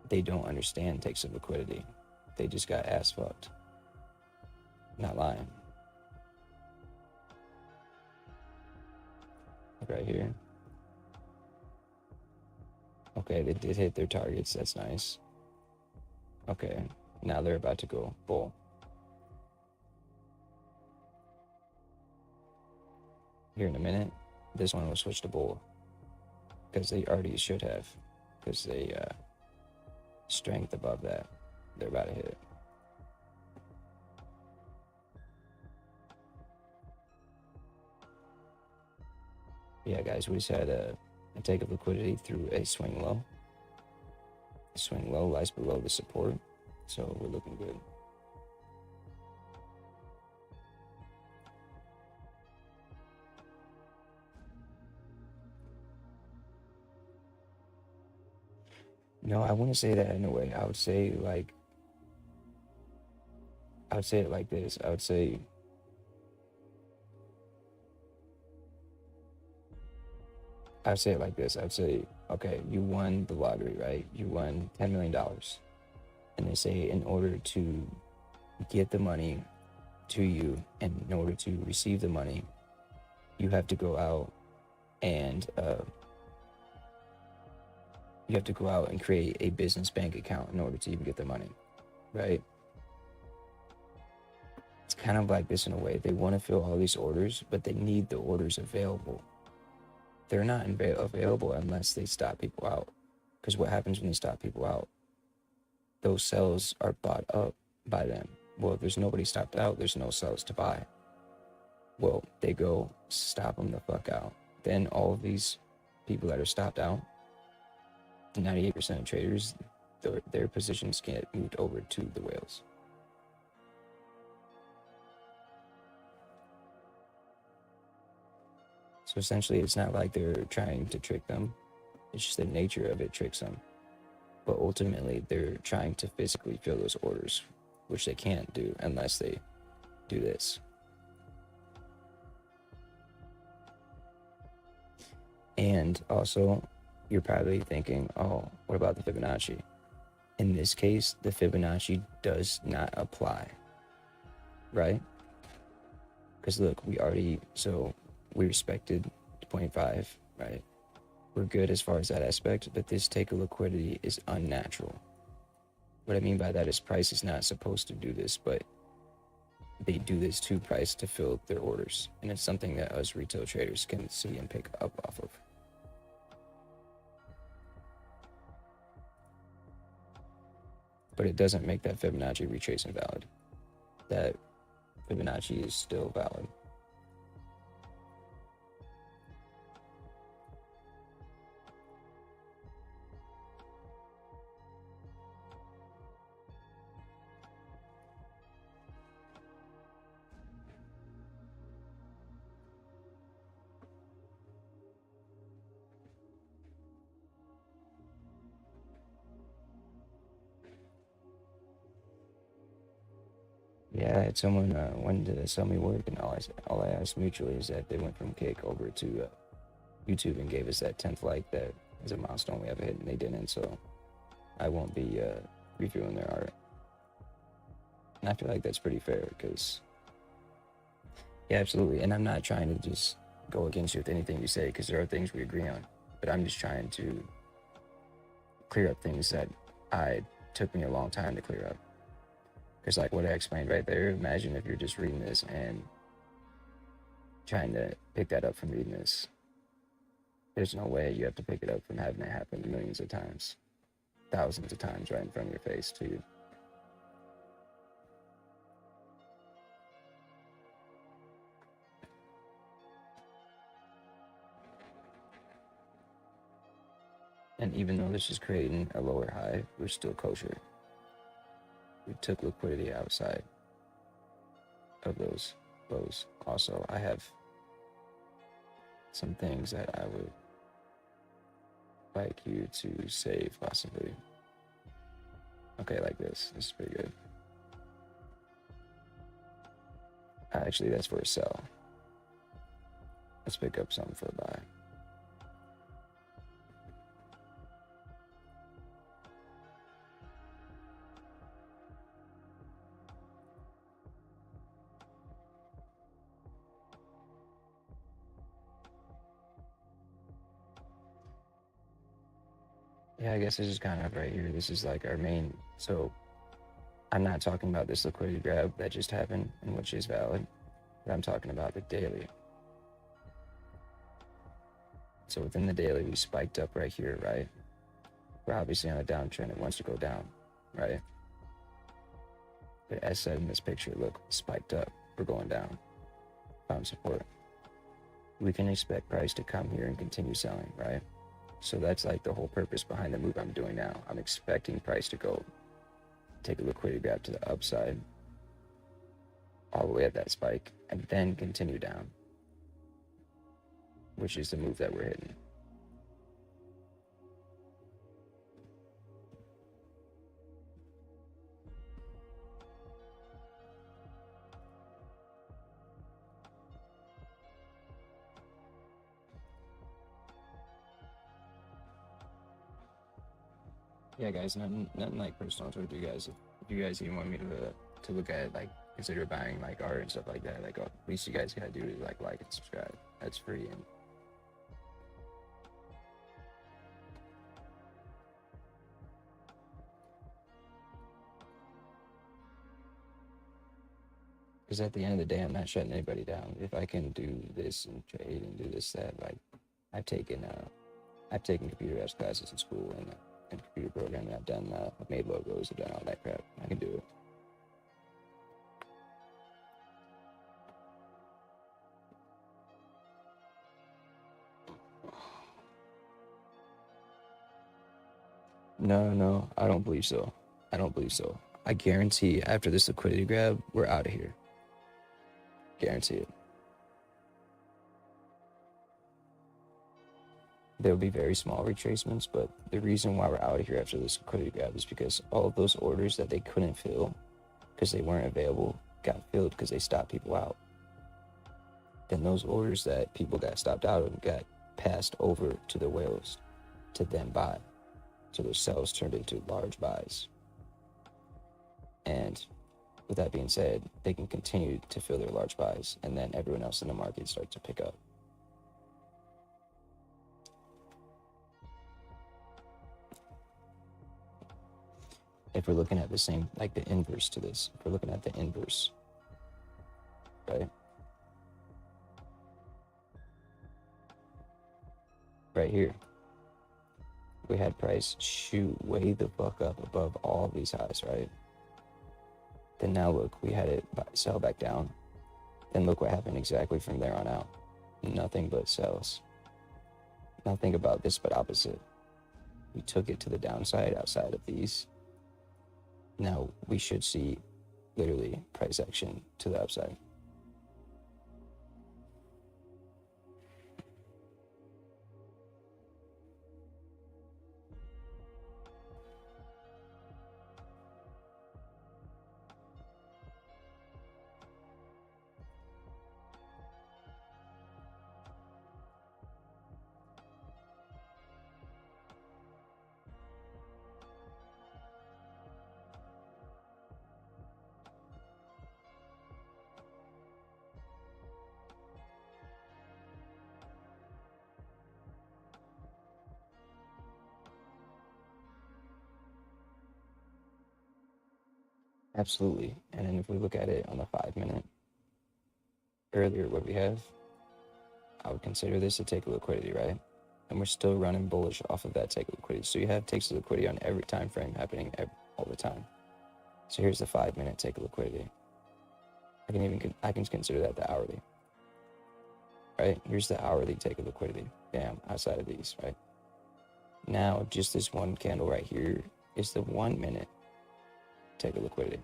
they don't understand takes of liquidity. They just got ass fucked. Not lying. Right here. Okay, they did hit their targets. That's nice. Okay, now they're about to go bull. Here in a minute, this one will switch to bull because they already should have, because they strength above that. They're about to hit it. Yeah, guys, we just had a take of liquidity through a swing low. The swing low lies below the support, so we're looking good. No, I wouldn't say that in a way. I would say it like this. I would say it like this. I would say, okay, you won the lottery, right? You won $10 million. And they say in order to get the money to you and in order to receive the money, you have to go out and create a business bank account in order to even get the money, right? kind of like this in a way. They want to fill all these orders, but they need the orders available. They're not available unless they stop people out. Because what happens when they stop people out? Those cells are bought up by them. Well, if there's nobody stopped out, there's no cells to buy. Well, they go stop them the fuck out. Then all of these people that are stopped out, 98% of traders, their positions get moved over to the whales. So essentially, it's not like they're trying to trick them. It's just the nature of it tricks them. But ultimately, they're trying to physically fill those orders, which they can't do unless they do this. And also, you're probably thinking, oh, what about the Fibonacci? In this case, the Fibonacci does not apply, right? Because look, we respected 0.5, right? We're good as far as that aspect, but this take of liquidity is unnatural. What I mean by that is price is not supposed to do this, but they do this to price to fill their orders. And it's something that us retail traders can see and pick up off of. But it doesn't make that Fibonacci retrace invalid. That Fibonacci is still valid. Yeah, I had someone wanted to sell me work, and all I asked mutually is that they went from Cake over to YouTube and gave us that 10th like that is a milestone we haven't hit, and they didn't, so I won't be reviewing their art. And I feel like that's pretty fair, because, yeah, absolutely, and I'm not trying to just go against you with anything you say, because there are things we agree on, but I'm just trying to clear up things that took me a long time to clear up. Because like what I explained right there, imagine if you're just reading this and trying to pick that up from reading this. There's no way. You have to pick it up from having it happen millions of times, thousands of times right in front of your face to you. And even though this is creating a lower high, we're still kosher. We took liquidity outside of those lows. Also, I have some things that I would like you to save, possibly. Okay, like this. This is pretty good. Actually, that's for a sell. Let's pick up something for a buy. Yeah, I guess this is kind of right here. This is like our main. So I'm not talking about this liquidity grab that just happened and which is valid, but I'm talking about the daily. So within the daily, we spiked up right here, right? We're obviously on a downtrend. It wants to go down, right? But as said in this picture, look, spiked up. We're going down. Found support. We can expect price to come here and continue selling, right? So that's like the whole purpose behind the move I'm doing now. I'm expecting price to go take a liquidity grab to the upside all the way at that spike and then continue down, which is the move that we're hitting. Yeah, guys, nothing like personal towards you guys. If you guys even want me to look at like consider buying like art and stuff like that, like at least you guys gotta do is like and subscribe. That's free. And Because at the end of the day, I'm not shutting anybody down. If I can do this and trade and do this, that, like, I've taken computer apps classes in school and computer programming. I've made logos, I've done all that crap. I can do it. No, I don't believe so. I guarantee after this liquidity grab, we're out of here. Guarantee it. There will be very small retracements, but the reason why we're out of here after this liquidity grab is because all of those orders that they couldn't fill because they weren't available got filled because they stopped people out. Then those orders that people got stopped out of got passed over to the whales to then buy. So those sells turned into large buys. And with that being said, they can continue to fill their large buys, and then everyone else in the market starts to pick up. If we're looking at the same, like the inverse to this, if we're looking at the inverse, right? Right here, we had price shoot way the fuck up above all these highs, right? Then now look, we had it sell back down. Then look what happened exactly from there on out. Nothing but sells. Nothing about this but opposite. We took it to the downside outside of these. Now we should see literally price action to the upside. Absolutely. And then if we look at it on the 5-minute, earlier what we have, I would consider this a take of liquidity, right? And we're still running bullish off of that take of liquidity. So you have takes of liquidity on every time frame happening all the time. So here's the 5-minute take of liquidity. I can consider that the hourly, right? Here's the hourly take of liquidity. Bam, outside of these, right? Now, just this one candle right here is the 1-minute take of liquidity.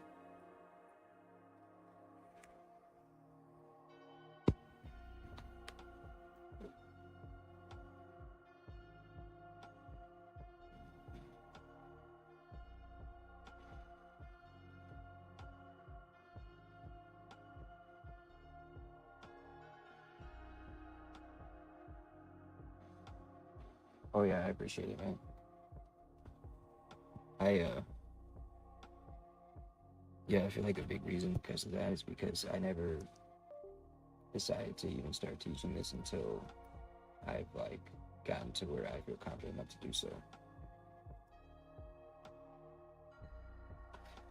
Oh yeah, I appreciate it, man. I feel like a big reason because of that is because I never decided to even start teaching this until I've like gotten to where I feel confident enough to do so.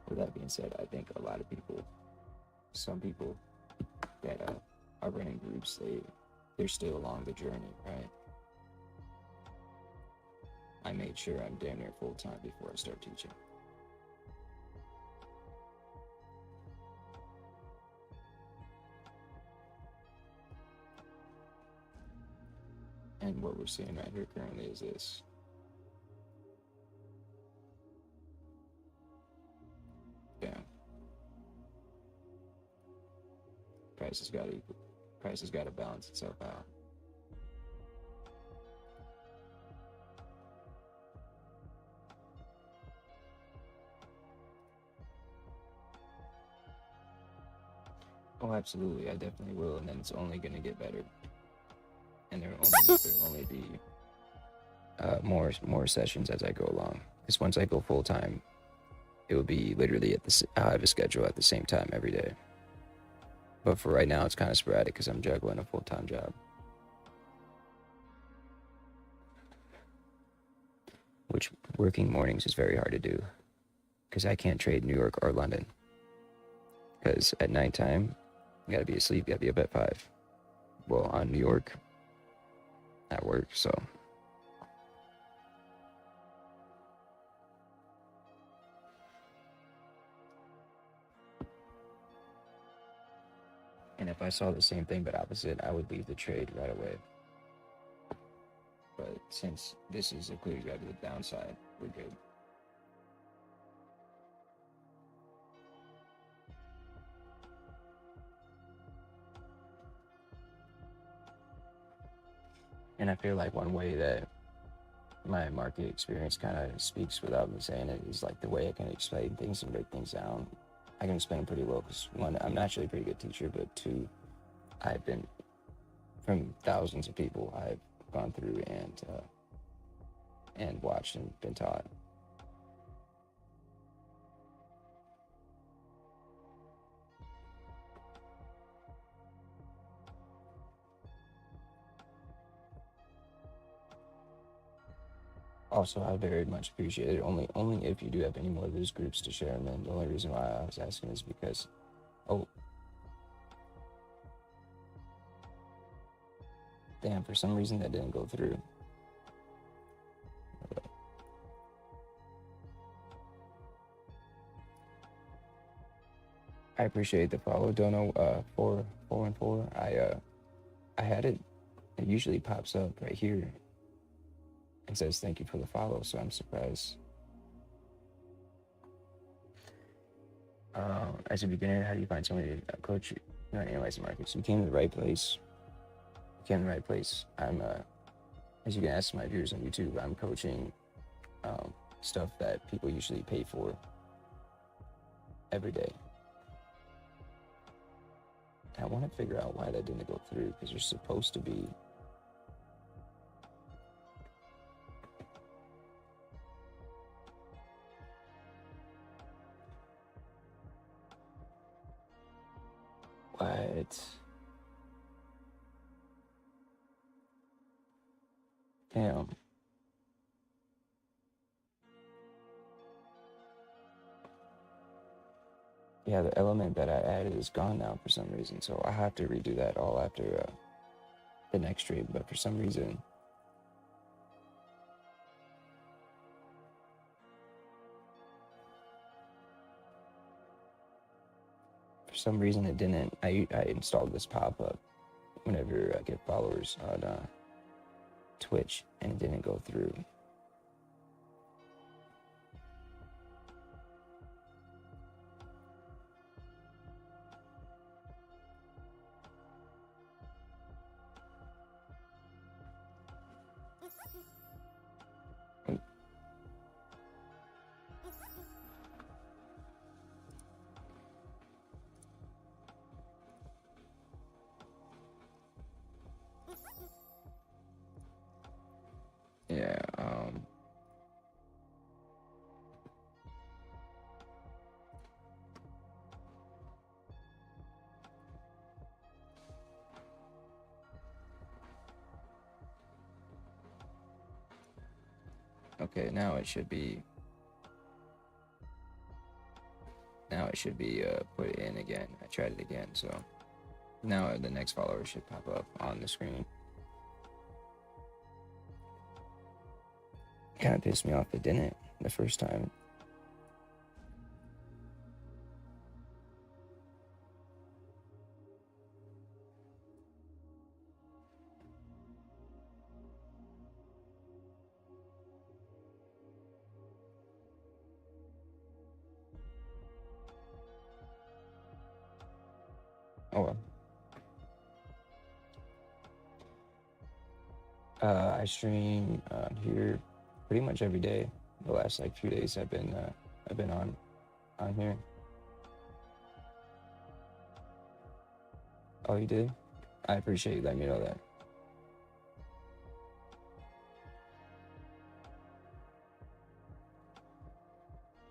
With that being said, I think a lot of people, some people that are running groups, they're still along the journey, right? I made sure I'm damn near full time before I start teaching. And what we're seeing right here currently is this. Yeah. Price has got to balance itself out. Oh, absolutely. I definitely will. And then it's only going to get better. And there'll only be more sessions as I go along. Because once I go full time, it will be literally I'll have a schedule at the same time every day. But for right now, it's kind of sporadic because I'm juggling a full-time job. Which working mornings is very hard to do because I can't trade New York or London. Because at nighttime, You gotta be asleep. You gotta be up at 5. Well, on New York, at work, so. And if I saw the same thing but opposite, I would leave the trade right away. But since this is a clear grab to the downside, we're good. And I feel like one way that my market experience kind of speaks without me saying it is like the way I can explain things and break things down. I can explain pretty well because one, I'm naturally a pretty good teacher, but two, I've been from thousands of people I've gone through and watched and been taught. Also, I very much appreciate it. Only if you do have any more of those groups to share them in. The only reason why I was asking is because, oh, damn, for some reason that didn't go through. I appreciate the follow, Dono. 414. I had it. It usually pops up right here and says thank you for the follow. So I'm surprised. As a beginner, how do you find somebody to coach you? Not analyze the markets. You came to the right place. I'm as you can ask my viewers on YouTube, I'm coaching stuff that people usually pay for every day. I want to figure out why that didn't go through because you're supposed to be what? Damn. Yeah, the element that I added is gone now for some reason, so I have to redo that all after the next trade. But for some reason, it didn't. I installed this pop-up whenever I get followers on Twitch, and it didn't go through. Yeah, okay, now it should be put in again. I tried it again, so now the next follower should pop up on the screen. Kind of pissed me off it didn't the first time. Oh well. I stream here pretty much every day. The last like few days I've been on here. Oh, you did? I appreciate you letting me know that.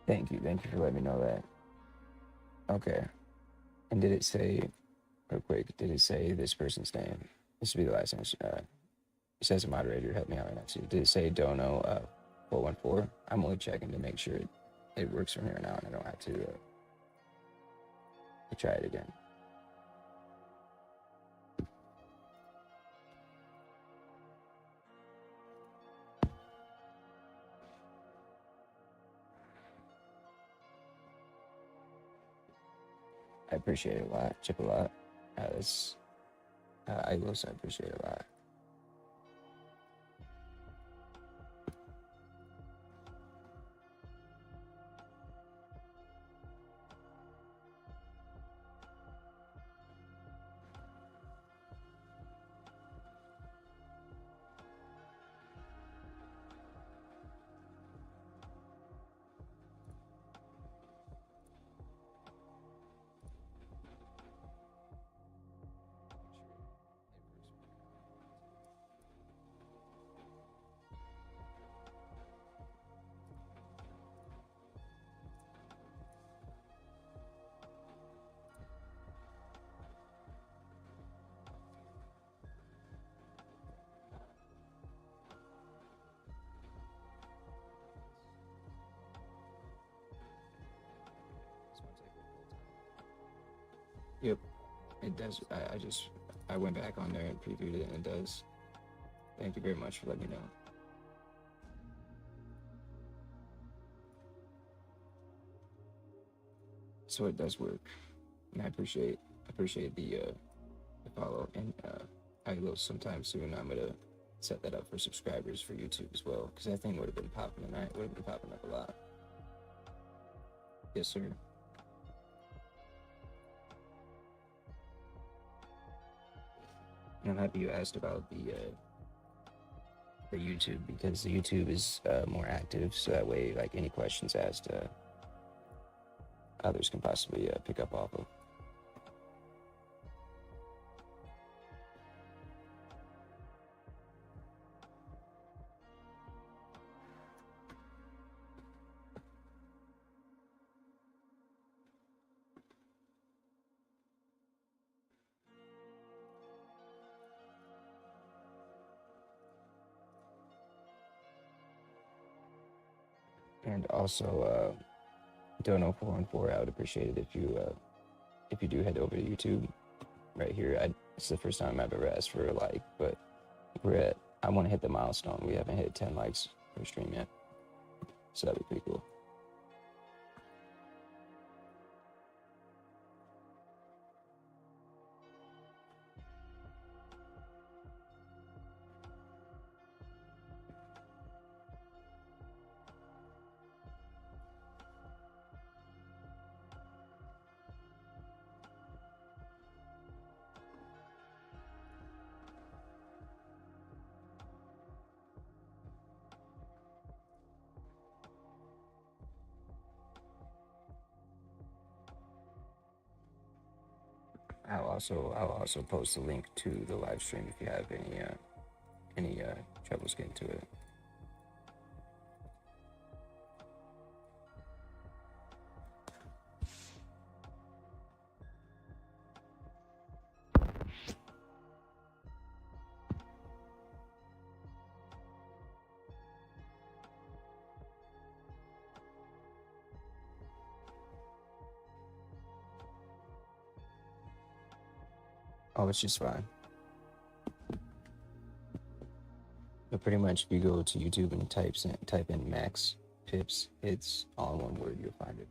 Thank you for letting me know that. Okay. And did it say, real quick, did it say this person's name? This will be the last thing. It says a moderator, help me out right now too. Did it say Dono 414? I'm only checking to make sure it works from here on out and I don't have to try it again. I appreciate it a lot. Chip a lot. That's I also appreciate it a lot. Yep, it does. I went back on there and previewed it, and it does. Thank you very much for letting me know. So it does work, and I appreciate the follow, and I will sometime soon. I'm gonna set that up for subscribers for YouTube as well, because that thing would have been popping tonight. Would have been popping up a lot. Yes, sir. And I'm happy you asked about the YouTube, because the YouTube is more active, so that way, like, any questions asked, others can possibly pick up off of. And also, Dono 414, I would appreciate it if you do head over to YouTube right here. It's the first time I've ever asked for a like, but I want to hit the milestone. We haven't hit 10 likes per stream yet, so that'd be pretty cool. I'll also post a link to the live stream if you have any troubles getting to it. Oh, it's just fine. But pretty much, if you go to YouTube and type in Max Pips, it's all in one word. You'll find it.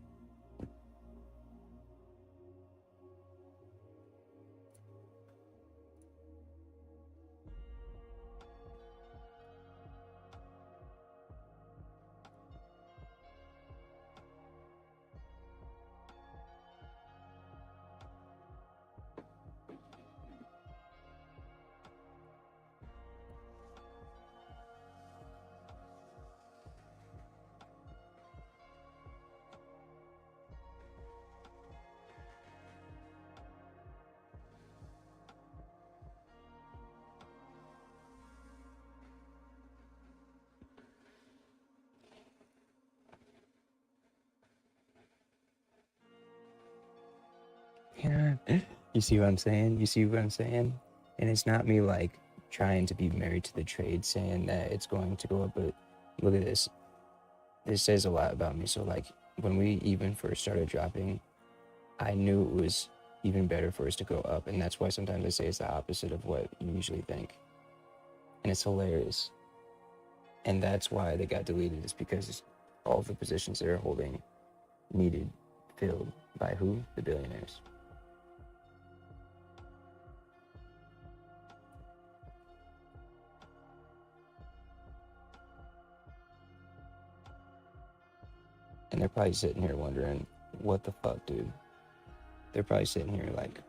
Yeah. You see what I'm saying? You see what I'm saying? And it's not me like trying to be married to the trade saying that it's going to go up, but look at this. This says a lot about me. So like when we even first started dropping, I knew it was even better for us to go up. And that's why sometimes I say it's the opposite of what you usually think. And it's hilarious. And that's why they got deleted, is because all the positions they're holding needed filled by who? The billionaires. they're probably sitting here wondering, what the fuck, dude? They're probably sitting here like,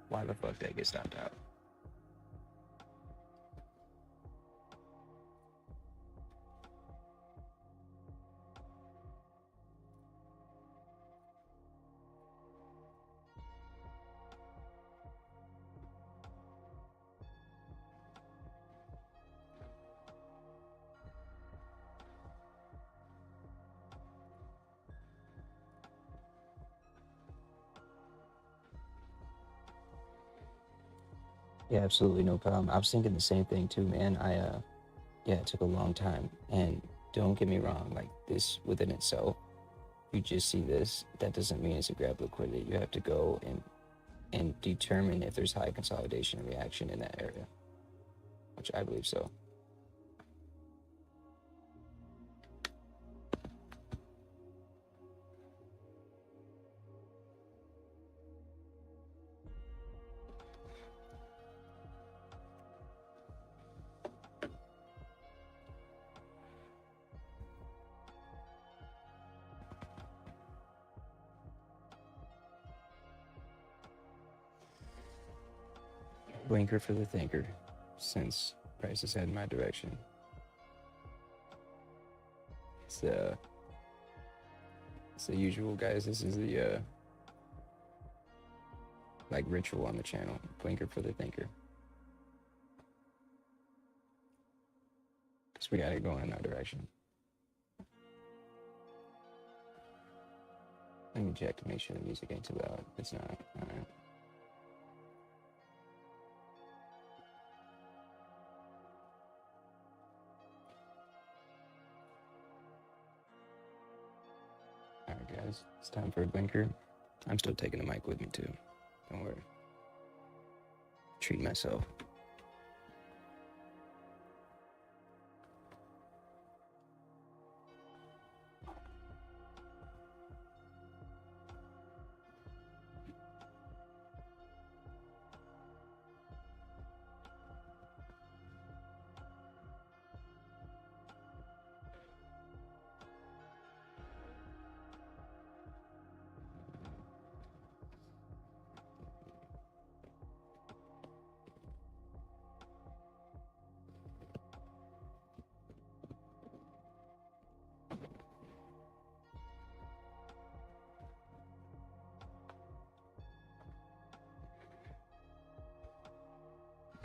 why the fuck did I get stopped out? Yeah, absolutely no problem. I was thinking the same thing too, man. Yeah, it took a long time. And don't get me wrong, like this within itself, you just see this, that doesn't mean it's a grab liquidity. You have to go and determine if there's high consolidation and reaction in that area, which I believe so. Blinker for the thinker, since price is heading my direction. It's the usual, guys. This is the like ritual on the channel. Blinker for the thinker. Because we gotta go in that direction. Let me check to make sure the music ain't too loud. It's not. Alright. Alright, guys. It's time for a blinker. I'm still taking the mic with me, too. Don't worry. Treat myself.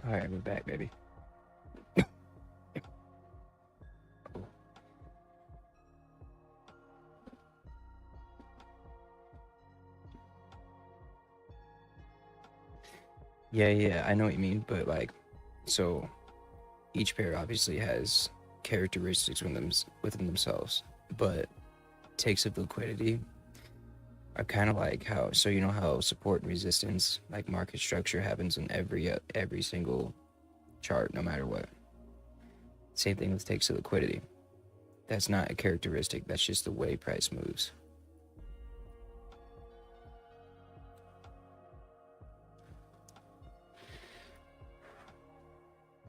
Alright, we're back, baby. Yeah, I know what you mean, but like, so each pair obviously has characteristics within themselves, but takes of liquidity are kind of like how, so you know how support and resistance, like market structure, happens in every single chart, no matter what. Same thing with takes of liquidity. That's not a characteristic. That's just the way price moves.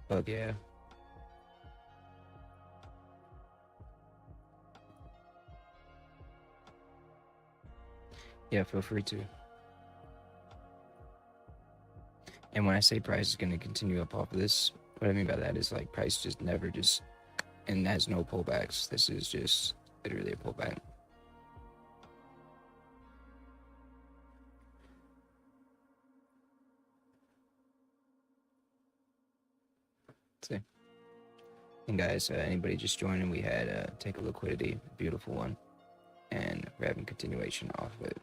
But yeah. Yeah, feel free to. And when I say price is going to continue up off of this, what I mean by that is like price just never just, and has no pullbacks. This is just literally a pullback. See. And guys, anybody just joining, we had take a liquidity, beautiful one, and we're having continuation off of it.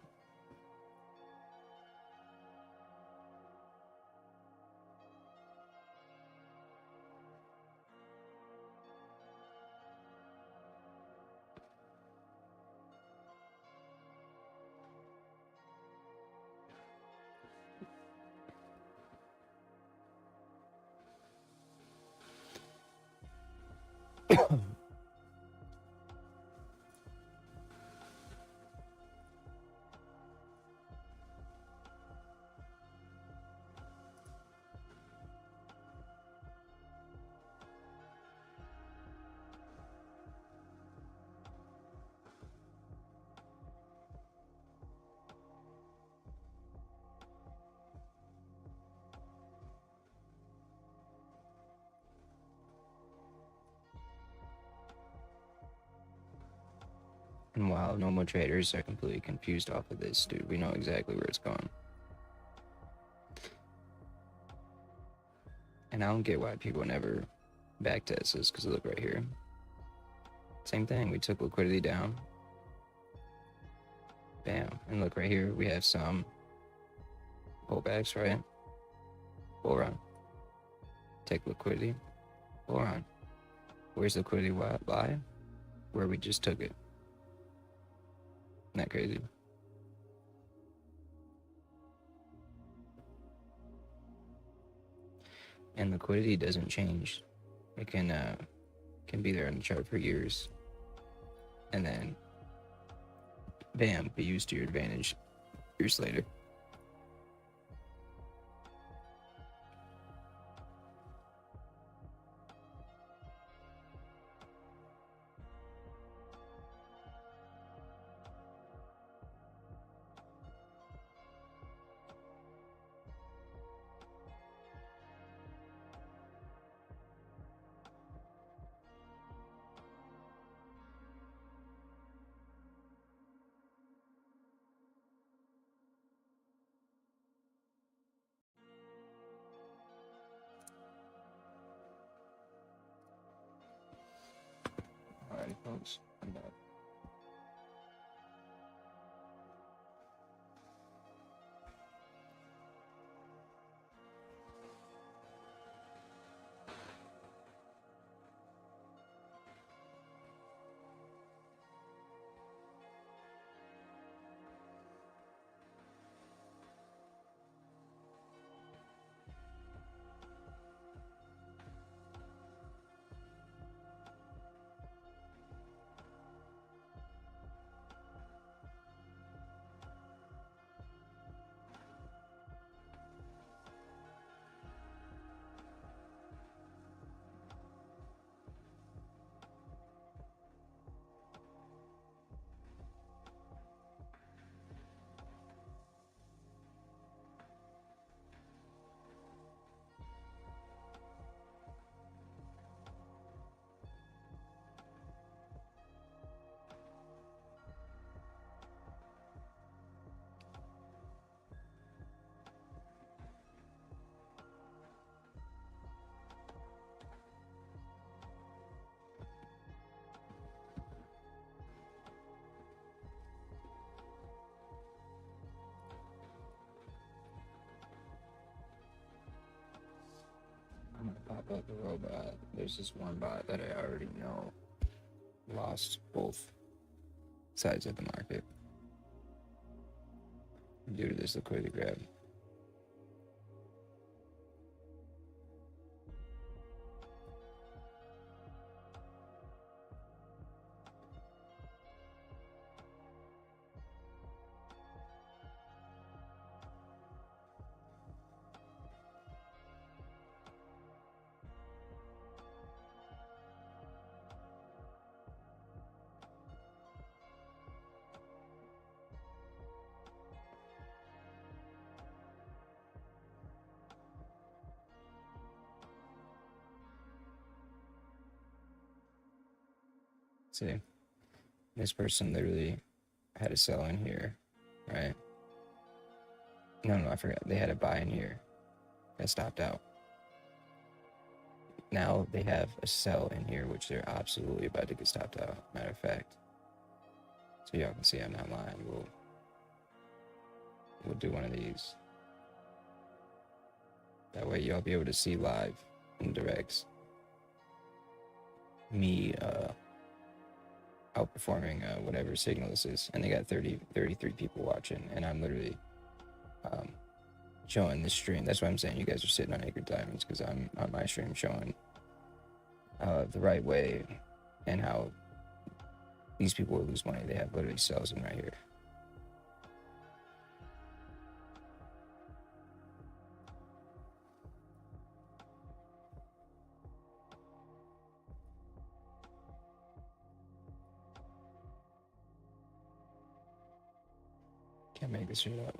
And while normal traders are completely confused off of this, dude, we know exactly where it's going. And I don't get why people never backtest this, because look right here. Same thing, we took liquidity down. Bam. And look right here, we have some pullbacks, right? Bull run. Take liquidity, bull run. Where's liquidity lie? Where we just took it. Isn't that crazy? And liquidity doesn't change. It can be there on the chart for years, and then bam, be used to your advantage years later. Alrighty, folks, I'm back. I'm gonna pop up the robot. There's this one bot that I already know lost both sides of the market due to this liquidity grab. See, this person literally had a sell in here, right? No, I forgot. They had a buy in here that stopped out. Now they have a sell in here, which they're absolutely about to get stopped out. Matter of fact. So y'all can see I'm not lying. We'll do one of these. That way y'all be able to see live in directs me outperforming whatever signal this is. And they got 33 people watching, and I'm literally showing this stream. That's why I'm saying you guys are sitting on Acre Diamonds, because I'm on my stream showing the right way and how these people will lose money. They have literally sells in right here. Can't make this shit up.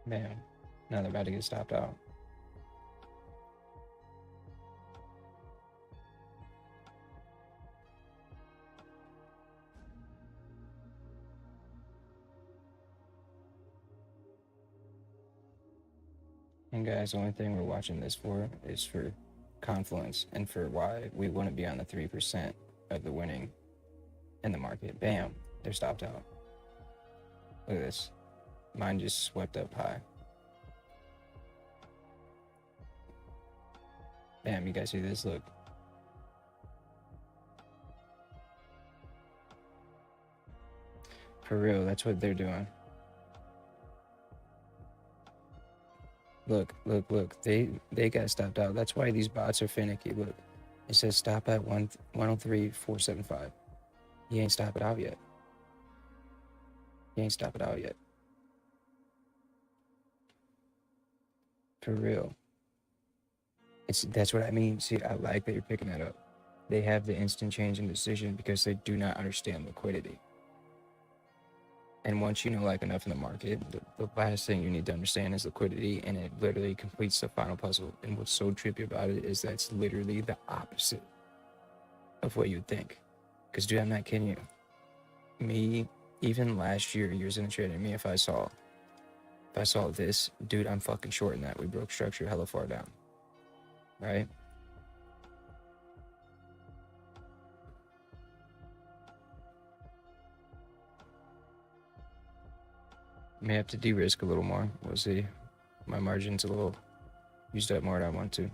Man, now they're about to get stopped out. And guys, the only thing we're watching this for is for confluence and for why we wouldn't be on the 3% of the winning in the market. Bam, they're stopped out. Look at this. Mine just swept up high. Bam, you guys see this? Look. For real, that's what they're doing. Look. They got stopped out. That's why these bots are finicky. Look, it says stop at 103.475. You ain't stop it out yet. You ain't stop it out yet. For real. That's what I mean. See, I like that you're picking that up. They have the instant change in decision because they do not understand liquidity. And once you know like enough in the market, the last thing you need to understand is liquidity, and it literally completes the final puzzle. And what's so trippy about it is that's literally the opposite of what you'd think. Because dude, I'm not kidding you. Me, even last year, years in the trading, me, if I saw this, dude, I'm fucking shorting that. We broke structure hella far down. Right? May have to de-risk a little more. We'll see. My margin's a little used up more than I want to.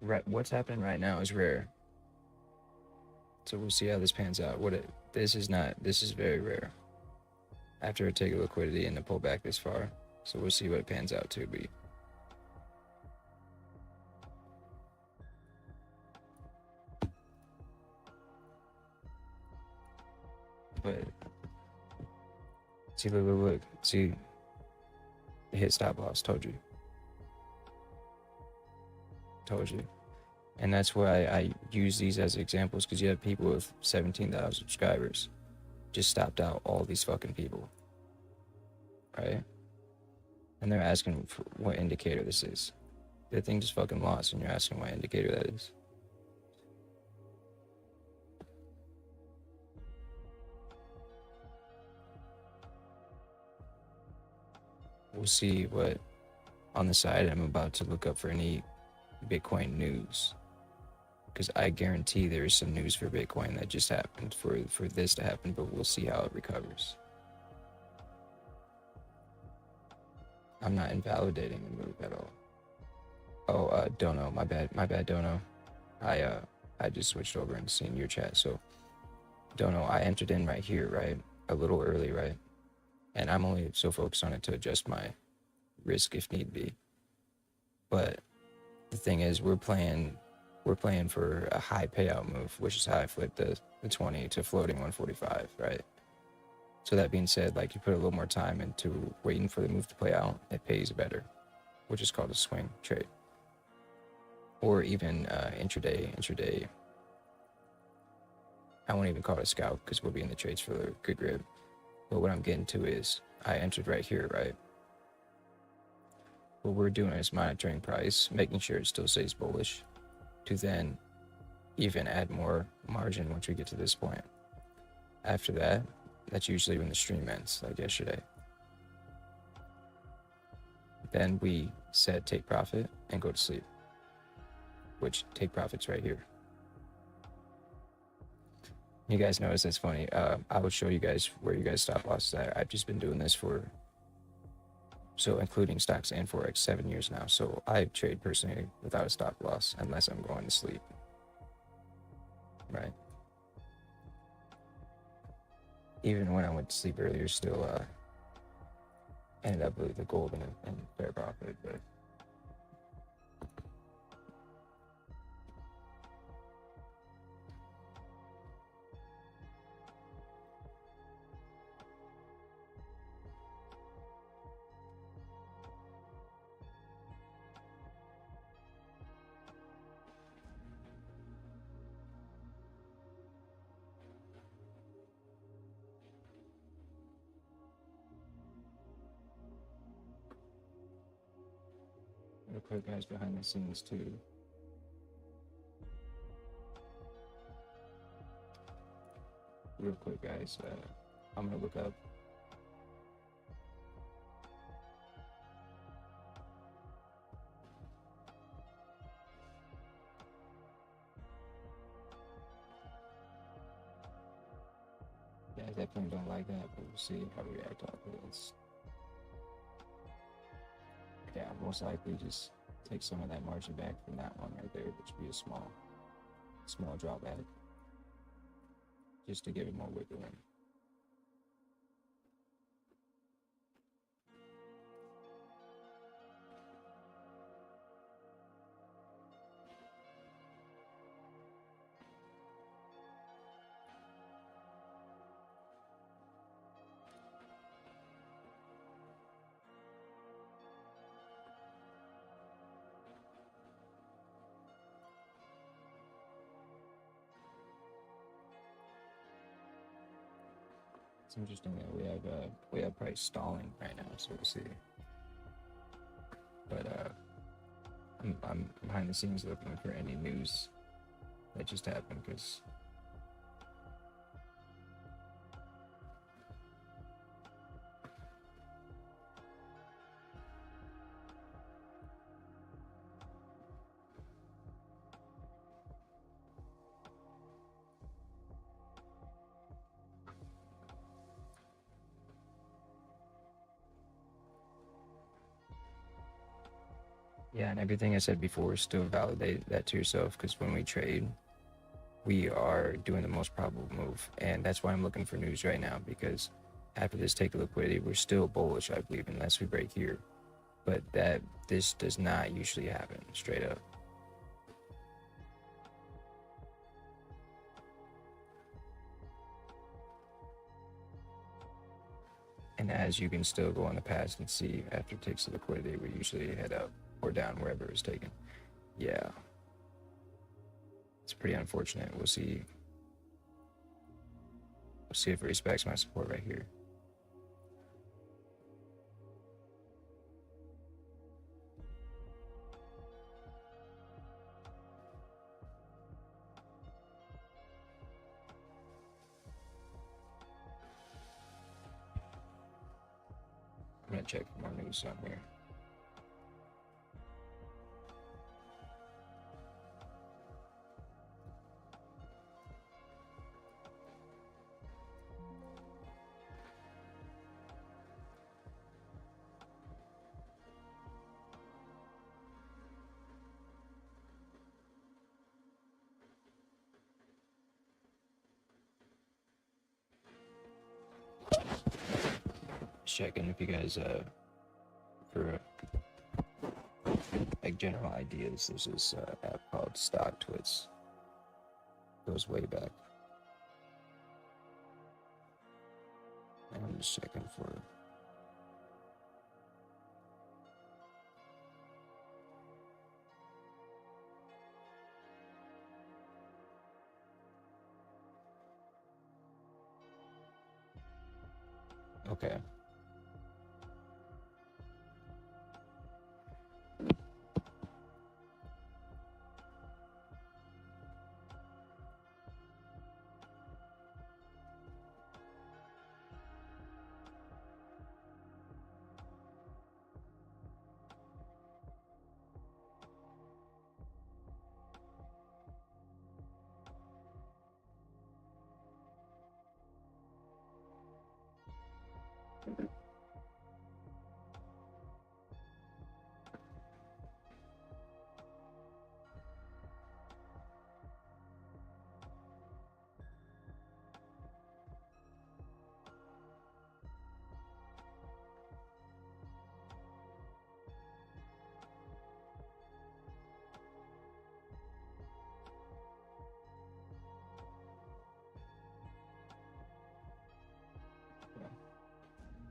Right, what's happening right now is rare. So we'll see how this pans out. This is very rare. After I take a liquidity and to pull back this far. So we'll see what it pans out to be. But see, look. See, it hit stop loss. Told you. And that's why I use these as examples, because you have people with 17,000 subscribers just stopped out all these fucking people, right? And they're asking for what indicator this is. The thing just fucking lost, and you're asking what indicator that is. We'll see what on the side. I'm about to look up for any Bitcoin news, because I guarantee there is some news for Bitcoin that just happened for this to happen, but we'll see how it recovers. I'm not invalidating the move at all. Oh, Dono, my bad, Dono. I just switched over and seen your chat. So, Dono, I entered in right here, right? A little early, right? And I'm only so focused on it to adjust my risk if need be. But the thing is, we're playing for a high payout move, which is how I flipped the 20 to floating 145, right? So that being said, like, you put a little more time into waiting for the move to play out, it pays better, which is called a swing trade. Or even intraday. I won't even call it a scout, because we'll be in the trades for the good grip. But what I'm getting to is, I entered right here, right? What we're doing is monitoring price, making sure it still stays bullish, to then even add more margin once we get to this point. After that, that's usually when the stream ends, like yesterday. Then we set take profit and go to sleep, which take profit's right here. You guys notice that's funny. I would show you guys where you guys stop loss at. I've just been doing this for, so including stocks and Forex, 7 years now. So I trade personally without a stop loss unless I'm going to sleep, right? Even when I went to sleep earlier, still ended up with the gold and fair profit, but real quick, guys, behind the scenes too. Real quick, guys, I'm gonna look up. Yeah, I definitely don't like that, but we'll see how we react off of this. Yeah, most likely just take some of that margin back from that one right there, which would be a small drawback, just to give it more wiggle room. It's interesting that we have price stalling right now, so we'll see. But I'm behind the scenes looking for any news that just happened, because yeah, and everything I said before, still validate that to yourself, because when we trade, we are doing the most probable move, and that's why I'm looking for news right now, because after this take of liquidity, we're still bullish, I believe, unless we break here. But this does not usually happen, straight up. And as you can still go on the past and see, after it takes the liquidity, we usually head up or down wherever it's taken. Yeah. It's pretty unfortunate. We'll see. We'll see if it respects my support right here. I'm gonna check for more news on here. Just checking if you guys for like general ideas. There's this app called Stock Twits. Goes way back. And I'm just checking for. Okay.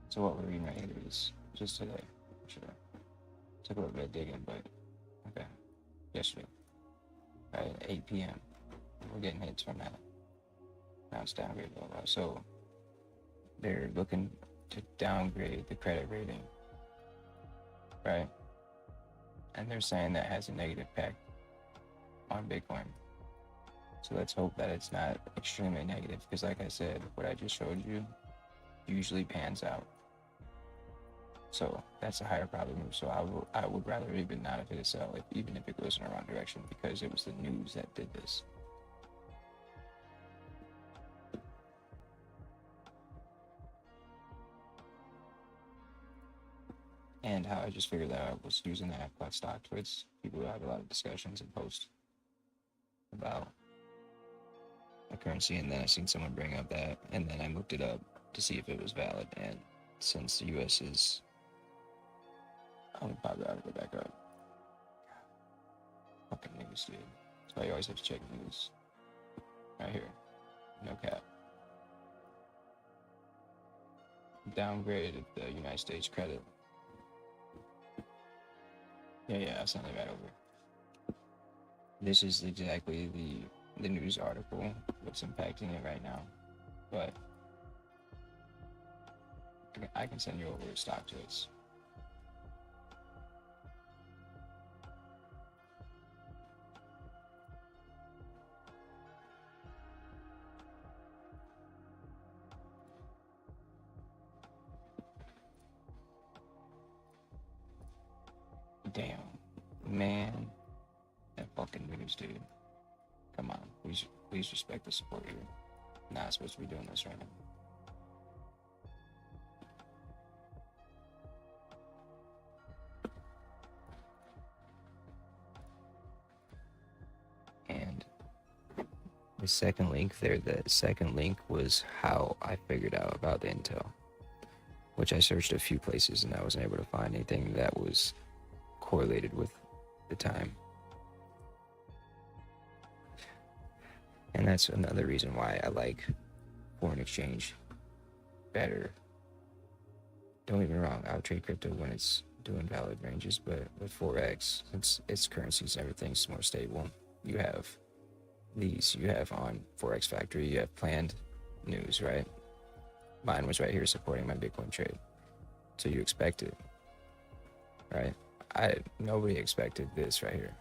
So what we're reading right here is just today. Sure. Took a little bit of digging, but okay. Yesterday. Right at 8 p.m. We're getting hits from that. Now it's downgrade, blah, blah. So they're looking to downgrade the credit rating. Right? and they're saying that has a negative impact on Bitcoin. So let's hope that it's not extremely negative, because like I said, what I just showed you usually pans out. So that's a higher probability move. So I would rather even not have hit a sell, even if it goes in the wrong direction, because it was the news that did this. And how I just figured that out was using the app called Stock Twits. People have a lot of discussions and posts about a currency, and then I seen someone bring up that, and then I looked it up to see if it was valid. And since the U.S. is, I'm gonna pop it out and go back up. Fucking news, dude. That's why you always have to check news. Right here, no cap. Downgraded the United States credit. Yeah, I'll send it right over. This is exactly the news article, what's impacting it right now. But I can send you over stock twits. Damn, man, that fucking news, dude. Come on, please respect the support here. Not supposed to be doing this right now. And the second link there, the second link was how I figured out about the intel, which I searched a few places and I wasn't able to find anything that was correlated with the time. And that's another reason why I like foreign exchange better. Don't get me wrong, I'll trade crypto when it's doing valid ranges, but with Forex, it's currencies, everything's more stable. You have on Forex Factory, you have planned news, right? Mine was right here supporting my Bitcoin trade. So you expect it, right? Nobody expected this right here.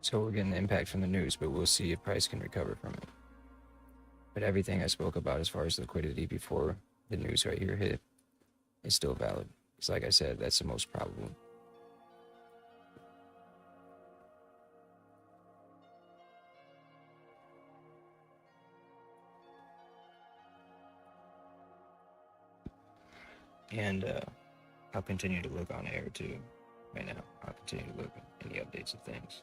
So we're getting the impact from the news, but we'll see if price can recover from it. But everything I spoke about as far as liquidity before the news right here hit is still valid. It's like I said, that's the most probable. And I'll continue to look on air too. Right now, I'll continue to look at any updates of things.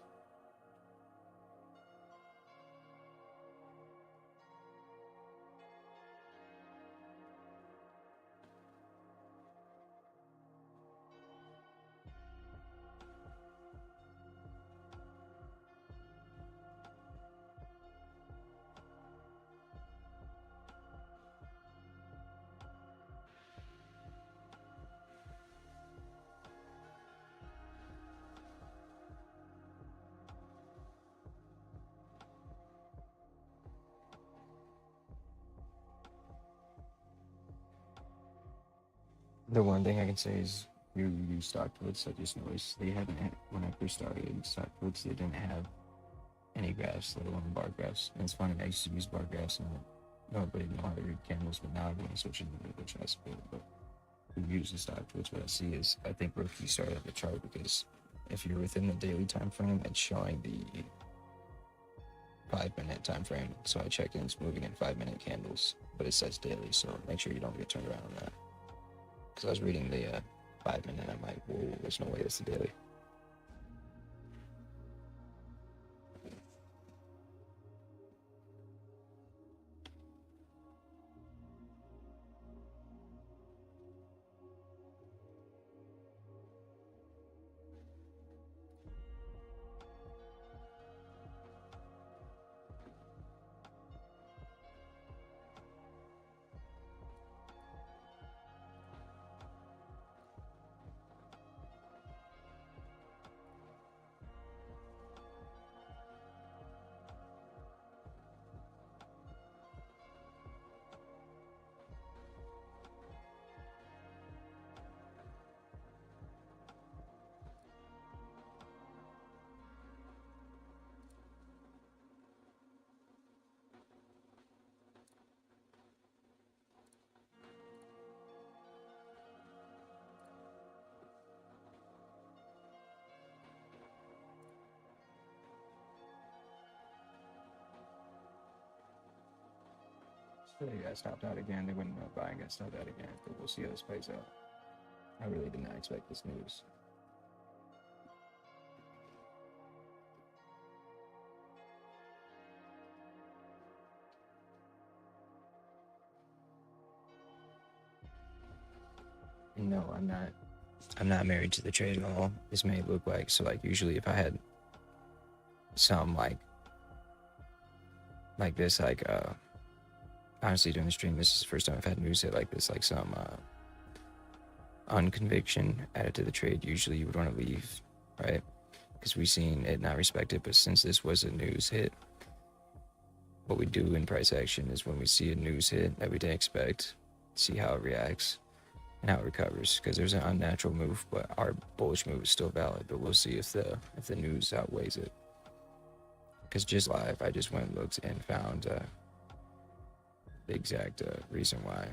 The one thing I can say is you use stock puts. I just noticed they haven't had, when I first started stock puts, they didn't have any graphs, let alone bar graphs. And it's funny, I used to use bar graphs and nobody knew how to read candles, but now everyone's switching to it, which I support. But who uses stock puts, what I see is I think we're key start of the chart, because if you're within the daily time frame, it's showing the 5-minute time frame. So I checked in, it's moving in 5-minute candles, but it says daily, so make sure you don't get turned around on that. Because I was reading the 5-minute, I'm like, whoa, there's no way that's the daily. So they got stopped out again. They wouldn't know buying got stopped out again. But we'll see how this plays out. I really did not expect this news. No, I'm not. I'm not married to the trade at all. This may look like so. Like usually, if I had some like this, honestly during the stream, this is the first time I've had news hit like this, like some unconviction added to the trade. Usually, you would want to leave, right? Because we've seen it not respected. But since this was a news hit, what we do in price action is when we see a news hit that we didn't expect, see how it reacts and how it recovers, because there's an unnatural move, but our bullish move is still valid. But we'll see if the news outweighs it. Because just live, I just went and looked and found the exact reason why.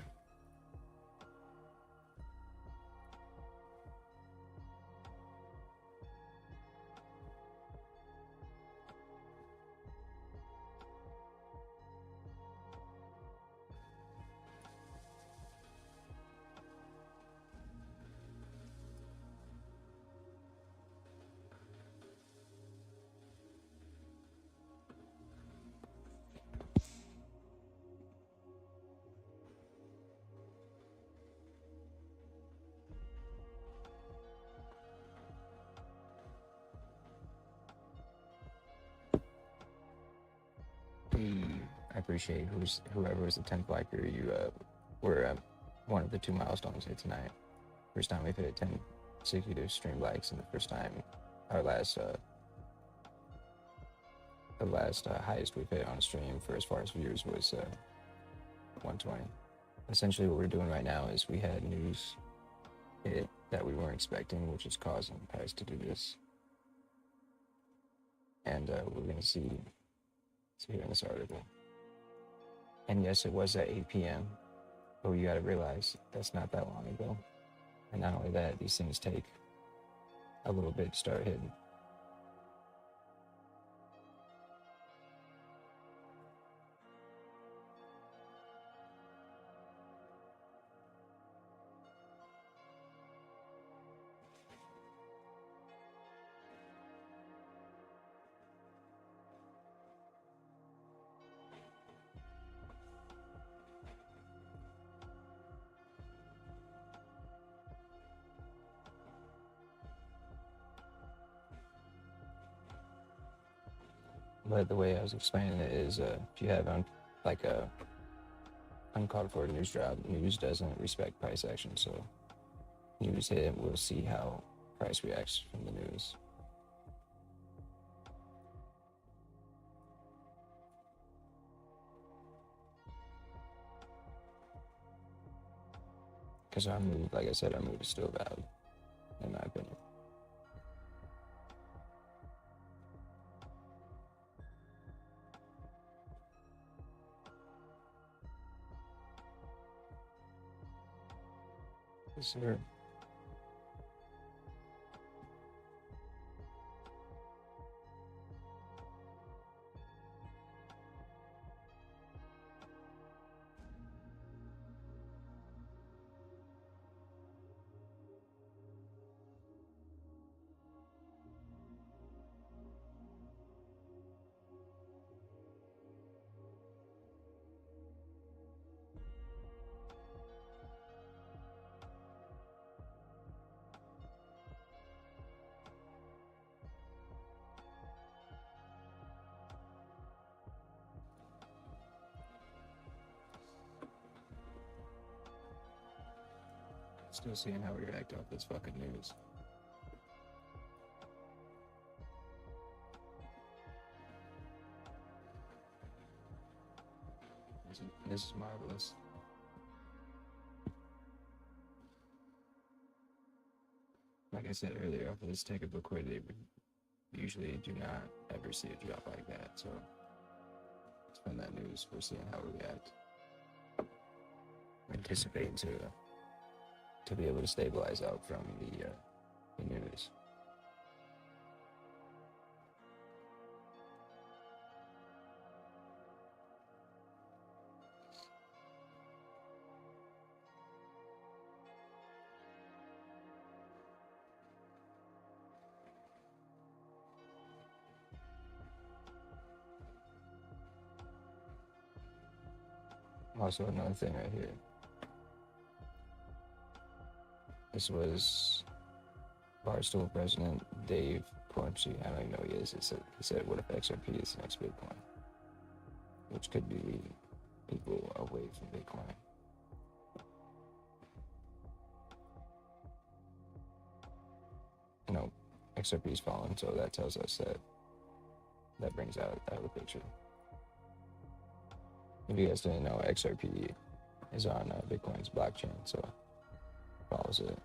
I appreciate whoever was the 10th liker. You were one of the 2 milestones here tonight. First time we've hit 10 consecutive stream likes, and the first time our the last highest we've hit on a stream for as far as viewers was 120. Essentially, what we're doing right now is we had news hit that we weren't expecting, which is causing price to do this. And we're going to see here in this article. And yes, it was at 8 p.m., but you got to realize that's not that long ago. And not only that, these things take a little bit to start hitting. But the way I was explaining it is, if you have uncalled for news drop, news doesn't respect price action. So news hit, we'll see how price reacts from the news. Because our move, like I said, our move is still valid, in my opinion. Yes, sir. Still seeing how we react off this fucking news. This is marvelous. Like I said earlier, off of this take of liquidity, we usually do not ever see a drop like that. So it's from that news, we're seeing how we react. We're anticipating to be able to stabilize out from the news. Also, another thing right here. This was Barstool President Dave Pornchi. I don't even know who he is. He said, what if XRP is the next Bitcoin? Which could be leading people away from Bitcoin. No, XRP is falling, so that tells us that brings out the picture. If you guys didn't know, XRP is on Bitcoin's blockchain, so follows it.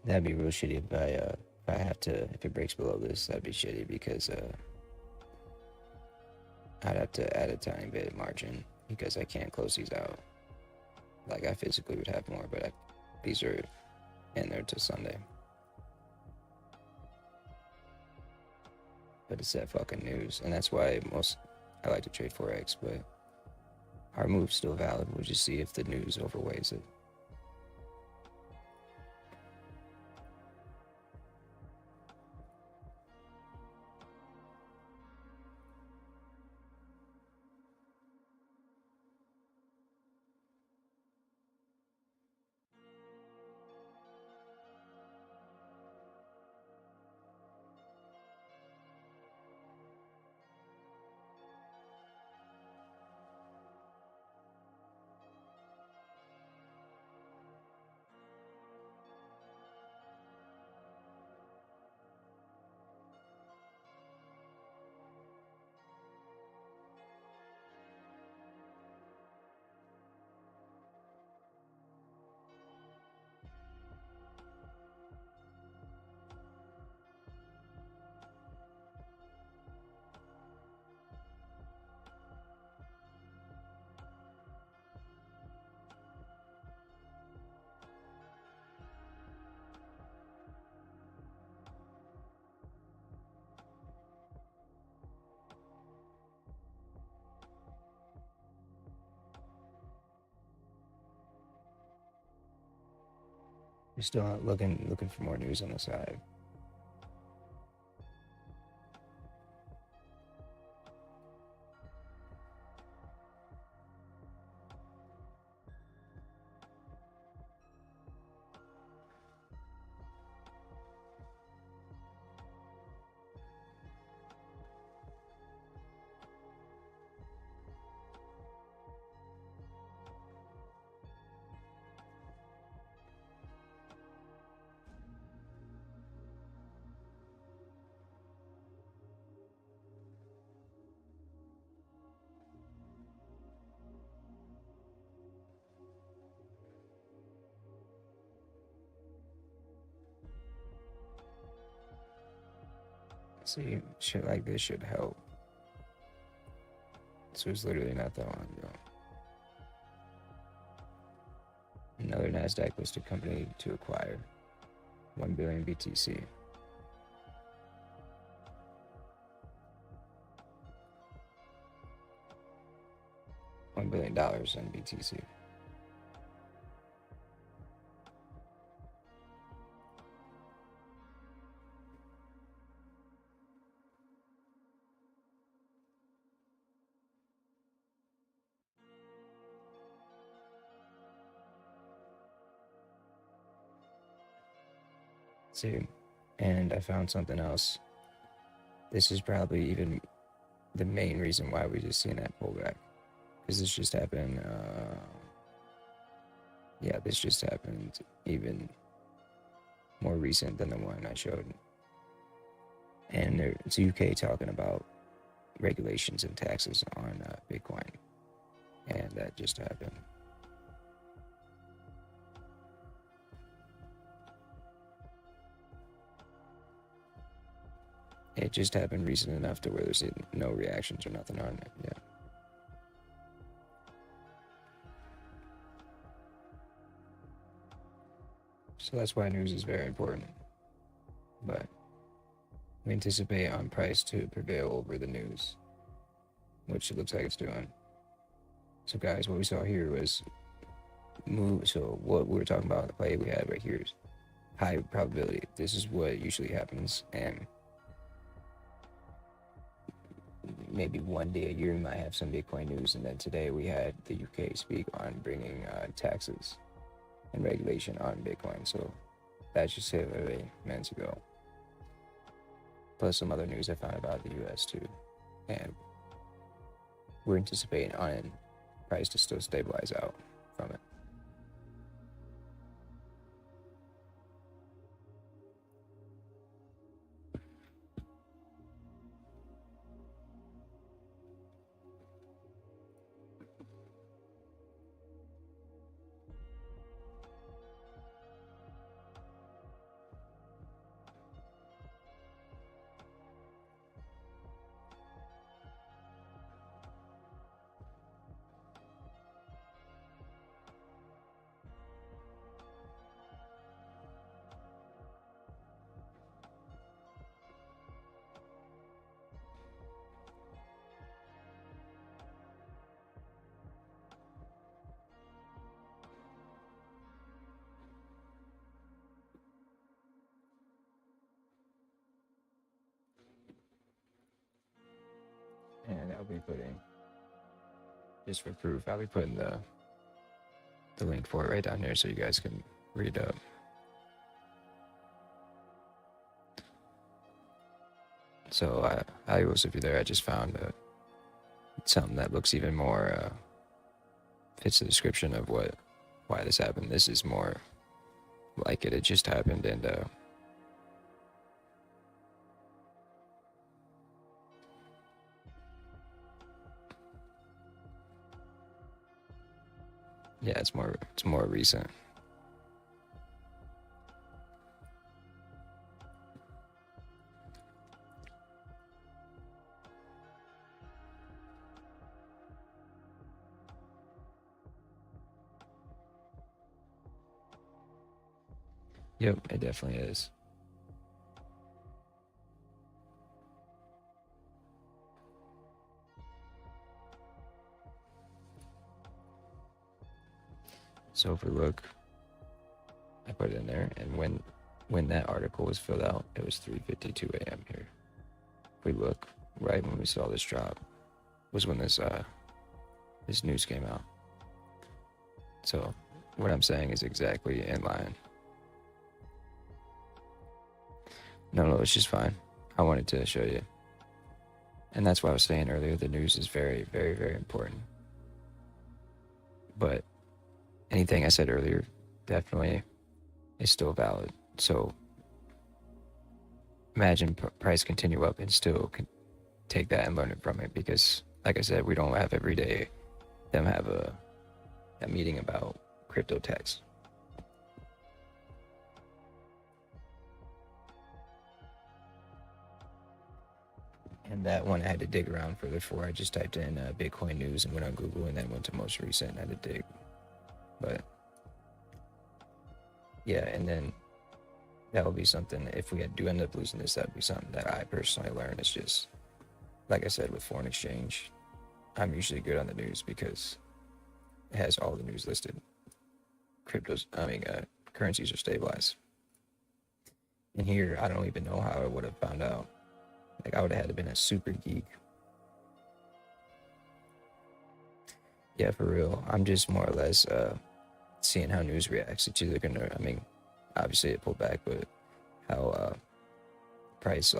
That'd be real shitty if it breaks below this. That'd be shitty because I'd have to add a tiny bit of margin because I can't close these out. Like I physically would have more, but these are in there till Sunday. But it's that fucking news, and that's why I like to trade Forex. But our move's still valid. We'll just see if the news overweighs it. We're still looking for more news on the side. See, shit like this should help. This was literally not that long ago. Another NASDAQ listed company to acquire 1 billion BTC. $1 billion in BTC. See, and I found something else. This is probably even the main reason why we just seen that pullback, because this just happened. Yeah, this just happened even more recent than the one I showed. And it's UK talking about regulations and taxes on Bitcoin, and that just happened. It just happened recent enough to where there's no reactions or nothing on it. Yeah. So that's why news is very important. But we anticipate on price to prevail over the news, which it looks like it's doing. So guys, what we saw here was move. So what we were talking about, the play we had right here is high probability. This is what usually happens, and maybe one day a year we might have some Bitcoin news. And then today we had the UK speak on bringing taxes and regulation on Bitcoin. So that's just literally minutes ago. Plus some other news I found about the US too. And we're anticipating on price to still stabilize out from it. And I'll be putting, just for proof, I'll be putting the link for it right down here so you guys can read up. So I was if you're there, I just found something that looks even more fits the description of why this happened. This is more like it just happened, and yeah, it's more recent. Yep, it definitely is. So if we look, I put it in there, and when that article was filled out, it was 3:52 a.m. here. If we look, right when we saw this drop was when this news came out. So what I'm saying is exactly in line. No, it's just fine. I wanted to show you. And that's why I was saying earlier, the news is very, very, very important. But anything I said earlier definitely is still valid. So imagine price continue up and still take that and learn it from it, because like I said, we don't have every day them have a meeting about crypto tax. And that one I had to dig around further for. I just typed in Bitcoin news and went on Google, and then went to most recent and had to dig. But yeah, and then that will be something, if we do end up losing this, that would be something that I personally learned. It's just, like I said, with foreign exchange, I'm usually good on the news because it has all the news listed. Currencies are stabilized. And here, I don't even know how I would have found out. Like, I would have had to been a super geek. Yeah, for real. I'm just more or less seeing how news reacts. It's either gonna, obviously it pulled back, but how price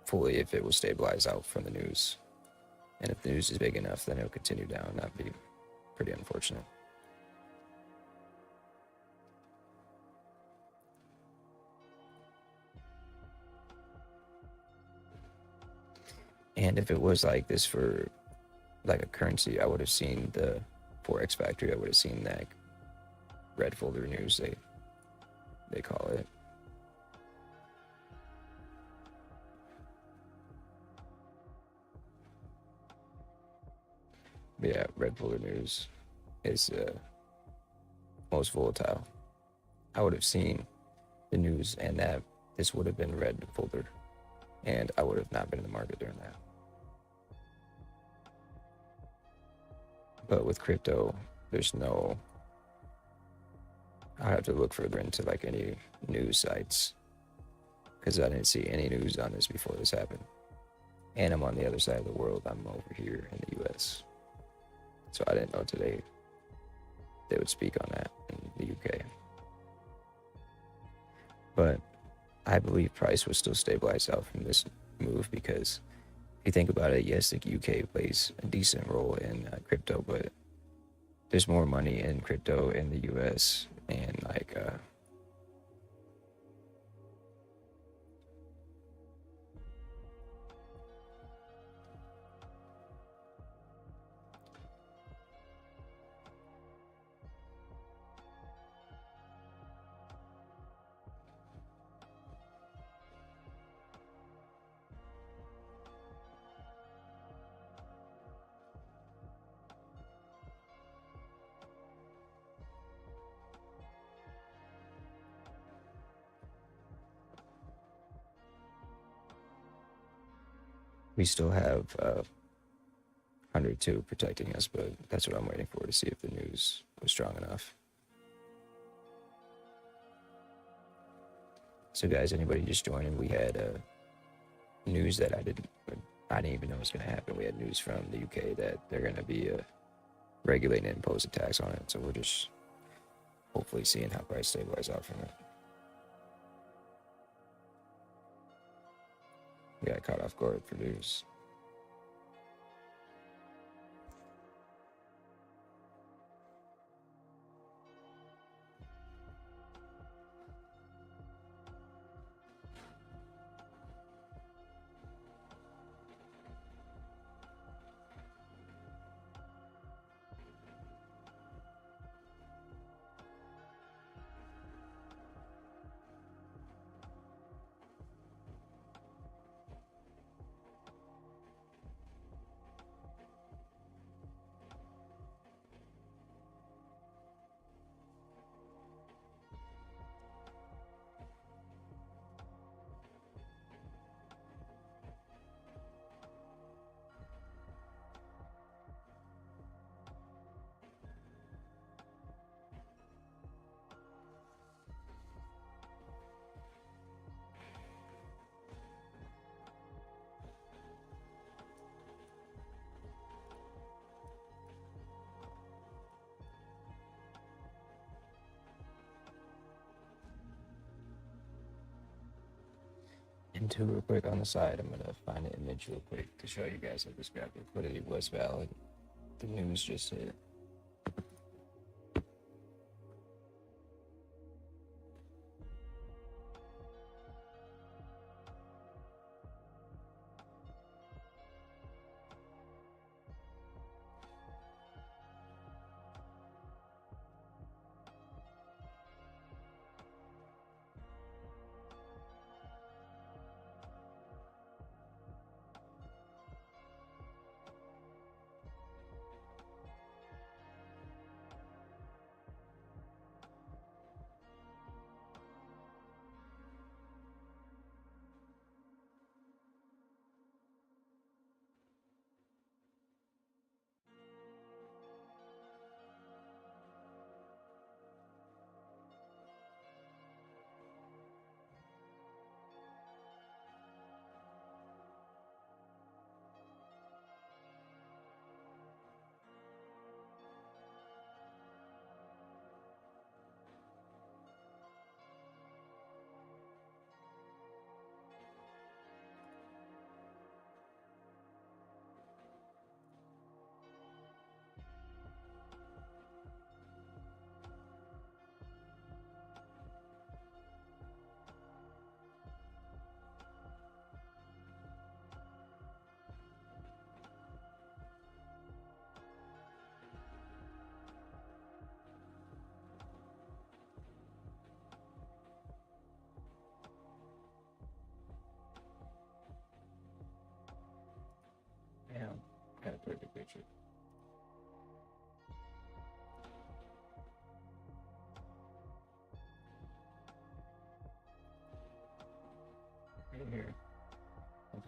fully, if it will stabilize out from the news. And if the news is big enough, then it'll continue down. That'd be pretty unfortunate. And if it was like this for like a currency, I would have seen the Forex Factory. I would have seen that red folder news, they call it. But yeah, red folder news is most volatile. I would have seen the news and that this would have been red folder, and I would have not been in the market during that. But with crypto, there's no, I have to look further into like any news sites because I didn't see any news on this before this happened. And I'm on the other side of the world. I'm over here in the US. So I didn't know today they would speak on that in the UK. But I believe price will still stabilize out from this move because if you think about it, yes, the UK plays a decent role in crypto, but there's more money in crypto in the US, and like we still have 102 protecting us, but that's what I'm waiting for to see if the news was strong enough. So guys, anybody just joining, we had news that I didn't even know was going to happen. We had news from the UK that they're going to be regulating and impose a tax on it. So we're just hopefully seeing how price stabilize out from it. We got caught off guard for news. And two, real quick on the side, I'm gonna find an image real quick to show you guys that this graph liquidity was valid. The news just hit.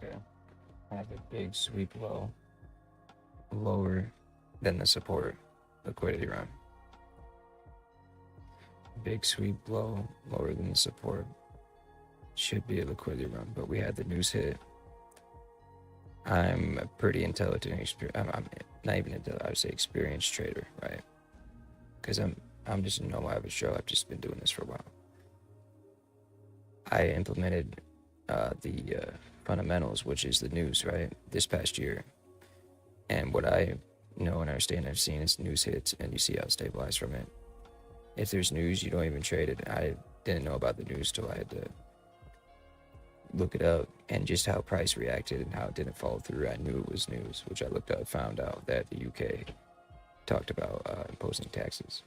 Okay. I have a big sweep low, lower than the support liquidity run. Big sweep low, lower than the support. Should be a liquidity run, but we had the news hit. I'm a pretty intelligent, I'm not even intelligent, I would say experienced trader, right? Because I'm just no average Joe. I've just been doing this for a while. I implemented the fundamentals, which is the news, right, this past year. And what I know and understand, I've seen is news hits, and you see how it stabilized from it. If there's news, you don't even trade it. I didn't know about the news till I had to look it up, and just how price reacted and how it didn't follow through. I knew it was news, which I looked up, found out that the UK talked about imposing taxes.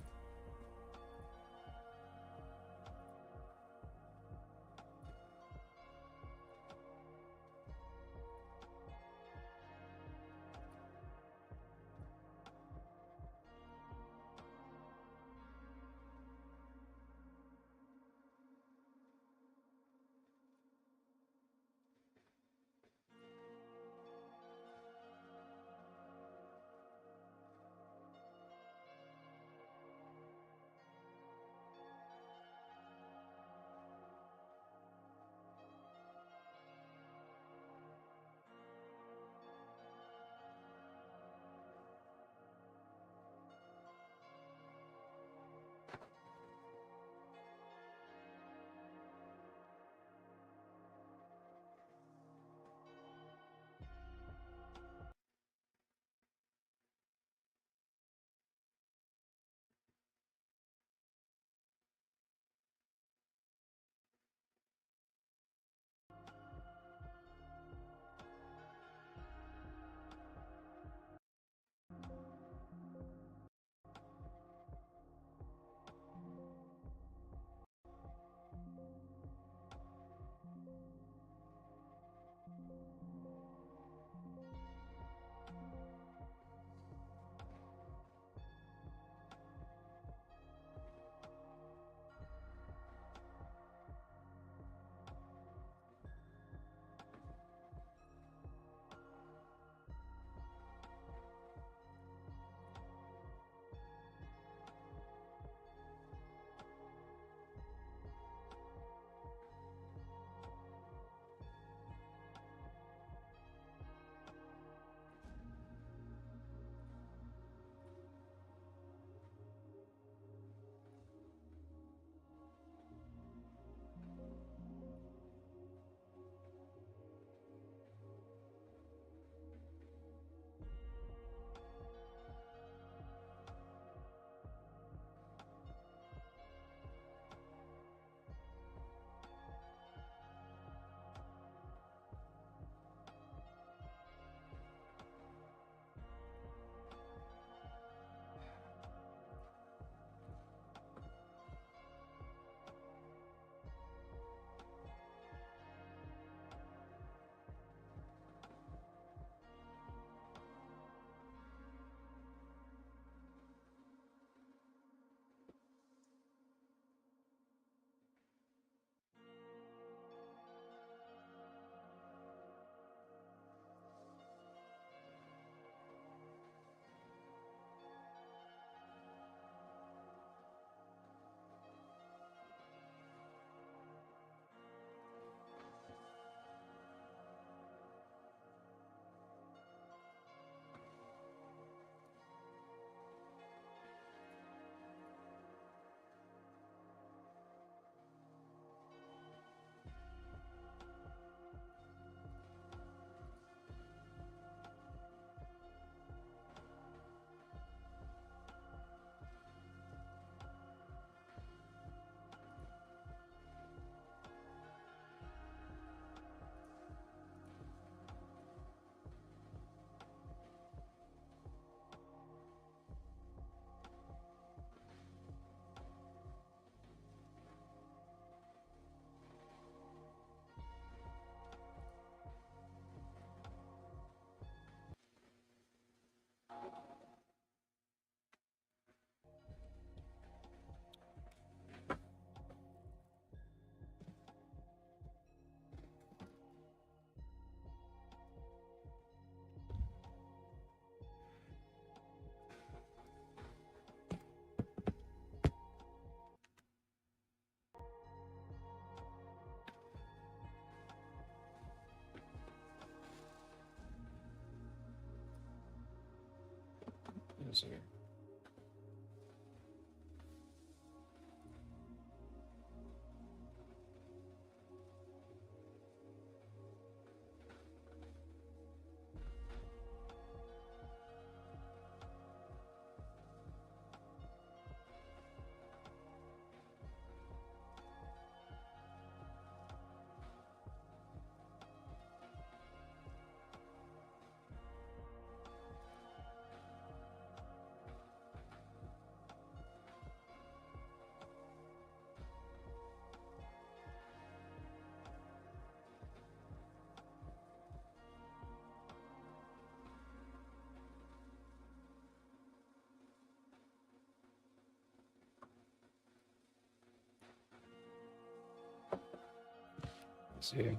See.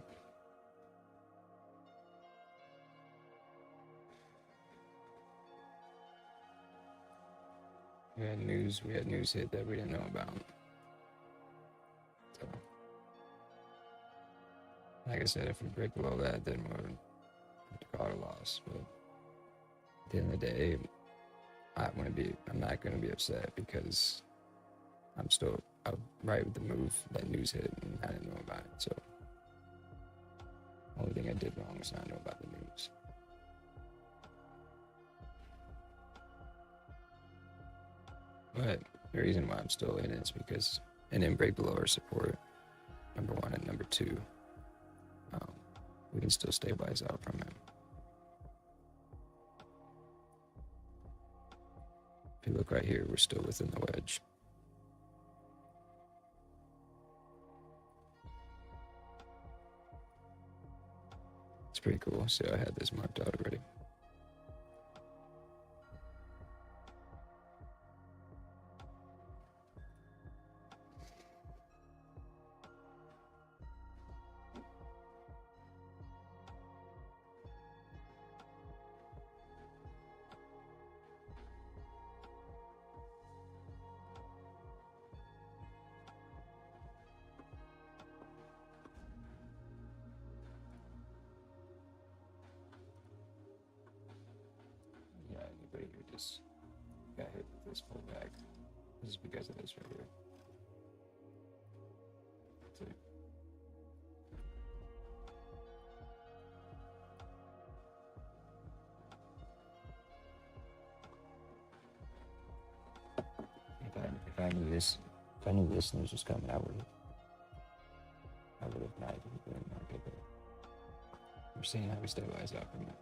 We had news hit that we didn't know about. So, like I said, if we break below that, then we'll have to call it a loss. But at the end of the day, I'm not gonna be upset because I'm still right with the move that news hit and I didn't know about it. So, only thing I did wrong was not know about the news. But the reason why I'm still in it is because it didn't break below our support, number one, and number two, we can still stabilize out from it. If you look right here, we're still within the wedge. It's pretty cool. See, I had this marked out already. Yeah, anybody who just got hit with this pullback, this is because of this right here. See? If I knew this news was coming, I would have not even been in the market there. We're seeing how we stabilize out from it.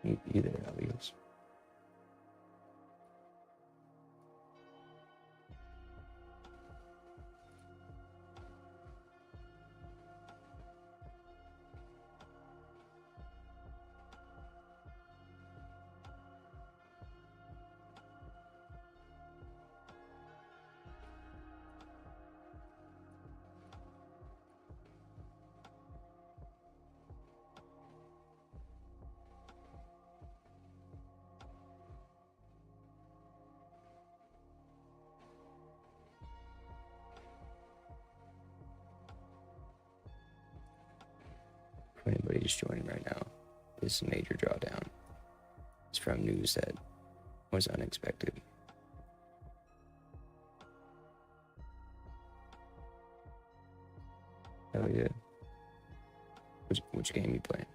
You there, Elios? For anybody just joining right now, this major drawdown is from news that was unexpected. Hell yeah. Which game you playing?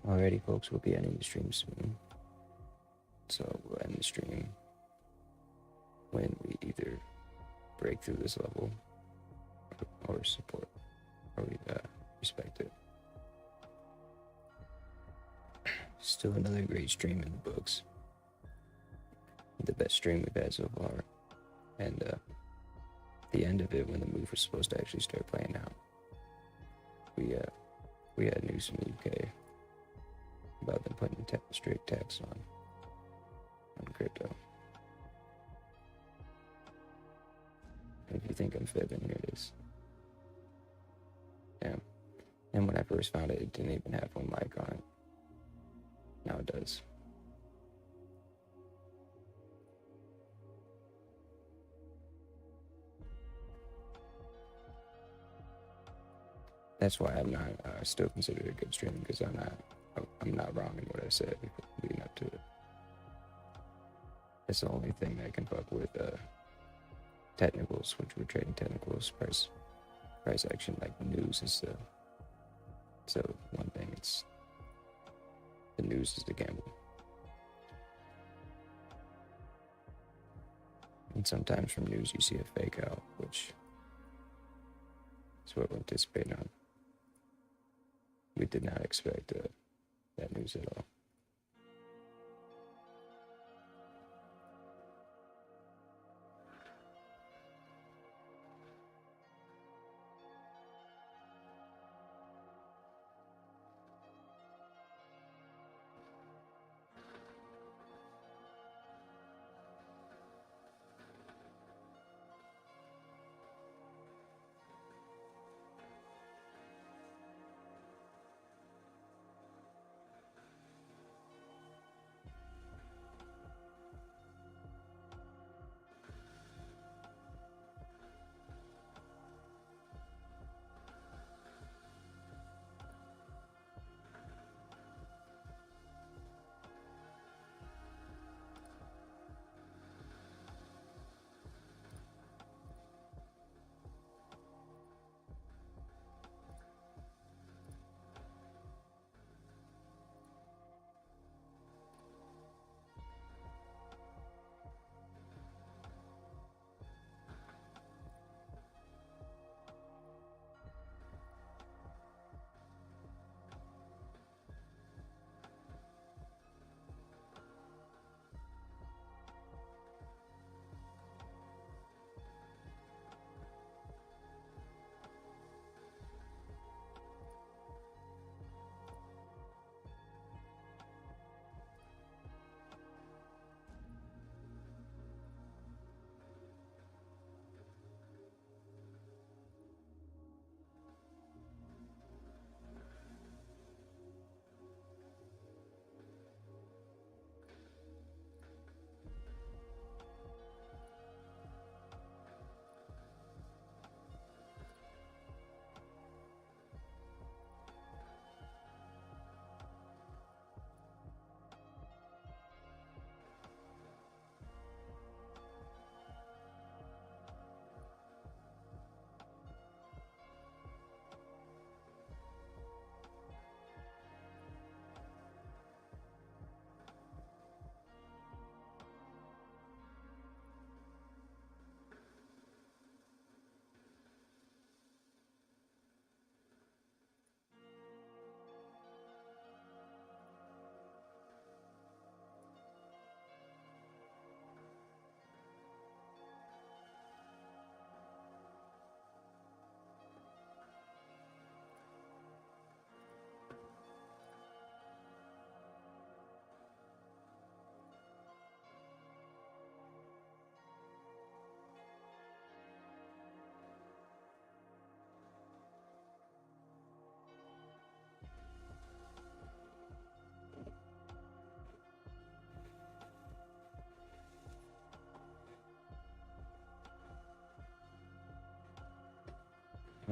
Alrighty, folks, we'll be ending the stream soon. So we'll end the stream when we either break through this level or support or we respect it. Still another great stream in the books. The best stream we've had so far. And the end of it, when the move was supposed to actually start playing out, we had news from the UK about them putting strict tax on crypto. If you think I'm fibbing, here it is. Damn. And when I first found it, it didn't even have one mic on it. Now it does. That's why I'm not still considered a good streamer, because I'm not wrong in what I said leading up to it. It's the only thing that can fuck with technicals, which we're trading technicals, price action, like news is so one thing. It's the news is the gamble, and sometimes from news you see a fake out, which is what we're anticipating on. We did not expect that news at all.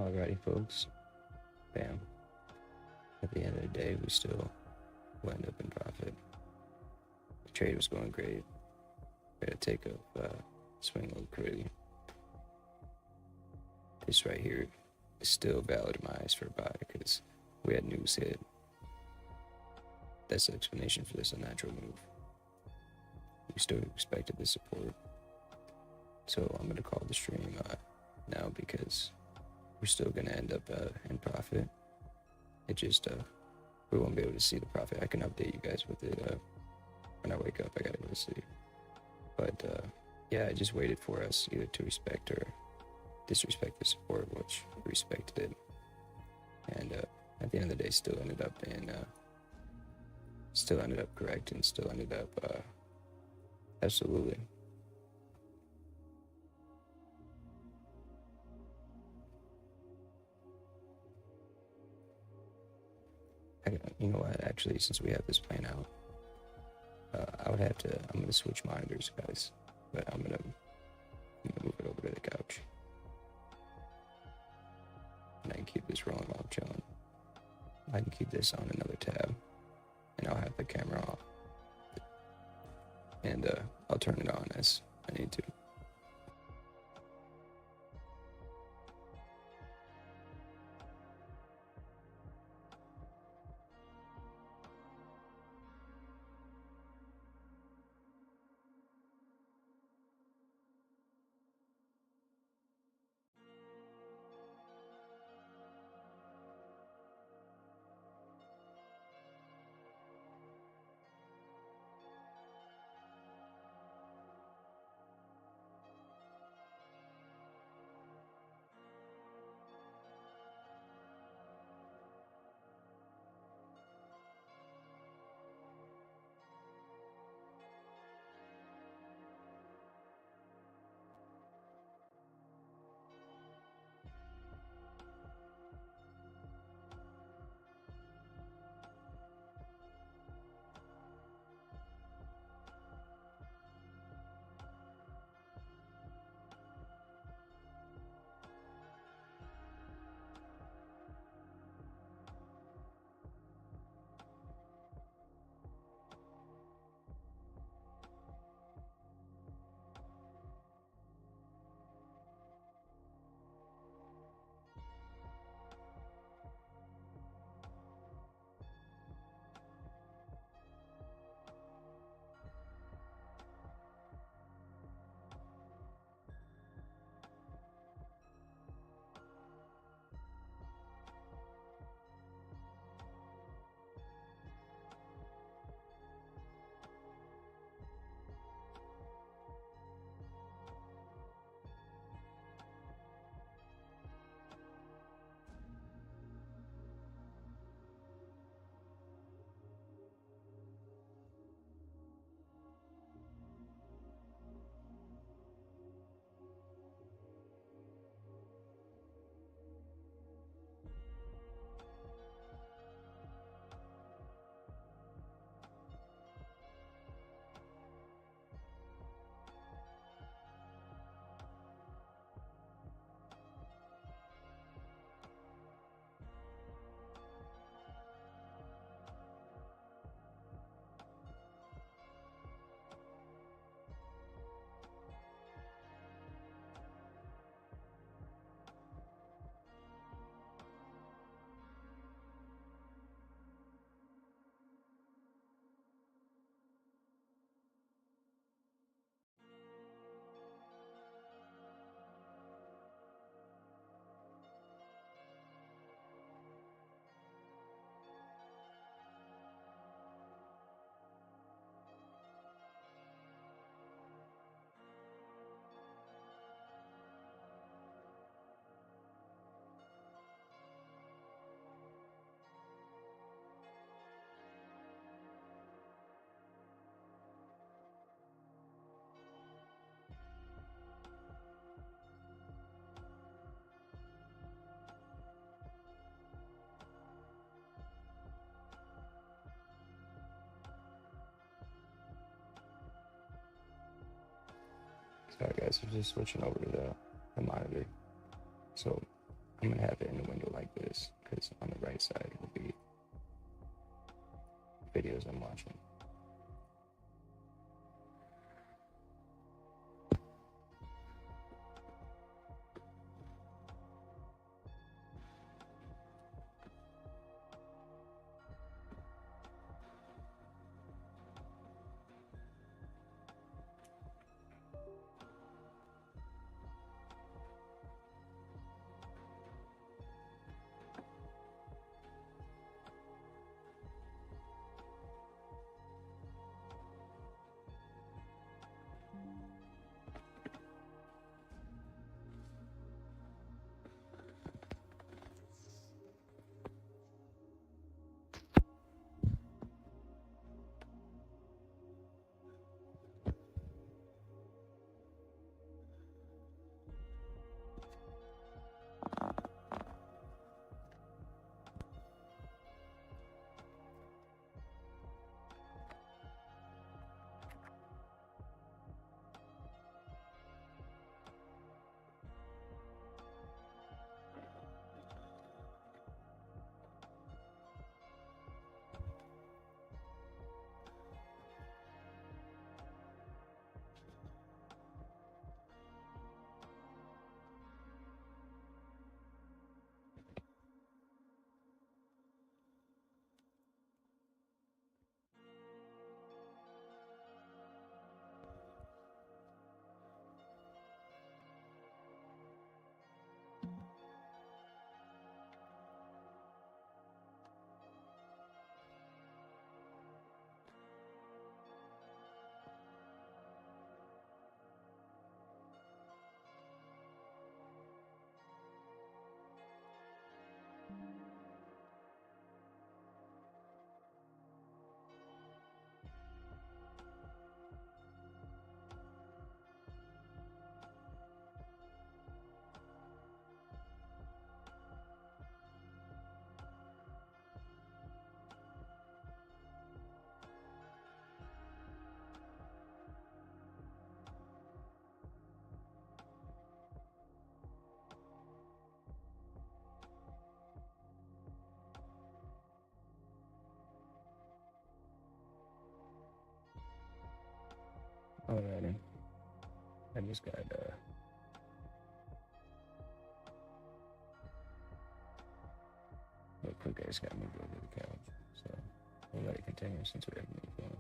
Alrighty, folks. Bam. At the end of the day, we still wound up in profit. The trade was going great. We had to take up swing liquidity. This right here is still valid in my eyes for a buy because we had news hit. That's the explanation for this unnatural move. We still expected the support. So I'm going to call the stream now because we're still going to end up in profit. It just, we won't be able to see the profit. I can update you guys with it when I wake up. I got to go to sleep. But yeah, I just waited for us either to respect or disrespect the support, which we respected it. And at the end of the day, still ended up correct and still ended up absolutely. You know what, actually, since we have this plan out, I'm gonna switch monitors, guys, but I'm gonna move it over to the couch. And I can keep this rolling while I'm chilling. I can keep this on another tab, and I'll have the camera off. And I'll turn it on as I need to. Sorry guys, I'm just switching over to the monitor. So I'm gonna have it in the window like this because on the right side will be videos I'm watching. Alrighty. I just got real quick, I just got moved over to the couch. So we'll let it continue since we're having the phone.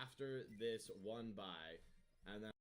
after this one buy, and then